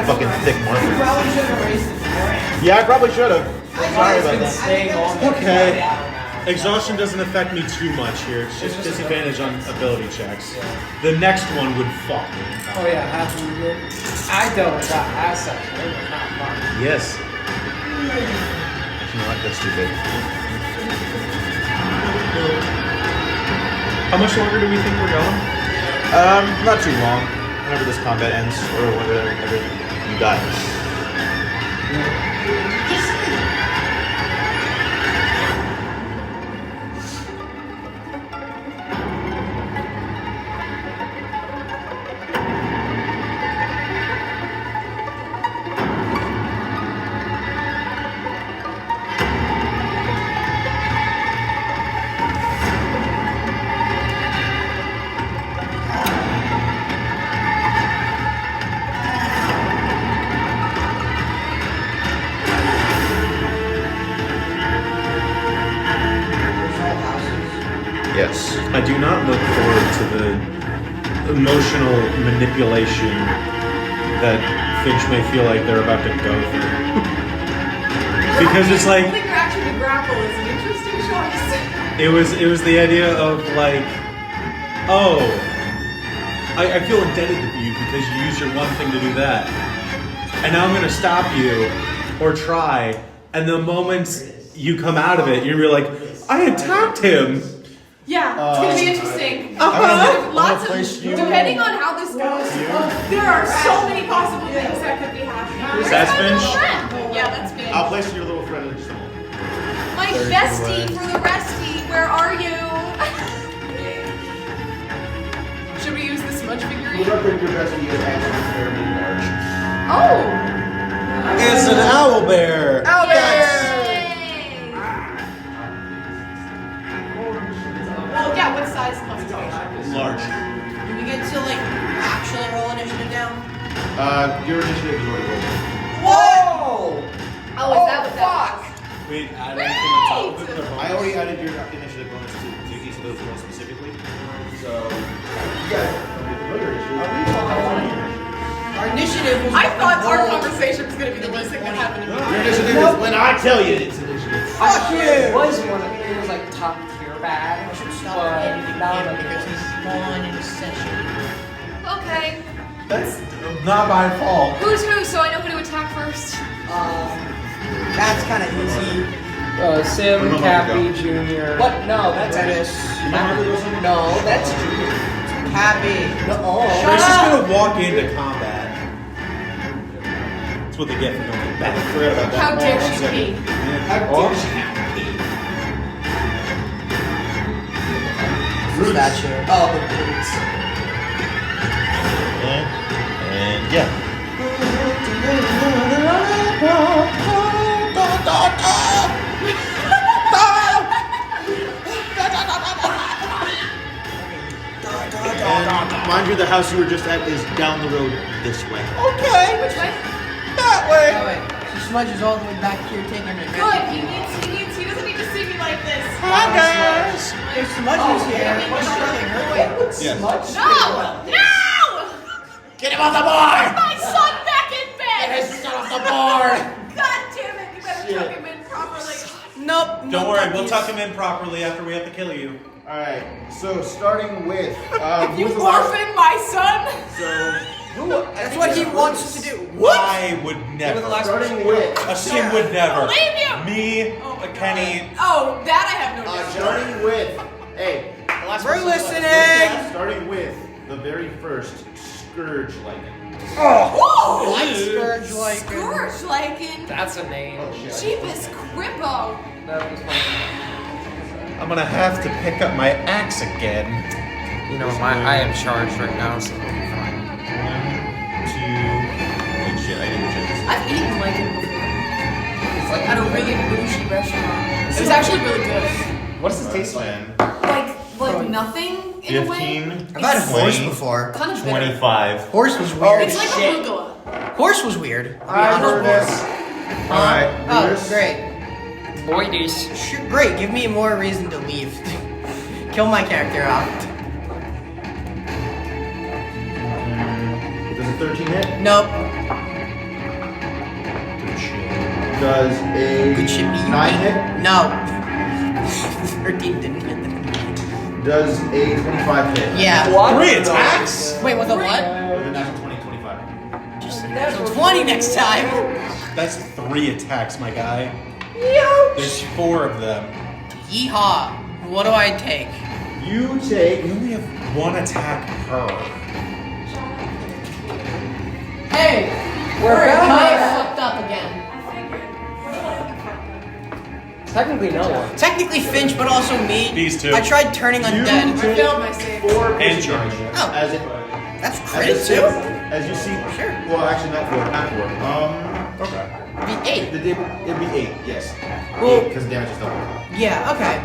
[SPEAKER 1] fucking thick marker.
[SPEAKER 7] Probably should have erased it beforehand.
[SPEAKER 1] Yeah, I probably should have. Sorry about that.
[SPEAKER 8] Staying on.
[SPEAKER 3] Okay. Exhaustion doesn't affect me too much here. It's just disadvantage on ability checks. The next one would fuck me.
[SPEAKER 8] Oh yeah, happy year. I dealt with that asset. It was not fun.
[SPEAKER 3] Yes.
[SPEAKER 1] You know what? That's too big.
[SPEAKER 3] How much longer do we think we're going?
[SPEAKER 1] Not too long. Whenever this combat ends, or whenever you die. Yes.
[SPEAKER 3] I do not look forward to the emotional manipulation that Finch may feel like they're about to go through. Because it's
[SPEAKER 5] I
[SPEAKER 3] like
[SPEAKER 5] think your action to grapple is an interesting choice.
[SPEAKER 3] it was the idea of like, oh, I feel indebted to you because you used your one thing to do that.
[SPEAKER 4] and now I'm gonna stop you or try. And the moment you come out of it, you're like, I attacked him.
[SPEAKER 5] Yeah, it's gonna be interesting.
[SPEAKER 3] I'm
[SPEAKER 5] Lots
[SPEAKER 3] gonna place
[SPEAKER 5] of,
[SPEAKER 3] you-
[SPEAKER 5] depending on how this goes, there are so many possible things that could be happening.
[SPEAKER 4] That's
[SPEAKER 5] Where's my little
[SPEAKER 4] Finch?
[SPEAKER 5] friend? Yeah, that's Finch.
[SPEAKER 1] I'll place your little friend in just a moment.
[SPEAKER 5] My bestie for the resty, where are you? Should we use the smudge figurine?
[SPEAKER 1] Look up at your bestie is actually fairly large.
[SPEAKER 5] Oh!
[SPEAKER 3] It's an owl bear.
[SPEAKER 5] Yay! Well, yeah, what size must it be?
[SPEAKER 1] Large.
[SPEAKER 7] Do we get to like actually roll initiative down?
[SPEAKER 1] Your initiative is already rolled.
[SPEAKER 7] Whoa!
[SPEAKER 5] Oh, is that what that was?
[SPEAKER 4] Wait, add anything on top of it?
[SPEAKER 1] I already added your initiative bonus to each of those rolls specifically. So, you guys know your initiative.
[SPEAKER 7] Our initiative was.
[SPEAKER 5] I thought our conversation was going to be the worst thing that happened to me.
[SPEAKER 1] Your initiative is when I tell you it's initiative.
[SPEAKER 7] Fuck you!
[SPEAKER 8] It was one of it was like top tier bad.
[SPEAKER 7] I should stop
[SPEAKER 8] But
[SPEAKER 7] editing
[SPEAKER 8] now
[SPEAKER 7] him
[SPEAKER 8] I'm
[SPEAKER 7] because he's gone in a session.
[SPEAKER 5] Okay.
[SPEAKER 4] That's not my fault.
[SPEAKER 5] Who's who, so I know who to attack first?
[SPEAKER 7] That's kind of easy.
[SPEAKER 8] Sim,
[SPEAKER 1] Remember
[SPEAKER 8] Cappy, Junior. What? No, that's
[SPEAKER 7] Curtis.
[SPEAKER 8] No, that's Junior.
[SPEAKER 7] Cappy.
[SPEAKER 8] No.
[SPEAKER 4] Chris is gonna walk into combat. That's what they get for going back.
[SPEAKER 1] Forget about that.
[SPEAKER 5] How dare
[SPEAKER 1] One
[SPEAKER 5] she
[SPEAKER 1] second.
[SPEAKER 5] be?
[SPEAKER 1] How dare she have
[SPEAKER 7] Who's that chair? Oh, the boots.
[SPEAKER 1] And yeah. And mind you, the house you were just at is down the road this way.
[SPEAKER 7] Okay.
[SPEAKER 5] Which way?
[SPEAKER 7] That way. Oh, wait. She smudges all the way back here, taking her.
[SPEAKER 5] Good. He doesn't need to see me like this.
[SPEAKER 7] Hi, guys. There's smudges here.
[SPEAKER 1] Yes.
[SPEAKER 5] No! No!
[SPEAKER 1] Get him off the board!
[SPEAKER 5] My son back in bed!
[SPEAKER 1] Get his son off the board!
[SPEAKER 5] God damn it! You better tuck him in properly.
[SPEAKER 7] Nope.
[SPEAKER 4] Don't worry, we'll tuck him in properly after we have to kill you.
[SPEAKER 1] Alright, so starting with.
[SPEAKER 5] You orphan my son?
[SPEAKER 7] That's what he wants to do.
[SPEAKER 4] I would never.
[SPEAKER 1] Starting with.
[SPEAKER 4] A sim would never.
[SPEAKER 5] Believe you!
[SPEAKER 4] Me,
[SPEAKER 5] Oh my
[SPEAKER 4] Kenny.
[SPEAKER 5] God. Oh, that I have no doubt.
[SPEAKER 1] Starting with. Hey.
[SPEAKER 7] We're listening.
[SPEAKER 1] Starting with the very first Scourge Lycan.
[SPEAKER 5] Woo!
[SPEAKER 7] Like Scourge like.
[SPEAKER 5] Scourge Lycan.
[SPEAKER 8] That's a name.
[SPEAKER 5] Cheapest Crippo.
[SPEAKER 8] That was fun.
[SPEAKER 4] I'm gonna have to pick up my axe again.
[SPEAKER 8] You know, I am charged right now, so it'll be fine.
[SPEAKER 1] 1, 2. Oh shit, I didn't check this.
[SPEAKER 5] I've eaten Lycan before. It's like at a really bougie restaurant. It was actually really good.
[SPEAKER 8] What does this taste like?
[SPEAKER 5] Like nothing in a way.
[SPEAKER 1] 15.
[SPEAKER 7] I've had
[SPEAKER 5] It's
[SPEAKER 7] horse before.
[SPEAKER 5] kind of bitter.
[SPEAKER 1] 25.
[SPEAKER 7] Horse was weird.
[SPEAKER 5] It's like arugula.
[SPEAKER 7] Horse was weird.
[SPEAKER 8] I heard this.
[SPEAKER 1] Alright,
[SPEAKER 7] Oh,
[SPEAKER 1] Brutus.
[SPEAKER 7] great.
[SPEAKER 8] Boydies.
[SPEAKER 7] Sure, great. Give me more reason to leave. Kill my character off.
[SPEAKER 1] Does a 13 hit?
[SPEAKER 7] Nope.
[SPEAKER 1] Does a
[SPEAKER 7] Good shit.
[SPEAKER 1] 9 hit?
[SPEAKER 7] No. 13 didn't hit.
[SPEAKER 1] Does a 25 hit?
[SPEAKER 7] Yeah.
[SPEAKER 8] What?
[SPEAKER 4] 3 attacks?
[SPEAKER 7] Wait, with a what?
[SPEAKER 1] With a natural 20, 25.
[SPEAKER 7] Just 20 next time.
[SPEAKER 4] That's 3 attacks, my guy.
[SPEAKER 7] Yo.
[SPEAKER 4] There's 4 of them.
[SPEAKER 7] Yeehaw. What do I take?
[SPEAKER 1] You take.
[SPEAKER 4] We only have 1 attack per.
[SPEAKER 5] Hey,
[SPEAKER 8] We're back.
[SPEAKER 5] fucked up again.
[SPEAKER 8] Technically, no one.
[SPEAKER 7] Technically Finch, but also me.
[SPEAKER 4] These two.
[SPEAKER 7] I tried turning undead.
[SPEAKER 5] I failed my save.
[SPEAKER 1] 4
[SPEAKER 4] And
[SPEAKER 1] piercing
[SPEAKER 4] charge.
[SPEAKER 1] damage.
[SPEAKER 7] Oh.
[SPEAKER 1] As it.
[SPEAKER 7] That's
[SPEAKER 1] As
[SPEAKER 7] crit
[SPEAKER 1] it
[SPEAKER 7] too.
[SPEAKER 1] as you see.
[SPEAKER 7] Sure.
[SPEAKER 1] Well, actually, not 4. Not 4.
[SPEAKER 4] Okay.
[SPEAKER 7] Be 8.
[SPEAKER 1] It'd be 8, yes.
[SPEAKER 7] Well-
[SPEAKER 1] Because damage is double.
[SPEAKER 7] Yeah, okay.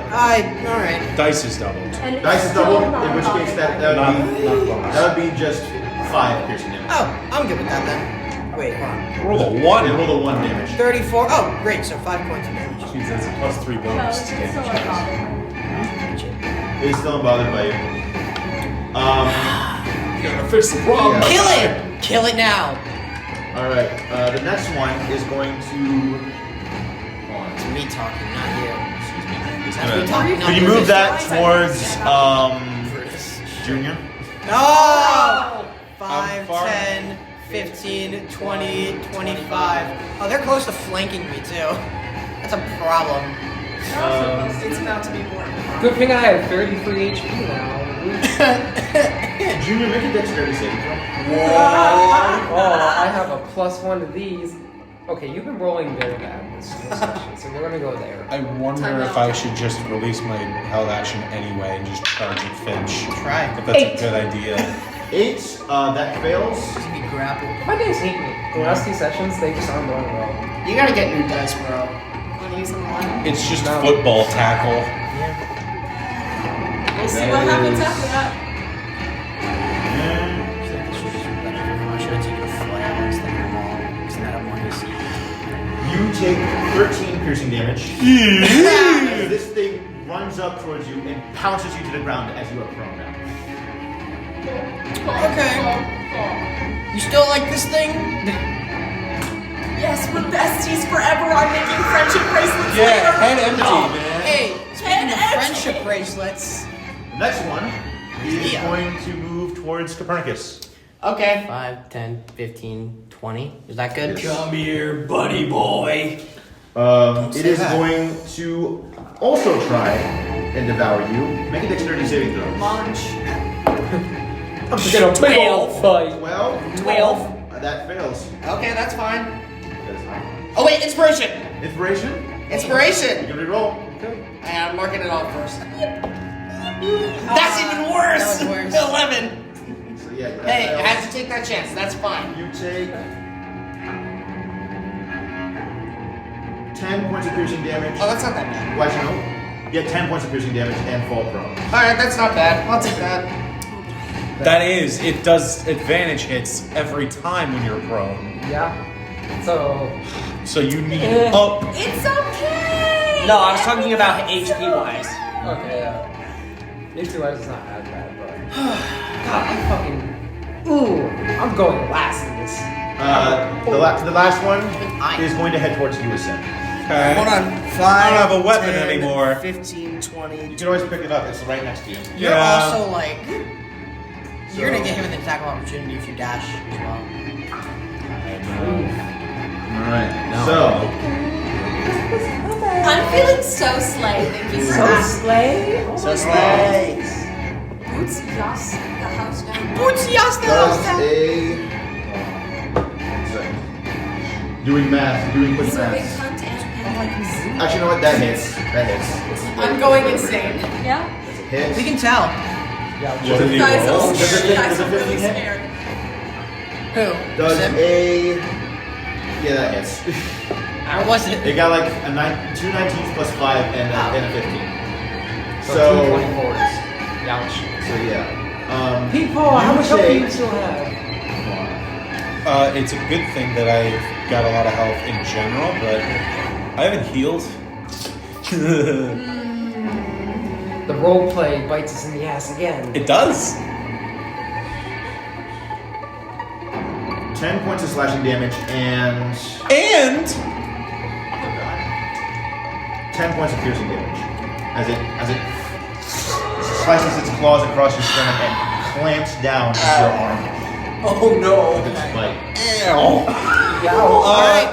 [SPEAKER 7] Alright.
[SPEAKER 4] Dice is doubled.
[SPEAKER 1] Dice is double, in which case that
[SPEAKER 4] Not
[SPEAKER 1] would be.
[SPEAKER 4] bonus.
[SPEAKER 1] That would be just 5 piercing damage.
[SPEAKER 7] Oh, I'm good with that then. Wait, hold on.
[SPEAKER 4] Roll a
[SPEAKER 1] They
[SPEAKER 4] 1.
[SPEAKER 1] roll a 1 damage.
[SPEAKER 7] 34. Oh, great. So 5 points of damage.
[SPEAKER 4] Jeez, that's a plus 3 bonus to damage.
[SPEAKER 1] It's still unbothered by you.
[SPEAKER 4] You gotta fix the problem.
[SPEAKER 1] Yeah.
[SPEAKER 7] Kill it! Kill it now.
[SPEAKER 1] Alright, the next one is going to.
[SPEAKER 7] It's me talking, not you.
[SPEAKER 1] Excuse me. It's
[SPEAKER 7] That's me
[SPEAKER 1] gonna,
[SPEAKER 7] talking, not
[SPEAKER 1] could you
[SPEAKER 7] you.
[SPEAKER 1] move that towards Junior?
[SPEAKER 7] No! 5,
[SPEAKER 4] far-
[SPEAKER 7] 10, 15, 20, 25. Oh, they're close to flanking me too. That's a problem.
[SPEAKER 5] It's about to be boring.
[SPEAKER 8] Good thing I have 33 HP now.
[SPEAKER 1] Junior, make a dexterity saving throw.
[SPEAKER 8] Oh, I have a +1 to these. Okay, you've been rolling very bad this session, so we're gonna go there.
[SPEAKER 4] I wonder if I should just release my held action anyway and just charge at Finch.
[SPEAKER 7] Try.
[SPEAKER 4] If that's
[SPEAKER 8] 8.
[SPEAKER 4] a good idea.
[SPEAKER 1] 8, that fails.
[SPEAKER 7] Just be grappled.
[SPEAKER 8] My dice hate me. The last 2 sessions, they just aren't going well.
[SPEAKER 2] You gotta get new dice, bro.
[SPEAKER 5] Want to use them on?
[SPEAKER 4] It's just football tackle.
[SPEAKER 5] We'll see what happens after that.
[SPEAKER 7] I should have taken a flail instead of a wall. Because then I have more AC.
[SPEAKER 1] You take 13 piercing damage. As this thing runs up towards you and pounces you to the ground as you are prone now.
[SPEAKER 7] Okay. You still like this thing?
[SPEAKER 5] Yes, we're besties forever. I'm making friendship bracelets
[SPEAKER 4] Yeah,
[SPEAKER 5] later.
[SPEAKER 4] head empty, man.
[SPEAKER 7] Hey, speaking of
[SPEAKER 5] Head
[SPEAKER 7] friendship bracelets.
[SPEAKER 1] The next one is
[SPEAKER 7] Yeah.
[SPEAKER 1] going to move towards Copernicus.
[SPEAKER 2] Okay.
[SPEAKER 7] 5, 10, 15, 20. Is that good?
[SPEAKER 1] Yes.
[SPEAKER 7] Come here, buddy boy.
[SPEAKER 1] It is going to also try and devour you. Make a dexterity saving throw.
[SPEAKER 5] Launch.
[SPEAKER 8] I'm just gonna 12 fight.
[SPEAKER 1] 12.
[SPEAKER 2] 12.
[SPEAKER 1] That fails.
[SPEAKER 2] Okay, that's fine.
[SPEAKER 1] That is high.
[SPEAKER 2] Oh wait, inspiration.
[SPEAKER 1] Inspiration.
[SPEAKER 2] Inspiration.
[SPEAKER 1] Give it a roll. Okay.
[SPEAKER 2] I'm marking it off first. That's even worse.
[SPEAKER 7] That was worse.
[SPEAKER 2] 11.
[SPEAKER 1] So yeah. That
[SPEAKER 2] Hey, I
[SPEAKER 1] fails.
[SPEAKER 2] had to take that chance. That's fine.
[SPEAKER 1] You take 10 points of piercing damage.
[SPEAKER 2] Oh, that's not that bad.
[SPEAKER 1] Well, actually, no. You get 10 points of piercing damage and fall prone.
[SPEAKER 2] All right, that's not bad. I'll take that.
[SPEAKER 4] That is, it does advantage hits every time when you're prone.
[SPEAKER 8] Yeah. So,
[SPEAKER 4] So you need up.
[SPEAKER 5] It's okay.
[SPEAKER 2] No, I was talking about HP wise.
[SPEAKER 8] okay, yeah. HP wise is not as bad, but. God, I fucking. Ooh, I'm going last in this.
[SPEAKER 1] The last one is going to head towards you, Ascend.
[SPEAKER 4] Okay.
[SPEAKER 7] Hold on. 5.
[SPEAKER 4] I don't have a weapon anymore.
[SPEAKER 2] 15, 20.
[SPEAKER 1] You can always pick it up. It's right next to you.
[SPEAKER 7] You're
[SPEAKER 4] Yeah.
[SPEAKER 7] also like. You're gonna get him an attack of opportunity if you dash as well.
[SPEAKER 1] Alright.
[SPEAKER 4] No.
[SPEAKER 1] So,
[SPEAKER 5] I'm feeling so slay. Thank you for that.
[SPEAKER 8] slay?
[SPEAKER 2] So slay.
[SPEAKER 5] Boots, yas, the house down.
[SPEAKER 7] Boots, yes,
[SPEAKER 1] does a. 1 second. Doing math. Doing quick
[SPEAKER 5] Serving
[SPEAKER 1] math.
[SPEAKER 5] cunt and pennies.
[SPEAKER 1] Actually, you know what? That hits. That hits.
[SPEAKER 5] I'm going insane.
[SPEAKER 6] Yeah?
[SPEAKER 1] Hits.
[SPEAKER 7] We can tell.
[SPEAKER 8] Yeah,
[SPEAKER 4] What did he
[SPEAKER 5] Guys,
[SPEAKER 4] roll?
[SPEAKER 5] I'm scared. Guys,
[SPEAKER 1] Does it
[SPEAKER 5] I'm really
[SPEAKER 1] 15 hit?
[SPEAKER 5] scared.
[SPEAKER 7] Who?
[SPEAKER 1] Does
[SPEAKER 7] Sim?
[SPEAKER 1] a. Yeah, that hits.
[SPEAKER 7] What was it?
[SPEAKER 1] It got like a 2 19s plus 5 and a 15.
[SPEAKER 8] So,
[SPEAKER 1] So,
[SPEAKER 8] 2 24s. Youch.
[SPEAKER 1] so yeah.
[SPEAKER 8] People, how much health do you
[SPEAKER 1] take-
[SPEAKER 8] still have?
[SPEAKER 4] It's a good thing that I've got a lot of health in general, but I haven't healed.
[SPEAKER 8] The roleplay bites us in the ass again.
[SPEAKER 4] It does.
[SPEAKER 1] 10 points of slashing damage and
[SPEAKER 4] And
[SPEAKER 1] 10 points of piercing damage as it slices its claws across your stomach and clamps down your arm
[SPEAKER 2] Oh no.
[SPEAKER 1] with its bite.
[SPEAKER 8] Yeah,
[SPEAKER 7] Alright.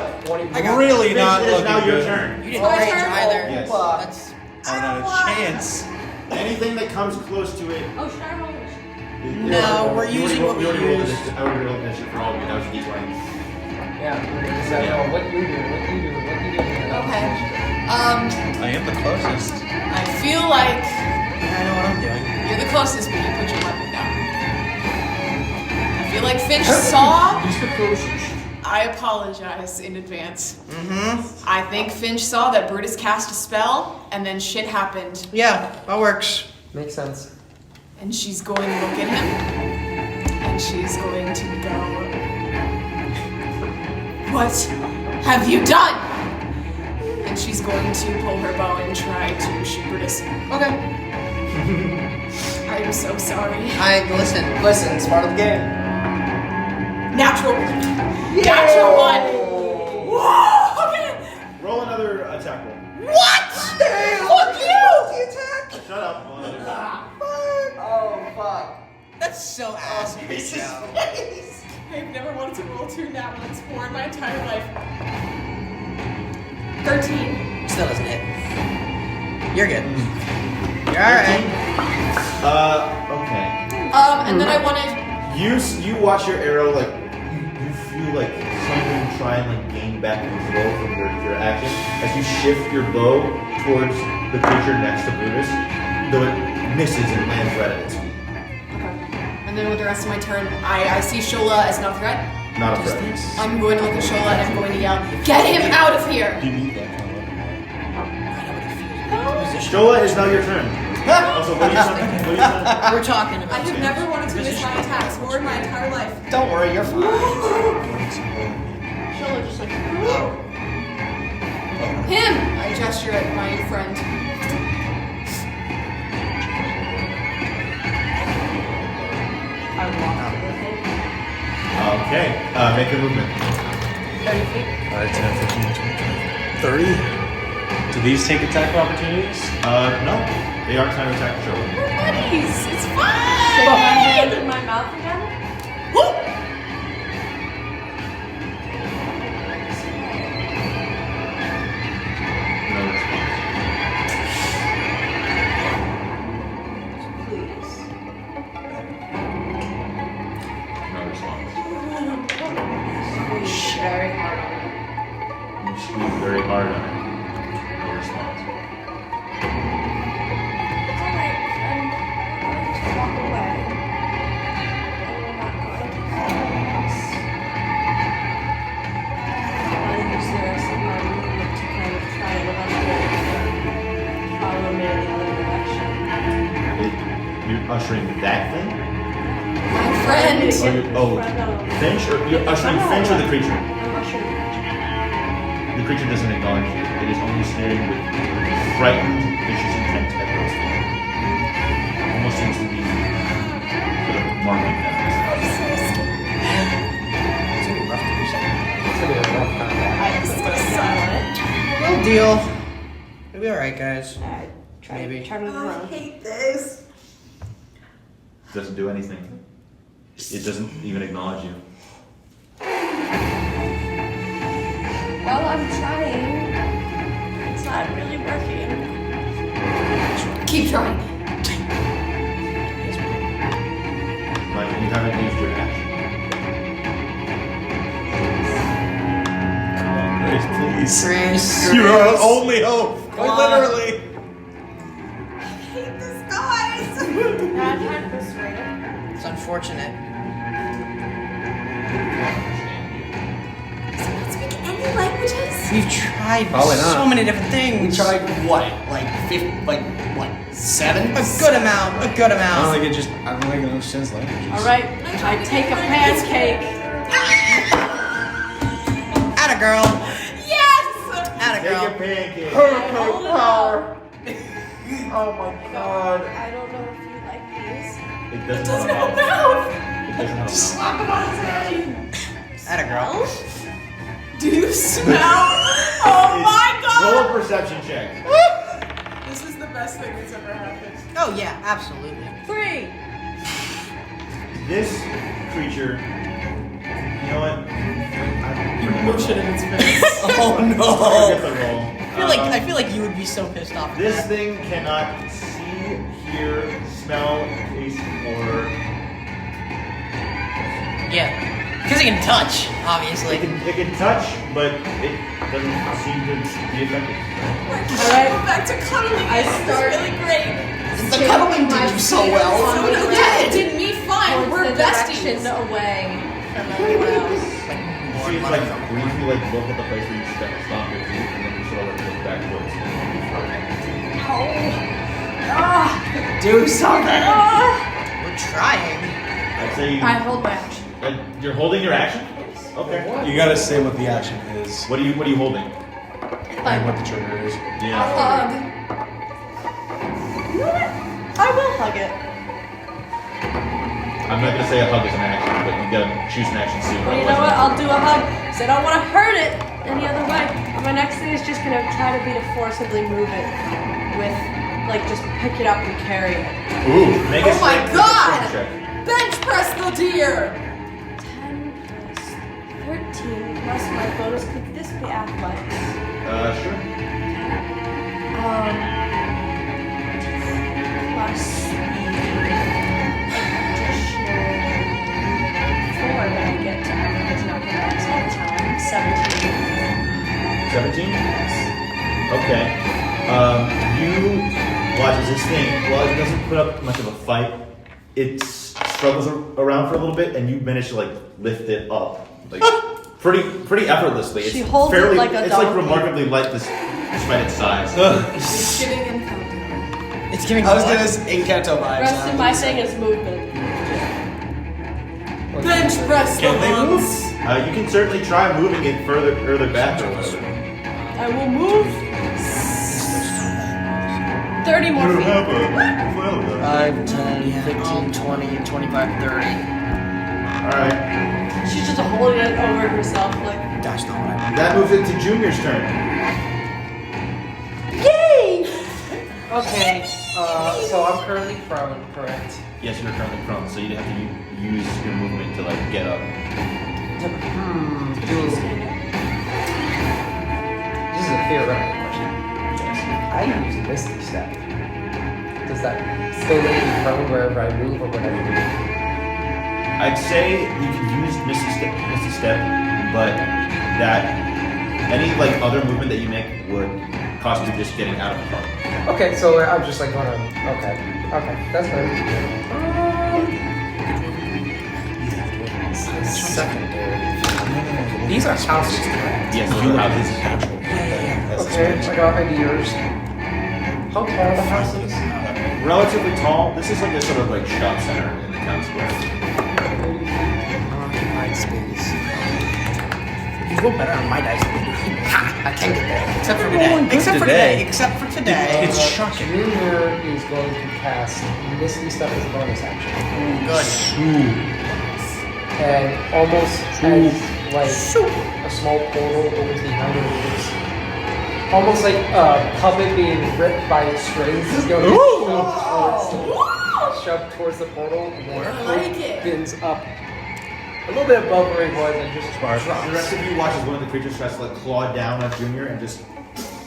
[SPEAKER 4] Really not
[SPEAKER 1] Finch, it is
[SPEAKER 4] looking
[SPEAKER 1] now your
[SPEAKER 4] good.
[SPEAKER 1] turn.
[SPEAKER 7] You didn't
[SPEAKER 5] My
[SPEAKER 7] rage
[SPEAKER 5] turn?
[SPEAKER 7] either.
[SPEAKER 1] Yes.
[SPEAKER 7] That's.
[SPEAKER 4] Oh, not a chance.
[SPEAKER 1] Anything that comes close to it.
[SPEAKER 6] Oh, should I roll this?
[SPEAKER 7] No, we're using what we
[SPEAKER 1] already rolled
[SPEAKER 7] used.
[SPEAKER 1] this. I already rolled this for all of you. That was a d20.
[SPEAKER 8] Yeah, so, what you do, what you do.
[SPEAKER 5] Okay.
[SPEAKER 4] I am the closest.
[SPEAKER 5] I feel like
[SPEAKER 7] I know what I'm doing.
[SPEAKER 5] you're the closest, but you put your weapon down. I feel like Finch saw.
[SPEAKER 8] Use the closest.
[SPEAKER 5] I apologize in advance.
[SPEAKER 7] Mm-hmm.
[SPEAKER 5] I think Finch saw that Brutus cast a spell, and then shit happened.
[SPEAKER 7] Yeah, that works.
[SPEAKER 8] Makes sense.
[SPEAKER 5] And she's going to look at him, and she's going to go, "What have you done?" And she's going to pull her bow and try to shoot Brutus.
[SPEAKER 2] Okay.
[SPEAKER 5] I am so sorry.
[SPEAKER 2] Listen, it's part of the game.
[SPEAKER 5] Natural 1. Natural 1. Whoa! Okay.
[SPEAKER 1] Roll another attack roll.
[SPEAKER 5] What? Fuck you!
[SPEAKER 1] Shut up.
[SPEAKER 2] Oh fuck.
[SPEAKER 7] That's so ass.
[SPEAKER 5] I've never wanted to roll 2 nat ones more in my entire life. 13.
[SPEAKER 7] Still doesn't hit. You're good. You're alright.
[SPEAKER 1] Okay.
[SPEAKER 5] And then I wanted.
[SPEAKER 1] You watch your arrow like you feel like something try and like gain back control from your action as you shift your bow towards the creature next to Brutus, though it misses and lands right at its feet.
[SPEAKER 5] Okay. And then with the rest of my turn, I see Shola as not a threat.
[SPEAKER 1] Not a threat.
[SPEAKER 5] I'm going to look at Shola and I'm going to yell, "Get him out of here!"
[SPEAKER 3] Do you need that kind of weapon?
[SPEAKER 1] Shola, is now your turn. Also, what are you saying?
[SPEAKER 7] We're talking about
[SPEAKER 5] I have never wanted to miss my attacks more in my entire life.
[SPEAKER 7] Don't worry, you're fine.
[SPEAKER 5] Shola just like, him! I gesture at my friend.
[SPEAKER 6] I walk with him.
[SPEAKER 1] Okay, make a movement.
[SPEAKER 6] 30 feet.
[SPEAKER 4] 10, 15, 20, 30. Do these take attack opportunities?
[SPEAKER 1] No, they aren't trying to attack Shola.
[SPEAKER 5] We're buddies! It's
[SPEAKER 6] Stick my
[SPEAKER 5] fine!
[SPEAKER 6] hand in my mouth again.
[SPEAKER 5] Whoop!
[SPEAKER 1] No response.
[SPEAKER 6] Please.
[SPEAKER 1] No response.
[SPEAKER 6] Squeeze very hard on it.
[SPEAKER 1] You squeeze very hard on it. No response.
[SPEAKER 6] It's alright, I'm going to walk away. And we're not going to cross. I'll use the rest of my movement to kind of try and follow me in the other direction.
[SPEAKER 1] You're ushering that thing?
[SPEAKER 5] My friend!
[SPEAKER 1] Finch? Or you're ushering Finch or the creature?
[SPEAKER 6] I'm ushering the creature.
[SPEAKER 1] The creature doesn't acknowledge you. It is only staring with frightened, vicious intent at those things. Almost seems to be sort of marking them.
[SPEAKER 7] It's gonna be rough to do something.
[SPEAKER 8] It's gonna be a rough combat.
[SPEAKER 7] No deal. It'll be alright, guys. Maybe.
[SPEAKER 6] Try to move around.
[SPEAKER 5] hate this.
[SPEAKER 1] Doesn't do anything. It doesn't even acknowledge you.
[SPEAKER 6] Well, I'm trying. It's not really working.
[SPEAKER 5] Keep trying.
[SPEAKER 1] Like, you haven't used your action.
[SPEAKER 4] Please.
[SPEAKER 7] Chris.
[SPEAKER 4] You're our only hope.
[SPEAKER 7] Come on.
[SPEAKER 4] Literally.
[SPEAKER 5] I hate this, guys!
[SPEAKER 6] I tried persuading.
[SPEAKER 7] It's unfortunate.
[SPEAKER 5] Does he not speak any languages?
[SPEAKER 7] We've tried
[SPEAKER 3] Probably not.
[SPEAKER 7] so many different things.
[SPEAKER 2] We tried what? Like 7?
[SPEAKER 7] A good amount. A good
[SPEAKER 3] I
[SPEAKER 7] amount.
[SPEAKER 3] don't think it understands languages.
[SPEAKER 6] Alright, I take a pancake.
[SPEAKER 7] Atta girl.
[SPEAKER 5] Yes!
[SPEAKER 7] Atta girl.
[SPEAKER 1] pancake.
[SPEAKER 6] I hold it out.
[SPEAKER 3] Oh my god.
[SPEAKER 6] I don't know if you like these.
[SPEAKER 1] It doesn't
[SPEAKER 5] Doesn't
[SPEAKER 1] have a
[SPEAKER 5] have a
[SPEAKER 1] mouth.
[SPEAKER 5] mouth!
[SPEAKER 1] It doesn't have a mouth.
[SPEAKER 5] Slap him on his head!
[SPEAKER 7] Atta girl.
[SPEAKER 5] Do you smell? Oh my
[SPEAKER 1] Roll
[SPEAKER 5] god!
[SPEAKER 1] a perception check.
[SPEAKER 5] This is the best thing that's ever happened.
[SPEAKER 7] Oh yeah, absolutely.
[SPEAKER 6] 3.
[SPEAKER 1] This creature, you know what?
[SPEAKER 2] Motion in its face.
[SPEAKER 7] Oh
[SPEAKER 1] Forget
[SPEAKER 7] no.
[SPEAKER 1] the roll.
[SPEAKER 7] I feel like you would be so pissed off. At
[SPEAKER 1] This
[SPEAKER 7] that.
[SPEAKER 1] thing cannot see, hear, smell, taste, or
[SPEAKER 7] Yeah. Because it can touch, obviously.
[SPEAKER 1] it can touch, but it doesn't seem to be effective.
[SPEAKER 6] Alright.
[SPEAKER 5] Go back to cuddling.
[SPEAKER 6] I
[SPEAKER 5] It's
[SPEAKER 6] start-
[SPEAKER 5] really great.
[SPEAKER 7] The cuddling did you so well.
[SPEAKER 5] Yeah, it did me fine.
[SPEAKER 6] Towards
[SPEAKER 5] We're
[SPEAKER 6] the
[SPEAKER 5] besties.
[SPEAKER 6] direction away from everyone else.
[SPEAKER 1] You see, like briefly, like look at the place where you stomp your feet, and then you sort of like look back towards.
[SPEAKER 2] Do something!
[SPEAKER 7] We're trying.
[SPEAKER 1] I'd say you,
[SPEAKER 6] I hold my action.
[SPEAKER 1] you're holding your action. Okay.
[SPEAKER 3] You gotta say what the action is
[SPEAKER 1] What are you holding?
[SPEAKER 3] and what the trigger is.
[SPEAKER 1] Yeah.
[SPEAKER 5] Hug.
[SPEAKER 6] I will hug it.
[SPEAKER 1] I'm not gonna say a hug is an action, but you gotta choose an action soon.
[SPEAKER 6] Well, you know what? I'll do a hug. So I don't want to hurt it any other way. And my next thing is just gonna try to be to forcibly move it with, like, just pick it up and carry it.
[SPEAKER 1] Ooh, make a
[SPEAKER 5] Oh my
[SPEAKER 1] strength
[SPEAKER 5] God!
[SPEAKER 1] check.
[SPEAKER 5] Bench press the deer!
[SPEAKER 6] 10 17 plus my bonus. Could this be athletics?
[SPEAKER 1] Sure.
[SPEAKER 6] Plus the additional 4 that I get to add because not get that all the time. 17.
[SPEAKER 1] 17? Okay. You watch as this thing, well, it doesn't put up much of a fight. It struggles around for a little bit, and you manage to like lift it up, like pretty effortlessly.
[SPEAKER 6] She
[SPEAKER 1] It's
[SPEAKER 6] holds it
[SPEAKER 1] fairly,
[SPEAKER 6] like a
[SPEAKER 1] it's like
[SPEAKER 6] donkey.
[SPEAKER 1] remarkably light despite its size.
[SPEAKER 5] It's giving encounter.
[SPEAKER 7] It's giving.
[SPEAKER 2] I was gonna Encanto vibes.
[SPEAKER 6] Rest of my thing is movement.
[SPEAKER 5] Bench press the
[SPEAKER 1] Can they move?
[SPEAKER 5] ones.
[SPEAKER 1] You can certainly try moving it further back or whatever.
[SPEAKER 6] I will move 30 more feet.
[SPEAKER 2] 5, 10, 15, 20, 25, 30.
[SPEAKER 1] Alright.
[SPEAKER 6] She's just holding it over herself, like.
[SPEAKER 7] That's not what I
[SPEAKER 1] That moves it to Junior's turn.
[SPEAKER 6] Yay!
[SPEAKER 8] Okay, so I'm currently prone, correct?
[SPEAKER 1] Yes, you're currently prone, so you'd have to use your movement to like get up.
[SPEAKER 8] This is a theoretical question. I use Misty Step. Does that still make me prone wherever I move or whatever I do?
[SPEAKER 1] I'd say you could use Misty Step, but that any like other movement that you make would cost you just getting out of the car.
[SPEAKER 8] Okay, so I'm just like going on. Okay, that's fine. Secondary. These are houses, correct?
[SPEAKER 1] Yes, those are houses.
[SPEAKER 8] Okay, I got ideas. How tall are the houses?
[SPEAKER 1] Relatively tall. This is like a sort of like shop center in the town square.
[SPEAKER 7] Occupied space. You roll better on my dice than you do. I can't get there. Except for today. Except for today.
[SPEAKER 8] It's shocking. Junior is going to cast Misty Step as a bonus action.
[SPEAKER 7] Good.
[SPEAKER 8] And almost as like a small portal opens behind it. It's almost like a puppet being ripped by strings is going to shoved towards the portal and then
[SPEAKER 5] I like it.
[SPEAKER 8] opens up a little bit above where he was and just
[SPEAKER 1] The
[SPEAKER 8] drops.
[SPEAKER 1] rest of you watch as one of the creatures tries to like claw down on Junior and just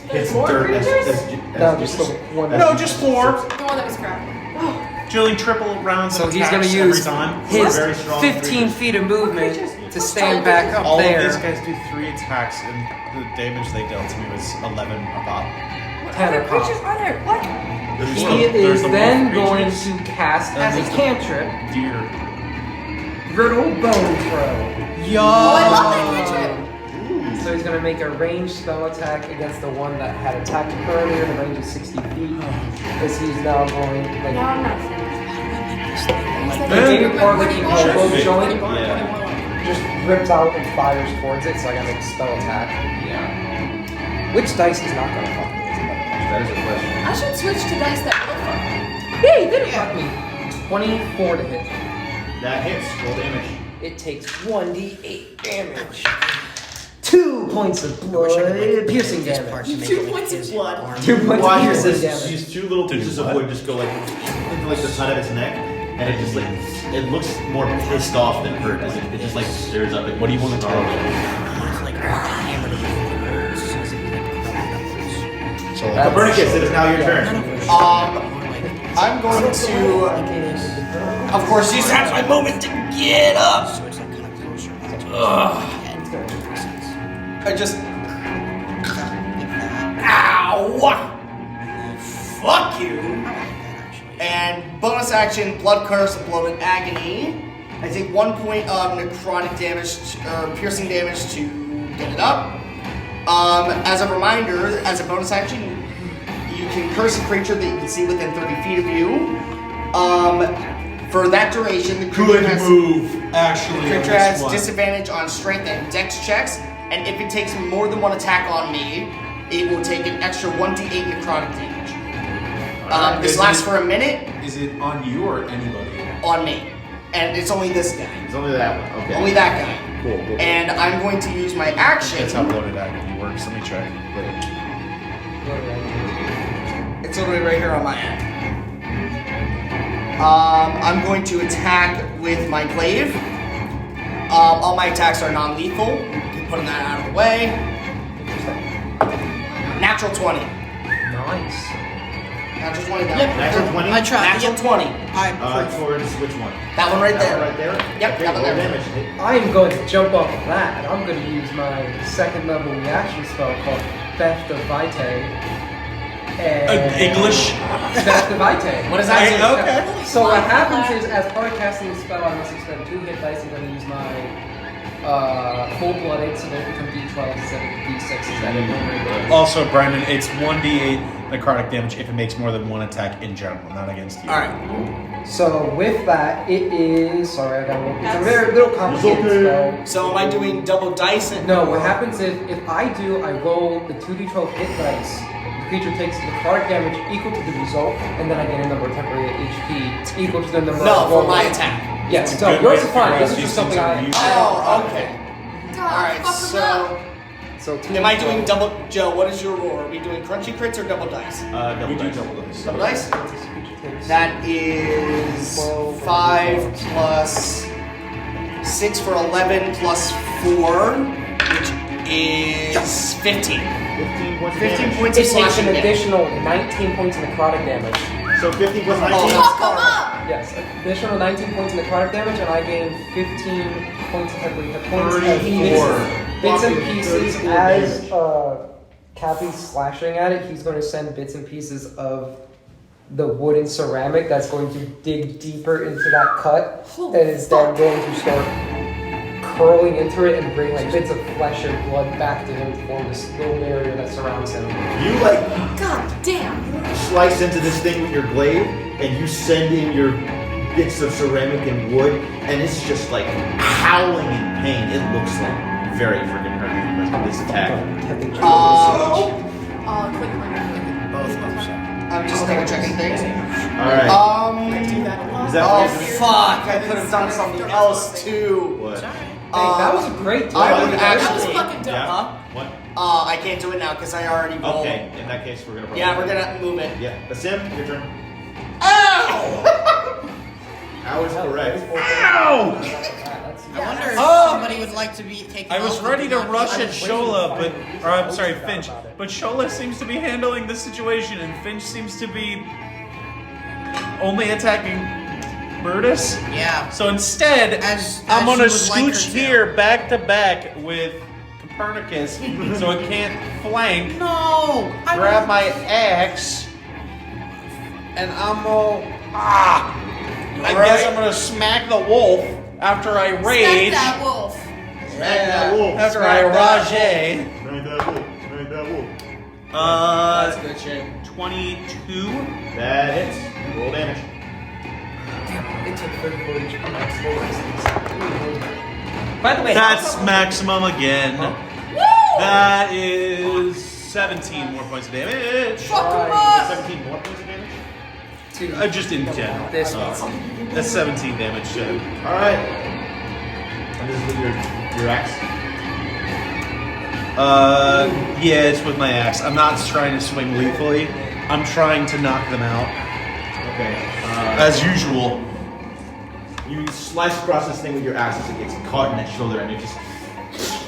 [SPEAKER 1] hits
[SPEAKER 5] more
[SPEAKER 1] dirt
[SPEAKER 5] creatures?
[SPEAKER 8] No, just the one.
[SPEAKER 4] No, just 4.
[SPEAKER 5] The one that was grappling.
[SPEAKER 4] Dealing triple rounds
[SPEAKER 8] So
[SPEAKER 4] of
[SPEAKER 8] he's
[SPEAKER 4] attacks
[SPEAKER 8] gonna use
[SPEAKER 4] every time.
[SPEAKER 8] his
[SPEAKER 1] Very strong
[SPEAKER 8] 15
[SPEAKER 1] creatures.
[SPEAKER 8] feet of movement to stand back up
[SPEAKER 4] All
[SPEAKER 8] there.
[SPEAKER 4] of these guys do 3 attacks, and the damage they dealt to me was 11 a pop.
[SPEAKER 6] What
[SPEAKER 8] 10
[SPEAKER 6] other
[SPEAKER 8] a pop.
[SPEAKER 6] creatures are there? What?
[SPEAKER 8] He
[SPEAKER 4] There's
[SPEAKER 8] is
[SPEAKER 4] the
[SPEAKER 8] then
[SPEAKER 4] wolf
[SPEAKER 8] going
[SPEAKER 4] creatures,
[SPEAKER 8] to cast
[SPEAKER 4] and
[SPEAKER 8] as a
[SPEAKER 4] there's the
[SPEAKER 8] cantrip
[SPEAKER 4] Deer.
[SPEAKER 8] Brittle Bone Throw.
[SPEAKER 7] Yo.
[SPEAKER 5] Oh, I love that cantrip.
[SPEAKER 8] So he's going to make a ranged spell attack against the one that had attacked him earlier. The range is 60 feet. Because he's now going like.
[SPEAKER 6] No, I'm not finished.
[SPEAKER 8] The David Parlicky elbow
[SPEAKER 1] Big.
[SPEAKER 8] joint
[SPEAKER 1] Yeah.
[SPEAKER 8] just rips out and fires towards it, so I gotta make a spell attack.
[SPEAKER 1] Yeah.
[SPEAKER 8] Which dice is not gonna fuck me?
[SPEAKER 1] That is a question.
[SPEAKER 5] I should switch to dice that will fuck me.
[SPEAKER 8] Hey, it didn't fuck me. 24 to hit.
[SPEAKER 1] That hits. Roll damage.
[SPEAKER 8] It takes 1d8 damage. 2 points of blood, piercing damage.
[SPEAKER 5] 2 points of blood.
[SPEAKER 8] 2 points of
[SPEAKER 1] Watch
[SPEAKER 8] piercing
[SPEAKER 1] as
[SPEAKER 8] damage.
[SPEAKER 1] these two little pieces of wood just go like into like the side of its neck, and it just like it looks more pissed off than hurt. Like it just like stirs up. What do you want to target?
[SPEAKER 4] So
[SPEAKER 1] Copernicus, it is now your turn.
[SPEAKER 2] I'm going to, of course, use that as my moment to get up. I just, ow! Fuck you! And bonus action, blood curse, blood agony. I take 1 point of necrotic damage, or piercing damage to get it up. As a reminder, as a bonus action, you can curse a creature that you can see within 30 feet of you. For that duration, the creature has,
[SPEAKER 4] actually.
[SPEAKER 2] has disadvantage on strength and dex checks, and if it takes more than 1 attack on me, it will take an extra 1d8 necrotic damage. This lasts for a minute
[SPEAKER 3] Is it on you or anybody?
[SPEAKER 2] on me, and it's only this guy.
[SPEAKER 1] It's only that one. Okay.
[SPEAKER 2] Only that guy.
[SPEAKER 1] Cool.
[SPEAKER 2] And I'm going to use my action.
[SPEAKER 4] That's how bloated agony works. Let me check.
[SPEAKER 2] It's literally right here on my end. I'm going to attack with my glaive. All my attacks are non-lethal. Keep putting that out of the way. Natural 20.
[SPEAKER 8] Nice.
[SPEAKER 2] Natural 20 down.
[SPEAKER 1] Natural 20?
[SPEAKER 7] I tried.
[SPEAKER 2] Natural 20.
[SPEAKER 1] Towards which one?
[SPEAKER 2] That one right there.
[SPEAKER 1] Right there?
[SPEAKER 2] Yep,
[SPEAKER 1] Okay,
[SPEAKER 2] that one
[SPEAKER 1] roll
[SPEAKER 2] there.
[SPEAKER 1] damage.
[SPEAKER 8] I am going to jump off of that, and I'm going to use my second level reaction spell called Theft of Vitae. And
[SPEAKER 4] English?
[SPEAKER 8] Theft of Vitae.
[SPEAKER 2] What does that do?
[SPEAKER 4] Okay.
[SPEAKER 8] So what happens is, as part of casting the spell, I must expend 2 hit dice. I'm going to use my full-blooded, so they become d12 instead of d6s that it normally would.
[SPEAKER 4] Also, Brandon, it's 1d8 necrotic damage if it makes more than one attack in general, not against you.
[SPEAKER 2] Alright.
[SPEAKER 8] So with that, it is. Sorry, I got a little. It's a very little complicated spell.
[SPEAKER 2] So am I doing double dice?
[SPEAKER 8] No, what happens is if I do, I roll the 2d12 hit dice. The creature takes necrotic damage equal to the result, and then I get a number of temporary HP equal to the number.
[SPEAKER 2] No,
[SPEAKER 8] of
[SPEAKER 2] for my attack.
[SPEAKER 8] Yes,
[SPEAKER 4] It's a
[SPEAKER 8] so
[SPEAKER 4] good
[SPEAKER 8] yours
[SPEAKER 4] way
[SPEAKER 8] is
[SPEAKER 4] to
[SPEAKER 8] fine.
[SPEAKER 4] figure
[SPEAKER 8] This
[SPEAKER 4] out
[SPEAKER 8] is just
[SPEAKER 4] these
[SPEAKER 8] something
[SPEAKER 4] things
[SPEAKER 8] I.
[SPEAKER 4] are
[SPEAKER 2] Oh, okay.
[SPEAKER 5] God,
[SPEAKER 2] Alright,
[SPEAKER 5] fuck him up.
[SPEAKER 2] so
[SPEAKER 8] So
[SPEAKER 2] am I doing double? Joe, what is your roll? Are we doing crunchy crits or double dice?
[SPEAKER 1] Double dice.
[SPEAKER 2] Double dice? That is 5 plus 6 for 11 plus 4, which is 15.
[SPEAKER 1] 15 points of
[SPEAKER 2] 15
[SPEAKER 1] damage.
[SPEAKER 2] points
[SPEAKER 8] It
[SPEAKER 2] of
[SPEAKER 8] takes
[SPEAKER 2] slashing
[SPEAKER 8] an
[SPEAKER 2] damage.
[SPEAKER 8] additional 19 points of necrotic damage.
[SPEAKER 1] So 15 plus
[SPEAKER 2] Oh,
[SPEAKER 1] 19?
[SPEAKER 2] that's
[SPEAKER 5] Fuck him
[SPEAKER 2] horrible.
[SPEAKER 5] up!
[SPEAKER 8] Yes, additional 19 points of necrotic damage, and I gain 15 points of temporary hit points.
[SPEAKER 1] 34.
[SPEAKER 8] Bits and
[SPEAKER 1] Fucking
[SPEAKER 8] pieces
[SPEAKER 1] 34
[SPEAKER 8] as
[SPEAKER 1] damage.
[SPEAKER 8] Cappy's slashing at it. He's going to send bits and pieces of the wood and ceramic that's going to dig deeper into that cut,
[SPEAKER 5] Holy
[SPEAKER 8] and is then going to start curling into it and bring like bits of flesh and blood back to him to form this little barrier that surrounds him.
[SPEAKER 1] You like
[SPEAKER 5] God damn.
[SPEAKER 1] slice into this thing with your glaive, and you send in your bits of ceramic and wood, and it's just like howling in pain. It looks like very freaking hurt this attack.
[SPEAKER 5] Quick one.
[SPEAKER 2] Both of them. I'm just double checking things.
[SPEAKER 1] Alright. Is that
[SPEAKER 2] Oh
[SPEAKER 1] what you're doing?
[SPEAKER 2] fuck! I could have done something else too.
[SPEAKER 1] What?
[SPEAKER 8] Hey, that was a great
[SPEAKER 2] I
[SPEAKER 8] time.
[SPEAKER 2] would
[SPEAKER 5] That was
[SPEAKER 2] actually.
[SPEAKER 5] fucking dumb.
[SPEAKER 1] Yeah.
[SPEAKER 2] Huh?
[SPEAKER 1] What?
[SPEAKER 2] I can't do it now because I already rolled.
[SPEAKER 1] Okay, in that case, we're gonna roll.
[SPEAKER 2] Yeah, we're gonna move it.
[SPEAKER 1] Yeah. Sim, your turn.
[SPEAKER 2] Ow!
[SPEAKER 1] Ow is correct.
[SPEAKER 7] I wonder if
[SPEAKER 2] Oh!
[SPEAKER 7] somebody would like to be taken.
[SPEAKER 4] I was
[SPEAKER 7] off
[SPEAKER 4] ready to
[SPEAKER 7] with
[SPEAKER 4] rush
[SPEAKER 7] that.
[SPEAKER 4] at Shola, or I'm sorry, Finch. But Shola seems to be handling the situation, and Finch seems to be only attacking Brutus.
[SPEAKER 7] Yeah.
[SPEAKER 4] So instead,
[SPEAKER 7] As
[SPEAKER 4] I'm gonna
[SPEAKER 7] you would like her
[SPEAKER 4] scooch
[SPEAKER 7] to.
[SPEAKER 4] here back to back with Copernicus, so it can't flank.
[SPEAKER 7] No.
[SPEAKER 4] Grab my axe, and I'm gonna. I guess I'm gonna smack the wolf after I
[SPEAKER 5] Smack
[SPEAKER 4] rage.
[SPEAKER 5] that wolf.
[SPEAKER 1] Smack that wolf.
[SPEAKER 4] After
[SPEAKER 1] Smack
[SPEAKER 4] I
[SPEAKER 1] that
[SPEAKER 4] rage.
[SPEAKER 1] Smack that wolf. Smack that wolf.
[SPEAKER 2] That's good shit.
[SPEAKER 4] 22.
[SPEAKER 1] That hits. Roll damage.
[SPEAKER 8] It took 34 each come back slower. By the way,
[SPEAKER 4] That's maximum again.
[SPEAKER 5] Woo!
[SPEAKER 4] That is 17 more points of damage.
[SPEAKER 5] Fuck him up!
[SPEAKER 1] 17 more points of damage?
[SPEAKER 4] Just in general.
[SPEAKER 8] This
[SPEAKER 4] That's 17 damage. So.
[SPEAKER 1] Alright. And this is with your axe?
[SPEAKER 4] Yeah, it's with my axe. I'm not trying to swing lethally. I'm trying to knock them out.
[SPEAKER 1] Okay.
[SPEAKER 4] As usual.
[SPEAKER 1] You slice across this thing with your axe as it gets caught in that shoulder, and it just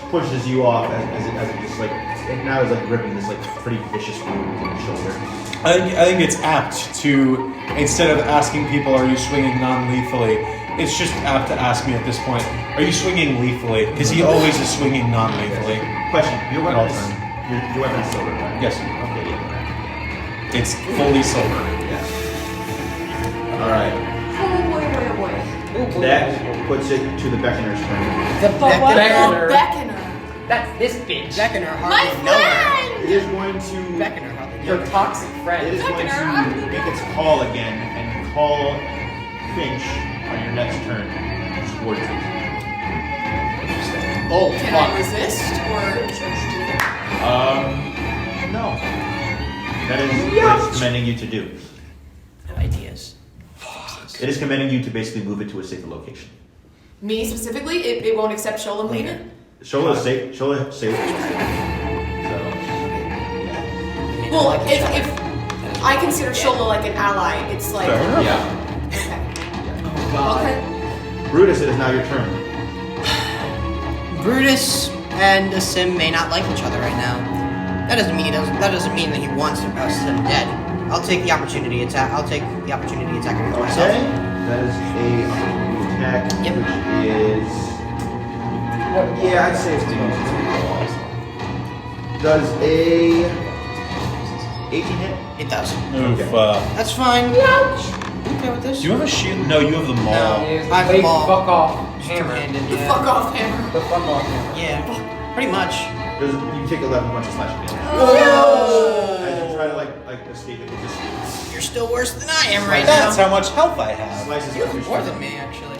[SPEAKER 1] pushes you off as it just like it now is like gripping this like pretty vicious wound in the shoulder.
[SPEAKER 4] I think it's apt to, instead of asking people, are you swinging non-lethally, it's just apt to ask me at this point, are you swinging lethally? Because he always is swinging non-lethally.
[SPEAKER 1] Question: Your
[SPEAKER 4] At
[SPEAKER 1] weapon
[SPEAKER 4] all
[SPEAKER 1] is
[SPEAKER 4] time.
[SPEAKER 1] your weapon is silver, right?
[SPEAKER 4] Yes.
[SPEAKER 1] Okay. Yeah.
[SPEAKER 4] It's fully silver.
[SPEAKER 1] Yeah. All right.
[SPEAKER 5] Oh boy, boy, oh boy.
[SPEAKER 1] That puts it to the beckoner's turn.
[SPEAKER 7] The
[SPEAKER 8] Beckoner.
[SPEAKER 5] Oh, Beckoner.
[SPEAKER 8] That's this bitch.
[SPEAKER 7] Beckoner
[SPEAKER 5] My
[SPEAKER 7] hardly know her.
[SPEAKER 5] friend!
[SPEAKER 1] It is going to.
[SPEAKER 7] Beckoner hardly know
[SPEAKER 8] Your
[SPEAKER 7] her.
[SPEAKER 8] toxic
[SPEAKER 1] It
[SPEAKER 8] friend.
[SPEAKER 1] is going
[SPEAKER 5] Beckoner, I'm
[SPEAKER 1] to
[SPEAKER 5] the
[SPEAKER 1] make its call again and call Finch on your next turn towards it.
[SPEAKER 2] Oh
[SPEAKER 5] Can
[SPEAKER 2] fuck!
[SPEAKER 5] I resist or?
[SPEAKER 1] No. That is what it's commanding you to do.
[SPEAKER 7] No ideas.
[SPEAKER 1] It is commanding you to basically move it to a safer location.
[SPEAKER 5] Me specifically, it won't accept Shola leaving.
[SPEAKER 1] Shola is safe. Shola is safe.
[SPEAKER 5] Well, if I consider Shola like an ally, it's like
[SPEAKER 1] So, yeah.
[SPEAKER 5] okay.
[SPEAKER 2] God.
[SPEAKER 5] Okay.
[SPEAKER 1] Brutus, it is now your turn.
[SPEAKER 7] Brutus and a sim may not like each other right now. That doesn't mean that he wants a sim dead. I'll take the opportunity attack. I'll take the opportunity attack against myself.
[SPEAKER 1] Okay. That is a opportunity attack,
[SPEAKER 7] Yep.
[SPEAKER 1] which is. Yeah, I'd say it's decent. Does a 18 hit?
[SPEAKER 7] It does.
[SPEAKER 4] Oof,
[SPEAKER 7] That's fine. Okay with this?
[SPEAKER 4] do you have a shield? No, you have the maul.
[SPEAKER 7] No.
[SPEAKER 8] Is
[SPEAKER 7] I have
[SPEAKER 8] big
[SPEAKER 7] them all.
[SPEAKER 8] fuck off
[SPEAKER 7] Just
[SPEAKER 8] hammer.
[SPEAKER 7] two-handed,
[SPEAKER 5] The
[SPEAKER 7] yeah.
[SPEAKER 5] fuck off hammer.
[SPEAKER 8] The fuck off hammer.
[SPEAKER 7] Yeah, pretty much.
[SPEAKER 1] Does you take 11 points of slashing damage?
[SPEAKER 7] Oh!
[SPEAKER 1] As you try to like escape it, it just
[SPEAKER 7] You're still worse than I am right
[SPEAKER 4] That's
[SPEAKER 7] now.
[SPEAKER 4] how much health I have.
[SPEAKER 1] slices
[SPEAKER 7] You
[SPEAKER 1] up your
[SPEAKER 7] have more
[SPEAKER 1] shoulder.
[SPEAKER 7] than me, actually.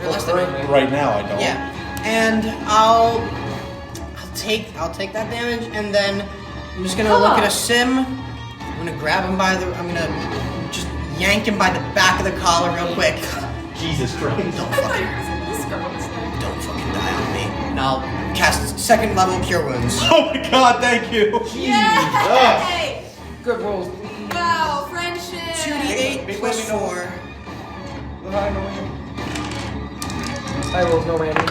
[SPEAKER 7] Or less than me.
[SPEAKER 4] Right now, I don't.
[SPEAKER 7] Yeah, and I'll take that damage, and then I'm just gonna look at a sim. I'm gonna grab him I'm gonna just yank him by the back of the collar real quick.
[SPEAKER 1] Jesus Christ.
[SPEAKER 5] I thought you were using the scar instead.
[SPEAKER 7] Don't fucking die on me. And I'll cast second level cure wounds.
[SPEAKER 4] Oh my god, thank you.
[SPEAKER 5] Yay!
[SPEAKER 8] Good rolls.
[SPEAKER 5] Wow, friendship!
[SPEAKER 7] 2d8 plus 4.
[SPEAKER 8] High rolls, no Randy.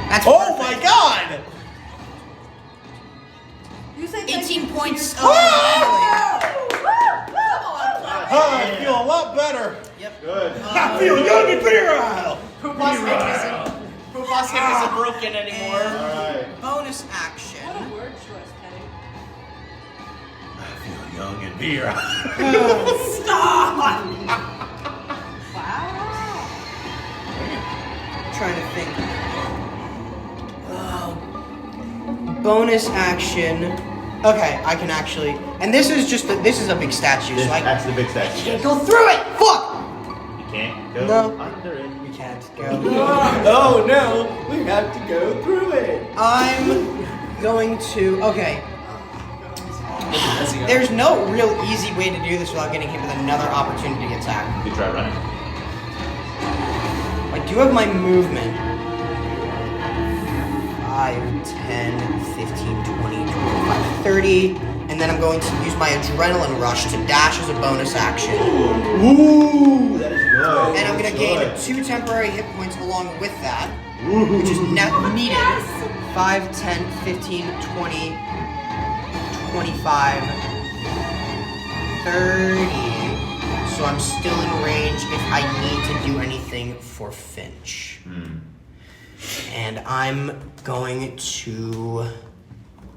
[SPEAKER 7] That's
[SPEAKER 4] Oh
[SPEAKER 7] perfect.
[SPEAKER 4] my god!
[SPEAKER 5] You said
[SPEAKER 7] 18 points of
[SPEAKER 5] Come
[SPEAKER 7] healing.
[SPEAKER 4] I feel a lot better.
[SPEAKER 7] Yep.
[SPEAKER 1] Good.
[SPEAKER 4] I feel young and virile.
[SPEAKER 2] Poopah's hip isn't broken anymore.
[SPEAKER 1] Alright.
[SPEAKER 7] Bonus action.
[SPEAKER 6] What a word choice, Kenny.
[SPEAKER 4] I feel young and virile.
[SPEAKER 5] Stop!
[SPEAKER 6] Wow.
[SPEAKER 7] Trying to think. Bonus action. Okay, I can actually. And this is a big statue, so I
[SPEAKER 1] That's the big statue.
[SPEAKER 7] can't go through it. Fuck.
[SPEAKER 1] You can't go
[SPEAKER 7] No.
[SPEAKER 1] under it.
[SPEAKER 7] We can't go.
[SPEAKER 2] Oh no, we have to go through it.
[SPEAKER 7] I'm going to. Okay. There's no real easy way to do this without getting hit with another opportunity attack.
[SPEAKER 1] You could try running.
[SPEAKER 7] I do have my movement. 5, 10, 15, 20, 25, 30. And then I'm going to use my adrenaline rush to dash as a bonus action.
[SPEAKER 1] Ooh, that is good.
[SPEAKER 7] And I'm going to gain 2 temporary hit points along with that, which is needed. 5, 10, 15, 20, 25, 30. So I'm still in range if I need to do anything for Finch. And I'm going to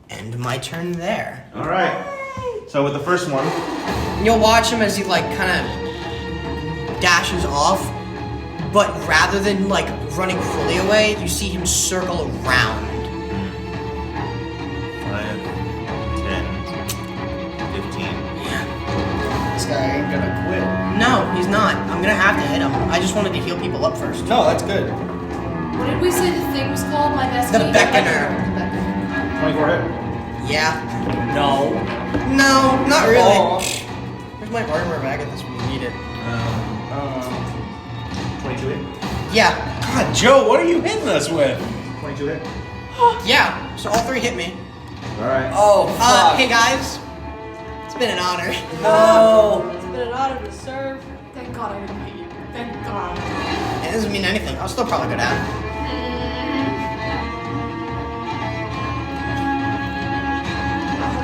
[SPEAKER 7] end my turn there.
[SPEAKER 1] Alright. So with the first one,
[SPEAKER 7] You'll watch him as he kind of dashes off, but rather than running fully away, you see him circle around.
[SPEAKER 1] 5, 10, 15.
[SPEAKER 2] This guy ain't gonna quit.
[SPEAKER 7] No, he's not. I'm gonna have to hit him. I just wanted to heal people up first.
[SPEAKER 2] No, that's good.
[SPEAKER 5] What did we say the thing was called? My bestie?
[SPEAKER 7] The Beckoner.
[SPEAKER 1] 24 hit.
[SPEAKER 7] Yeah.
[SPEAKER 2] No.
[SPEAKER 7] No, not really.
[SPEAKER 2] Oh.
[SPEAKER 7] Where's my hardware bag at this when you need it?
[SPEAKER 1] 22 hit.
[SPEAKER 7] Yeah.
[SPEAKER 4] God, Joe, what are you hitting us with?
[SPEAKER 1] 22 hit.
[SPEAKER 7] Yeah. So all 3 hit me.
[SPEAKER 1] Alright.
[SPEAKER 2] Oh, fuck.
[SPEAKER 7] Hey guys. It's been an honor.
[SPEAKER 2] No.
[SPEAKER 6] It's been an honor to serve.
[SPEAKER 5] Thank God I didn't hit you. Thank God.
[SPEAKER 7] It doesn't mean anything. I'll still probably go down.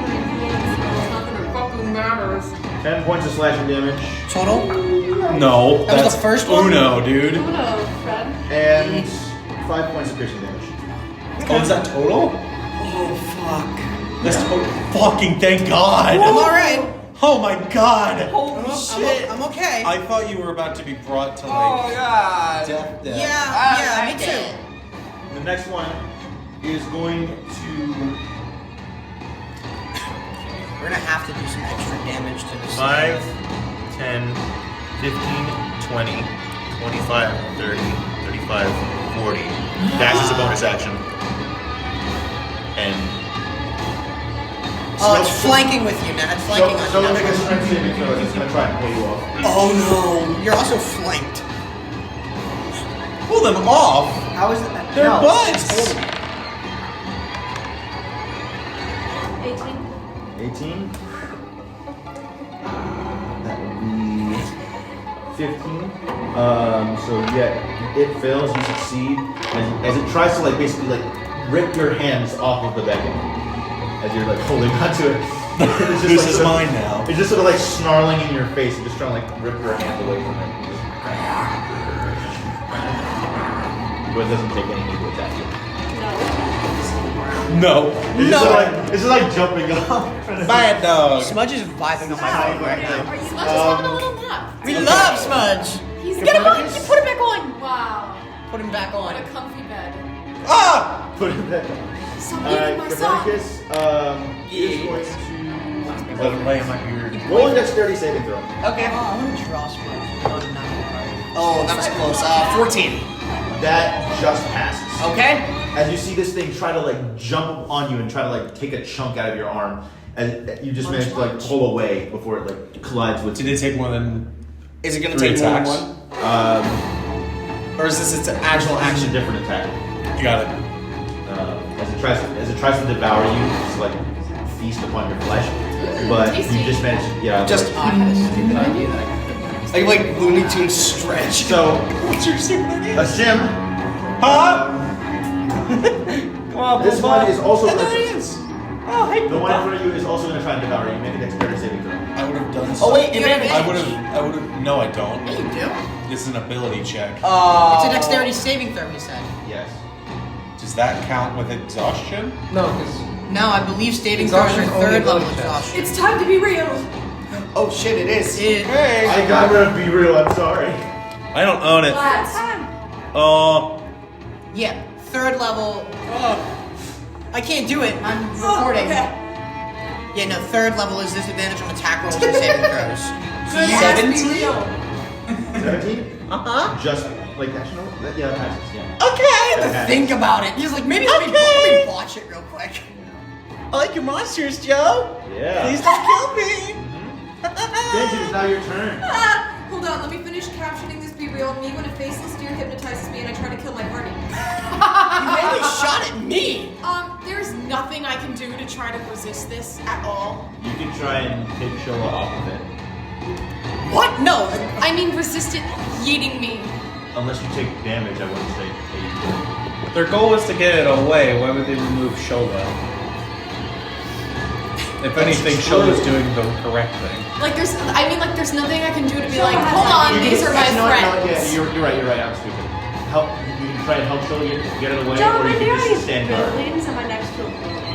[SPEAKER 5] Nothing fucking matters.
[SPEAKER 1] 10 points of slashing damage.
[SPEAKER 7] Total?
[SPEAKER 4] No,
[SPEAKER 7] That was
[SPEAKER 4] that's
[SPEAKER 7] the first one?
[SPEAKER 4] Uno, dude.
[SPEAKER 5] Uno, friend.
[SPEAKER 1] And 5 points of piercing damage.
[SPEAKER 4] Oh, is that total?
[SPEAKER 7] Oh, fuck.
[SPEAKER 4] That's total. Fucking thank God.
[SPEAKER 7] I'm alright.
[SPEAKER 4] Oh my God.
[SPEAKER 7] I'm okay.
[SPEAKER 4] I thought you were about to be brought to
[SPEAKER 2] Oh god.
[SPEAKER 4] death.
[SPEAKER 7] Yeah, me too.
[SPEAKER 1] The next one is going to
[SPEAKER 7] We're gonna have to do some extra damage to this.
[SPEAKER 1] 5, 10, 15, 20, 25, 30, 35, 40. Dash is a bonus action. And
[SPEAKER 7] Oh, it's flanking with you now. It's flanking on
[SPEAKER 1] so
[SPEAKER 7] you
[SPEAKER 1] make a
[SPEAKER 7] now.
[SPEAKER 1] strength saving throw. It's gonna try and pull you off.
[SPEAKER 7] Oh no, you're also flanked.
[SPEAKER 4] Pull them off.
[SPEAKER 7] How is that?
[SPEAKER 4] They're
[SPEAKER 7] No,
[SPEAKER 4] butts.
[SPEAKER 7] it's holding.
[SPEAKER 5] 18.
[SPEAKER 1] 18. That would be 15. So yeah, it fails. You succeed as it tries to basically rip your hands off of the beacon as you're like holding onto it. It's just,
[SPEAKER 4] This
[SPEAKER 1] like,
[SPEAKER 4] is
[SPEAKER 1] sort of-
[SPEAKER 4] mine now.
[SPEAKER 1] It's just sort of like snarling in your face and just trying to like rip your hands away from it. But it doesn't take anything to attack you.
[SPEAKER 4] No.
[SPEAKER 1] It's just like jumping off.
[SPEAKER 4] Bad dog.
[SPEAKER 7] Smudge is vibing on my phone right now.
[SPEAKER 5] Are you just having a little nap?
[SPEAKER 7] We love Smudge.
[SPEAKER 5] He's
[SPEAKER 7] Get him on. You put him back on.
[SPEAKER 5] Wow.
[SPEAKER 7] Put him back
[SPEAKER 5] What
[SPEAKER 7] on.
[SPEAKER 5] a comfy bed.
[SPEAKER 4] Ah!
[SPEAKER 1] Put it back.
[SPEAKER 5] Stop
[SPEAKER 1] Alright,
[SPEAKER 5] eating my socks.
[SPEAKER 1] Copernicus, you're just going to
[SPEAKER 4] Let him lay in my beard.
[SPEAKER 1] roll a dexterity saving throw.
[SPEAKER 7] Okay. Oh, I'm gonna draw Smudge. Oh, that was close. 14.
[SPEAKER 1] That just passes.
[SPEAKER 7] Okay.
[SPEAKER 1] As you see this thing try to like jump on you and try to like take a chunk out of your arm, and you just manage to like pull away before it like collides with.
[SPEAKER 4] Did it take more than
[SPEAKER 2] Is it gonna
[SPEAKER 4] 3
[SPEAKER 2] take more than
[SPEAKER 4] attacks?
[SPEAKER 2] one? Or is this its actual
[SPEAKER 1] Action,
[SPEAKER 2] action?
[SPEAKER 1] a different attack.
[SPEAKER 4] You got it.
[SPEAKER 1] As it tries to devour you, just like feast upon your flesh. But
[SPEAKER 5] tasty.
[SPEAKER 1] you just managed,
[SPEAKER 7] I had a stupid idea that I could.
[SPEAKER 2] Like Looney Tunes stretch.
[SPEAKER 1] So,
[SPEAKER 4] What's your stupid idea?
[SPEAKER 1] a sim.
[SPEAKER 4] Huh? Come on,
[SPEAKER 1] This one is also.
[SPEAKER 4] And there he is. Oh, hey,
[SPEAKER 1] The one in front of you is also going to try and devour you. Make a dexterity saving throw.
[SPEAKER 4] I would have done so.
[SPEAKER 2] Oh wait,
[SPEAKER 7] You have
[SPEAKER 2] advantage.
[SPEAKER 4] I would have. No, I don't.
[SPEAKER 7] Yeah, you do.
[SPEAKER 4] This is an ability check.
[SPEAKER 7] It's a dexterity saving throw, he said.
[SPEAKER 1] Yes.
[SPEAKER 4] Does that count with exhaustion?
[SPEAKER 8] No, because
[SPEAKER 7] No, I believe saving throws are
[SPEAKER 8] Exhaustion
[SPEAKER 7] third
[SPEAKER 8] only
[SPEAKER 7] level
[SPEAKER 8] ability check.
[SPEAKER 7] exhaustion.
[SPEAKER 5] It's time to be real.
[SPEAKER 2] Oh shit, it is.
[SPEAKER 4] Hey.
[SPEAKER 1] I gotta be real. I'm sorry.
[SPEAKER 4] I don't own it.
[SPEAKER 5] Lads.
[SPEAKER 4] Oh.
[SPEAKER 7] Yeah, third level. I can't do it. I'm recording.
[SPEAKER 5] Okay.
[SPEAKER 7] Yeah, no, third level is disadvantage on attack rolls and saving throws.
[SPEAKER 5] Good lads, be real.
[SPEAKER 1] 17.
[SPEAKER 7] Uh-huh.
[SPEAKER 1] Just like actually, no. Yeah, that passes. Yeah.
[SPEAKER 7] Okay, I had
[SPEAKER 1] Okay.
[SPEAKER 7] to think about it. He's like, maybe let me watch it real quick. I like your monsters, Joe.
[SPEAKER 1] Yeah.
[SPEAKER 7] Please don't kill me.
[SPEAKER 1] Benji, it's now your turn.
[SPEAKER 5] Hold on, let me finish captioning this be real. Me when a faceless deer hypnotizes me and I try to kill my party.
[SPEAKER 7] You mainly shot at me.
[SPEAKER 5] There's nothing I can do to try to resist this at all.
[SPEAKER 1] You can try and take Shola off of it.
[SPEAKER 7] What? No.
[SPEAKER 5] I mean, resist it yeeting me.
[SPEAKER 1] Unless you take damage, I wouldn't say that
[SPEAKER 4] Their goal is to get it away. Why would they remove Shola? If anything, Shola's doing the correct thing.
[SPEAKER 5] Like there's nothing I can do to be like, hold on,
[SPEAKER 1] you
[SPEAKER 5] these are my friends.
[SPEAKER 1] Yeah, you're right. I'm stupid. Help. You can try and help Shola get it away,
[SPEAKER 6] John,
[SPEAKER 1] or you
[SPEAKER 6] are there
[SPEAKER 1] can
[SPEAKER 6] any
[SPEAKER 1] just stand guard.
[SPEAKER 6] buildings? Am I next to a building?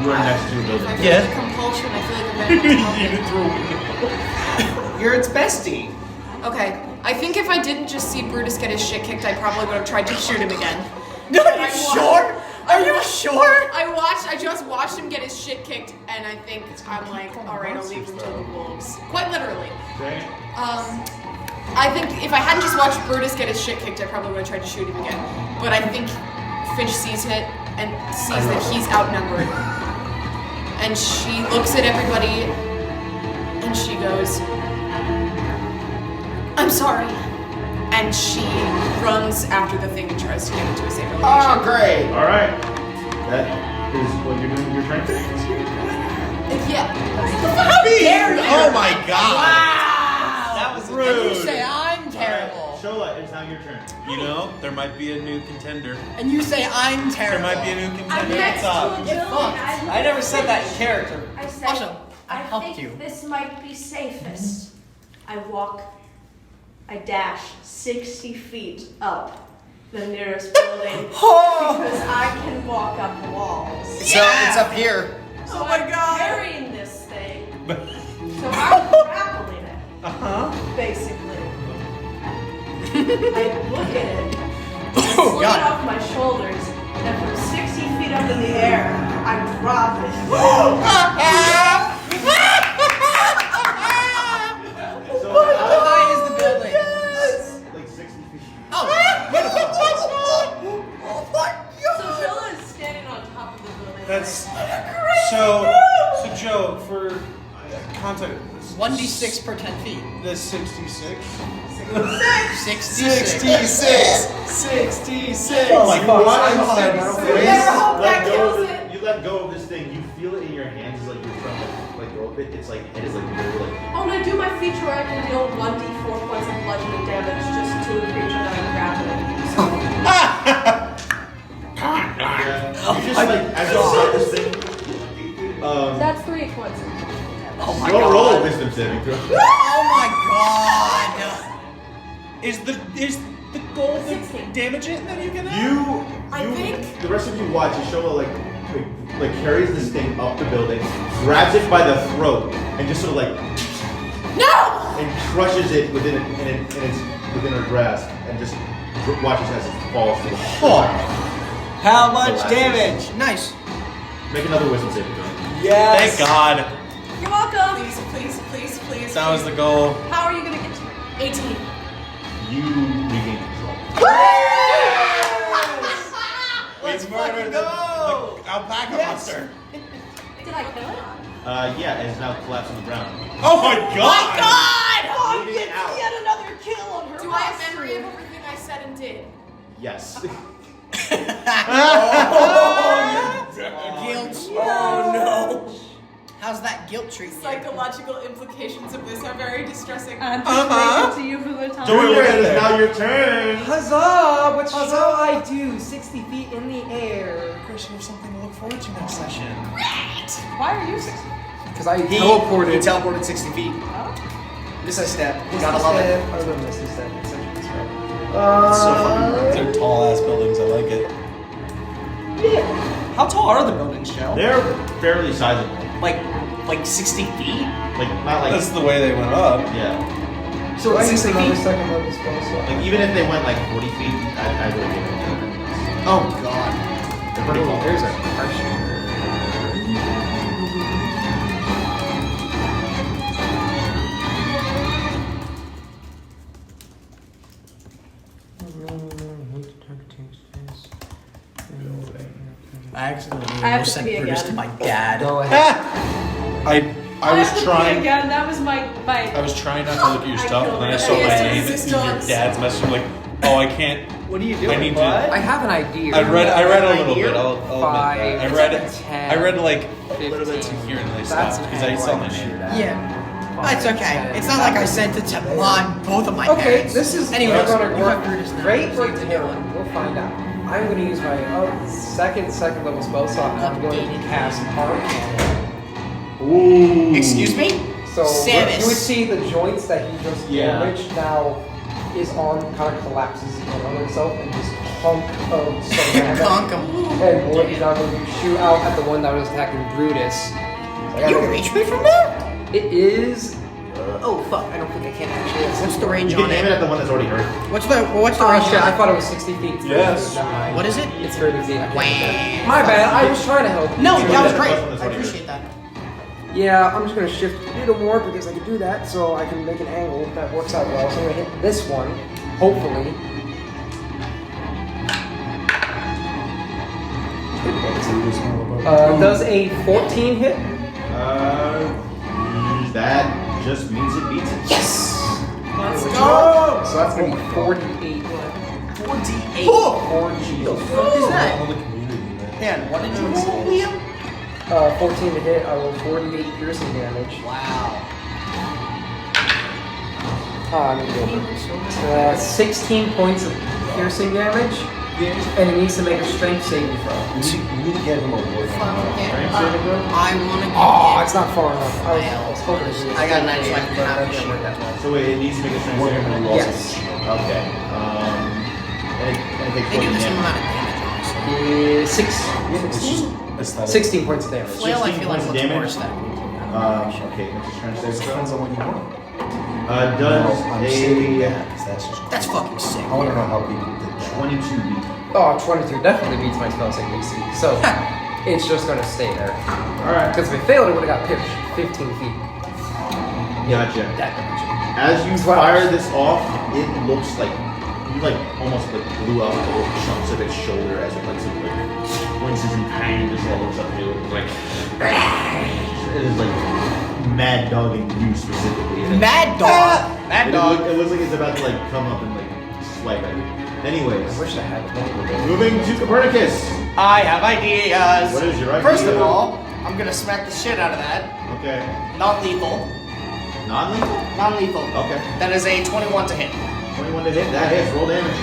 [SPEAKER 1] You are next to a
[SPEAKER 5] If I
[SPEAKER 1] building.
[SPEAKER 5] feel
[SPEAKER 4] Yeah.
[SPEAKER 5] the compulsion, I feel like I'm ready to help it.
[SPEAKER 2] You're its bestie.
[SPEAKER 5] Okay, I think if I didn't just see Brutus get his shit kicked, I probably would have tried to shoot him again.
[SPEAKER 7] No, are you sure? Are you sure?
[SPEAKER 5] I just watched him get his shit kicked, and I think I'm like, alright, I'll leave him to the wolves. Quite literally.
[SPEAKER 1] Okay.
[SPEAKER 5] I think if I hadn't just watched Brutus get his shit kicked, I probably would have tried to shoot him again. But I think Finch sees it and sees that he's outnumbered. And she looks at everybody and she goes, I'm sorry. And she runs after the thing and tries to get into a safer location.
[SPEAKER 2] Oh, great.
[SPEAKER 1] All right. That is what you're doing. Your turn.
[SPEAKER 5] Yeah.
[SPEAKER 7] How dare you?
[SPEAKER 4] Oh my god!
[SPEAKER 7] Wow.
[SPEAKER 2] That was
[SPEAKER 7] And you say I'm terrible.
[SPEAKER 1] Shola, it's now your turn.
[SPEAKER 4] You know, there might be a new contender.
[SPEAKER 7] And you say I'm
[SPEAKER 4] There
[SPEAKER 7] terrible.
[SPEAKER 4] might be a new
[SPEAKER 6] I'm
[SPEAKER 4] contender.
[SPEAKER 6] next
[SPEAKER 4] What's
[SPEAKER 6] to a
[SPEAKER 4] up?
[SPEAKER 6] building.
[SPEAKER 2] I never said that in character.
[SPEAKER 6] I said,
[SPEAKER 7] Also, I helped
[SPEAKER 6] think
[SPEAKER 7] you.
[SPEAKER 6] this might be safest. I dash 60 feet up the nearest building because I can walk up walls.
[SPEAKER 7] So it's up here.
[SPEAKER 6] So I'm carrying this thing. So I'm grappling it, basically. I look at it,
[SPEAKER 7] Oh
[SPEAKER 6] pull it
[SPEAKER 7] god.
[SPEAKER 6] off my shoulders, and from 60 feet up in the air, I drop it.
[SPEAKER 1] So
[SPEAKER 7] How high is the building?
[SPEAKER 1] like 60 feet.
[SPEAKER 7] Oh, beautiful.
[SPEAKER 6] So Shola is standing on top of the building.
[SPEAKER 4] That's so. So Joe, for context,
[SPEAKER 7] 1d6 per 10 feet.
[SPEAKER 4] this 66.
[SPEAKER 7] 66.
[SPEAKER 2] 66.
[SPEAKER 4] Oh my
[SPEAKER 1] You
[SPEAKER 4] god!
[SPEAKER 1] watch
[SPEAKER 4] I'm
[SPEAKER 1] his
[SPEAKER 4] sorry,
[SPEAKER 1] face,
[SPEAKER 5] better hope that
[SPEAKER 1] let go
[SPEAKER 5] kills
[SPEAKER 1] of
[SPEAKER 5] it.
[SPEAKER 1] You let go of this thing. You feel it in your hands. It's like you're trying to let go of it. It's like it is like literally.
[SPEAKER 6] Oh, and I do my feature where I can deal 1d4 points of bludgeoning damage just to a creature that I'm grappling.
[SPEAKER 1] Roll a
[SPEAKER 2] god.
[SPEAKER 1] wisdom saving throw.
[SPEAKER 7] Oh my god!
[SPEAKER 4] Is the goal to
[SPEAKER 6] 16.
[SPEAKER 4] damage it, and then you get it?
[SPEAKER 5] I think-
[SPEAKER 1] The rest of you watch as Shoma like carries this thing up the building, grabs it by the throat, and just sort of like and crushes it within it's within her grasp, and just watches as it falls to the floor.
[SPEAKER 2] How much
[SPEAKER 1] Collapses.
[SPEAKER 2] damage?
[SPEAKER 7] Nice.
[SPEAKER 1] Make another wisdom saving throw.
[SPEAKER 2] Yes.
[SPEAKER 4] Thank God.
[SPEAKER 6] You're welcome.
[SPEAKER 5] Please.
[SPEAKER 4] That was the goal.
[SPEAKER 6] How are you gonna get to it?
[SPEAKER 5] 18.
[SPEAKER 1] You regain control.
[SPEAKER 2] Let's
[SPEAKER 4] We murdered
[SPEAKER 2] fucking
[SPEAKER 4] the
[SPEAKER 2] go.
[SPEAKER 4] alpaca
[SPEAKER 2] Yes.
[SPEAKER 4] monster.
[SPEAKER 6] Did I kill it?
[SPEAKER 1] Yeah, and it's now collapsed on the ground.
[SPEAKER 4] Oh my God!
[SPEAKER 6] Oh,
[SPEAKER 1] Bleeding out.
[SPEAKER 6] yet another kill on her.
[SPEAKER 5] Do I have memory of everything I said and did?
[SPEAKER 1] Yes.
[SPEAKER 7] Guilt.
[SPEAKER 2] Oh no.
[SPEAKER 7] How's that guilt treat you?
[SPEAKER 5] Psychological implications of this are very distressing.
[SPEAKER 6] I'm just waiting to you for the time.
[SPEAKER 4] Don't
[SPEAKER 1] Junior,
[SPEAKER 4] get
[SPEAKER 1] it is
[SPEAKER 4] there.
[SPEAKER 1] now your turn.
[SPEAKER 8] Huzzah! What shall I do? 60 feet in the air.
[SPEAKER 4] Chris, you have something to look forward to next session.
[SPEAKER 6] Why are you 60?
[SPEAKER 8] Because I
[SPEAKER 2] He
[SPEAKER 8] teleported.
[SPEAKER 2] teleported 60 feet. Miss a step. Gotta love it.
[SPEAKER 8] I love Misty Step. It's such a good spell.
[SPEAKER 4] It's so fucking They're tall ass buildings. I like it.
[SPEAKER 2] How tall are the buildings, Joe?
[SPEAKER 1] They're fairly sizable.
[SPEAKER 2] Like 60 feet?
[SPEAKER 1] Like not like
[SPEAKER 4] That's the way they went up.
[SPEAKER 1] yeah.
[SPEAKER 8] So I use
[SPEAKER 2] 60
[SPEAKER 8] another
[SPEAKER 2] feet?
[SPEAKER 8] second level spell slot.
[SPEAKER 1] Like even if they went like 40 feet, I would give it.
[SPEAKER 2] Oh god.
[SPEAKER 1] They're pretty tall.
[SPEAKER 8] There's a question.
[SPEAKER 7] I accidentally
[SPEAKER 6] I have
[SPEAKER 7] almost
[SPEAKER 6] to
[SPEAKER 7] sent
[SPEAKER 6] pee
[SPEAKER 7] Brutus
[SPEAKER 6] again.
[SPEAKER 7] to my dad.
[SPEAKER 8] Go ahead.
[SPEAKER 4] I was
[SPEAKER 6] have to pee
[SPEAKER 4] trying.
[SPEAKER 6] again. That was my.
[SPEAKER 4] I was trying not to look at your stuff, and then I saw
[SPEAKER 5] Yes,
[SPEAKER 4] my name and
[SPEAKER 5] resistance.
[SPEAKER 4] your dad's message. I'm like, oh, I can't.
[SPEAKER 2] What are you
[SPEAKER 4] I
[SPEAKER 2] doing,
[SPEAKER 4] need to-
[SPEAKER 2] bud?
[SPEAKER 8] I have an idea.
[SPEAKER 4] I read a
[SPEAKER 2] an
[SPEAKER 4] little
[SPEAKER 2] idea?
[SPEAKER 4] bit. I'll admit that.
[SPEAKER 8] 10,
[SPEAKER 4] I read like
[SPEAKER 8] 15.
[SPEAKER 4] here and then I
[SPEAKER 8] That's
[SPEAKER 4] stopped
[SPEAKER 8] an
[SPEAKER 4] because I
[SPEAKER 8] angle
[SPEAKER 4] saw
[SPEAKER 8] I
[SPEAKER 4] my
[SPEAKER 8] can shoot
[SPEAKER 4] name.
[SPEAKER 8] at.
[SPEAKER 7] Yeah. It's okay. It's not like I sent it to both of my
[SPEAKER 8] Okay,
[SPEAKER 7] parents.
[SPEAKER 8] this is
[SPEAKER 7] Anyways,
[SPEAKER 8] going
[SPEAKER 7] you
[SPEAKER 8] to
[SPEAKER 7] have
[SPEAKER 8] work
[SPEAKER 7] Brutus now.
[SPEAKER 8] great
[SPEAKER 7] So
[SPEAKER 8] for
[SPEAKER 7] you can do
[SPEAKER 8] Taylor.
[SPEAKER 7] it.
[SPEAKER 8] We'll find out. I'm going to use my second level spell slot, and I'm going to cast Arm Cannon.
[SPEAKER 1] Ooh.
[SPEAKER 7] Excuse me?
[SPEAKER 8] So
[SPEAKER 7] Samus.
[SPEAKER 8] you would see the joints that he just
[SPEAKER 1] Yeah.
[SPEAKER 8] damaged now. His arm kind of collapses in on itself, and this hunk of ceramic
[SPEAKER 7] Conk 'em.
[SPEAKER 8] and wood is now going to shoot out at the one that was attacking Brutus. So I
[SPEAKER 7] You
[SPEAKER 8] gotta-
[SPEAKER 7] reach me from there?
[SPEAKER 8] It is. Oh fuck! I don't think I can actually.
[SPEAKER 7] What's the range
[SPEAKER 1] You can
[SPEAKER 7] on
[SPEAKER 1] name it
[SPEAKER 7] it?
[SPEAKER 1] at the one that's already hurt.
[SPEAKER 7] What's the
[SPEAKER 8] Oh
[SPEAKER 7] range
[SPEAKER 8] shit! I
[SPEAKER 7] on it?
[SPEAKER 8] thought it was 60 feet.
[SPEAKER 4] Yes.
[SPEAKER 7] What is it?
[SPEAKER 8] It's fairly deep. I can't remember.
[SPEAKER 7] Wow.
[SPEAKER 8] My bad. I was trying to help.
[SPEAKER 7] No,
[SPEAKER 1] You
[SPEAKER 7] that was
[SPEAKER 1] know
[SPEAKER 7] great.
[SPEAKER 1] that that's
[SPEAKER 7] I
[SPEAKER 1] already
[SPEAKER 7] appreciate that.
[SPEAKER 8] Yeah, I'm just gonna shift a little more because I can do that, so I can make an angle that works out well. So I'm gonna hit this one, hopefully. Does a 14 hit?
[SPEAKER 1] That just means it beats it.
[SPEAKER 7] Yes!
[SPEAKER 5] Let's
[SPEAKER 8] Which
[SPEAKER 5] go!
[SPEAKER 8] So that's gonna be 48.
[SPEAKER 7] 48.
[SPEAKER 2] Oh!
[SPEAKER 8] 4
[SPEAKER 7] What is that?
[SPEAKER 4] All the community, man.
[SPEAKER 7] Man, what did you roll, Liam?
[SPEAKER 8] 14 to hit. I roll 48 piercing damage.
[SPEAKER 7] Wow.
[SPEAKER 8] I'm gonna go over. 16 points of piercing damage, and it needs to make a strength saving throw.
[SPEAKER 3] We need to get him a wood.
[SPEAKER 1] Strength saving throw?
[SPEAKER 7] I want to
[SPEAKER 8] Oh,
[SPEAKER 7] get
[SPEAKER 8] it's not far enough. I was hoping to do it.
[SPEAKER 7] I got 9, so I can
[SPEAKER 8] but
[SPEAKER 7] have
[SPEAKER 8] that
[SPEAKER 7] it.
[SPEAKER 8] didn't work that well.
[SPEAKER 1] So wait, it needs to make a strength saving throw.
[SPEAKER 8] Yes.
[SPEAKER 1] Okay. And it takes
[SPEAKER 7] They do
[SPEAKER 1] 40
[SPEAKER 7] the same
[SPEAKER 1] damage.
[SPEAKER 7] amount of damage, honestly.
[SPEAKER 8] 16 points of damage.
[SPEAKER 7] Flail, I
[SPEAKER 1] 16
[SPEAKER 7] feel like
[SPEAKER 1] points of
[SPEAKER 7] looks
[SPEAKER 1] damage?
[SPEAKER 7] worse than.
[SPEAKER 1] Okay, makes a strength saving throw.
[SPEAKER 3] Depends on what you want.
[SPEAKER 1] Does
[SPEAKER 3] I'm saving
[SPEAKER 1] a
[SPEAKER 3] that because that's just.
[SPEAKER 7] That's fucking sick.
[SPEAKER 3] I want to know how people did that.
[SPEAKER 1] 22 beat.
[SPEAKER 8] Oh, 22 definitely beats my spell save AC. So it's just gonna stay there.
[SPEAKER 1] Alright.
[SPEAKER 8] Because if it failed, it would have got pitched 15 feet.
[SPEAKER 1] Gotcha.
[SPEAKER 8] That dimension.
[SPEAKER 1] As you
[SPEAKER 8] 12.
[SPEAKER 1] fire this off, it looks like you like almost like blew out little chunks of its shoulder as it like sort of like winces in pain. Just all looks up to you like it is like mad dogging you specifically. And
[SPEAKER 7] Mad dog.
[SPEAKER 2] Mad dog.
[SPEAKER 1] It looks like it's about to like come up and like swipe at you. Anyways,
[SPEAKER 8] I wish I had it.
[SPEAKER 1] moving to Copernicus.
[SPEAKER 2] I have ideas.
[SPEAKER 1] What is your idea?
[SPEAKER 2] First of all, I'm gonna smack the shit out of that.
[SPEAKER 1] Okay.
[SPEAKER 2] Non-lethal.
[SPEAKER 1] Non-lethal.
[SPEAKER 2] Non-lethal.
[SPEAKER 1] Okay.
[SPEAKER 2] That is a 21 to hit.
[SPEAKER 1] 21 to hit. That hits. Roll damage.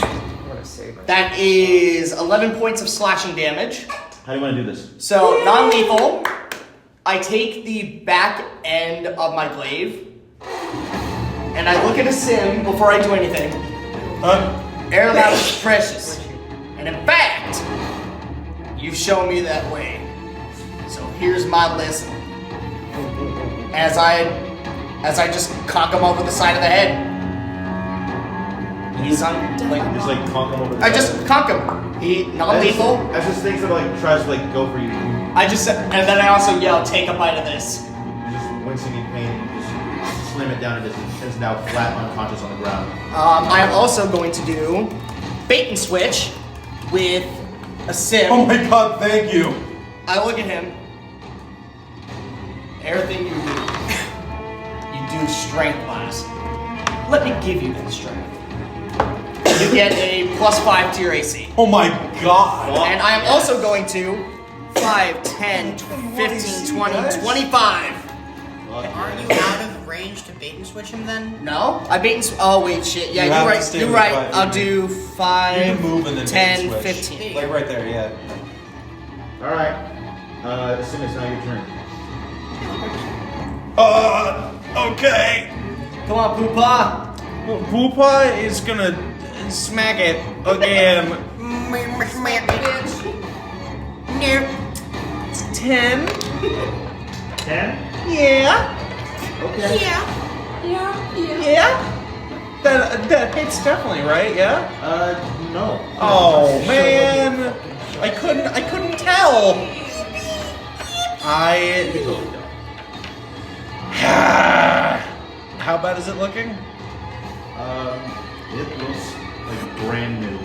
[SPEAKER 8] I'm gonna save myself.
[SPEAKER 2] That is 11 points of slashing damage.
[SPEAKER 1] How do you want to do this?
[SPEAKER 2] So non-lethal. I take the back end of my glaive and I look at a sim before I do anything. Air life is precious. And in fact, you've shown me that way. So here's my lesson. As I just conk him over the side of the head. He's on like
[SPEAKER 1] Just like conk him over the
[SPEAKER 2] I just conk him. He non-lethal.
[SPEAKER 1] As this thing sort of like tries to like go for you,
[SPEAKER 2] And then I also yell, take a bite of this.
[SPEAKER 1] you're just wincing in pain and you just slam it down and it's now flat unconscious on the ground.
[SPEAKER 2] I am also going to do bait and switch with a sim.
[SPEAKER 3] Oh my god, thank you.
[SPEAKER 2] I look at him. Everything you do, you do strength class. Let me give you that strength. You get a +5 to your AC.
[SPEAKER 3] Oh my god.
[SPEAKER 2] And I am also going to 5, 10, 15, 20, 25.
[SPEAKER 7] Aren't you out of range to bait and switch him then?
[SPEAKER 2] No? I bait and switch. Oh, wait, shit. Yeah,
[SPEAKER 3] You
[SPEAKER 2] you're
[SPEAKER 3] have to
[SPEAKER 2] right.
[SPEAKER 3] stay
[SPEAKER 2] You're
[SPEAKER 3] with
[SPEAKER 2] right.
[SPEAKER 3] 5.
[SPEAKER 2] I'll do
[SPEAKER 3] You
[SPEAKER 2] 5,
[SPEAKER 3] can move and then
[SPEAKER 2] 10,
[SPEAKER 3] switch.
[SPEAKER 2] 15.
[SPEAKER 3] Like right there, yeah.
[SPEAKER 1] Alright. Sim, it's now your turn.
[SPEAKER 4] Okay.
[SPEAKER 2] Come on, Poopa.
[SPEAKER 4] Well, Poopa is gonna smack it again. 10.
[SPEAKER 1] 10?
[SPEAKER 4] Yeah.
[SPEAKER 1] Okay.
[SPEAKER 4] Yeah. That hits definitely, right? Yeah.
[SPEAKER 1] No.
[SPEAKER 4] Oh man, I couldn't tell. How bad is it looking?
[SPEAKER 1] It looks like brand new.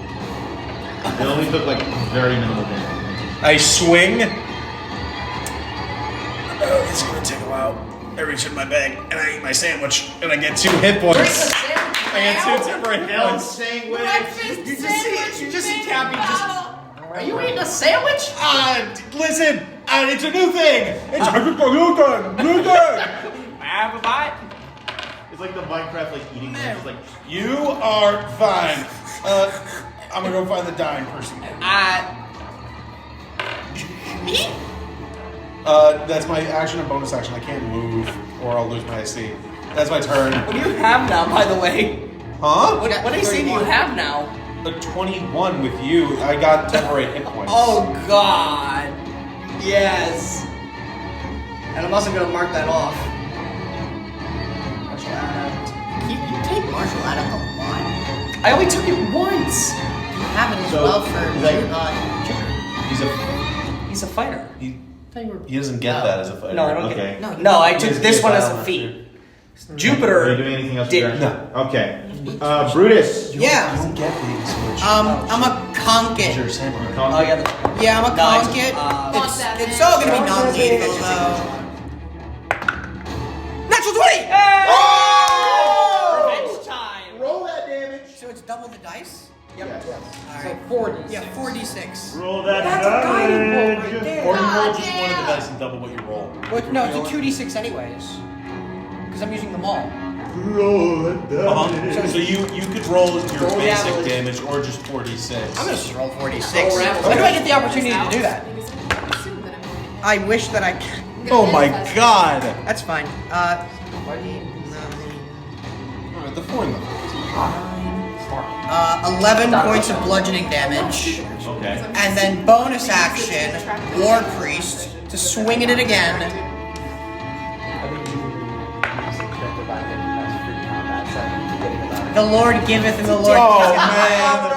[SPEAKER 1] It only took like very minimal damage.
[SPEAKER 4] I swing. Oh, it's gonna take a while. I reach in my bag and I eat my sandwich and I get 2 hit points. I get 2 temporary hit points.
[SPEAKER 1] Sandwich.
[SPEAKER 2] You just see Cappy just. Are you eating a sandwich?
[SPEAKER 4] Listen, it's a new thing. It's a new thing.
[SPEAKER 2] Have a bite.
[SPEAKER 1] It's like the Minecraft like eating thing. It's like
[SPEAKER 4] You are fine. I'm gonna go find the dying person.
[SPEAKER 2] Me?
[SPEAKER 3] That's my action and bonus action. I can't move or I'll lose my AC. That's my turn.
[SPEAKER 2] What do you have now, by the way?
[SPEAKER 3] Huh?
[SPEAKER 2] What AC do you have now?
[SPEAKER 3] A 21 with you. I got temporary hit points.
[SPEAKER 2] Oh God. Yes. And I'm also gonna mark that off. Martial act.
[SPEAKER 7] You take martial art up a lot.
[SPEAKER 2] I only took it once.
[SPEAKER 7] You have it as
[SPEAKER 1] So,
[SPEAKER 7] well for
[SPEAKER 1] is that-
[SPEAKER 7] Jupiter.
[SPEAKER 2] He's a fighter.
[SPEAKER 3] He doesn't get that as a fighter.
[SPEAKER 2] No, I don't
[SPEAKER 1] okay.
[SPEAKER 2] get it. No, I
[SPEAKER 3] He
[SPEAKER 2] took
[SPEAKER 3] doesn't
[SPEAKER 2] this
[SPEAKER 3] get
[SPEAKER 2] one
[SPEAKER 3] that
[SPEAKER 2] as a
[SPEAKER 3] on
[SPEAKER 2] feat.
[SPEAKER 3] that
[SPEAKER 2] Jupiter.
[SPEAKER 1] Are you doing anything else?
[SPEAKER 2] Did-
[SPEAKER 1] Okay. Brutus.
[SPEAKER 7] Yeah.
[SPEAKER 3] You don't get the switch.
[SPEAKER 7] I'm a conk
[SPEAKER 3] It's your
[SPEAKER 7] it.
[SPEAKER 3] samurai.
[SPEAKER 2] Oh yeah.
[SPEAKER 7] Yeah, I'm a
[SPEAKER 2] No,
[SPEAKER 7] conk it.
[SPEAKER 2] it's,
[SPEAKER 7] It's all gonna be non-lethal though. Natural 20!
[SPEAKER 2] Revenge time.
[SPEAKER 1] Roll that damage.
[SPEAKER 7] So it's double the dice?
[SPEAKER 1] Yes.
[SPEAKER 7] Alright.
[SPEAKER 8] 40.
[SPEAKER 7] Yeah, 4d6.
[SPEAKER 1] Roll that
[SPEAKER 8] That's a guiding bolt right there.
[SPEAKER 3] Or you roll just one of the dice and double what you roll.
[SPEAKER 7] Well, no, it's a 2d6 anyways. Because I'm using them all.
[SPEAKER 1] Roll that
[SPEAKER 3] So you could roll your
[SPEAKER 2] Roll
[SPEAKER 3] basic
[SPEAKER 2] damage.
[SPEAKER 3] damage or just 4d6.
[SPEAKER 7] I'm gonna just roll 4d6.
[SPEAKER 2] Oh, right.
[SPEAKER 7] When do I get the opportunity to do that? I wish that I could.
[SPEAKER 4] Oh my god.
[SPEAKER 7] That's fine.
[SPEAKER 3] Alright, the 4 level.
[SPEAKER 7] 11 points of bludgeoning damage.
[SPEAKER 1] Okay.
[SPEAKER 7] And then bonus action, War Priest, to swing at it again. The Lord giveth and the Lord
[SPEAKER 4] Oh
[SPEAKER 7] taketh.
[SPEAKER 4] man.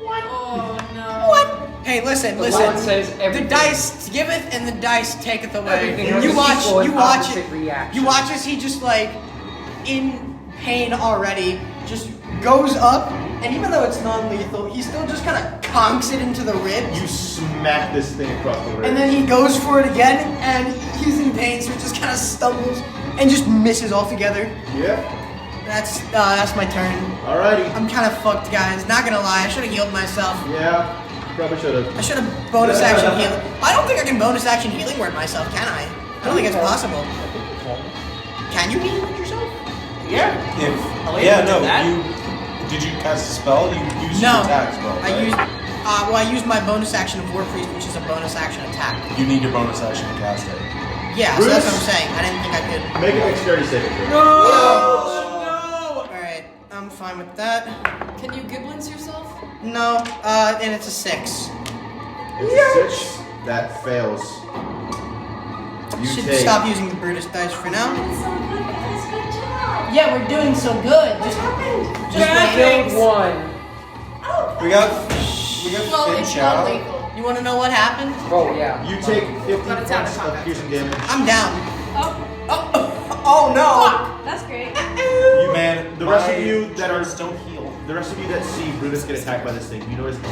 [SPEAKER 5] Oh no.
[SPEAKER 7] What? Hey, listen.
[SPEAKER 8] Lord says
[SPEAKER 7] The
[SPEAKER 8] everything.
[SPEAKER 7] dice giveth and the dice taketh away.
[SPEAKER 8] Everything has
[SPEAKER 7] You
[SPEAKER 8] an
[SPEAKER 7] watch.
[SPEAKER 8] equal and
[SPEAKER 7] You watch
[SPEAKER 8] opposite
[SPEAKER 7] it.
[SPEAKER 8] reaction.
[SPEAKER 7] You watch as he just like, in pain already, just goes up, and even though it's non-lethal, he still just kind of conks it into the ribs.
[SPEAKER 1] You smack this thing across the ribs.
[SPEAKER 7] And then he goes for it again, and he's in pain, so he just kind of stumbles and just misses altogether.
[SPEAKER 1] Yep.
[SPEAKER 7] That's my turn.
[SPEAKER 1] Alrighty.
[SPEAKER 7] I'm kind of fucked, guys. Not gonna lie, I should have healed myself.
[SPEAKER 1] Yeah. Probably should have.
[SPEAKER 7] I should have bonus action healing. I don't think I can bonus action healing word myself, can I? I don't think it's possible. Can you heal it yourself?
[SPEAKER 2] Yeah.
[SPEAKER 3] If,
[SPEAKER 2] Oh, wait,
[SPEAKER 3] yeah,
[SPEAKER 2] you
[SPEAKER 3] no,
[SPEAKER 2] did that?
[SPEAKER 3] you did you cast a spell? You used
[SPEAKER 7] No,
[SPEAKER 3] your attack spell.
[SPEAKER 7] I
[SPEAKER 3] right?
[SPEAKER 7] used. Well, I used my bonus action of War Priest, which is a bonus action attack.
[SPEAKER 3] You need your bonus action to cast it.
[SPEAKER 7] Yeah, so that's what I'm saying. I didn't think I could.
[SPEAKER 1] Make a dexterity saving throw.
[SPEAKER 7] No! Alright, I'm fine with that.
[SPEAKER 5] Can you giblins yourself?
[SPEAKER 7] No, and it's a 6.
[SPEAKER 1] It's a 6. That fails. You
[SPEAKER 7] Should
[SPEAKER 1] take.
[SPEAKER 7] stop using the Brutus dice for now.
[SPEAKER 10] Yeah, we're doing so good. Just
[SPEAKER 8] Killed one.
[SPEAKER 3] We got
[SPEAKER 5] Well,
[SPEAKER 3] Finch
[SPEAKER 5] it's not
[SPEAKER 3] out.
[SPEAKER 5] lethal.
[SPEAKER 7] You want to know what happened?
[SPEAKER 8] Oh yeah.
[SPEAKER 1] You take 15
[SPEAKER 5] But it's out of
[SPEAKER 1] points of
[SPEAKER 5] combat.
[SPEAKER 1] piercing damage.
[SPEAKER 7] I'm down.
[SPEAKER 6] Oh,
[SPEAKER 7] Oh no!
[SPEAKER 6] that's great.
[SPEAKER 1] You man, the rest of you that are
[SPEAKER 3] don't heal.
[SPEAKER 1] the rest of you that see Brutus get attacked by this thing, you notice it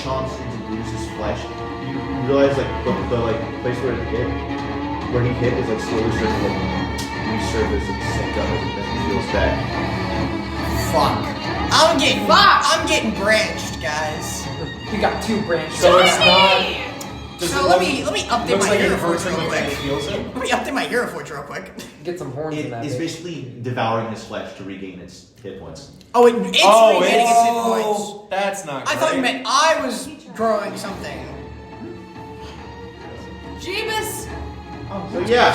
[SPEAKER 1] chomps into Brutus's flesh. You realize like the like place where it hit, where he hit is like slowly starting to like resurface and sink up as it feels back.
[SPEAKER 7] Fuck. I'm getting branched, guys.
[SPEAKER 8] We got 2 branches.
[SPEAKER 3] So it's not.
[SPEAKER 7] So let me update
[SPEAKER 3] Looks
[SPEAKER 7] my
[SPEAKER 3] like
[SPEAKER 7] hero
[SPEAKER 3] it hurts
[SPEAKER 7] forge
[SPEAKER 3] him,
[SPEAKER 7] real
[SPEAKER 3] but then
[SPEAKER 7] quick.
[SPEAKER 3] it heals him.
[SPEAKER 7] Let me update my hero forge real quick.
[SPEAKER 8] Get some horns in that
[SPEAKER 1] It is
[SPEAKER 8] bitch.
[SPEAKER 1] basically devouring his flesh to regain its hit points.
[SPEAKER 7] Oh, it's regaining its hit points.
[SPEAKER 3] That's not.
[SPEAKER 7] I thought you meant I was growing something.
[SPEAKER 5] Jeebus!
[SPEAKER 1] So yeah,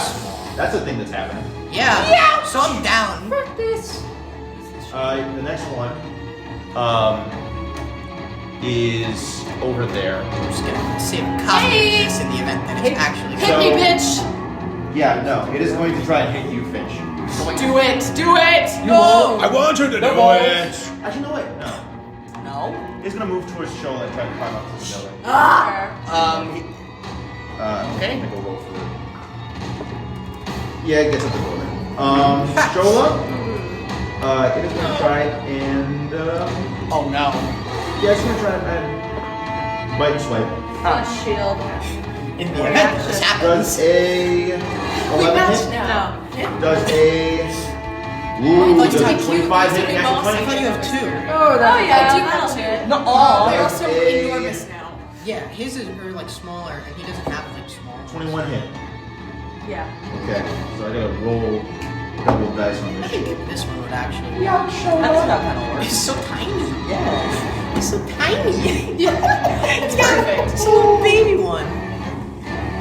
[SPEAKER 1] that's a thing that's happening.
[SPEAKER 7] Yeah. So I'm down.
[SPEAKER 5] Frick this!
[SPEAKER 1] The next one is over there.
[SPEAKER 7] I'm just gonna save a copy
[SPEAKER 5] Hey!
[SPEAKER 7] of this in the event that it's actually
[SPEAKER 5] Hit me, bitch!
[SPEAKER 1] Yeah, no, it is going to try and hit you, Finch.
[SPEAKER 5] Do it! Do it! No!
[SPEAKER 3] I want you to do it.
[SPEAKER 1] Actually, no, wait, no.
[SPEAKER 7] No.
[SPEAKER 1] He's gonna move towards Shola and try to climb up to the building.
[SPEAKER 7] Okay.
[SPEAKER 1] Make a roll for it. Yeah, it gets up the building. Shola, it is gonna try and,
[SPEAKER 7] Oh no.
[SPEAKER 1] yeah, it's gonna try and bite and swipe.
[SPEAKER 6] Shield.
[SPEAKER 7] In the event that this happens.
[SPEAKER 1] Does a 11 hit?
[SPEAKER 5] now.
[SPEAKER 1] Does a
[SPEAKER 5] Like
[SPEAKER 1] does
[SPEAKER 5] to
[SPEAKER 1] a
[SPEAKER 5] be cute,
[SPEAKER 1] 25
[SPEAKER 5] to
[SPEAKER 1] hit
[SPEAKER 5] be
[SPEAKER 1] an actual
[SPEAKER 5] bossy.
[SPEAKER 7] I
[SPEAKER 1] 20?
[SPEAKER 7] thought you have 2.
[SPEAKER 6] Oh, yeah,
[SPEAKER 5] I do
[SPEAKER 6] that'll
[SPEAKER 5] have
[SPEAKER 6] hit.
[SPEAKER 5] two.
[SPEAKER 8] No,
[SPEAKER 5] They're
[SPEAKER 1] Does
[SPEAKER 5] also
[SPEAKER 1] a-
[SPEAKER 5] enormous now.
[SPEAKER 7] Yeah, his are like smaller, and he doesn't have like small.
[SPEAKER 1] 21 hit.
[SPEAKER 6] Yeah.
[SPEAKER 1] Okay, so I gotta roll double dice on
[SPEAKER 7] I
[SPEAKER 1] this
[SPEAKER 7] think
[SPEAKER 1] shit.
[SPEAKER 7] this one would actually.
[SPEAKER 8] That's how kind of works.
[SPEAKER 7] It's so tiny.
[SPEAKER 8] Yeah.
[SPEAKER 7] It's so tiny.
[SPEAKER 5] It's perfect.
[SPEAKER 7] It's a little baby one.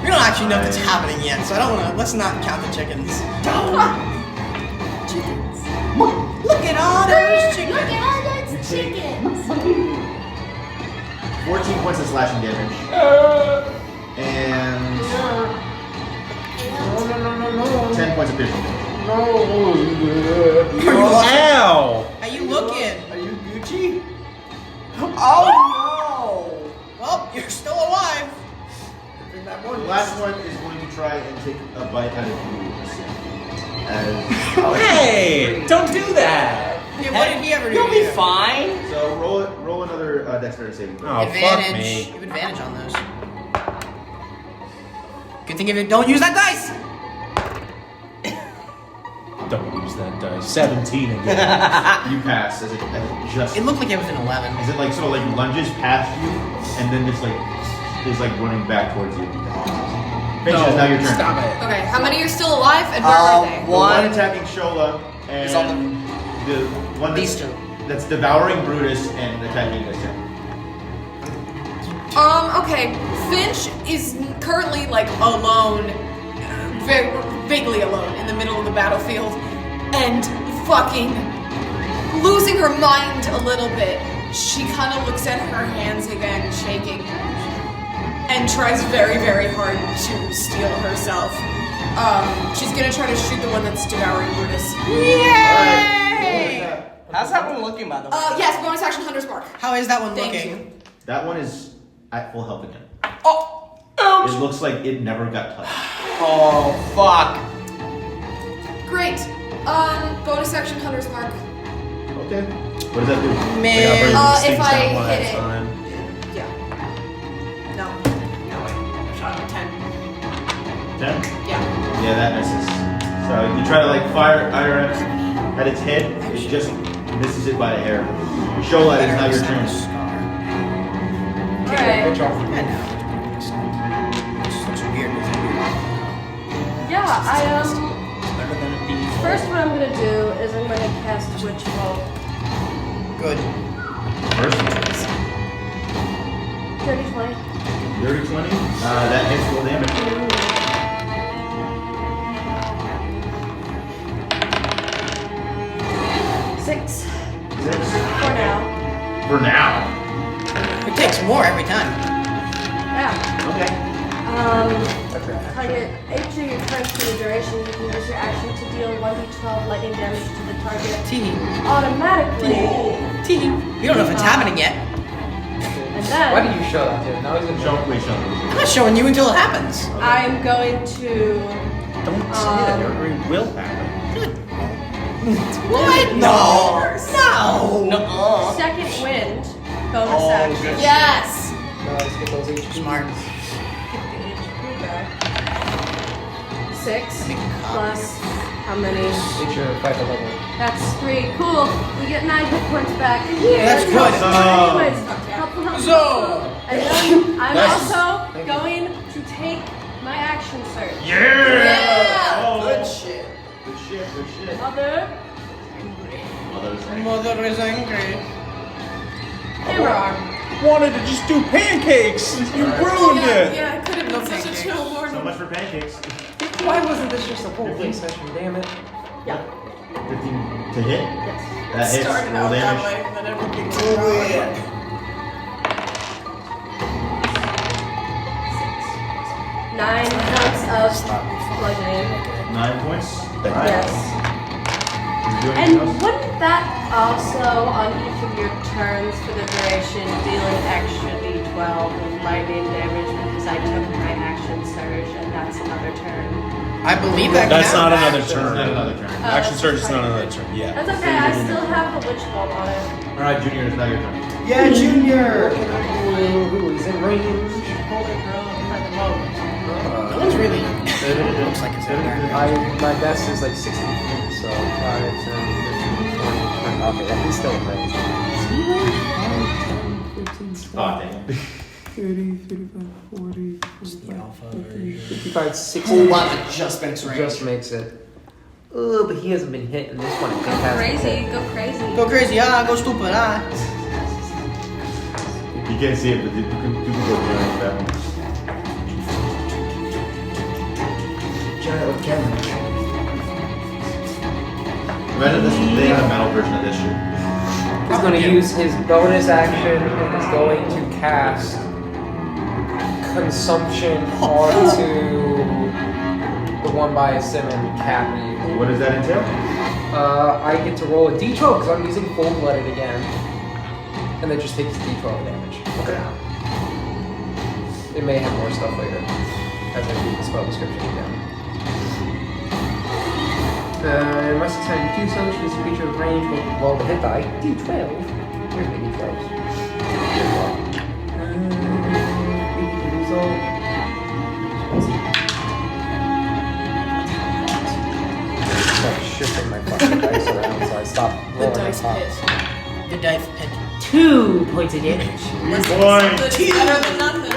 [SPEAKER 7] We don't actually know if it's happening yet, so I don't wanna. Let's not count the chickens.
[SPEAKER 5] Chickens.
[SPEAKER 7] Look at all those chickens.
[SPEAKER 5] Look at all those
[SPEAKER 1] You take-
[SPEAKER 5] chickens.
[SPEAKER 1] 14 points of slashing damage. And 10 points of piercing damage.
[SPEAKER 3] Ow!
[SPEAKER 7] How you looking?
[SPEAKER 1] Are you Gucci?
[SPEAKER 7] Oh no! Well, you're still alive.
[SPEAKER 1] The last one is going to try and take a bite out of you. As,
[SPEAKER 8] Hey! Don't do that!
[SPEAKER 7] Yeah, what did he ever do?
[SPEAKER 8] You'll
[SPEAKER 7] to
[SPEAKER 8] be
[SPEAKER 7] you?
[SPEAKER 8] fine.
[SPEAKER 1] so roll another dexterity saving throw.
[SPEAKER 3] Oh, fuck
[SPEAKER 7] Advantage.
[SPEAKER 3] me.
[SPEAKER 7] You have advantage on those. Good thing if you don't use that dice.
[SPEAKER 3] Don't use that dice. 17 again.
[SPEAKER 1] You pass as it just.
[SPEAKER 7] It looked like it was an 11.
[SPEAKER 1] As it like sort of like lunges past you, and then just like is like running back towards you. Finch, it's now your turn.
[SPEAKER 8] Stop it.
[SPEAKER 5] Okay, how many are still alive and where are they?
[SPEAKER 1] The one
[SPEAKER 7] One.
[SPEAKER 1] attacking Shola and
[SPEAKER 7] Is on
[SPEAKER 1] the one
[SPEAKER 7] These
[SPEAKER 1] that's,
[SPEAKER 7] two.
[SPEAKER 1] that's devouring Brutus and attacking this guy.
[SPEAKER 5] Okay. Finch is currently like alone, very vaguely alone in the middle of the battlefield, and fucking losing her mind a little bit. She kind of looks at her hands again, shaking, and tries very, very hard to steel herself. She's gonna try to shoot the one that's devouring Brutus.
[SPEAKER 7] Yay!
[SPEAKER 10] How's that one looking, by the way?
[SPEAKER 5] Yes, bonus action Hunter's Mark.
[SPEAKER 7] How is that one
[SPEAKER 5] Thank
[SPEAKER 7] looking?
[SPEAKER 5] you.
[SPEAKER 1] That one is at full health again.
[SPEAKER 10] Oh!
[SPEAKER 1] It looks like it never got touched.
[SPEAKER 10] Oh, fuck.
[SPEAKER 5] Great. Bonus action Hunter's Mark.
[SPEAKER 1] Okay. What does that do?
[SPEAKER 7] Man.
[SPEAKER 5] If I hit it.
[SPEAKER 3] Time.
[SPEAKER 5] Yeah. No. No way. I shot him 10.
[SPEAKER 1] 10?
[SPEAKER 5] Yeah.
[SPEAKER 1] Yeah, that misses. So you try to like fire at its head, it just misses it by a hair. Shola, it's now your turn.
[SPEAKER 6] Alright.
[SPEAKER 7] Yeah, no. This looks weird with it.
[SPEAKER 6] Yeah,
[SPEAKER 7] Better than it being.
[SPEAKER 6] first what I'm gonna do is I'm gonna cast Witch Bolt.
[SPEAKER 7] Good.
[SPEAKER 1] First,
[SPEAKER 6] Dirty 20.
[SPEAKER 1] Dirty 20. That hits full damage.
[SPEAKER 6] Six.
[SPEAKER 1] 6.
[SPEAKER 6] For now.
[SPEAKER 1] For now.
[SPEAKER 7] It takes more every time.
[SPEAKER 6] Yeah.
[SPEAKER 1] Okay.
[SPEAKER 6] Target each of your turns for the duration, you can use your action to deal 1d12 lightning damage to the target
[SPEAKER 7] Tee.
[SPEAKER 6] automatically.
[SPEAKER 7] Tee. We don't know if it's happening yet.
[SPEAKER 6] And then
[SPEAKER 8] Why did you show that to him? Now he's gonna
[SPEAKER 1] Show me.
[SPEAKER 7] I'm not showing you until it happens.
[SPEAKER 6] I'm going to
[SPEAKER 4] Don't say that. It will happen.
[SPEAKER 7] What? No. No.
[SPEAKER 6] second wind bonus action.
[SPEAKER 5] Yes!
[SPEAKER 8] let's get those HP.
[SPEAKER 7] Smart.
[SPEAKER 6] Get the HP back. 6 plus how many?
[SPEAKER 8] It's your 5 level.
[SPEAKER 6] That's 3. Cool. We get 9 hit points back.
[SPEAKER 7] That's good.
[SPEAKER 6] Anyways, helpful.
[SPEAKER 7] So.
[SPEAKER 6] And then I'm also going to take my action surge.
[SPEAKER 5] Yeah!
[SPEAKER 1] Oh.
[SPEAKER 10] Good shit.
[SPEAKER 1] Good shit.
[SPEAKER 6] Other
[SPEAKER 7] Mother is angry.
[SPEAKER 6] hammer arm.
[SPEAKER 4] Wanted to just do pancakes. You ruined it.
[SPEAKER 5] Yeah, it could have been such a chill
[SPEAKER 1] So
[SPEAKER 5] morning.
[SPEAKER 1] much for pancakes.
[SPEAKER 8] Why wasn't this just a full session? Damn it.
[SPEAKER 6] Yeah.
[SPEAKER 1] 15 to hit.
[SPEAKER 6] Yes.
[SPEAKER 1] That hits.
[SPEAKER 5] Started
[SPEAKER 1] Roll
[SPEAKER 5] out that
[SPEAKER 1] damage.
[SPEAKER 5] way, then everything
[SPEAKER 10] Oh, yeah.
[SPEAKER 6] 9 points of bludgeoning.
[SPEAKER 1] 9 points.
[SPEAKER 6] Yes.
[SPEAKER 1] You're doing
[SPEAKER 6] And
[SPEAKER 1] anything else?
[SPEAKER 6] wouldn't that also, on each of your turns for the duration, deal an extra d12 of lightning damage because I took my action surge and that's another turn?
[SPEAKER 7] I believe that
[SPEAKER 4] That's not
[SPEAKER 7] counts.
[SPEAKER 4] another
[SPEAKER 1] It's
[SPEAKER 4] turn.
[SPEAKER 1] not another turn.
[SPEAKER 4] Action surge is not another turn. Yeah.
[SPEAKER 6] That's okay, I still have the witch bolt on it.
[SPEAKER 1] All right, Junior, it's now your turn.
[SPEAKER 10] Yeah, Junior.
[SPEAKER 8] Who is in range?
[SPEAKER 7] No one's really. Looks like it's in there.
[SPEAKER 8] My best is like 60 feet, so 5, 10, 15, 20. Okay, yeah, he's still in range. Is he in range? 5, 10, 15, 20,
[SPEAKER 1] Oh, damn.
[SPEAKER 8] 30, 35, 40, 45, 55, 60.
[SPEAKER 10] Oh, wow, that just makes range.
[SPEAKER 8] Just makes it. Oh, but he hasn't been hit in this one.
[SPEAKER 6] Go crazy, go crazy.
[SPEAKER 7] Go crazy, go stupid,
[SPEAKER 1] You can't see it, but you can go behind that one. Imagine this, they have a metal version of this shit.
[SPEAKER 8] He's going to use his bonus action and is going to cast Consumption onto the one by Simon Cappy.
[SPEAKER 1] What does that entail?
[SPEAKER 8] I get to roll a d12 because I'm using full-blooded again. And then just takes d12 damage.
[SPEAKER 1] Okay.
[SPEAKER 8] It may have more stuff later as I read the spell description again. Must assign 2 summons to this creature of range will roll the hit die. d12? Where's my d12s? Result. Start shifting my fucking dice around, so I stopped
[SPEAKER 5] The
[SPEAKER 8] rolling
[SPEAKER 5] dice
[SPEAKER 8] on top.
[SPEAKER 5] pit.
[SPEAKER 7] The dice pit.
[SPEAKER 8] 2 points of damage.
[SPEAKER 5] That's
[SPEAKER 1] Point.
[SPEAKER 5] better than nothing.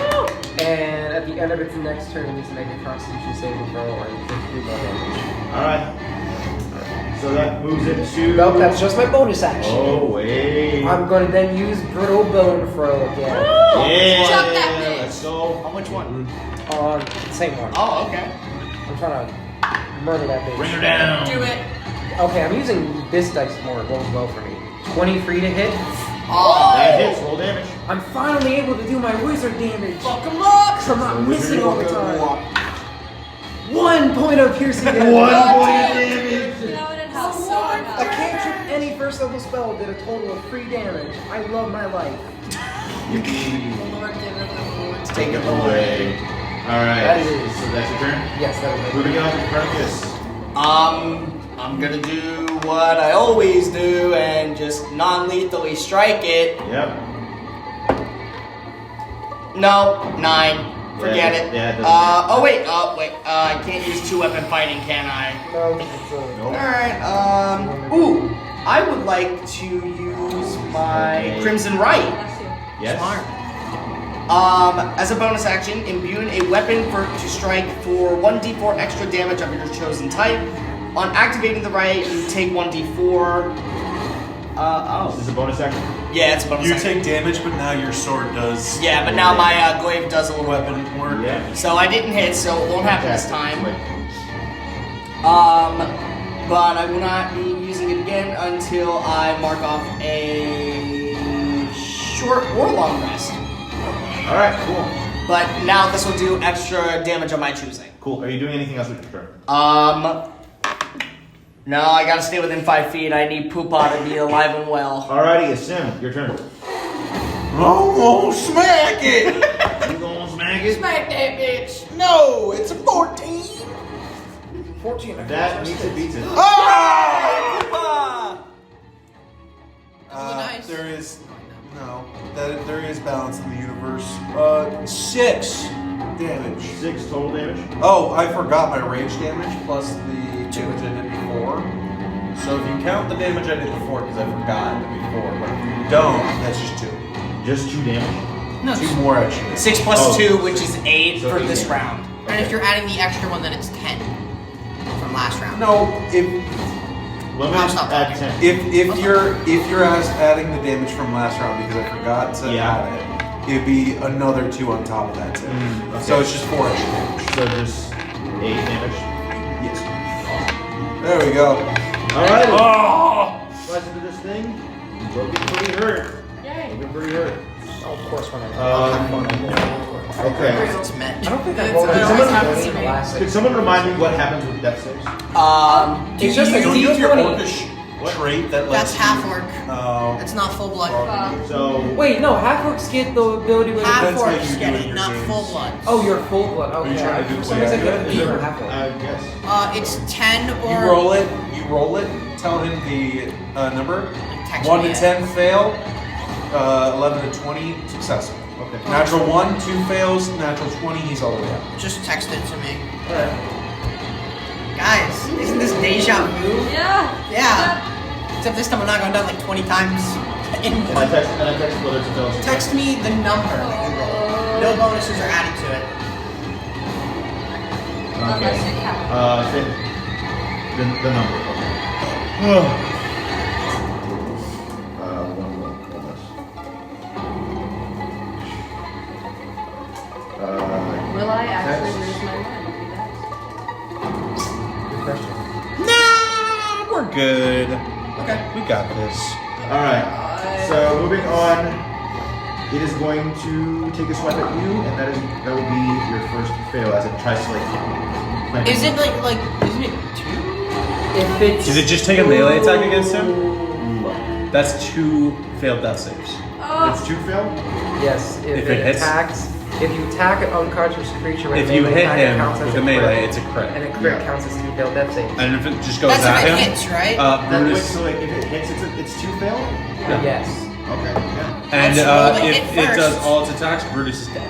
[SPEAKER 8] And at the end of its next turn, it needs to make a Constitution saving throw or take 3 more damage.
[SPEAKER 1] Alright. So that moves into.
[SPEAKER 8] Nope, that's just my bonus action.
[SPEAKER 1] Oh, wait.
[SPEAKER 8] I'm going to then use Brittle Bone Throw again.
[SPEAKER 1] Yeah.
[SPEAKER 5] Chuck that bitch.
[SPEAKER 1] Let's go.
[SPEAKER 10] On which one?
[SPEAKER 8] On same one.
[SPEAKER 10] Oh, okay.
[SPEAKER 8] I'm trying to murder that bitch.
[SPEAKER 1] Bring her down.
[SPEAKER 5] Do it.
[SPEAKER 8] Okay, I'm using this dice more. It rolls well for me. 23 to hit.
[SPEAKER 1] That hits. Roll damage.
[SPEAKER 8] I'm finally able to do my wizard damage.
[SPEAKER 5] Fuck 'em up!
[SPEAKER 8] Because I'm not missing all the time. 1 point of piercing damage.
[SPEAKER 1] 1 point of damage.
[SPEAKER 6] You know what, it helps so
[SPEAKER 8] A
[SPEAKER 6] much.
[SPEAKER 8] cantrip, any first level spell did a total of 3 damage. I love my life.
[SPEAKER 5] Lord, give it the Lord.
[SPEAKER 1] Take it away. Alright.
[SPEAKER 8] That is-
[SPEAKER 1] So that's your turn?
[SPEAKER 8] Yes, that was my
[SPEAKER 1] Moving on to Copernicus.
[SPEAKER 10] I'm gonna do what I always do and just non-lethally strike it.
[SPEAKER 1] Yep.
[SPEAKER 10] No, 9. Forget
[SPEAKER 1] Yeah,
[SPEAKER 10] it.
[SPEAKER 1] yeah, it doesn't
[SPEAKER 10] oh wait, I can't use 2-weapon fighting, can I?
[SPEAKER 8] No, it's a...
[SPEAKER 1] Nope.
[SPEAKER 10] Alright, ooh, I would like to use my Crimson Right.
[SPEAKER 6] Bless you.
[SPEAKER 1] Yes.
[SPEAKER 10] As a bonus action, imbuing a weapon to strike for 1d4 extra damage of your chosen type. On activating the right, you take 1d4.
[SPEAKER 1] This is a bonus action.
[SPEAKER 2] Yeah, it's a bonus
[SPEAKER 4] You
[SPEAKER 2] action.
[SPEAKER 4] take damage, but now your sword does.
[SPEAKER 2] Yeah, but now my glaive does a little
[SPEAKER 4] weapon work.
[SPEAKER 1] Yeah.
[SPEAKER 2] So I didn't hit, so it won't happen this time. But I will not be using it again until I mark off a short or long rest.
[SPEAKER 1] All right, cool.
[SPEAKER 2] But now this will do extra damage of my choosing.
[SPEAKER 1] Cool. Are you doing anything else with your turn?
[SPEAKER 2] No, I gotta stay within 5 feet. I need Poopa to be alive and well.
[SPEAKER 1] Alrighty, Sim, your turn.
[SPEAKER 4] Oh, smack it!
[SPEAKER 1] You gonna smack it?
[SPEAKER 5] Smack that bitch.
[SPEAKER 10] No, it's a 14.
[SPEAKER 8] 14.
[SPEAKER 1] That meets it, beats it.
[SPEAKER 10] Oh!
[SPEAKER 6] Nice.
[SPEAKER 4] There is there is balance in the universe. 6 damage.
[SPEAKER 1] 6 total damage.
[SPEAKER 4] Oh, I forgot my rage damage plus the damage I did before. So if you count the damage I did before, because I forgot before, but if you don't, that's just 2.
[SPEAKER 1] Just 2 damage.
[SPEAKER 7] No,
[SPEAKER 4] 2 more actually.
[SPEAKER 2] 6 plus
[SPEAKER 1] Oh.
[SPEAKER 2] 2, which is 8
[SPEAKER 1] So
[SPEAKER 2] for
[SPEAKER 1] 8
[SPEAKER 2] this
[SPEAKER 1] damage.
[SPEAKER 2] round.
[SPEAKER 7] and if you're adding the extra one, then it's 10 from last round.
[SPEAKER 4] No, if
[SPEAKER 1] Limit
[SPEAKER 7] stop
[SPEAKER 1] at
[SPEAKER 7] talking.
[SPEAKER 1] 10.
[SPEAKER 4] if you're adding the damage from last round because I forgot to add it, it'd be another 2 on top of that too.
[SPEAKER 1] Okay.
[SPEAKER 4] So it's just 4 extra damage.
[SPEAKER 1] So just 8 damage.
[SPEAKER 4] Yes. There we go.
[SPEAKER 1] Alright.
[SPEAKER 4] Oh!
[SPEAKER 1] Slice into this thing. Looking pretty hurt.
[SPEAKER 5] Yay.
[SPEAKER 1] Looking pretty hurt.
[SPEAKER 8] Oh, of course, when I
[SPEAKER 1] Okay.
[SPEAKER 7] It's meant.
[SPEAKER 8] I don't think I
[SPEAKER 5] It's
[SPEAKER 8] rolled
[SPEAKER 5] always
[SPEAKER 8] anything
[SPEAKER 5] happens to
[SPEAKER 8] in the
[SPEAKER 5] me.
[SPEAKER 8] last
[SPEAKER 1] Could someone remind me what happens with death saves?
[SPEAKER 8] It's just a
[SPEAKER 4] Don't you have your
[SPEAKER 8] D20.
[SPEAKER 4] orcish trait that
[SPEAKER 7] That's
[SPEAKER 4] lets
[SPEAKER 7] half
[SPEAKER 4] you...
[SPEAKER 7] orc.
[SPEAKER 4] Oh.
[SPEAKER 7] That's not full blood.
[SPEAKER 1] So
[SPEAKER 8] Wait, no, half orcs get the ability with.
[SPEAKER 7] Half
[SPEAKER 4] Depends how
[SPEAKER 7] orcs
[SPEAKER 4] you
[SPEAKER 7] get
[SPEAKER 4] do
[SPEAKER 7] it,
[SPEAKER 4] your
[SPEAKER 7] not
[SPEAKER 4] games.
[SPEAKER 7] full blood.
[SPEAKER 8] Oh, you're full blood.
[SPEAKER 4] Are you
[SPEAKER 8] Okay.
[SPEAKER 4] trying to do
[SPEAKER 8] For some reason, I
[SPEAKER 4] play
[SPEAKER 8] get
[SPEAKER 4] active?
[SPEAKER 8] the half orc.
[SPEAKER 1] I guess.
[SPEAKER 7] It's 10 or.
[SPEAKER 4] You roll it, tell him the number.
[SPEAKER 7] Text
[SPEAKER 4] 1
[SPEAKER 7] me
[SPEAKER 4] to
[SPEAKER 7] it.
[SPEAKER 4] 10 fail, 11 to 20 successful.
[SPEAKER 1] Okay.
[SPEAKER 4] Natural 1, 2 fails, natural 20, he's all the way up.
[SPEAKER 7] Just text it to me.
[SPEAKER 1] Alright.
[SPEAKER 7] Guys, isn't this deja vu?
[SPEAKER 5] Yeah.
[SPEAKER 7] Yeah. Except this time I'm not going down like 20 times in
[SPEAKER 1] And I
[SPEAKER 7] one.
[SPEAKER 1] text Brother to tell us.
[SPEAKER 7] Text me the number that you rolled. No bonuses are added to it.
[SPEAKER 1] Okay. Say the number. Okay. One bonus.
[SPEAKER 5] Will I actually lose my mind if he does?
[SPEAKER 8] Good question.
[SPEAKER 4] Nah, we're good.
[SPEAKER 7] Okay.
[SPEAKER 4] We got this.
[SPEAKER 1] Alright. So moving on. It is going to take a swipe at you, and that will be your first fail as it tries to plant
[SPEAKER 7] Is it like isn't it 2?
[SPEAKER 8] If it's.
[SPEAKER 4] Does it just take a melee attack against him? That's 2 failed death saves.
[SPEAKER 1] It's 2 fail?
[SPEAKER 8] Yes, if
[SPEAKER 4] If it hits?
[SPEAKER 8] attacks. If you attack an unconscious creature with
[SPEAKER 4] If
[SPEAKER 8] a
[SPEAKER 4] you
[SPEAKER 8] melee
[SPEAKER 4] hit
[SPEAKER 8] attack, it
[SPEAKER 4] him
[SPEAKER 8] counts as
[SPEAKER 4] with
[SPEAKER 8] a
[SPEAKER 4] a melee,
[SPEAKER 8] crit.
[SPEAKER 4] it's a crit.
[SPEAKER 8] And a crit counts as 2 failed death saves.
[SPEAKER 4] And if it just goes
[SPEAKER 7] That's
[SPEAKER 4] at
[SPEAKER 7] if it
[SPEAKER 4] him,
[SPEAKER 7] hits, right?
[SPEAKER 1] Wait,
[SPEAKER 4] Brutus.
[SPEAKER 1] so if it hits, it's 2 fail?
[SPEAKER 8] Yes.
[SPEAKER 1] Okay, yeah.
[SPEAKER 4] And
[SPEAKER 7] Let's roll the
[SPEAKER 4] if
[SPEAKER 7] hit
[SPEAKER 4] it does
[SPEAKER 7] first.
[SPEAKER 4] all its attacks, Brutus is dead.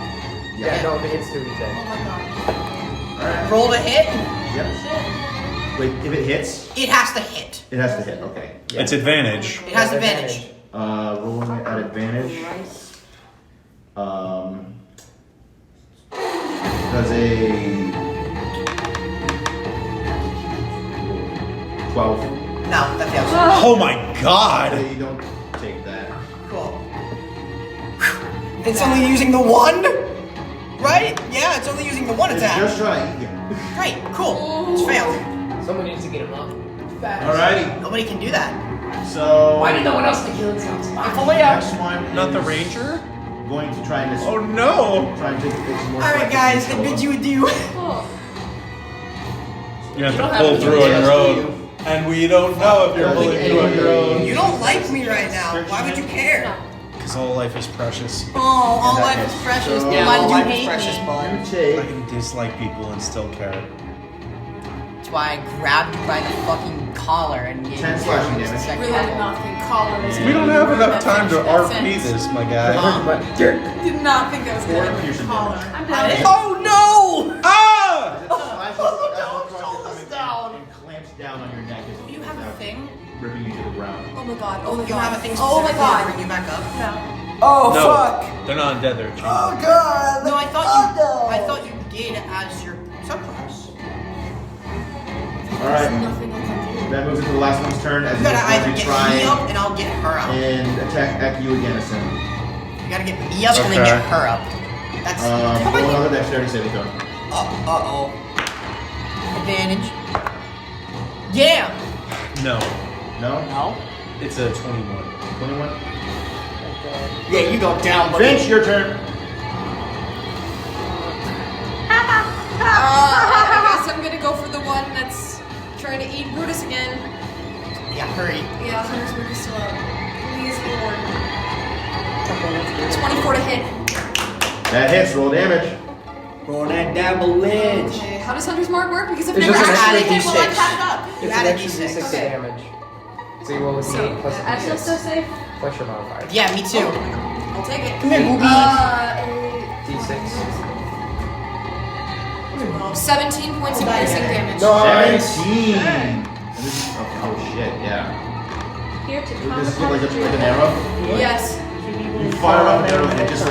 [SPEAKER 8] Yeah, no, if it hits 2, he's dead.
[SPEAKER 5] Oh my god.
[SPEAKER 1] Alright.
[SPEAKER 7] Roll to hit.
[SPEAKER 1] Yep. Wait, if it hits,
[SPEAKER 7] It has to hit.
[SPEAKER 1] it has to hit. Okay.
[SPEAKER 8] Yeah.
[SPEAKER 4] It's advantage.
[SPEAKER 7] It has advantage.
[SPEAKER 1] Rolling it at advantage. Does a 12.
[SPEAKER 7] No, that fails.
[SPEAKER 4] Oh my god!
[SPEAKER 1] You don't take that.
[SPEAKER 7] Cool. It's only using the 1? Right? Yeah, it's only using the 1
[SPEAKER 1] It's
[SPEAKER 7] attack.
[SPEAKER 1] just trying.
[SPEAKER 7] Great, cool. It's failed.
[SPEAKER 8] Someone needs to get him up. Fast.
[SPEAKER 1] Alrighty.
[SPEAKER 7] Nobody can do that.
[SPEAKER 1] So.
[SPEAKER 8] Why did no one else to kill themselves?
[SPEAKER 1] Next one.
[SPEAKER 4] Not the
[SPEAKER 1] is
[SPEAKER 4] ranger?
[SPEAKER 1] Going to try and
[SPEAKER 4] Oh no!
[SPEAKER 1] try and take some more.
[SPEAKER 7] Alright, guys, I bid you adieu.
[SPEAKER 5] Oh.
[SPEAKER 4] You have
[SPEAKER 5] You
[SPEAKER 4] to
[SPEAKER 5] don't
[SPEAKER 4] pull
[SPEAKER 5] have to
[SPEAKER 4] through
[SPEAKER 5] do
[SPEAKER 4] on
[SPEAKER 5] it,
[SPEAKER 4] your
[SPEAKER 5] do
[SPEAKER 4] own. And we don't know if you're pulling through on your own.
[SPEAKER 7] You don't like me right now. Why would you care?
[SPEAKER 4] Because all life is precious.
[SPEAKER 7] Oh, all
[SPEAKER 1] And that
[SPEAKER 7] life is
[SPEAKER 1] hits.
[SPEAKER 7] precious.
[SPEAKER 1] So-
[SPEAKER 7] Then
[SPEAKER 2] Yeah,
[SPEAKER 7] why
[SPEAKER 2] all
[SPEAKER 7] did
[SPEAKER 2] life
[SPEAKER 7] you
[SPEAKER 2] is
[SPEAKER 7] hate
[SPEAKER 2] precious,
[SPEAKER 7] me?
[SPEAKER 2] bud.
[SPEAKER 1] You
[SPEAKER 4] I
[SPEAKER 1] take.
[SPEAKER 4] can dislike people and still care.
[SPEAKER 7] That's why I grabbed you by the fucking collar and gave
[SPEAKER 1] 10
[SPEAKER 7] you
[SPEAKER 1] slashing
[SPEAKER 7] the
[SPEAKER 1] damage.
[SPEAKER 7] second
[SPEAKER 5] Really did
[SPEAKER 7] level.
[SPEAKER 5] not think collar was
[SPEAKER 4] We don't have enough
[SPEAKER 5] that
[SPEAKER 4] time to
[SPEAKER 5] that
[SPEAKER 4] RP
[SPEAKER 5] sense.
[SPEAKER 4] this, my guy.
[SPEAKER 8] But
[SPEAKER 5] Did not think that was
[SPEAKER 1] Four
[SPEAKER 5] gonna be
[SPEAKER 1] piercing
[SPEAKER 5] collar.
[SPEAKER 1] damage.
[SPEAKER 5] I'm
[SPEAKER 7] I did?
[SPEAKER 5] dead.
[SPEAKER 7] Oh no!
[SPEAKER 4] Ah!
[SPEAKER 1] And clamps down on your neck. As
[SPEAKER 7] Do you have a thing?
[SPEAKER 1] ripping you to the ground.
[SPEAKER 5] Oh my god. Oh my
[SPEAKER 7] You
[SPEAKER 5] god.
[SPEAKER 7] have a thing
[SPEAKER 5] Oh my
[SPEAKER 7] specifically to
[SPEAKER 5] god.
[SPEAKER 7] bring you back up?
[SPEAKER 5] No.
[SPEAKER 10] Oh,
[SPEAKER 4] No,
[SPEAKER 10] fuck.
[SPEAKER 4] they're not undead, they're chained.
[SPEAKER 10] Oh, God.
[SPEAKER 7] No, I thought you did as your subclass.
[SPEAKER 1] Alright.
[SPEAKER 5] There's nothing I can do.
[SPEAKER 1] That moves into the last one's turn as
[SPEAKER 7] You gotta
[SPEAKER 1] he's
[SPEAKER 7] either
[SPEAKER 1] going to
[SPEAKER 7] get
[SPEAKER 1] try
[SPEAKER 7] me up and I'll get her up.
[SPEAKER 1] and attack at you again, Asim.
[SPEAKER 7] You gotta get me up and then get her up. That's
[SPEAKER 1] Roll another dexterity saving throw.
[SPEAKER 7] uh-oh. Advantage. Yeah!
[SPEAKER 4] No,
[SPEAKER 1] No?
[SPEAKER 10] No?
[SPEAKER 4] it's a 21.
[SPEAKER 1] 21?
[SPEAKER 10] Yeah, you go down, buddy.
[SPEAKER 1] Finch, your turn.
[SPEAKER 5] I guess I'm gonna go for the one that's trying to eat Brutus again.
[SPEAKER 7] Yeah, hurry.
[SPEAKER 5] Yeah, Hunter's Mark is still up. Please, Lord. 24 to hit.
[SPEAKER 1] That hits, roll damage.
[SPEAKER 10] Roll that damage.
[SPEAKER 5] Okay, how does Hunter's Mark work? Because I've
[SPEAKER 8] It's
[SPEAKER 5] never
[SPEAKER 8] just an
[SPEAKER 5] actually
[SPEAKER 7] extra
[SPEAKER 5] hit while I've
[SPEAKER 7] D6.
[SPEAKER 5] had it up.
[SPEAKER 7] You
[SPEAKER 8] It's
[SPEAKER 7] add
[SPEAKER 8] an
[SPEAKER 7] a
[SPEAKER 8] extra
[SPEAKER 7] D6.
[SPEAKER 8] D6 of
[SPEAKER 5] Okay.
[SPEAKER 8] damage. So you roll with
[SPEAKER 5] So,
[SPEAKER 8] D8 plus a
[SPEAKER 6] Actually,
[SPEAKER 8] D6
[SPEAKER 6] so safe.
[SPEAKER 8] plus your modifier.
[SPEAKER 7] Yeah, me too.
[SPEAKER 5] I'll take it.
[SPEAKER 7] Come here, boobies.
[SPEAKER 8] D6.
[SPEAKER 5] 17 points of piercing damage.
[SPEAKER 1] 17. And this is, okay, oh shit, yeah.
[SPEAKER 6] Here to come
[SPEAKER 1] This is like an arrow.
[SPEAKER 5] Yes.
[SPEAKER 1] You fire off an arrow and it just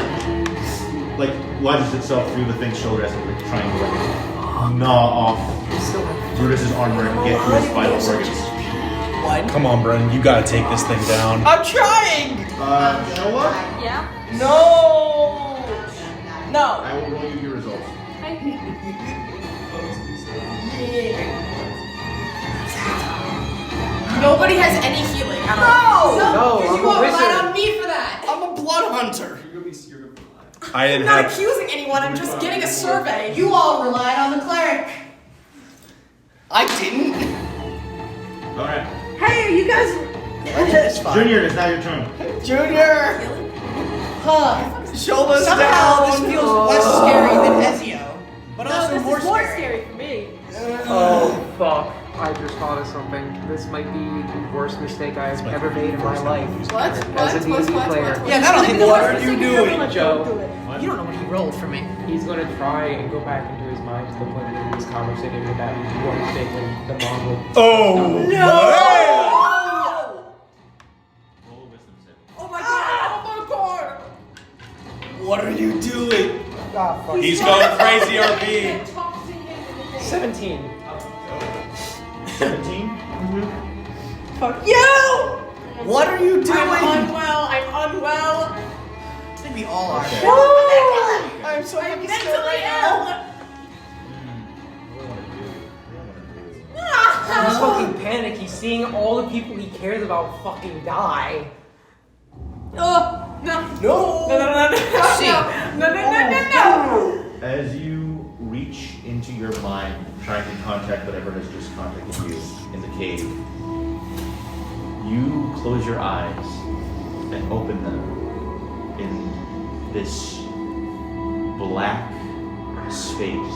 [SPEAKER 1] like lodges itself through the thing's shoulder as it's like trying to like gnaw off Brutus's armor and get to his vital organs.
[SPEAKER 10] What?
[SPEAKER 4] Come on, Brennan, you gotta take this thing down.
[SPEAKER 10] I'm trying!
[SPEAKER 1] Shola?
[SPEAKER 6] Yeah.
[SPEAKER 10] No! No!
[SPEAKER 1] I will roll you your results.
[SPEAKER 5] Nobody has any healing at all.
[SPEAKER 8] No,
[SPEAKER 5] because
[SPEAKER 8] I'm
[SPEAKER 5] you
[SPEAKER 8] a
[SPEAKER 5] all relied
[SPEAKER 8] wizard.
[SPEAKER 5] on me for that.
[SPEAKER 10] I'm a blood hunter.
[SPEAKER 4] I didn't
[SPEAKER 5] I'm not
[SPEAKER 4] have.
[SPEAKER 5] accusing anyone, I'm just getting a survey.
[SPEAKER 7] You all relied on the cleric.
[SPEAKER 10] I didn't.
[SPEAKER 1] Alright.
[SPEAKER 6] Hey, you guys.
[SPEAKER 7] It's fine.
[SPEAKER 1] Junior, it's now your turn.
[SPEAKER 10] Junior! Shoulders
[SPEAKER 7] Somehow
[SPEAKER 10] down!
[SPEAKER 7] this feels less scary than Ezio, but
[SPEAKER 6] No,
[SPEAKER 7] also
[SPEAKER 6] this
[SPEAKER 7] more
[SPEAKER 6] is more
[SPEAKER 7] scary.
[SPEAKER 6] scary for me.
[SPEAKER 8] Oh, fuck. I just thought of something. This might be the worst mistake I've ever made in my life.
[SPEAKER 5] What?
[SPEAKER 8] As a D&D player.
[SPEAKER 7] Yeah, that'll hit the
[SPEAKER 10] What
[SPEAKER 7] water.
[SPEAKER 10] are you doing,
[SPEAKER 8] Joe?
[SPEAKER 7] You don't know what he rolled for me.
[SPEAKER 8] He's gonna try and go back into his mind to the point that he was conversating with that one thing when the Mongol.
[SPEAKER 4] Oh!
[SPEAKER 1] Roll a wisdom save.
[SPEAKER 5] Oh my god! Oh my god!
[SPEAKER 10] What are you doing?
[SPEAKER 8] Ah, fuck.
[SPEAKER 4] He's going crazy, RP!
[SPEAKER 5] Talk to him.
[SPEAKER 8] 17.
[SPEAKER 1] 17?
[SPEAKER 5] Fuck you!
[SPEAKER 10] What are you doing?
[SPEAKER 5] I'm unwell.
[SPEAKER 7] I think we all are.
[SPEAKER 1] Okay.
[SPEAKER 10] I'm so
[SPEAKER 5] I'm
[SPEAKER 10] fucking
[SPEAKER 5] mentally
[SPEAKER 10] still right now.
[SPEAKER 8] He's fucking panicked. He's seeing all the people he cares about fucking die.
[SPEAKER 5] Oh, no.
[SPEAKER 10] No!
[SPEAKER 7] See.
[SPEAKER 5] No.
[SPEAKER 1] As you reach into your mind, trying to contact whatever has just contacted you in the cave, you close your eyes and open them in this black space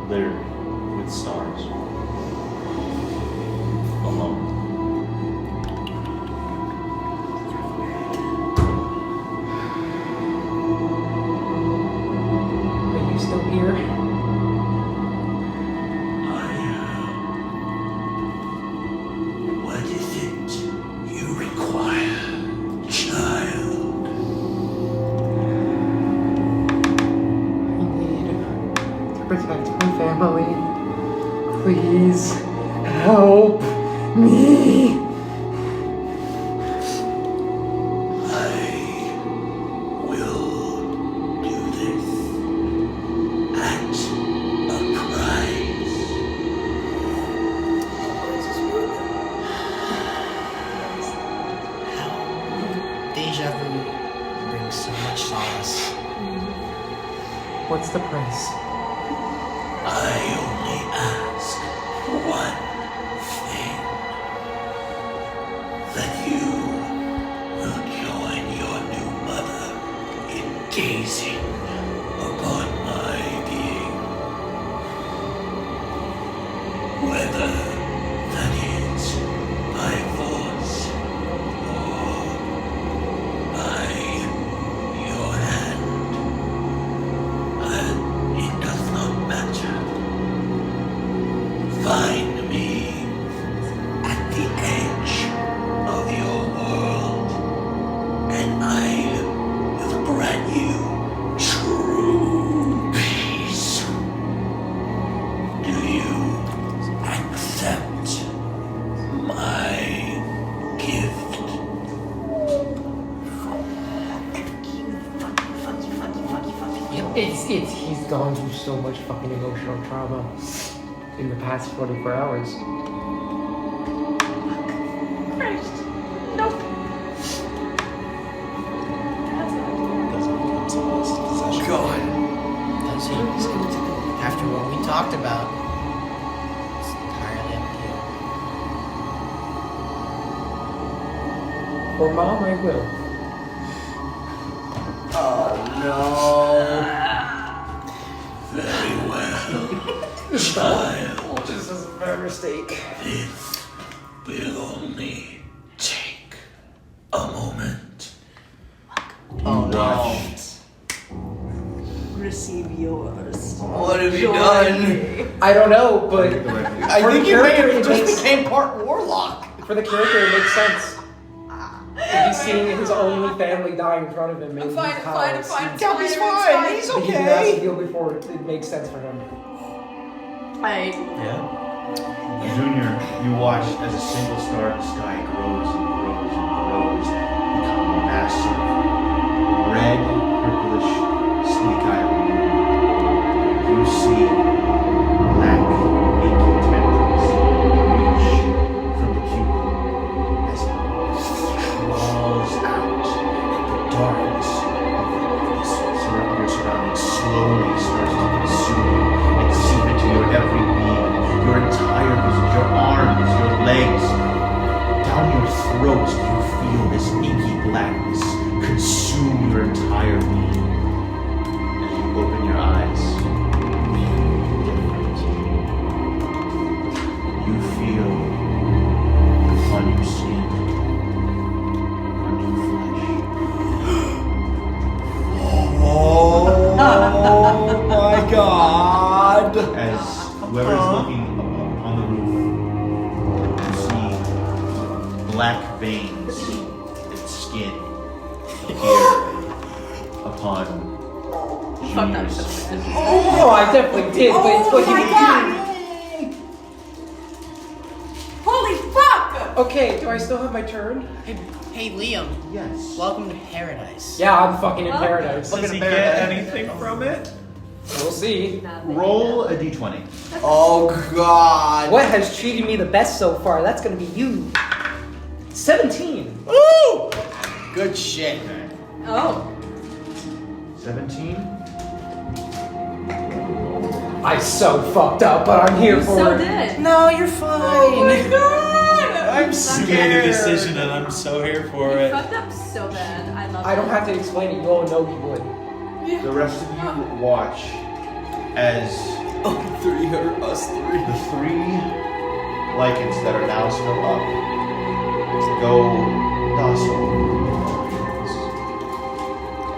[SPEAKER 1] littered with stars. Alone.
[SPEAKER 8] Are you still here?
[SPEAKER 11] What is it you require, child?
[SPEAKER 8] I need to protect my family. Please help me.
[SPEAKER 11] I will do this at a price.
[SPEAKER 7] Deja vu brings so much solace.
[SPEAKER 8] What's the price?
[SPEAKER 11] I only ask one thing. That you will join your new mother in gazing upon my being. Whether that is by force or by your hand, it does not matter. Find me at the edge of your world, and I will grant you
[SPEAKER 8] He's gone through so much fucking emotional trauma in the past 24 hours.
[SPEAKER 6] Christ. Nope. That's not
[SPEAKER 3] Doesn't become someone's possession.
[SPEAKER 10] God.
[SPEAKER 7] That's it. After what we talked about, it's entirely up to you.
[SPEAKER 8] For Mom, I will.
[SPEAKER 10] Oh no.
[SPEAKER 11] Very well, child.
[SPEAKER 8] This is a bad mistake.
[SPEAKER 11] This will only take a moment.
[SPEAKER 10] Oh no.
[SPEAKER 6] receive yours.
[SPEAKER 10] What have you done?
[SPEAKER 8] I don't know, but
[SPEAKER 10] I
[SPEAKER 8] for
[SPEAKER 10] think
[SPEAKER 8] the
[SPEAKER 10] you may
[SPEAKER 8] character,
[SPEAKER 10] have
[SPEAKER 8] it
[SPEAKER 10] just
[SPEAKER 8] makes
[SPEAKER 10] became part warlock.
[SPEAKER 8] for the character it makes sense. If he's seeing his only family die in front of him, maybe
[SPEAKER 5] I'm fine,
[SPEAKER 8] he's
[SPEAKER 5] I'm fine, I'm
[SPEAKER 8] powerless.
[SPEAKER 5] fine.
[SPEAKER 10] Gabby's
[SPEAKER 5] It's
[SPEAKER 10] fine. He's
[SPEAKER 8] He has to
[SPEAKER 10] okay.
[SPEAKER 8] deal before it makes sense for him.
[SPEAKER 4] Yeah.
[SPEAKER 1] Junior, you watch as a single star in the sky grows and grows and grows, becoming massive, red, purplish, sleek-eyed moon. You see black, inky tendrils reach from the cubicle as it crawls out. The darkness of your surroundings slowly starts to consume you and seep into your every being. Your entire vision, your arms, your legs, down your throat, you feel this inky blackness consume your entire being. As you open your eyes, you feel on your skin, on your flesh,
[SPEAKER 10] Oh my god.
[SPEAKER 1] as whoever's looking on the roof, you see black veins and skin appear upon
[SPEAKER 6] Fuck that
[SPEAKER 1] Junior's.
[SPEAKER 6] shit.
[SPEAKER 8] Oh, I definitely did, but it's what he would
[SPEAKER 5] Holy fuck!
[SPEAKER 8] do. Okay, do I still have my turn?
[SPEAKER 7] Hey Liam,
[SPEAKER 1] Yes.
[SPEAKER 7] welcome to paradise.
[SPEAKER 8] Yeah, I'm fucking in paradise.
[SPEAKER 10] Look
[SPEAKER 4] Does
[SPEAKER 10] at
[SPEAKER 4] he
[SPEAKER 10] the
[SPEAKER 4] get
[SPEAKER 10] bear.
[SPEAKER 4] anything from it?
[SPEAKER 8] We'll see.
[SPEAKER 1] Roll a d20.
[SPEAKER 10] Oh god.
[SPEAKER 8] What has treated me the best so far? That's gonna be you. 17.
[SPEAKER 10] Woo! Good shit.
[SPEAKER 6] Oh.
[SPEAKER 8] 17. I so fucked up, but I'm here
[SPEAKER 6] You
[SPEAKER 8] for
[SPEAKER 6] so
[SPEAKER 8] it.
[SPEAKER 6] did.
[SPEAKER 7] No, you're fine.
[SPEAKER 5] Oh my god!
[SPEAKER 10] I'm
[SPEAKER 4] You
[SPEAKER 10] scared.
[SPEAKER 4] made a decision and I'm so here for
[SPEAKER 6] You
[SPEAKER 4] it.
[SPEAKER 6] fucked up so bad. I love
[SPEAKER 8] I don't
[SPEAKER 6] it.
[SPEAKER 8] have to explain it. You all know he would.
[SPEAKER 1] The rest of you watch as
[SPEAKER 10] Oh, three or us three.
[SPEAKER 1] the three lichens that are now still up go docile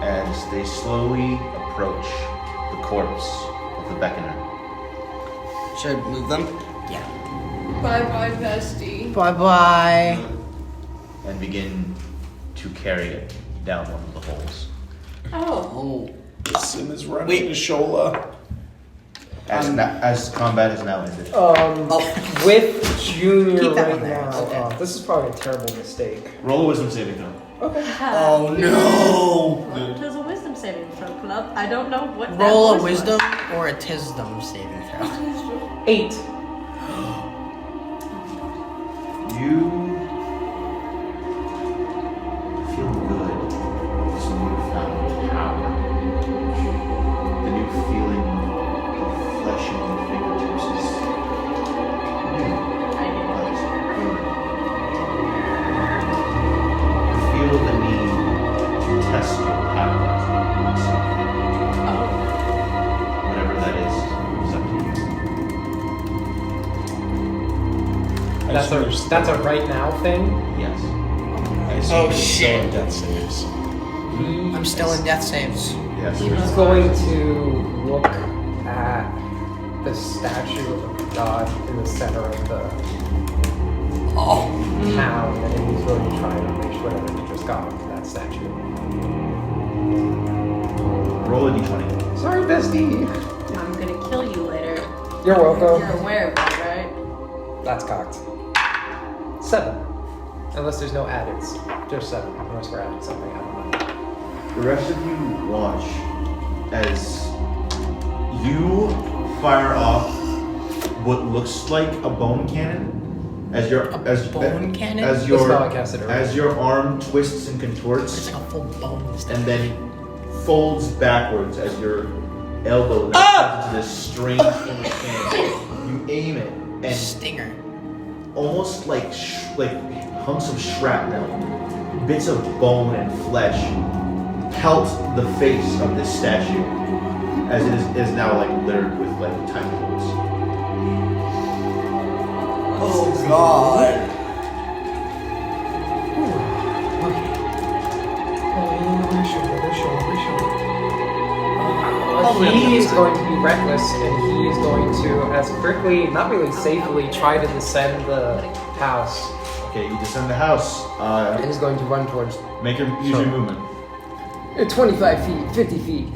[SPEAKER 1] as they slowly approach the corpse of the beckoner.
[SPEAKER 10] Should I move them?
[SPEAKER 5] Bye bye, bestie.
[SPEAKER 7] Bye bye.
[SPEAKER 1] And begin to carry it down one of the holes.
[SPEAKER 6] Oh.
[SPEAKER 10] Oh.
[SPEAKER 3] Sim is running
[SPEAKER 10] Wait.
[SPEAKER 3] to Shola.
[SPEAKER 1] As combat has now ended.
[SPEAKER 8] With Junior
[SPEAKER 7] Keep that
[SPEAKER 8] right
[SPEAKER 7] one there,
[SPEAKER 8] now,
[SPEAKER 7] it's okay.
[SPEAKER 8] this is probably a terrible mistake.
[SPEAKER 1] Roll a wisdom saving throw.
[SPEAKER 10] Oh no.
[SPEAKER 6] It was a wisdom saving throw club. I don't know what that
[SPEAKER 7] Roll a
[SPEAKER 6] was.
[SPEAKER 7] wisdom or a tisdom saving throw.
[SPEAKER 8] 8.
[SPEAKER 1] You feel good. This newfound power. The new feeling of flesh in your fingertips is new. But good. You feel the need to test your power on something. Whatever that is up to you.
[SPEAKER 8] That's a right now thing.
[SPEAKER 1] Yes.
[SPEAKER 3] I assume
[SPEAKER 10] Oh,
[SPEAKER 3] he's still
[SPEAKER 10] shit.
[SPEAKER 3] in death saves.
[SPEAKER 7] I'm still in death saves.
[SPEAKER 1] Yes.
[SPEAKER 8] He's going to look at the statue of the god in the center of the town, and he's going to try and unleash whatever he just got onto that statue.
[SPEAKER 1] Roll a d20.
[SPEAKER 8] Sorry, bestie.
[SPEAKER 6] I'm gonna kill you later.
[SPEAKER 8] You're welcome.
[SPEAKER 6] You're aware of that, right?
[SPEAKER 8] That's cocked. 7. Unless there's no addeds. Just 7. Unless we're adding something, I don't know.
[SPEAKER 1] The rest of you watch as you fire off what looks like a bone cannon. As your
[SPEAKER 7] Bone cannon?
[SPEAKER 1] as
[SPEAKER 8] That's
[SPEAKER 1] your
[SPEAKER 8] how I cast it earlier.
[SPEAKER 1] as your arm twists and contorts
[SPEAKER 7] It's like a full bone.
[SPEAKER 1] and then folds backwards as your elbow turns into this strange form of cannon. You aim it and
[SPEAKER 7] Stinger.
[SPEAKER 1] almost like hunks of shrapnel, bits of bone and flesh pelt the face of this statue as it is now like littered with like tiny holes.
[SPEAKER 10] Oh God.
[SPEAKER 8] He is going to be reckless, and he is going to, as quickly, not really safely, try to descend the house,
[SPEAKER 1] Okay, you descend the house.
[SPEAKER 8] and is going to run towards
[SPEAKER 1] Use your movement.
[SPEAKER 8] 25 feet, 50 feet,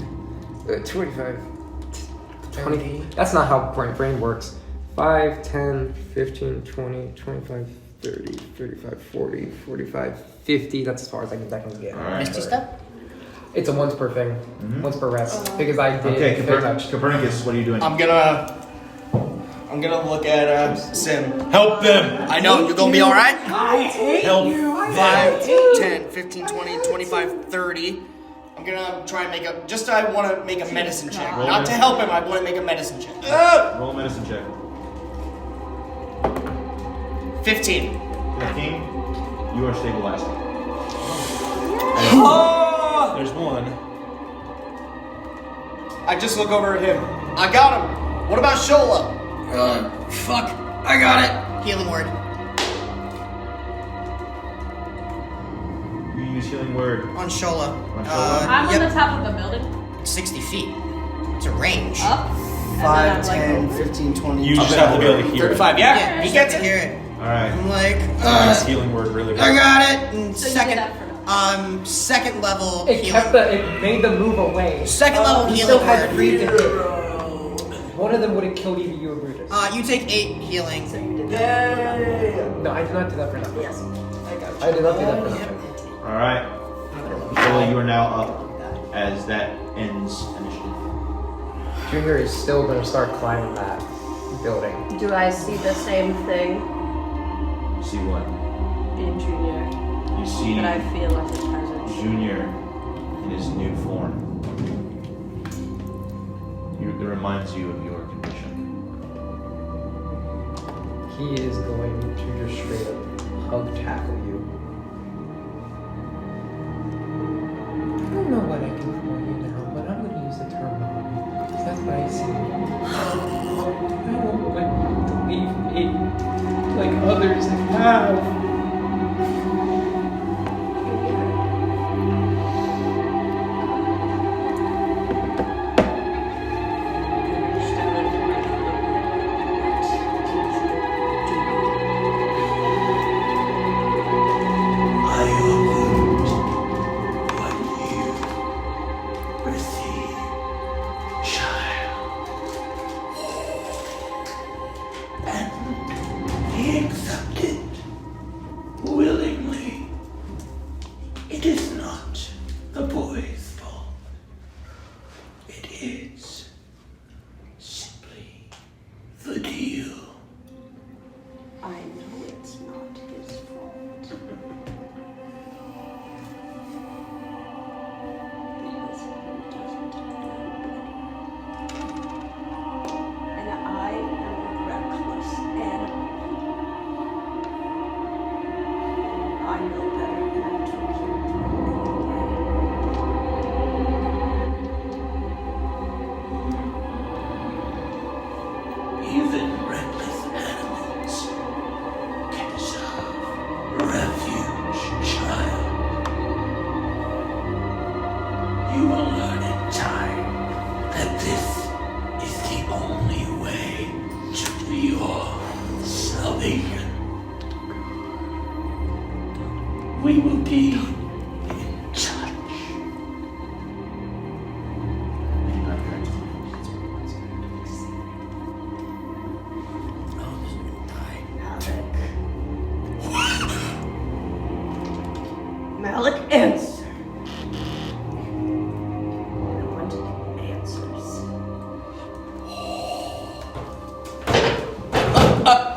[SPEAKER 8] 25, 20. That's not how brain works. 5, 10, 15, 20, 25, 30, 35, 40, 45, 50. That's as far as I can get.
[SPEAKER 1] All right.
[SPEAKER 7] Misty step?
[SPEAKER 8] It's a once per thing, once per rest, because I did
[SPEAKER 1] Okay,
[SPEAKER 8] fair touch.
[SPEAKER 1] Copernicus, what are you doing?
[SPEAKER 10] I'm gonna look at Sim.
[SPEAKER 11] Help them!
[SPEAKER 10] I know, you're gonna be alright?
[SPEAKER 11] Help
[SPEAKER 10] 5, 10, 15, 20, 25, 30. I'm gonna try and make a. I want to make a medicine check.
[SPEAKER 1] Roll
[SPEAKER 10] Not
[SPEAKER 1] it.
[SPEAKER 10] to help him, I want to make a medicine check.
[SPEAKER 1] Roll a medicine check.
[SPEAKER 10] 15.
[SPEAKER 1] 15. You are stabilized.
[SPEAKER 4] There's one.
[SPEAKER 10] I just look over at him. I got him. What about Shola?
[SPEAKER 7] Fuck. I got it. Healing word.
[SPEAKER 1] You use healing word.
[SPEAKER 7] On Shola.
[SPEAKER 1] On Shola?
[SPEAKER 6] I'm
[SPEAKER 7] Yep.
[SPEAKER 6] on the top of the building.
[SPEAKER 7] 60 feet. It's a range.
[SPEAKER 6] Up.
[SPEAKER 10] 5, 10, 15, 20.
[SPEAKER 4] You just have to be able to hear it.
[SPEAKER 10] 35. Yeah, he
[SPEAKER 7] just
[SPEAKER 10] gets
[SPEAKER 7] have to
[SPEAKER 10] it.
[SPEAKER 7] hear it.
[SPEAKER 1] All right.
[SPEAKER 7] I'm like,
[SPEAKER 4] Nice healing word, really good.
[SPEAKER 7] I got it. And
[SPEAKER 6] So you
[SPEAKER 7] second,
[SPEAKER 6] did that for
[SPEAKER 7] second level
[SPEAKER 8] It
[SPEAKER 7] healing.
[SPEAKER 8] it made the move away.
[SPEAKER 7] Second level
[SPEAKER 8] You
[SPEAKER 7] healing
[SPEAKER 8] still had
[SPEAKER 7] word.
[SPEAKER 8] 3 to hit. One of them would have killed either you or Brutus.
[SPEAKER 7] You take 8 healing.
[SPEAKER 8] No, I did not do that for nothing. Yes. I did not do that for nothing.
[SPEAKER 1] All right. Shola, you are now up as that ends initiative.
[SPEAKER 8] Junior is still going to start climbing that building.
[SPEAKER 6] Do I see the same thing
[SPEAKER 1] See what?
[SPEAKER 6] in Junior
[SPEAKER 1] You see
[SPEAKER 6] that I feel as a presence?
[SPEAKER 1] Junior in his new form. It reminds you of your condition.
[SPEAKER 8] He is going to just straight up hug tackle you. I don't know what I can call you now, but I'm going to use the term mom, because that's what I see. I don't want to leave me like others have.
[SPEAKER 11] I await what you receive, child. And he accepted willingly. It is not the boy's fault. It is simply the deal.
[SPEAKER 6] I know it's not his fault. Because he doesn't know anybody. And I am a reckless animal. I know better than to kill anyway.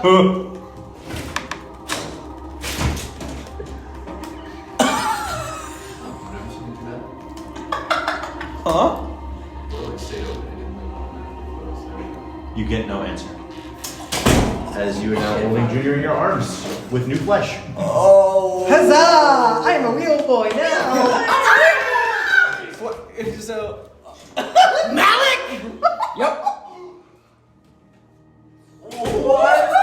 [SPEAKER 8] Huh?
[SPEAKER 1] You get no answer. As you are now holding Junior in your arms with new flesh.
[SPEAKER 10] Oh.
[SPEAKER 8] Huzzah! I am a real boy now.
[SPEAKER 10] So.
[SPEAKER 7] Malik!
[SPEAKER 8] Yep.
[SPEAKER 10] What's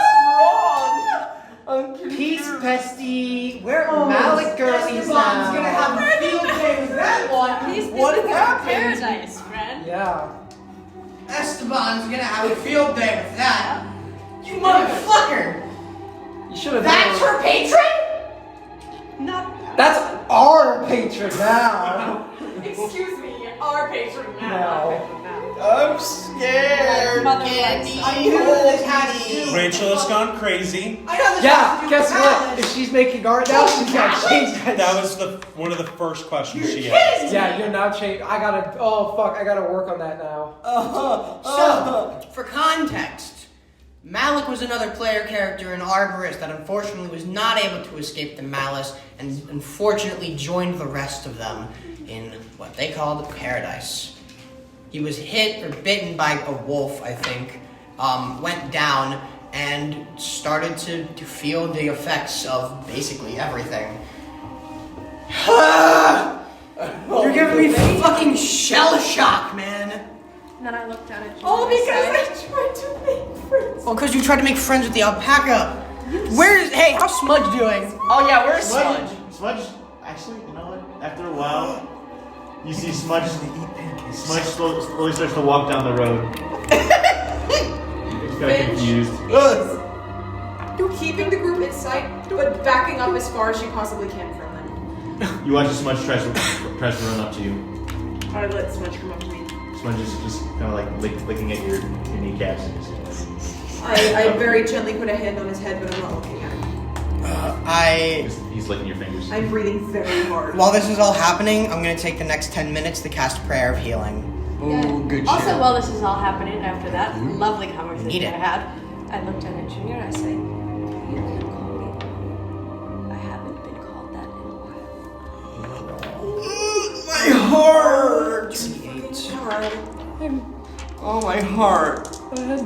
[SPEAKER 10] wrong?
[SPEAKER 8] Peace, bestie. Where are Malik girlies now?
[SPEAKER 2] gonna have a field day with that one.
[SPEAKER 10] What happened?
[SPEAKER 6] Paradise, friend.
[SPEAKER 8] Yeah.
[SPEAKER 2] Esteban's gonna have a field day with that. You motherfucker!
[SPEAKER 8] You should have.
[SPEAKER 2] That's her patron?
[SPEAKER 6] Not.
[SPEAKER 8] That's our patron now.
[SPEAKER 5] Excuse me, our patron
[SPEAKER 8] No.
[SPEAKER 10] I'm scared.
[SPEAKER 6] Mother
[SPEAKER 10] Candy.
[SPEAKER 2] I knew this had to do.
[SPEAKER 4] Rachel has gone crazy.
[SPEAKER 2] I know this has
[SPEAKER 8] Yeah.
[SPEAKER 2] to do
[SPEAKER 8] Guess
[SPEAKER 2] with
[SPEAKER 8] what?
[SPEAKER 2] Alice.
[SPEAKER 8] If she's making art now, she's gotta change that.
[SPEAKER 4] That was one of the first questions she asked.
[SPEAKER 8] Yeah, you're now changed. I gotta. Oh fuck! I gotta work on that now.
[SPEAKER 7] So, for context, Malik was another player character in Arborist that unfortunately was not able to escape the malice and unfortunately joined the rest of them in what they called Paradise. He was hit or bitten by a wolf, I think, went down, and started to feel the effects of basically everything. You're giving me fucking shell shock, man!
[SPEAKER 6] And then I looked down at you.
[SPEAKER 5] All
[SPEAKER 6] and I
[SPEAKER 5] because
[SPEAKER 6] said,
[SPEAKER 5] I tried to make friends.
[SPEAKER 7] Well, because you tried to make friends with the alpaca. Hey, how's Smudge doing?
[SPEAKER 10] Oh yeah, where's Smudge?
[SPEAKER 1] Smudge, actually, you know what? After a while, you see Smudge slowly starts to walk down the road. He's kind of confused.
[SPEAKER 5] You're keeping the group in sight, but backing up as far as you possibly can from them.
[SPEAKER 1] You watch as Smudge tries to run up to you.
[SPEAKER 5] I let Smudge come up to me.
[SPEAKER 1] Smudge is just kind of like licking at your kneecaps.
[SPEAKER 5] I very gently put a hand on his head, but I'm not looking at him.
[SPEAKER 1] He's licking your fingers.
[SPEAKER 5] I'm breathing very hard.
[SPEAKER 7] While this is all happening, I'm going to take the next 10 minutes to cast Prayer of Healing.
[SPEAKER 10] Ooh, good
[SPEAKER 6] Also,
[SPEAKER 10] shit.
[SPEAKER 6] while this is all happening, after that lovely conversation
[SPEAKER 7] Need
[SPEAKER 6] I
[SPEAKER 7] it.
[SPEAKER 6] had, I looked down at Junior and I say, "You can call me. I haven't been called that in a while."
[SPEAKER 10] My heart.
[SPEAKER 7] 28.
[SPEAKER 10] Oh, my heart.
[SPEAKER 7] Okay,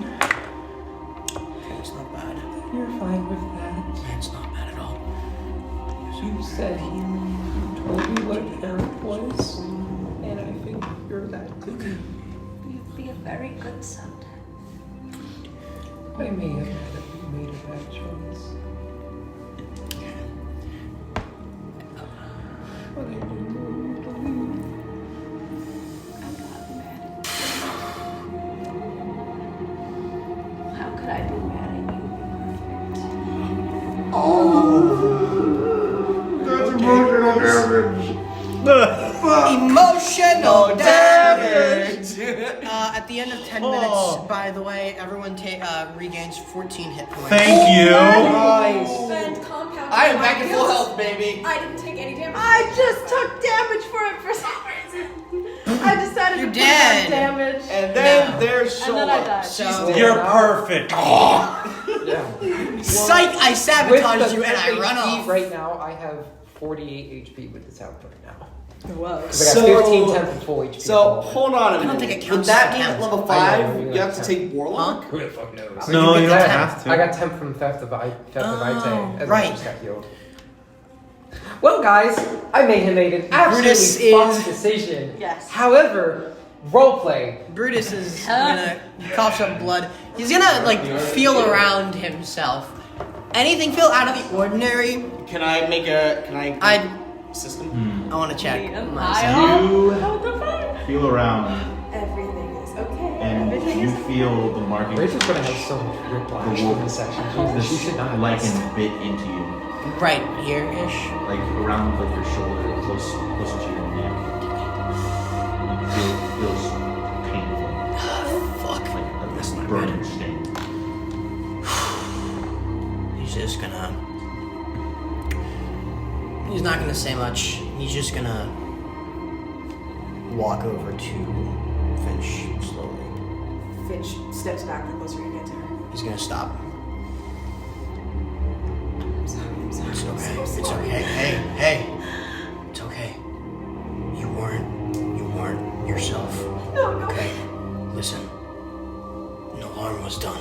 [SPEAKER 7] it's not bad.
[SPEAKER 8] You're fine with that.
[SPEAKER 7] It's not bad at all.
[SPEAKER 8] You said you told me what parent was, and I think you're that good.
[SPEAKER 6] You'd be a very good son.
[SPEAKER 8] I may have made a bad choice. But I didn't know you to leave.
[SPEAKER 6] I'm not mad at you. How could I be mad at you?
[SPEAKER 7] Emotional damage! At the end of 10 minutes, by the way, everyone regains 14 hit points.
[SPEAKER 4] Thank you.
[SPEAKER 8] Nice.
[SPEAKER 5] And compound.
[SPEAKER 10] I am back in full health, baby.
[SPEAKER 5] I didn't take any damage.
[SPEAKER 6] I just took damage for it for some reason. I decided
[SPEAKER 7] You're
[SPEAKER 6] to
[SPEAKER 7] dead.
[SPEAKER 6] put on damage.
[SPEAKER 10] And then
[SPEAKER 7] No.
[SPEAKER 10] there's
[SPEAKER 6] And then I
[SPEAKER 10] Shola.
[SPEAKER 6] died.
[SPEAKER 7] So,
[SPEAKER 4] You're perfect.
[SPEAKER 8] Yeah.
[SPEAKER 7] psych, I
[SPEAKER 8] With
[SPEAKER 7] sabotaged
[SPEAKER 8] the
[SPEAKER 7] you and I
[SPEAKER 8] 10
[SPEAKER 7] run
[SPEAKER 8] HP
[SPEAKER 7] off.
[SPEAKER 8] right now, I have 48 HP with this output now.
[SPEAKER 6] Whoa.
[SPEAKER 8] Because I got
[SPEAKER 10] So-
[SPEAKER 8] 15 temp and full HP.
[SPEAKER 10] So, hold on a
[SPEAKER 7] I don't
[SPEAKER 10] minute.
[SPEAKER 7] think it
[SPEAKER 10] Would
[SPEAKER 7] counts
[SPEAKER 10] that
[SPEAKER 7] as
[SPEAKER 10] mean
[SPEAKER 7] a
[SPEAKER 10] at
[SPEAKER 7] count.
[SPEAKER 10] level
[SPEAKER 8] I know,
[SPEAKER 10] 5
[SPEAKER 8] you
[SPEAKER 10] you have to
[SPEAKER 8] can't.
[SPEAKER 10] take Warlock?
[SPEAKER 8] Who the fuck knows?
[SPEAKER 4] No, you
[SPEAKER 7] get
[SPEAKER 4] don't
[SPEAKER 7] temp.
[SPEAKER 4] have to.
[SPEAKER 8] I got temp from Theft of Vitae, and
[SPEAKER 7] right.
[SPEAKER 8] I just got healed. Well, guys, I may have made an
[SPEAKER 7] Brutus
[SPEAKER 8] absolutely fucked
[SPEAKER 7] is-
[SPEAKER 8] decision.
[SPEAKER 6] Yes.
[SPEAKER 8] However, roleplay.
[SPEAKER 7] Brutus is gonna cough up blood. He's gonna feel around himself. Anything feel out of the ordinary?
[SPEAKER 10] Can I make a
[SPEAKER 7] I
[SPEAKER 10] system?
[SPEAKER 7] want to check.
[SPEAKER 1] You feel around
[SPEAKER 5] Everything is okay.
[SPEAKER 1] and you feel the markings
[SPEAKER 8] Rachel's gonna have so much whiplash in this section. She should not have
[SPEAKER 1] lichen bit into you,
[SPEAKER 7] Right here-ish.
[SPEAKER 1] like around your shoulder, closer to your neck. It feels painful,
[SPEAKER 7] Fuck.
[SPEAKER 1] like a burning sting.
[SPEAKER 7] He's not gonna say much. He's just gonna walk over to Finch slowly.
[SPEAKER 5] Finch steps back the closer you get to her.
[SPEAKER 7] He's gonna stop. okay.
[SPEAKER 5] so
[SPEAKER 7] It's
[SPEAKER 5] sorry.
[SPEAKER 7] okay. Hey. It's okay. You weren't yourself.
[SPEAKER 5] No.
[SPEAKER 7] Okay? Listen. No harm was done.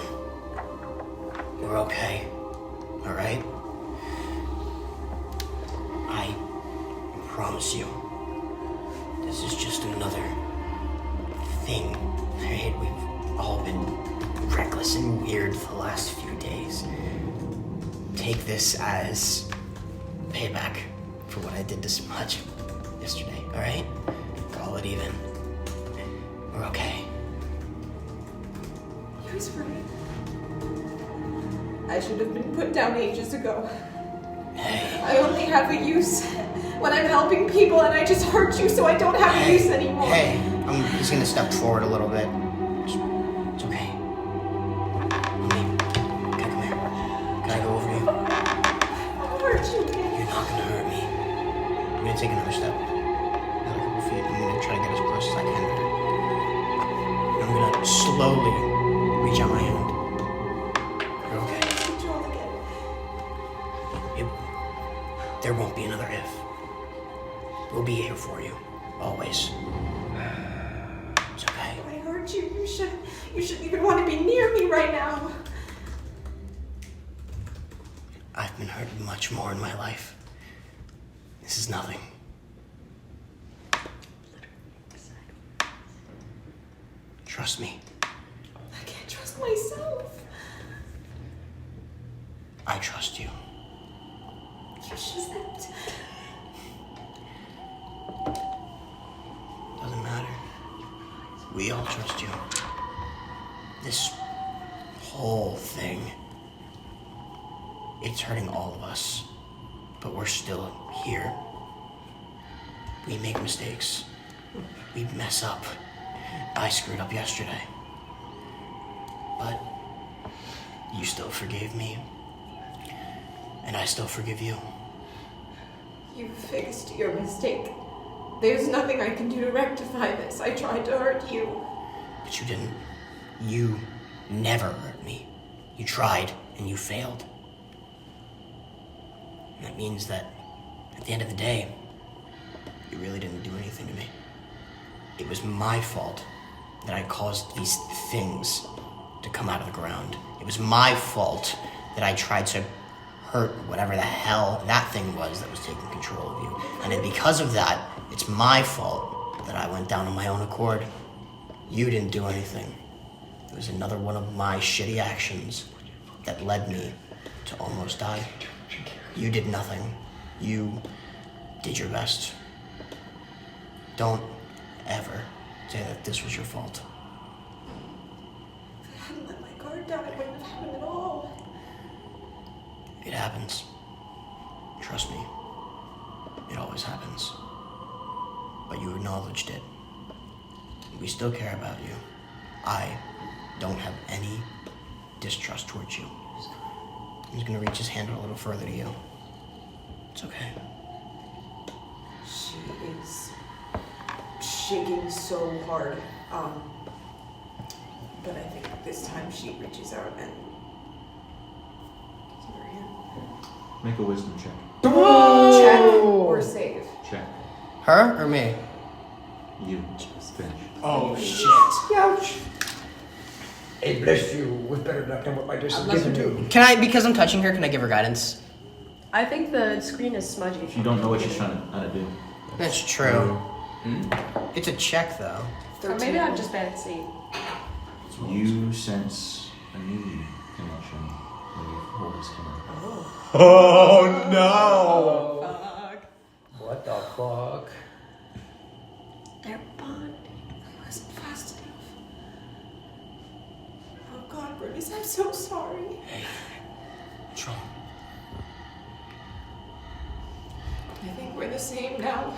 [SPEAKER 7] We're okay. Alright? I promise you. This is just another thing. Right? We've all been reckless and weird for the last few days. Take this as payback for what I did to Smudge yesterday, alright? Call it even. We're okay.
[SPEAKER 5] Use for me. I should have been put down ages ago.
[SPEAKER 7] Hey.
[SPEAKER 5] I only have a use when I'm helping people, and I just hurt you, so I don't have a use anymore.
[SPEAKER 7] Hey, I'm just gonna step forward a little bit. It's okay. Can I come here? Can I go over you?
[SPEAKER 5] I'll hurt you again.
[SPEAKER 7] You're not gonna hurt me. I'm gonna take another step. Another couple feet. I'm gonna try to get as close as I can to her. I'm gonna slowly reach out my hand. You're okay.
[SPEAKER 5] Control again.
[SPEAKER 7] There won't be another if. We'll be here for you. Always. It's okay.
[SPEAKER 5] I hurt you. You shouldn't even want to be near me right now.
[SPEAKER 7] I've been hurt much more in my life. This is nothing. Trust me.
[SPEAKER 5] I can't trust myself.
[SPEAKER 7] I trust you.
[SPEAKER 5] You shouldn't.
[SPEAKER 7] Doesn't matter. We all trust you. This whole thing, it's hurting all of us, but we're still here. We make mistakes. We mess up. I screwed up yesterday. But you still forgave me. And I still forgive you.
[SPEAKER 5] You fixed your mistake. There's nothing I can do to rectify this. I tried to hurt you.
[SPEAKER 7] But you didn't. You never hurt me. You tried and you failed. And that means that at the end of the day, you really didn't do anything to me. It was my fault that I caused these things to come out of the ground. It was my fault that I tried to hurt whatever the hell that thing was that was taking control of you. And then because of that, it's my fault that I went down on my own accord. You didn't do anything. It was another one of my shitty actions that led me to almost die. You did nothing. You did your best. Don't ever say that this was your fault.
[SPEAKER 5] If I hadn't let my guard down, it wouldn't have happened at all.
[SPEAKER 7] It happens. Trust me. It always happens. But you acknowledged it. We still care about you. I don't have any distrust towards you. He's gonna reach his hand a little further to you. It's okay.
[SPEAKER 5] She is shaking so hard. But I think this time she reaches out and gives her hand.
[SPEAKER 1] Make a wisdom check.
[SPEAKER 5] Check or save?
[SPEAKER 1] Check.
[SPEAKER 7] Her or me?
[SPEAKER 1] You. Finish.
[SPEAKER 2] Oh shit.
[SPEAKER 8] Ouch. Hey, bless you. Was better not than what I just
[SPEAKER 10] bless
[SPEAKER 8] given
[SPEAKER 10] you
[SPEAKER 8] you.
[SPEAKER 7] Can I, because I'm touching her, can I give her guidance?
[SPEAKER 6] I think the screen is smudgy.
[SPEAKER 1] If you don't know what she's trying to do.
[SPEAKER 7] That's true. It's a check, though.
[SPEAKER 6] Or maybe I'm just bad at seeing.
[SPEAKER 1] You sense a new connection when you hold his hand.
[SPEAKER 3] Oh no!
[SPEAKER 8] What the fuck?
[SPEAKER 6] They're bonding.
[SPEAKER 5] I wasn't fast enough. Oh God, Brutus, I'm so sorry.
[SPEAKER 7] What's wrong?
[SPEAKER 5] I think we're the same now.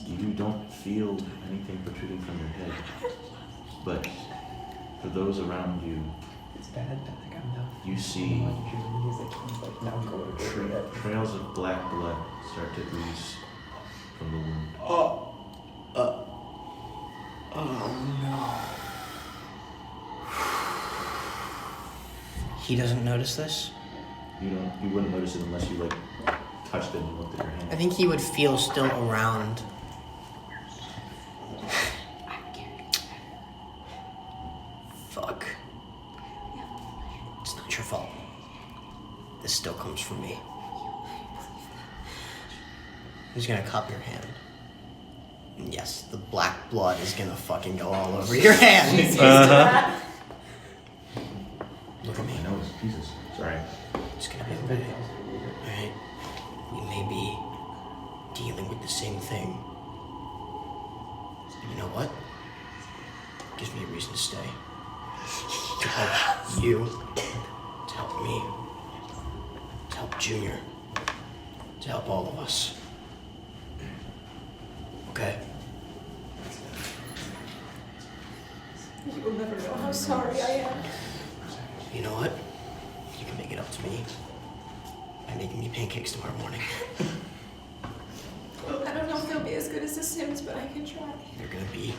[SPEAKER 1] You don't feel anything protruding from your head, but for those around you,
[SPEAKER 8] It's bad. I think I'm not.
[SPEAKER 1] you see
[SPEAKER 8] Music. Like, now go to
[SPEAKER 1] trails of black blood start to ooze from the wound.
[SPEAKER 7] He doesn't notice this?
[SPEAKER 1] You wouldn't notice it unless you like touched it and looked at your hand.
[SPEAKER 7] I think he would feel still around. Fuck. It's not your fault. This still comes from me. He's gonna cup your hand. And yes, the black blood is gonna fucking go all over your hand. Look at me.
[SPEAKER 1] My nose. Jesus. Sorry.
[SPEAKER 7] It's gonna be okay. Alright? We may be dealing with the same thing. But you know what? It gives me a reason to stay. To help you. To help me. To help Junior. To help all of us. Okay?
[SPEAKER 5] You will never know how sorry I am.
[SPEAKER 7] You know what? You can make it up to me by making me pancakes tomorrow morning.
[SPEAKER 5] I don't know if they'll be as good as the Sims, but I can try.
[SPEAKER 7] They're gonna be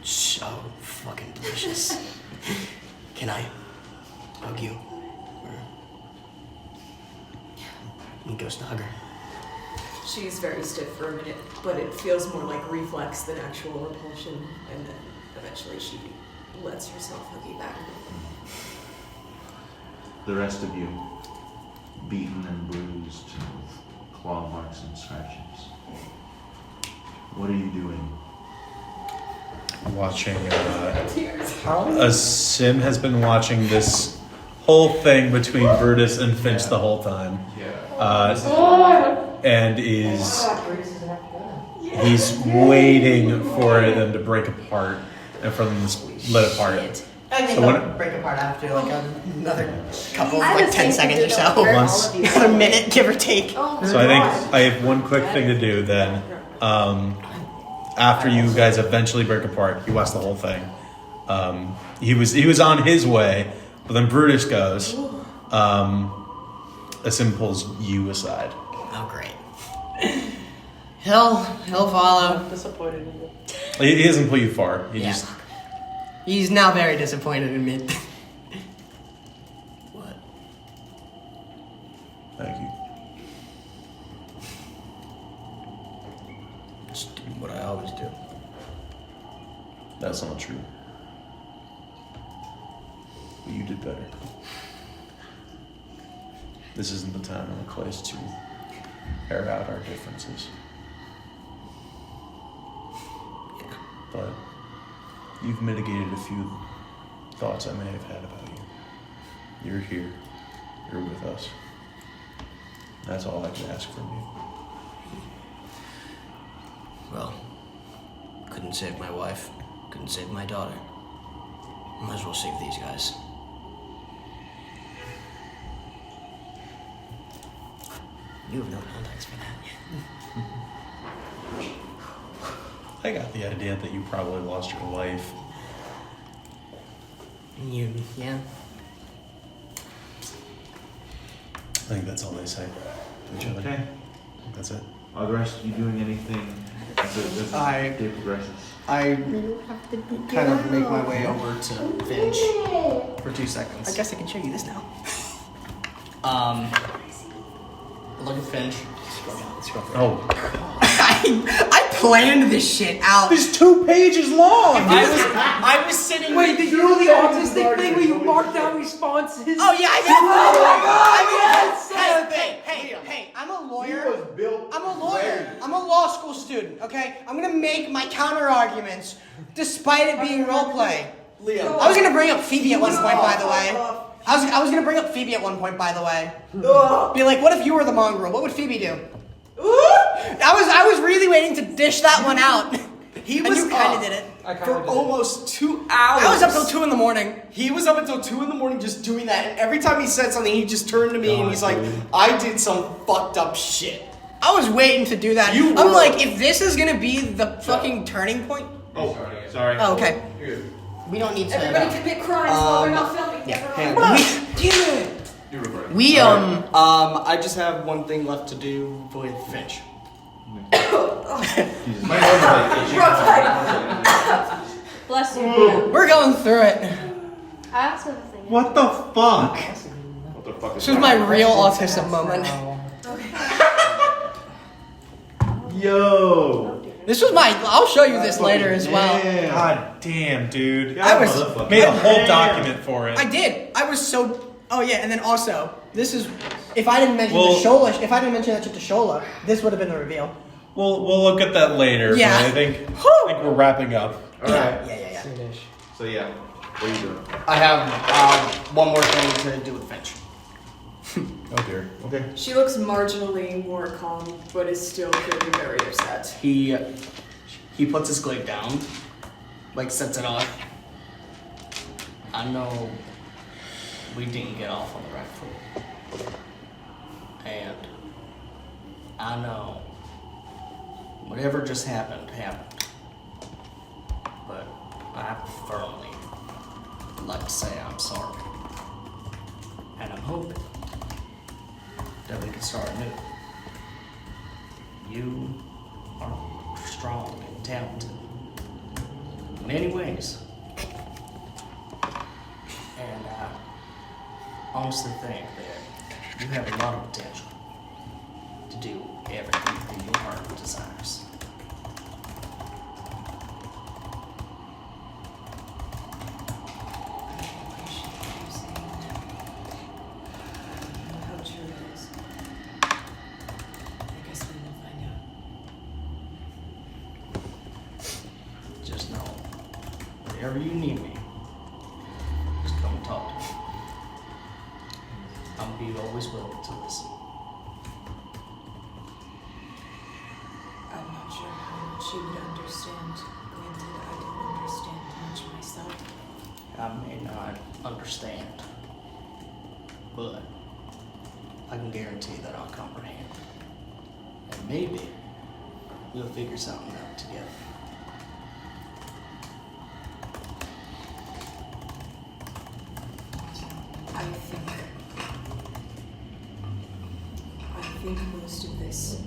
[SPEAKER 7] so fucking delicious. Can I hug you? Or we ghost hug her?
[SPEAKER 5] She's very stiff for a minute, but it feels more like reflex than actual repulsion, and then eventually she lets herself hug you back.
[SPEAKER 1] The rest of you, beaten and bruised, with claw marks and scratches. What are you doing?
[SPEAKER 4] Watching. A sim has been watching this whole thing between Brutus and Finch the whole time. And he's waiting for them to break apart and for them to split apart.
[SPEAKER 7] I think
[SPEAKER 4] So
[SPEAKER 7] they'll
[SPEAKER 4] when-
[SPEAKER 7] break apart after like another couple, like 10 seconds or so.
[SPEAKER 4] Once-
[SPEAKER 7] Another minute, give or take.
[SPEAKER 4] So I think I have one quick thing to do then. After you guys eventually break apart, he watched the whole thing. He was on his way, but then Brutus goes. Asim pulls you aside.
[SPEAKER 7] Oh, great. He'll follow.
[SPEAKER 8] I'm disappointed in you.
[SPEAKER 4] He doesn't pull you far. He just
[SPEAKER 7] He's now very disappointed in me. What?
[SPEAKER 4] thank you.
[SPEAKER 7] Just do what I always do.
[SPEAKER 4] That's not true. But you did better. This isn't the time or the place to air out our differences.
[SPEAKER 7] Yeah.
[SPEAKER 4] But you've mitigated a few thoughts I may have had about you. You're here. You're with us. That's all I can ask from you.
[SPEAKER 7] Well, couldn't save my wife. Couldn't save my daughter. Might as well save these guys. You have no context for that.
[SPEAKER 4] I got the idea that you probably lost your life.
[SPEAKER 7] Yeah.
[SPEAKER 4] I think that's all they say to each other.
[SPEAKER 1] Okay.
[SPEAKER 4] I think that's it.
[SPEAKER 1] Are the rest of you doing anything as the day progresses?
[SPEAKER 2] I kind of make my way over to Finch for 2 seconds.
[SPEAKER 7] I guess I can show you this now.
[SPEAKER 2] Look at Finch.
[SPEAKER 4] Oh.
[SPEAKER 7] I planned this shit out.
[SPEAKER 4] It's 2 pages long!
[SPEAKER 2] I was sitting.
[SPEAKER 8] Wait, did you do the autistic thing where you marked down responses?
[SPEAKER 7] Oh yeah, I did.
[SPEAKER 8] Oh my God, yes!
[SPEAKER 7] Hey, I'm a lawyer. I'm a law school student, okay? I'm gonna make my counter arguments despite it being roleplay.
[SPEAKER 2] Leo.
[SPEAKER 7] I was gonna bring up Phoebe at one point, by the way. I was gonna bring up Phoebe at one point, by the way. Be like, what if you were the mongrel? What would Phoebe do? I was really waiting to dish that one out.
[SPEAKER 2] He was
[SPEAKER 7] and you kind
[SPEAKER 2] up
[SPEAKER 7] of did it.
[SPEAKER 2] for almost 2 hours.
[SPEAKER 7] I was up till 2 in the morning.
[SPEAKER 2] He was up until 2 in the morning just doing that, and every time he said something, he just turned to me and he's like, I did some fucked up shit.
[SPEAKER 7] I was waiting to do that.
[SPEAKER 2] You
[SPEAKER 7] I'm
[SPEAKER 2] were.
[SPEAKER 7] like, if this is gonna be the fucking turning point.
[SPEAKER 1] Oh, sorry.
[SPEAKER 7] Oh, okay. We don't need to.
[SPEAKER 5] Everybody commit crimes while we're not filming.
[SPEAKER 7] Yeah.
[SPEAKER 2] Hang
[SPEAKER 5] Never
[SPEAKER 2] on.
[SPEAKER 5] mind.
[SPEAKER 2] I just have one thing left to do with Finch.
[SPEAKER 1] My nose is like itching.
[SPEAKER 6] Bless you.
[SPEAKER 7] We're going through it.
[SPEAKER 6] I also have a thing
[SPEAKER 4] What the fuck?
[SPEAKER 1] What the fuck is
[SPEAKER 10] This was my real autism moment.
[SPEAKER 1] Yo!
[SPEAKER 10] This was my. I'll show you this later as well.
[SPEAKER 4] God damn, dude.
[SPEAKER 10] I was
[SPEAKER 4] Made a whole document for it.
[SPEAKER 10] I did. I was so. Oh yeah, and then also this is. If I didn't mention
[SPEAKER 4] Well-
[SPEAKER 10] the Shola, if I didn't mention that to Shola, this would have been the reveal.
[SPEAKER 4] We'll look at that later.
[SPEAKER 10] Yeah.
[SPEAKER 4] But I think we're wrapping up.
[SPEAKER 1] Alright.
[SPEAKER 10] Yeah.
[SPEAKER 8] Soonish.
[SPEAKER 1] So yeah, what are you doing?
[SPEAKER 2] I have one more thing to do with Finch.
[SPEAKER 4] Oh dear.
[SPEAKER 1] Okay.
[SPEAKER 5] She looks marginally more calm, but is still clearly very upset.
[SPEAKER 2] He puts his glaive down, like sets it off. I know we didn't get off on the right foot, and I know whatever just happened. But I firmly would like to say I'm sorry, and I'm hoping that we can start anew. You are strong and talented in many ways. And I honestly think that you have a lot of potential to do everything that your heart desires.
[SPEAKER 5] How true it is. I guess we will find out.
[SPEAKER 2] Just know, whenever you need me, just come and talk to me. I'll be always willing to listen.
[SPEAKER 5] I'm not sure how much you would understand. Granted, I don't understand much myself.
[SPEAKER 2] I may not understand, but I can guarantee that I'll comprehend. And maybe we'll figure something out together.
[SPEAKER 5] I think most of this,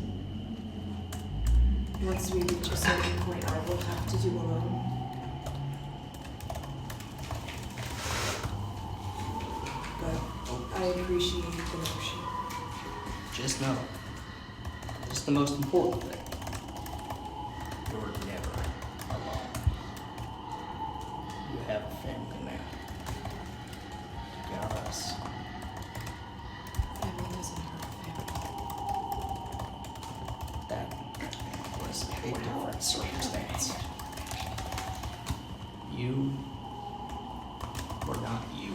[SPEAKER 5] once we reach a certain point, I will have to do alone. But I appreciate the notion.
[SPEAKER 2] Just know, this is the most important thing. You're never alone. You have a family now. You got us.
[SPEAKER 5] Family doesn't hurt family.
[SPEAKER 2] That was a different circumstance. You were not you.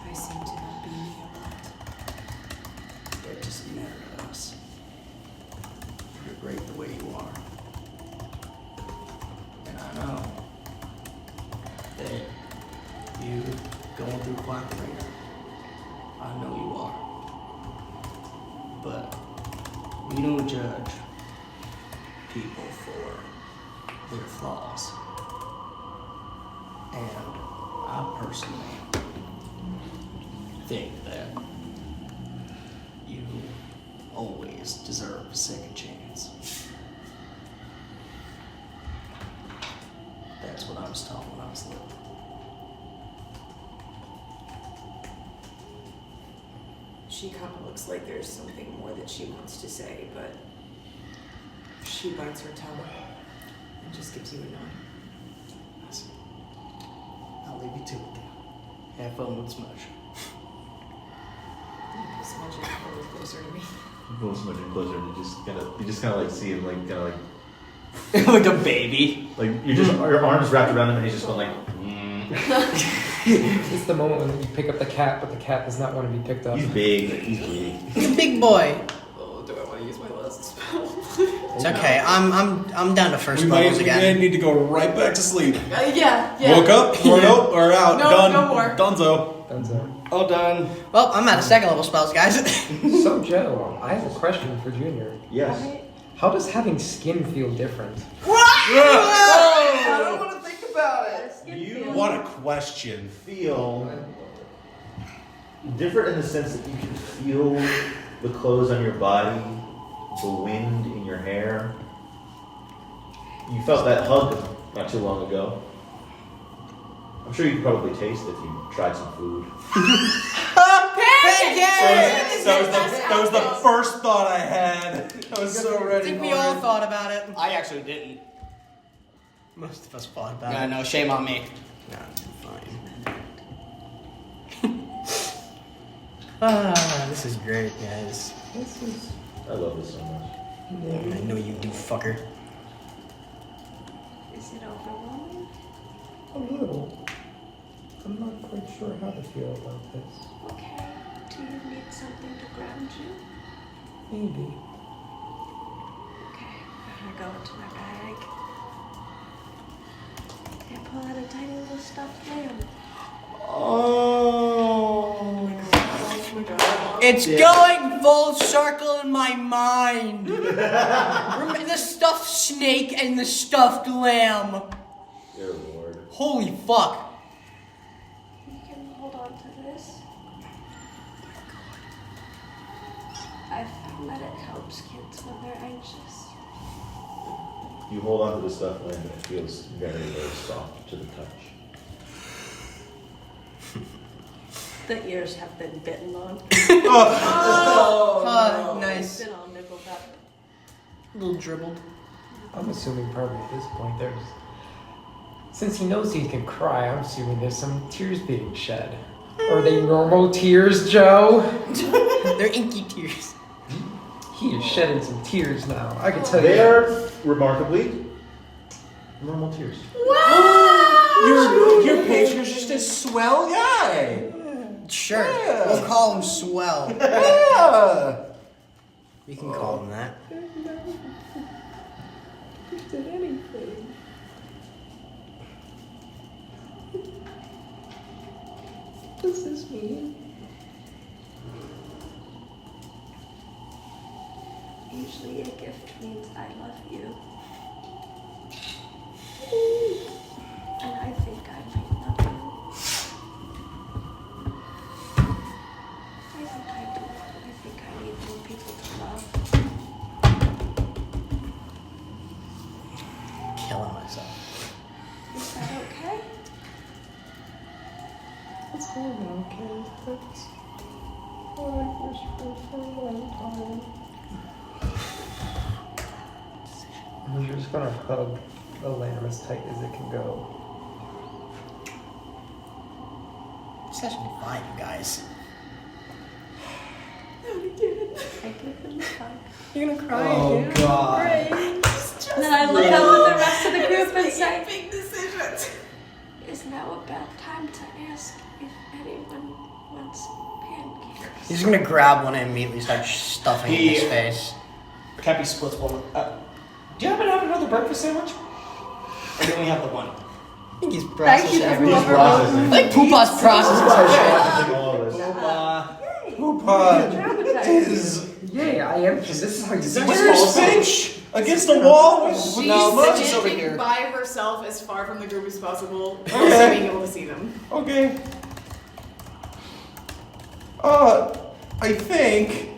[SPEAKER 5] I seem to not be me a lot.
[SPEAKER 2] That doesn't matter to us. You're great the way you are. And I know that you going through quite the ringer. I know you are. But we don't judge people for their flaws. And I personally think that you always deserve a second chance. That's what I was taught when I was little.
[SPEAKER 5] She kind of looks like there's something more that she wants to say, but she bites her tongue and just gives you a nod.
[SPEAKER 2] I'll leave you to it then. Have fun with Smudge.
[SPEAKER 5] Smudge is a little closer to me.
[SPEAKER 1] You pull so much closer, and you just kind of like see him, like kind of like
[SPEAKER 2] Like a baby.
[SPEAKER 1] Like your arms wrapped around him, and he's just going like.
[SPEAKER 8] It's the moment when you pick up the cat, but the cat does not want to be picked up.
[SPEAKER 1] He's big. He's big.
[SPEAKER 10] He's a big boy.
[SPEAKER 5] Oh, do I want to use my last spell?
[SPEAKER 10] It's okay. I'm down to first
[SPEAKER 4] We
[SPEAKER 10] levels
[SPEAKER 4] may
[SPEAKER 10] again.
[SPEAKER 4] need to go right back to sleep.
[SPEAKER 5] Yeah.
[SPEAKER 4] Woke up, or nope, or out.
[SPEAKER 5] No,
[SPEAKER 4] Done.
[SPEAKER 5] no more.
[SPEAKER 4] Dunzo.
[SPEAKER 8] Dunzo.
[SPEAKER 2] All done.
[SPEAKER 10] Well, I'm out of second level spells, guys.
[SPEAKER 8] So, Joe, I have a question for Junior.
[SPEAKER 1] Yes.
[SPEAKER 8] How does having skin feel different?
[SPEAKER 2] I don't want to think about it.
[SPEAKER 4] What a question.
[SPEAKER 1] Feel different in the sense that you can feel the clothes on your body, the wind in your hair. You felt that hug not too long ago. I'm sure you could probably taste if you tried some food.
[SPEAKER 4] That was the first thought I had. I was so
[SPEAKER 7] I
[SPEAKER 4] ready.
[SPEAKER 7] think we all thought about it.
[SPEAKER 10] I actually didn't.
[SPEAKER 7] Most of us thought about
[SPEAKER 10] Yeah,
[SPEAKER 7] it.
[SPEAKER 10] no, shame on me.
[SPEAKER 7] No, fine. This is great, guys.
[SPEAKER 1] I love this so much.
[SPEAKER 7] I know you do, fucker.
[SPEAKER 6] Is it overwhelming?
[SPEAKER 8] A little. I'm not quite sure how to feel about this.
[SPEAKER 6] Okay. Do you need something to ground you?
[SPEAKER 8] Maybe.
[SPEAKER 6] Okay. I'm gonna go into my bag and pull out a tiny little stuffed lamb.
[SPEAKER 10] Oh.
[SPEAKER 7] It's going full circle in my mind. Remember the stuffed snake and the stuffed lamb.
[SPEAKER 1] Dear Lord.
[SPEAKER 7] Holy fuck.
[SPEAKER 6] You can hold on to this. I've found that it helps kids when they're anxious.
[SPEAKER 1] You hold on to the stuff and it feels very, very soft to the touch.
[SPEAKER 6] The ears have been bitten on.
[SPEAKER 7] Nice.
[SPEAKER 6] Been all nibbled up.
[SPEAKER 7] A little dribbled.
[SPEAKER 8] I'm assuming probably at this point since he knows he can cry, I'm assuming there's some tears being shed. Are they normal tears, Joe?
[SPEAKER 7] They're inky tears.
[SPEAKER 8] He is shedding some tears now. I can tell you.
[SPEAKER 1] They are remarkably normal tears.
[SPEAKER 4] Your patron's just a swell guy.
[SPEAKER 7] Sure.
[SPEAKER 4] Yeah.
[SPEAKER 7] We'll call him Swell.
[SPEAKER 4] Yeah.
[SPEAKER 7] We can call him that.
[SPEAKER 8] Did anything. What does this mean?
[SPEAKER 6] Usually a gift means I love you. And I think I might love you. I think I do. I think I need more people to love.
[SPEAKER 7] Killing myself.
[SPEAKER 6] Is that okay?
[SPEAKER 8] It's going okay. That's what I wish for a long time. I'm just gonna hug the lamb as tight as it can go.
[SPEAKER 7] Session 5, you guys.
[SPEAKER 6] I give him a hug.
[SPEAKER 7] You're gonna cry
[SPEAKER 10] Oh,
[SPEAKER 7] again?
[SPEAKER 10] God.
[SPEAKER 7] Great.
[SPEAKER 6] And then I look up at the rest of the group and say,
[SPEAKER 5] Big decisions.
[SPEAKER 6] is now a bad time to ask if anyone wants pancakes?
[SPEAKER 7] He's gonna grab one and immediately start stuffing it in his face.
[SPEAKER 10] Cappy splits one. Do you happen to have another breakfast sandwich? Or do we only have the one?
[SPEAKER 7] I think he's
[SPEAKER 6] Thank
[SPEAKER 7] processing
[SPEAKER 6] you,
[SPEAKER 7] everything.
[SPEAKER 6] everyone.
[SPEAKER 1] processing.
[SPEAKER 7] I think Poopa's processing some shit.
[SPEAKER 1] All of this.
[SPEAKER 4] Poopa is.
[SPEAKER 8] Yay, I am. This is how you do it.
[SPEAKER 4] Where's Finch? Against the wall?
[SPEAKER 5] She's
[SPEAKER 10] No, Finch is over
[SPEAKER 5] standing
[SPEAKER 10] here.
[SPEAKER 5] by herself as far from the group as possible,
[SPEAKER 4] Okay.
[SPEAKER 5] being able to see them.
[SPEAKER 4] Okay. I think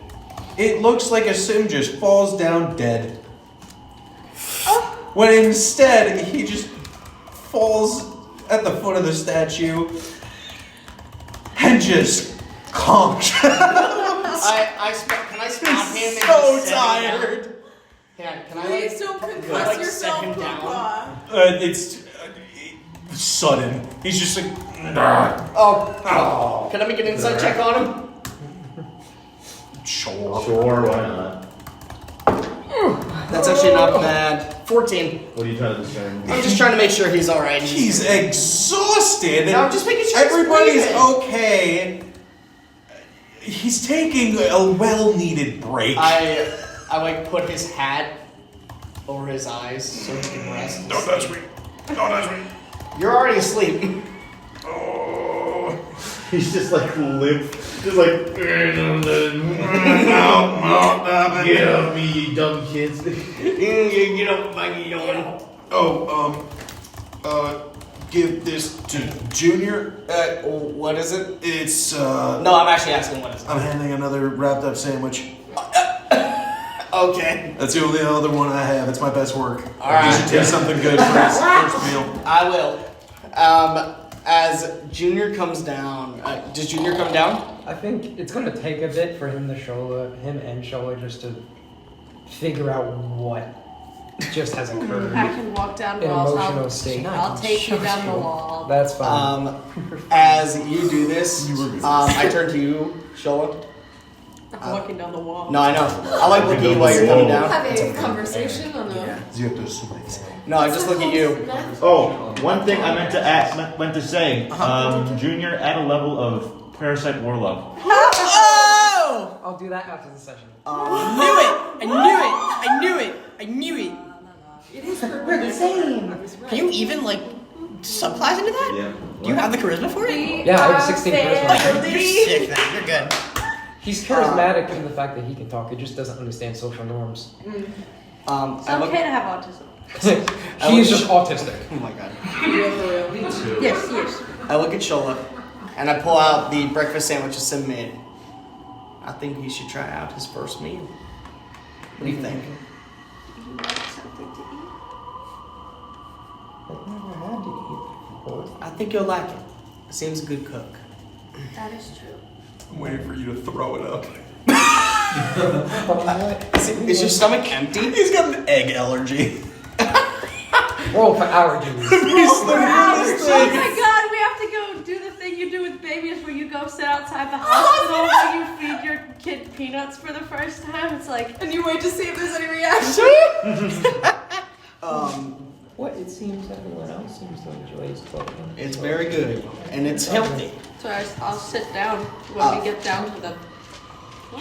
[SPEAKER 4] it looks like a sim just falls down dead. When instead he just falls at the foot of the statue and just conks.
[SPEAKER 10] Can I stop him? And
[SPEAKER 4] So
[SPEAKER 10] just set him
[SPEAKER 4] tired.
[SPEAKER 10] down? Yeah, can I
[SPEAKER 5] Please don't
[SPEAKER 10] like,
[SPEAKER 5] concuss
[SPEAKER 10] like,
[SPEAKER 5] yourself,
[SPEAKER 10] set him down?
[SPEAKER 5] Papa.
[SPEAKER 4] It's sudden. He's just like.
[SPEAKER 10] Oh, can I make an insight check on him?
[SPEAKER 4] Sure.
[SPEAKER 1] Sure, why not?
[SPEAKER 10] That's actually not bad. 14.
[SPEAKER 1] What are you trying to discern?
[SPEAKER 10] I'm just trying to make sure he's alright.
[SPEAKER 4] He's exhausted.
[SPEAKER 10] No, I'm just making sure he's
[SPEAKER 4] everybody's
[SPEAKER 10] breathing.
[SPEAKER 4] okay. He's taking a well-needed break.
[SPEAKER 10] I like put his hat over his eyes so he can rest. and
[SPEAKER 4] Don't touch
[SPEAKER 10] sleep.
[SPEAKER 4] me. Don't touch me.
[SPEAKER 10] You're already asleep.
[SPEAKER 4] Oh.
[SPEAKER 1] He's just like limp, just like. Get off me, you dumb kids.
[SPEAKER 10] Get up, Mikey, yawn.
[SPEAKER 4] Give this to Junior.
[SPEAKER 10] What is it?
[SPEAKER 4] It's,
[SPEAKER 10] No, I'm actually asking what is it.
[SPEAKER 4] I'm handing another wrapped up sandwich.
[SPEAKER 10] Okay.
[SPEAKER 4] That's the only other one I have. It's my best work.
[SPEAKER 10] All right.
[SPEAKER 4] You should taste something good for his first meal.
[SPEAKER 10] I will.
[SPEAKER 2] As Junior comes down, does Junior come down?
[SPEAKER 8] I think it's gonna take a bit for him and Shola just to figure out what just has occurred.
[SPEAKER 5] I can walk down
[SPEAKER 8] In
[SPEAKER 5] walls.
[SPEAKER 8] emotional state.
[SPEAKER 5] I'll take you down the wall.
[SPEAKER 8] That's fine.
[SPEAKER 2] As you do this, I turn to you, Shola.
[SPEAKER 5] I'm walking down the wall.
[SPEAKER 2] No, I know. I like looking at you while you're coming down.
[SPEAKER 5] Have a conversation on the.
[SPEAKER 2] No, I just look at you.
[SPEAKER 1] Oh, one thing I meant to say. Junior, add a level of Parasite Warlock.
[SPEAKER 2] Oh!
[SPEAKER 8] I'll do that after the session.
[SPEAKER 7] I knew it.
[SPEAKER 5] It is
[SPEAKER 8] We're the same.
[SPEAKER 7] Can you even like subclass into that?
[SPEAKER 1] Yeah.
[SPEAKER 7] Do you have the charisma for it?
[SPEAKER 8] Yeah, I have 16 charisma.
[SPEAKER 7] You're sick then. You're good.
[SPEAKER 8] He's charismatic in the fact that he can talk. He just doesn't understand social norms.
[SPEAKER 6] It's okay to have autism.
[SPEAKER 8] He's just autistic.
[SPEAKER 2] Oh my god.
[SPEAKER 6] Yes.
[SPEAKER 2] I look at Shola, and I pull out the breakfast sandwiches Sim made. I think he should try out his first meal. What do you think?
[SPEAKER 6] You want something to eat?
[SPEAKER 8] I've never had to eat before.
[SPEAKER 2] I think you'll like it. Seems a good cook.
[SPEAKER 6] That is true.
[SPEAKER 3] I'm waiting for you to throw it up.
[SPEAKER 2] Is your stomach empty?
[SPEAKER 4] He's got an egg allergy.
[SPEAKER 8] Roll for allergies.
[SPEAKER 6] Oh my god, we have to go do the thing you do with babies where you go sit outside the hospital where you feed your kid peanuts for the first time. It's like,
[SPEAKER 5] And you wait to see if there's any reaction.
[SPEAKER 8] What it seems everyone else seems to enjoy is cooking.
[SPEAKER 2] It's very good, and it's healthy.
[SPEAKER 6] so I'll sit down when we get down to the.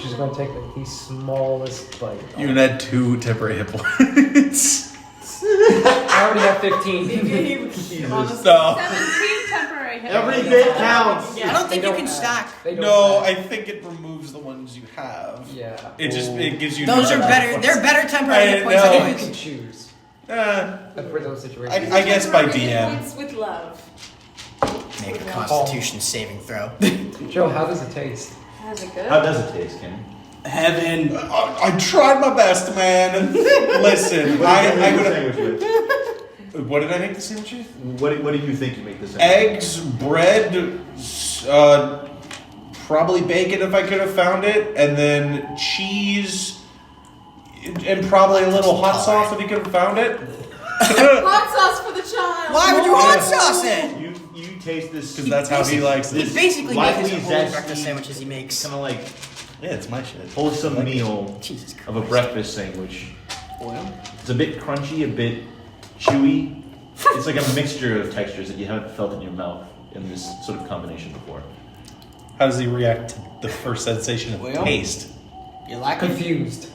[SPEAKER 8] She's gonna take the smallest bite.
[SPEAKER 4] You had 2 temporary hit points.
[SPEAKER 8] I already have 15.
[SPEAKER 4] Jesus.
[SPEAKER 6] 17 temporary hit
[SPEAKER 1] Every
[SPEAKER 6] points.
[SPEAKER 1] bit counts.
[SPEAKER 7] I don't think you can stack.
[SPEAKER 4] No, I think it removes the ones you have.
[SPEAKER 8] Yeah.
[SPEAKER 4] It gives you.
[SPEAKER 7] Those are better. They're better temporary hit points
[SPEAKER 4] I know.
[SPEAKER 8] You
[SPEAKER 7] anyways.
[SPEAKER 8] can choose
[SPEAKER 4] Uh,
[SPEAKER 8] for those situations.
[SPEAKER 4] I guess by DM.
[SPEAKER 5] Points with love.
[SPEAKER 7] Make a Constitution saving throw.
[SPEAKER 8] Joe, how does it taste?
[SPEAKER 6] How's it good?
[SPEAKER 1] How does it taste, Kenny?
[SPEAKER 2] Heaven.
[SPEAKER 4] I tried my best, man. Listen, I would. What did I make the sandwich with?
[SPEAKER 1] What do you think you make the sandwich?
[SPEAKER 4] Eggs, bread, probably bacon if I could have found it, and then cheese, and probably a little hot sauce if you could have found it.
[SPEAKER 5] Hot sauce for the child.
[SPEAKER 7] Why would you hot sauce it?
[SPEAKER 1] You taste this
[SPEAKER 4] Because that's how he likes
[SPEAKER 7] He
[SPEAKER 4] it.
[SPEAKER 7] basically makes his
[SPEAKER 1] lightly
[SPEAKER 7] own
[SPEAKER 1] zesty,
[SPEAKER 7] breakfast sandwiches he makes.
[SPEAKER 1] kind of like
[SPEAKER 4] Yeah, it's my shit.
[SPEAKER 1] wholesome meal
[SPEAKER 7] Jesus Christ.
[SPEAKER 1] of a breakfast sandwich.
[SPEAKER 2] Well,
[SPEAKER 1] It's a bit crunchy, a bit chewy. It's like a mixture of textures that you haven't felt in your mouth in this sort of combination before.
[SPEAKER 4] How does he react to the first sensation of
[SPEAKER 2] Well,
[SPEAKER 4] taste?
[SPEAKER 2] you like it?
[SPEAKER 8] Confused.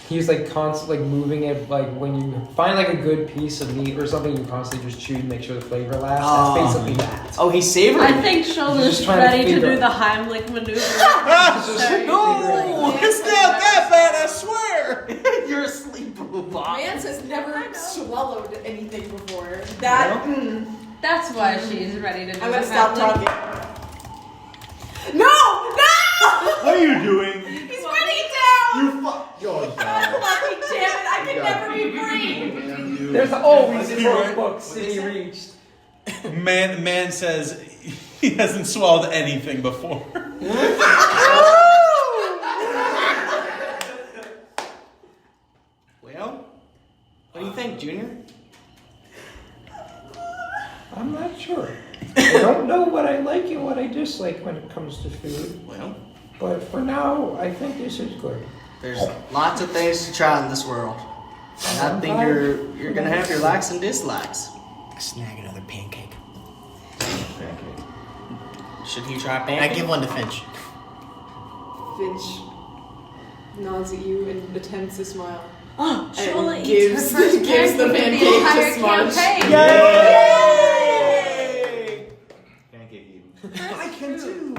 [SPEAKER 8] He's like constantly like moving it. Like when you find like a good piece of meat or something, you constantly just chew to make sure the flavor lasts. That's basically that.
[SPEAKER 2] Oh, he's savoring.
[SPEAKER 6] I think Shoulders
[SPEAKER 8] just trying to
[SPEAKER 6] ready to
[SPEAKER 8] figure
[SPEAKER 6] do
[SPEAKER 8] out-
[SPEAKER 6] the Heimlich maneuver.
[SPEAKER 4] No, it's not that bad. I swear.
[SPEAKER 2] You're asleep, Bob.
[SPEAKER 5] Mance has never swallowed anything before. That.
[SPEAKER 6] That's why she's ready to do
[SPEAKER 5] I'm
[SPEAKER 6] the
[SPEAKER 5] gonna stop
[SPEAKER 6] Heimlich.
[SPEAKER 5] talking. No!
[SPEAKER 1] What are you doing?
[SPEAKER 5] He's running down!
[SPEAKER 1] You fuck. Oh, God.
[SPEAKER 5] Fucking damn it! I can never be free!
[SPEAKER 8] There's always a book city reached.
[SPEAKER 4] Man says he hasn't swallowed anything before.
[SPEAKER 2] Well, what do you think, Junior?
[SPEAKER 8] I'm not sure. I don't know what I like and what I dislike when it comes to food.
[SPEAKER 2] Well,
[SPEAKER 8] But for now, I think this is good.
[SPEAKER 2] there's lots of things to try in this world. And I think you're gonna have your likes and dislikes.
[SPEAKER 7] Snag another pancake.
[SPEAKER 2] Should he try
[SPEAKER 7] I
[SPEAKER 2] pancake?
[SPEAKER 7] give one to Finch.
[SPEAKER 5] Finch nods at you and attempts to smile.
[SPEAKER 6] Shola
[SPEAKER 5] And
[SPEAKER 6] eats her first
[SPEAKER 5] gives the
[SPEAKER 6] pancake
[SPEAKER 5] pancake
[SPEAKER 6] of the
[SPEAKER 5] to
[SPEAKER 6] entire
[SPEAKER 5] Smudge.
[SPEAKER 6] campaign.
[SPEAKER 1] Yay! Pancake even.
[SPEAKER 8] I can too.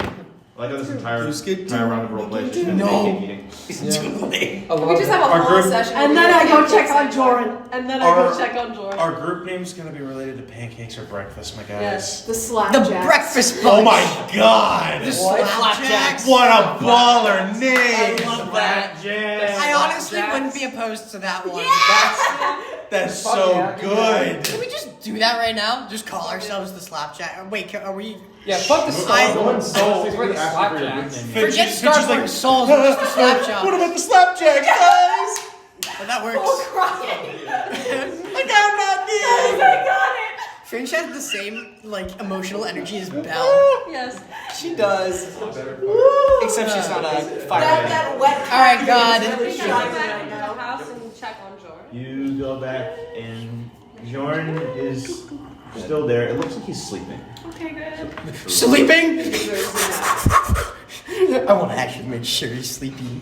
[SPEAKER 1] Like this entire
[SPEAKER 7] Who's good
[SPEAKER 1] round of roleplay has just been a
[SPEAKER 7] No.
[SPEAKER 1] naked meeting.
[SPEAKER 7] It's too late.
[SPEAKER 8] I
[SPEAKER 5] We
[SPEAKER 8] love
[SPEAKER 5] just
[SPEAKER 8] that.
[SPEAKER 5] have a
[SPEAKER 4] Our
[SPEAKER 5] whole
[SPEAKER 4] group-
[SPEAKER 5] session.
[SPEAKER 6] And then I go check on Joran. And then I
[SPEAKER 4] Our-
[SPEAKER 6] go check on Joran.
[SPEAKER 4] Our group name's gonna be related to pancakes or breakfast, my guys.
[SPEAKER 6] Yes.
[SPEAKER 5] The slapjacks.
[SPEAKER 7] The breakfast
[SPEAKER 4] Oh
[SPEAKER 7] bunch.
[SPEAKER 4] my god!
[SPEAKER 7] The slapjacks.
[SPEAKER 4] What a baller
[SPEAKER 7] I
[SPEAKER 4] name!
[SPEAKER 7] love that.
[SPEAKER 1] Slapjacks.
[SPEAKER 7] I honestly wouldn't be opposed to that one.
[SPEAKER 4] That's
[SPEAKER 8] Fuck
[SPEAKER 4] so
[SPEAKER 8] yeah,
[SPEAKER 4] good.
[SPEAKER 7] Can we just do that right now? Just call ourselves the Slapjack. Wait, are we?
[SPEAKER 8] Yeah, fuck the Starborn Souls. We're the
[SPEAKER 1] Asking for your
[SPEAKER 8] Slapjacks.
[SPEAKER 1] nickname.
[SPEAKER 7] Forget
[SPEAKER 4] Finch is like-
[SPEAKER 7] Starborn Souls. We're just the Slapjack.
[SPEAKER 4] What about the slapjacks, guys?
[SPEAKER 7] But that works.
[SPEAKER 5] Oh, crying.
[SPEAKER 7] Like I'm not dead.
[SPEAKER 5] I got it.
[SPEAKER 7] Finch has the same like emotional energy as Belle.
[SPEAKER 6] Yes.
[SPEAKER 10] She does. Except she's not a fire.
[SPEAKER 5] That wet.
[SPEAKER 7] All right, God.
[SPEAKER 6] We
[SPEAKER 5] Really
[SPEAKER 6] can
[SPEAKER 5] shining
[SPEAKER 6] go back
[SPEAKER 5] right
[SPEAKER 6] into
[SPEAKER 5] now.
[SPEAKER 6] the house and check on Joran.
[SPEAKER 1] You go back and Jorn is still there. It looks like he's sleeping.
[SPEAKER 6] Okay, good.
[SPEAKER 7] Sleeping?
[SPEAKER 5] He deserves that.
[SPEAKER 7] I want to actually make sure he's sleeping.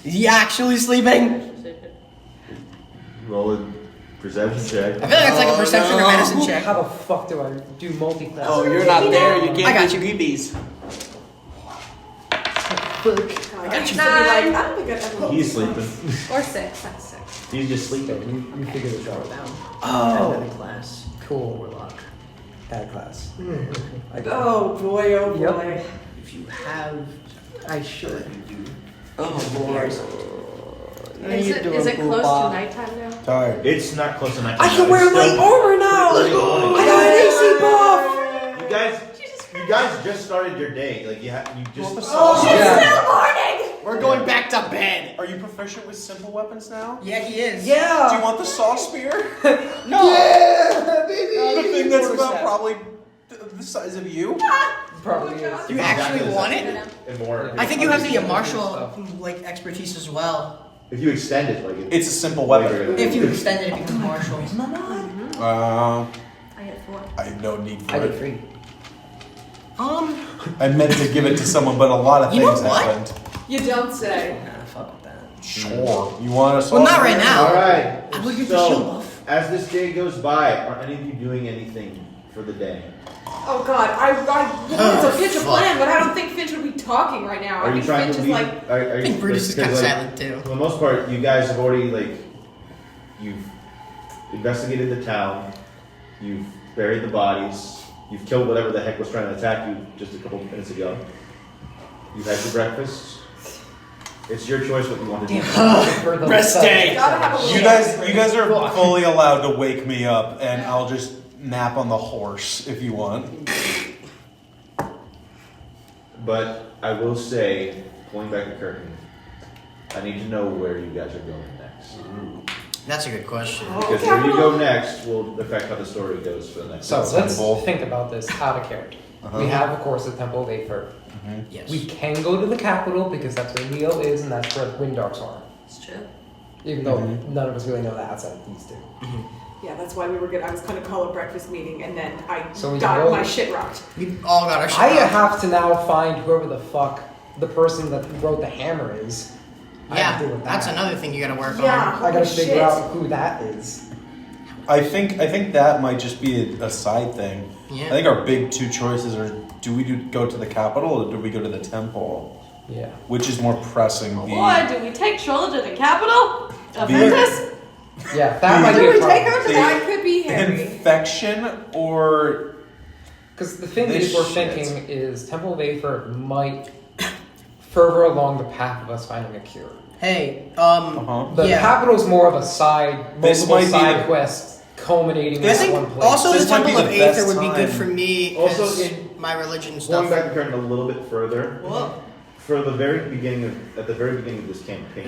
[SPEAKER 7] Is he actually sleeping?
[SPEAKER 1] Roll a perception check.
[SPEAKER 7] I feel like it's like a perception or medicine check.
[SPEAKER 8] How the fuck do I do multi-class?
[SPEAKER 10] Oh, you're not there. You
[SPEAKER 7] I
[SPEAKER 10] gave
[SPEAKER 7] got
[SPEAKER 10] me
[SPEAKER 7] you.
[SPEAKER 10] BBs.
[SPEAKER 5] I got you. I don't think I've ever.
[SPEAKER 1] He's sleeping.
[SPEAKER 6] Or 6. That's 6.
[SPEAKER 1] He's just sleeping.
[SPEAKER 8] You figured it out.
[SPEAKER 7] Oh.
[SPEAKER 8] Add a class. Cool. Warlock. Add a class. I got it.
[SPEAKER 5] Oh boy, oh
[SPEAKER 8] Yep.
[SPEAKER 5] boy.
[SPEAKER 8] If you have, I should.
[SPEAKER 10] Oh, Lord.
[SPEAKER 6] Is it close to nighttime now?
[SPEAKER 4] Tired.
[SPEAKER 1] It's not close enough.
[SPEAKER 5] I can wear light armor now.
[SPEAKER 1] Early morning.
[SPEAKER 5] I got an AC buff.
[SPEAKER 1] You guys just started your day. Like you just.
[SPEAKER 5] Oh, it's
[SPEAKER 8] Yeah.
[SPEAKER 5] still morning.
[SPEAKER 10] We're going back to bed.
[SPEAKER 4] Are you proficient with simple weapons now?
[SPEAKER 7] Yeah, he is.
[SPEAKER 4] Do you
[SPEAKER 8] Yeah.
[SPEAKER 4] want the saw spear?
[SPEAKER 10] No.
[SPEAKER 8] Yeah, baby.
[SPEAKER 4] The thing that's about
[SPEAKER 10] Quarterstaff.
[SPEAKER 4] probably the size of you?
[SPEAKER 8] Probably is.
[SPEAKER 7] You actually want it?
[SPEAKER 1] And more.
[SPEAKER 7] I think you have the martial like expertise as well.
[SPEAKER 1] If you extend it, like
[SPEAKER 4] It's a simple weapon.
[SPEAKER 7] If you extend it, it becomes martial.
[SPEAKER 6] I get 4.
[SPEAKER 4] I have no need for
[SPEAKER 8] I did
[SPEAKER 4] it.
[SPEAKER 8] 3.
[SPEAKER 4] I meant to give it to someone, but a lot of
[SPEAKER 7] You know
[SPEAKER 4] things
[SPEAKER 7] what?
[SPEAKER 4] happened.
[SPEAKER 5] You don't say.
[SPEAKER 8] Nah, fuck with that.
[SPEAKER 4] Sure. You want us?
[SPEAKER 7] Well, not right now.
[SPEAKER 1] All right.
[SPEAKER 7] I will get the shield
[SPEAKER 1] So,
[SPEAKER 7] buff.
[SPEAKER 1] as this day goes by, are any of you doing anything for the day?
[SPEAKER 5] Oh God, I wanted to pitch a
[SPEAKER 7] fuck.
[SPEAKER 5] plan, but I don't think Finch would be talking right now.
[SPEAKER 1] Are
[SPEAKER 5] I
[SPEAKER 1] you
[SPEAKER 5] think
[SPEAKER 1] trying
[SPEAKER 5] Finch
[SPEAKER 1] to
[SPEAKER 5] is
[SPEAKER 1] leave?
[SPEAKER 5] like,
[SPEAKER 1] Are
[SPEAKER 7] I
[SPEAKER 1] you,
[SPEAKER 7] think Brutus is kind of
[SPEAKER 1] because,
[SPEAKER 7] silent too.
[SPEAKER 1] For the most part, you guys have already you've investigated the town, you've buried the bodies, you've killed whatever the heck was trying to attack you just a couple of minutes ago. You've had your breakfast. It's your choice what you want to do.
[SPEAKER 8] For the
[SPEAKER 10] Rest
[SPEAKER 8] seven.
[SPEAKER 10] day.
[SPEAKER 5] gotta have a
[SPEAKER 4] You
[SPEAKER 5] little.
[SPEAKER 4] guys are fully allowed to wake me up, and I'll just nap on the horse if you want.
[SPEAKER 1] But I will say, pulling back the curtain, I need to know where you guys are going next.
[SPEAKER 7] That's a good question.
[SPEAKER 1] Because where you go next will affect how the story goes for the next.
[SPEAKER 8] So
[SPEAKER 4] That's
[SPEAKER 8] let's
[SPEAKER 4] simple.
[SPEAKER 8] think about this out of character.
[SPEAKER 4] Uh-huh.
[SPEAKER 8] We have, of course, the Temple of Aether.
[SPEAKER 7] Yes.
[SPEAKER 8] We can go to the capital because that's where Leo is and that's where the Windarks are.
[SPEAKER 6] It's true.
[SPEAKER 8] Even though none of us really know that outside of these two.
[SPEAKER 5] Yeah, that's why we were good. I was gonna call a breakfast meeting, and then I
[SPEAKER 8] So we
[SPEAKER 5] got
[SPEAKER 8] go-
[SPEAKER 5] my shit rocked.
[SPEAKER 7] We all got our shit.
[SPEAKER 8] I
[SPEAKER 7] rocked.
[SPEAKER 8] have to now find whoever the fuck the person that wrote the hammer is. I have to
[SPEAKER 7] Yeah,
[SPEAKER 8] deal with
[SPEAKER 7] that's
[SPEAKER 8] that.
[SPEAKER 7] another thing you gotta work
[SPEAKER 5] Yeah.
[SPEAKER 7] on.
[SPEAKER 8] I gotta
[SPEAKER 5] Holy
[SPEAKER 8] figure
[SPEAKER 5] shit.
[SPEAKER 8] out who that is.
[SPEAKER 4] I think that might just be a side thing.
[SPEAKER 7] Yeah.
[SPEAKER 4] I think our big two choices are: do we go to the capital or do we go to the temple?
[SPEAKER 8] Yeah.
[SPEAKER 4] Which is more pressing?
[SPEAKER 6] Why do we take Shola to the capital?
[SPEAKER 4] The-
[SPEAKER 6] Ventus?
[SPEAKER 8] Yeah, that might be
[SPEAKER 5] Do
[SPEAKER 8] a
[SPEAKER 5] we take her
[SPEAKER 8] problem.
[SPEAKER 5] to that? Could be Harry.
[SPEAKER 4] infection or
[SPEAKER 8] Because the thing
[SPEAKER 4] This
[SPEAKER 8] is, we're
[SPEAKER 4] shit.
[SPEAKER 8] thinking is Temple of Aether might further along the path of us finding a cure.
[SPEAKER 7] Hey,
[SPEAKER 8] The
[SPEAKER 7] yeah.
[SPEAKER 8] capital's more of a side,
[SPEAKER 4] This
[SPEAKER 8] multiple
[SPEAKER 4] might be
[SPEAKER 8] side
[SPEAKER 4] the-
[SPEAKER 8] quest culminating
[SPEAKER 7] I
[SPEAKER 8] in
[SPEAKER 7] think
[SPEAKER 8] one place.
[SPEAKER 7] also the
[SPEAKER 4] This might be
[SPEAKER 7] Temple of
[SPEAKER 4] the
[SPEAKER 7] Aether
[SPEAKER 4] best
[SPEAKER 7] would be good
[SPEAKER 4] time.
[SPEAKER 7] for me
[SPEAKER 1] Also,
[SPEAKER 7] because
[SPEAKER 1] in-
[SPEAKER 7] my religion
[SPEAKER 1] Pulling
[SPEAKER 7] stuff.
[SPEAKER 1] back the curtain a little bit further.
[SPEAKER 7] Whoa.
[SPEAKER 1] For the very beginning at the very beginning of this campaign,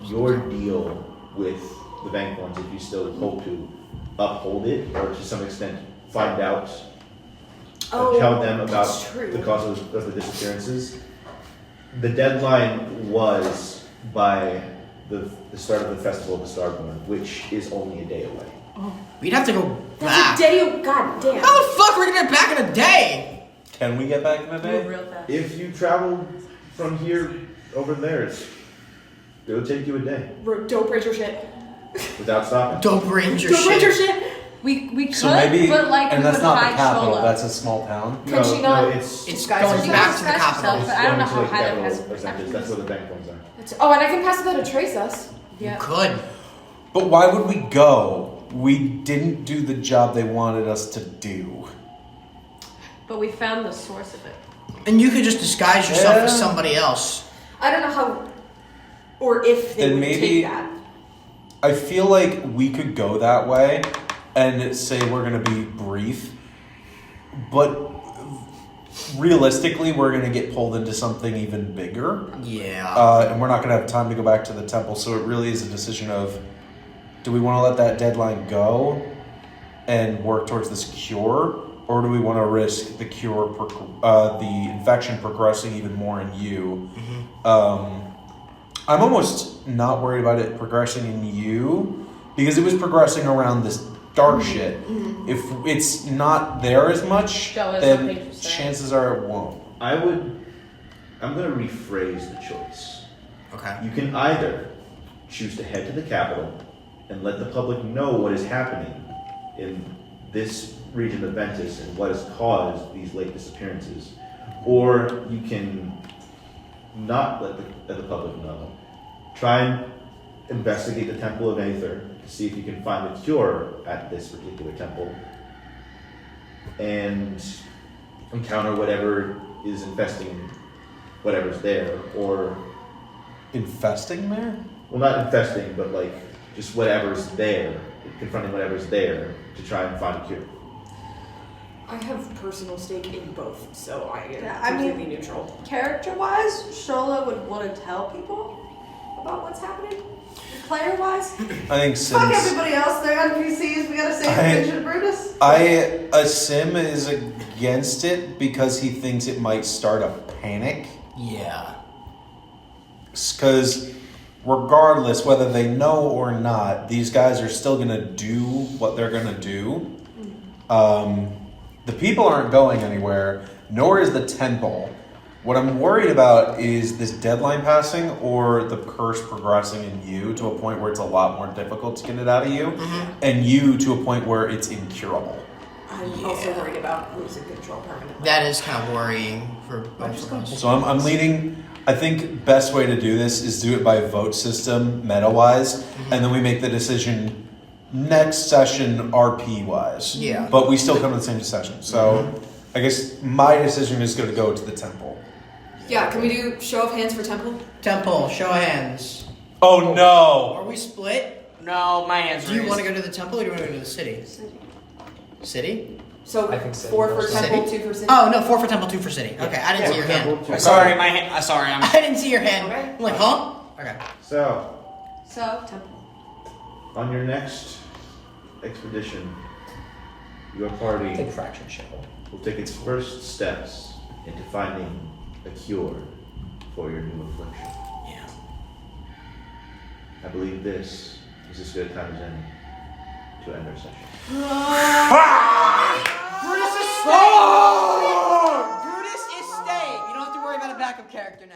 [SPEAKER 1] your deal with the bank ones, if you still hope to uphold it or to some extent find out,
[SPEAKER 5] Oh,
[SPEAKER 1] tell them about
[SPEAKER 5] that's true.
[SPEAKER 1] the cause of the disappearances. The deadline was by the start of the Festival of the Starborn, which is only a day away.
[SPEAKER 7] We'd have to go
[SPEAKER 5] That's
[SPEAKER 7] back.
[SPEAKER 5] a day of goddamn.
[SPEAKER 7] How the fuck are we gonna get back in a day?
[SPEAKER 4] can we get back in the
[SPEAKER 6] Move
[SPEAKER 4] day?
[SPEAKER 6] real fast.
[SPEAKER 1] If you travel from here over there, it would take you a day
[SPEAKER 5] Dope Ranger shit.
[SPEAKER 1] without stopping.
[SPEAKER 7] Dope Ranger
[SPEAKER 5] Dope
[SPEAKER 7] shit.
[SPEAKER 5] Ranger shit.
[SPEAKER 6] We could,
[SPEAKER 3] So maybe,
[SPEAKER 6] but like
[SPEAKER 3] and
[SPEAKER 6] we
[SPEAKER 3] that's
[SPEAKER 6] would
[SPEAKER 3] not the
[SPEAKER 6] hide
[SPEAKER 3] capital.
[SPEAKER 6] Shola.
[SPEAKER 3] That's a small town.
[SPEAKER 5] Can she not?
[SPEAKER 1] it's
[SPEAKER 7] It's
[SPEAKER 5] Guys,
[SPEAKER 7] going
[SPEAKER 5] she
[SPEAKER 7] back to the
[SPEAKER 6] disguise
[SPEAKER 7] capital.
[SPEAKER 6] herself, but I don't know
[SPEAKER 1] going to
[SPEAKER 6] how
[SPEAKER 1] the
[SPEAKER 6] high that
[SPEAKER 1] capital
[SPEAKER 6] has
[SPEAKER 1] of Ventus.
[SPEAKER 6] perception.
[SPEAKER 1] That's where the bank ones are.
[SPEAKER 5] Oh, and I can pass without a trace us.
[SPEAKER 6] Yeah.
[SPEAKER 7] You could.
[SPEAKER 3] But why would we go? We didn't do the job they wanted us to do.
[SPEAKER 6] But we found the source of it.
[SPEAKER 7] And you could just disguise yourself as
[SPEAKER 3] Yeah.
[SPEAKER 7] somebody else.
[SPEAKER 5] I don't know how, or if they
[SPEAKER 3] Then
[SPEAKER 5] would
[SPEAKER 3] maybe-
[SPEAKER 5] take that.
[SPEAKER 3] I feel like we could go that way and say we're going to be brief, but realistically, we're going to get pulled into something even bigger.
[SPEAKER 7] Yeah.
[SPEAKER 3] And we're not going to have time to go back to the temple, so it really is a decision of, do we want to let that deadline go and work towards this cure, or do we want to risk the cure, the infection progressing even more in you? I'm almost not worried about it progressing in you, because it was progressing around this dark shit. If it's not there as much,
[SPEAKER 6] Joe has
[SPEAKER 3] then
[SPEAKER 6] something to say.
[SPEAKER 3] chances are it won't.
[SPEAKER 1] I'm going to rephrase the choice.
[SPEAKER 7] Okay.
[SPEAKER 1] You can either choose to head to the capital and let the public know what is happening in this region of Ventus and what has caused these late disappearances, or you can not let the public know. Try and investigate the Temple of Aether to see if you can find a cure at this particular temple, and encounter whatever is infesting whatever's there, or
[SPEAKER 3] Infesting there?
[SPEAKER 1] well, not infesting, but like just whatever's there, confronting whatever's there to try and find a cure.
[SPEAKER 5] I have personal stake in both, so I am
[SPEAKER 6] Yeah, I mean-
[SPEAKER 5] completely neutral.
[SPEAKER 6] Character-wise, Shola would want to tell people about what's happening. Player-wise,
[SPEAKER 3] I think
[SPEAKER 6] fuck
[SPEAKER 3] since
[SPEAKER 6] everybody else. They're NPCs. We gotta save
[SPEAKER 3] I-
[SPEAKER 6] Richard Brutus.
[SPEAKER 3] a sim is against it because he thinks it might start a panic.
[SPEAKER 7] Yeah.
[SPEAKER 3] Because regardless whether they know or not, these guys are still gonna do what they're gonna do. The people aren't going anywhere, nor is the temple. What I'm worried about is this deadline passing or the curse progressing in you to a point where it's a lot more difficult to get it out of you, and you to a point where it's incurable.
[SPEAKER 5] I'm also worried about losing control permanently.
[SPEAKER 7] That is kind of worrying for both of us.
[SPEAKER 3] So I'm leaning. I think best way to do this is do it by vote system, meta-wise, and then we make the decision next session RP-wise.
[SPEAKER 7] Yeah.
[SPEAKER 3] But we still come to the same decision. So I guess my decision is going to go to the temple.
[SPEAKER 5] Yeah, can we do show of hands for temple?
[SPEAKER 7] Temple, show of hands.
[SPEAKER 3] Oh no!
[SPEAKER 7] Are we split?
[SPEAKER 10] No, my hands
[SPEAKER 7] Do you
[SPEAKER 10] raised.
[SPEAKER 7] want to go to the temple or do you want to go to the city? City?
[SPEAKER 5] So
[SPEAKER 8] I think so.
[SPEAKER 5] 4 for
[SPEAKER 8] City?
[SPEAKER 5] temple, 2 for city.
[SPEAKER 7] Oh, no, 4 for temple, 2 for city. Okay, I didn't see your hand.
[SPEAKER 10] Sorry, my hand. Sorry, I'm.
[SPEAKER 7] I didn't see your hand.
[SPEAKER 5] Okay.
[SPEAKER 7] I'm like, huh? Okay.
[SPEAKER 1] So,
[SPEAKER 6] So, temple.
[SPEAKER 1] on your next expedition, your party
[SPEAKER 8] Take fraction shovel.
[SPEAKER 1] will take its first steps into finding a cure for your new affliction.
[SPEAKER 7] Yeah.
[SPEAKER 1] I believe this is as good a time as any to end our session.
[SPEAKER 7] Brutus is staying! Brutus is staying! You don't have to worry about a backup character now.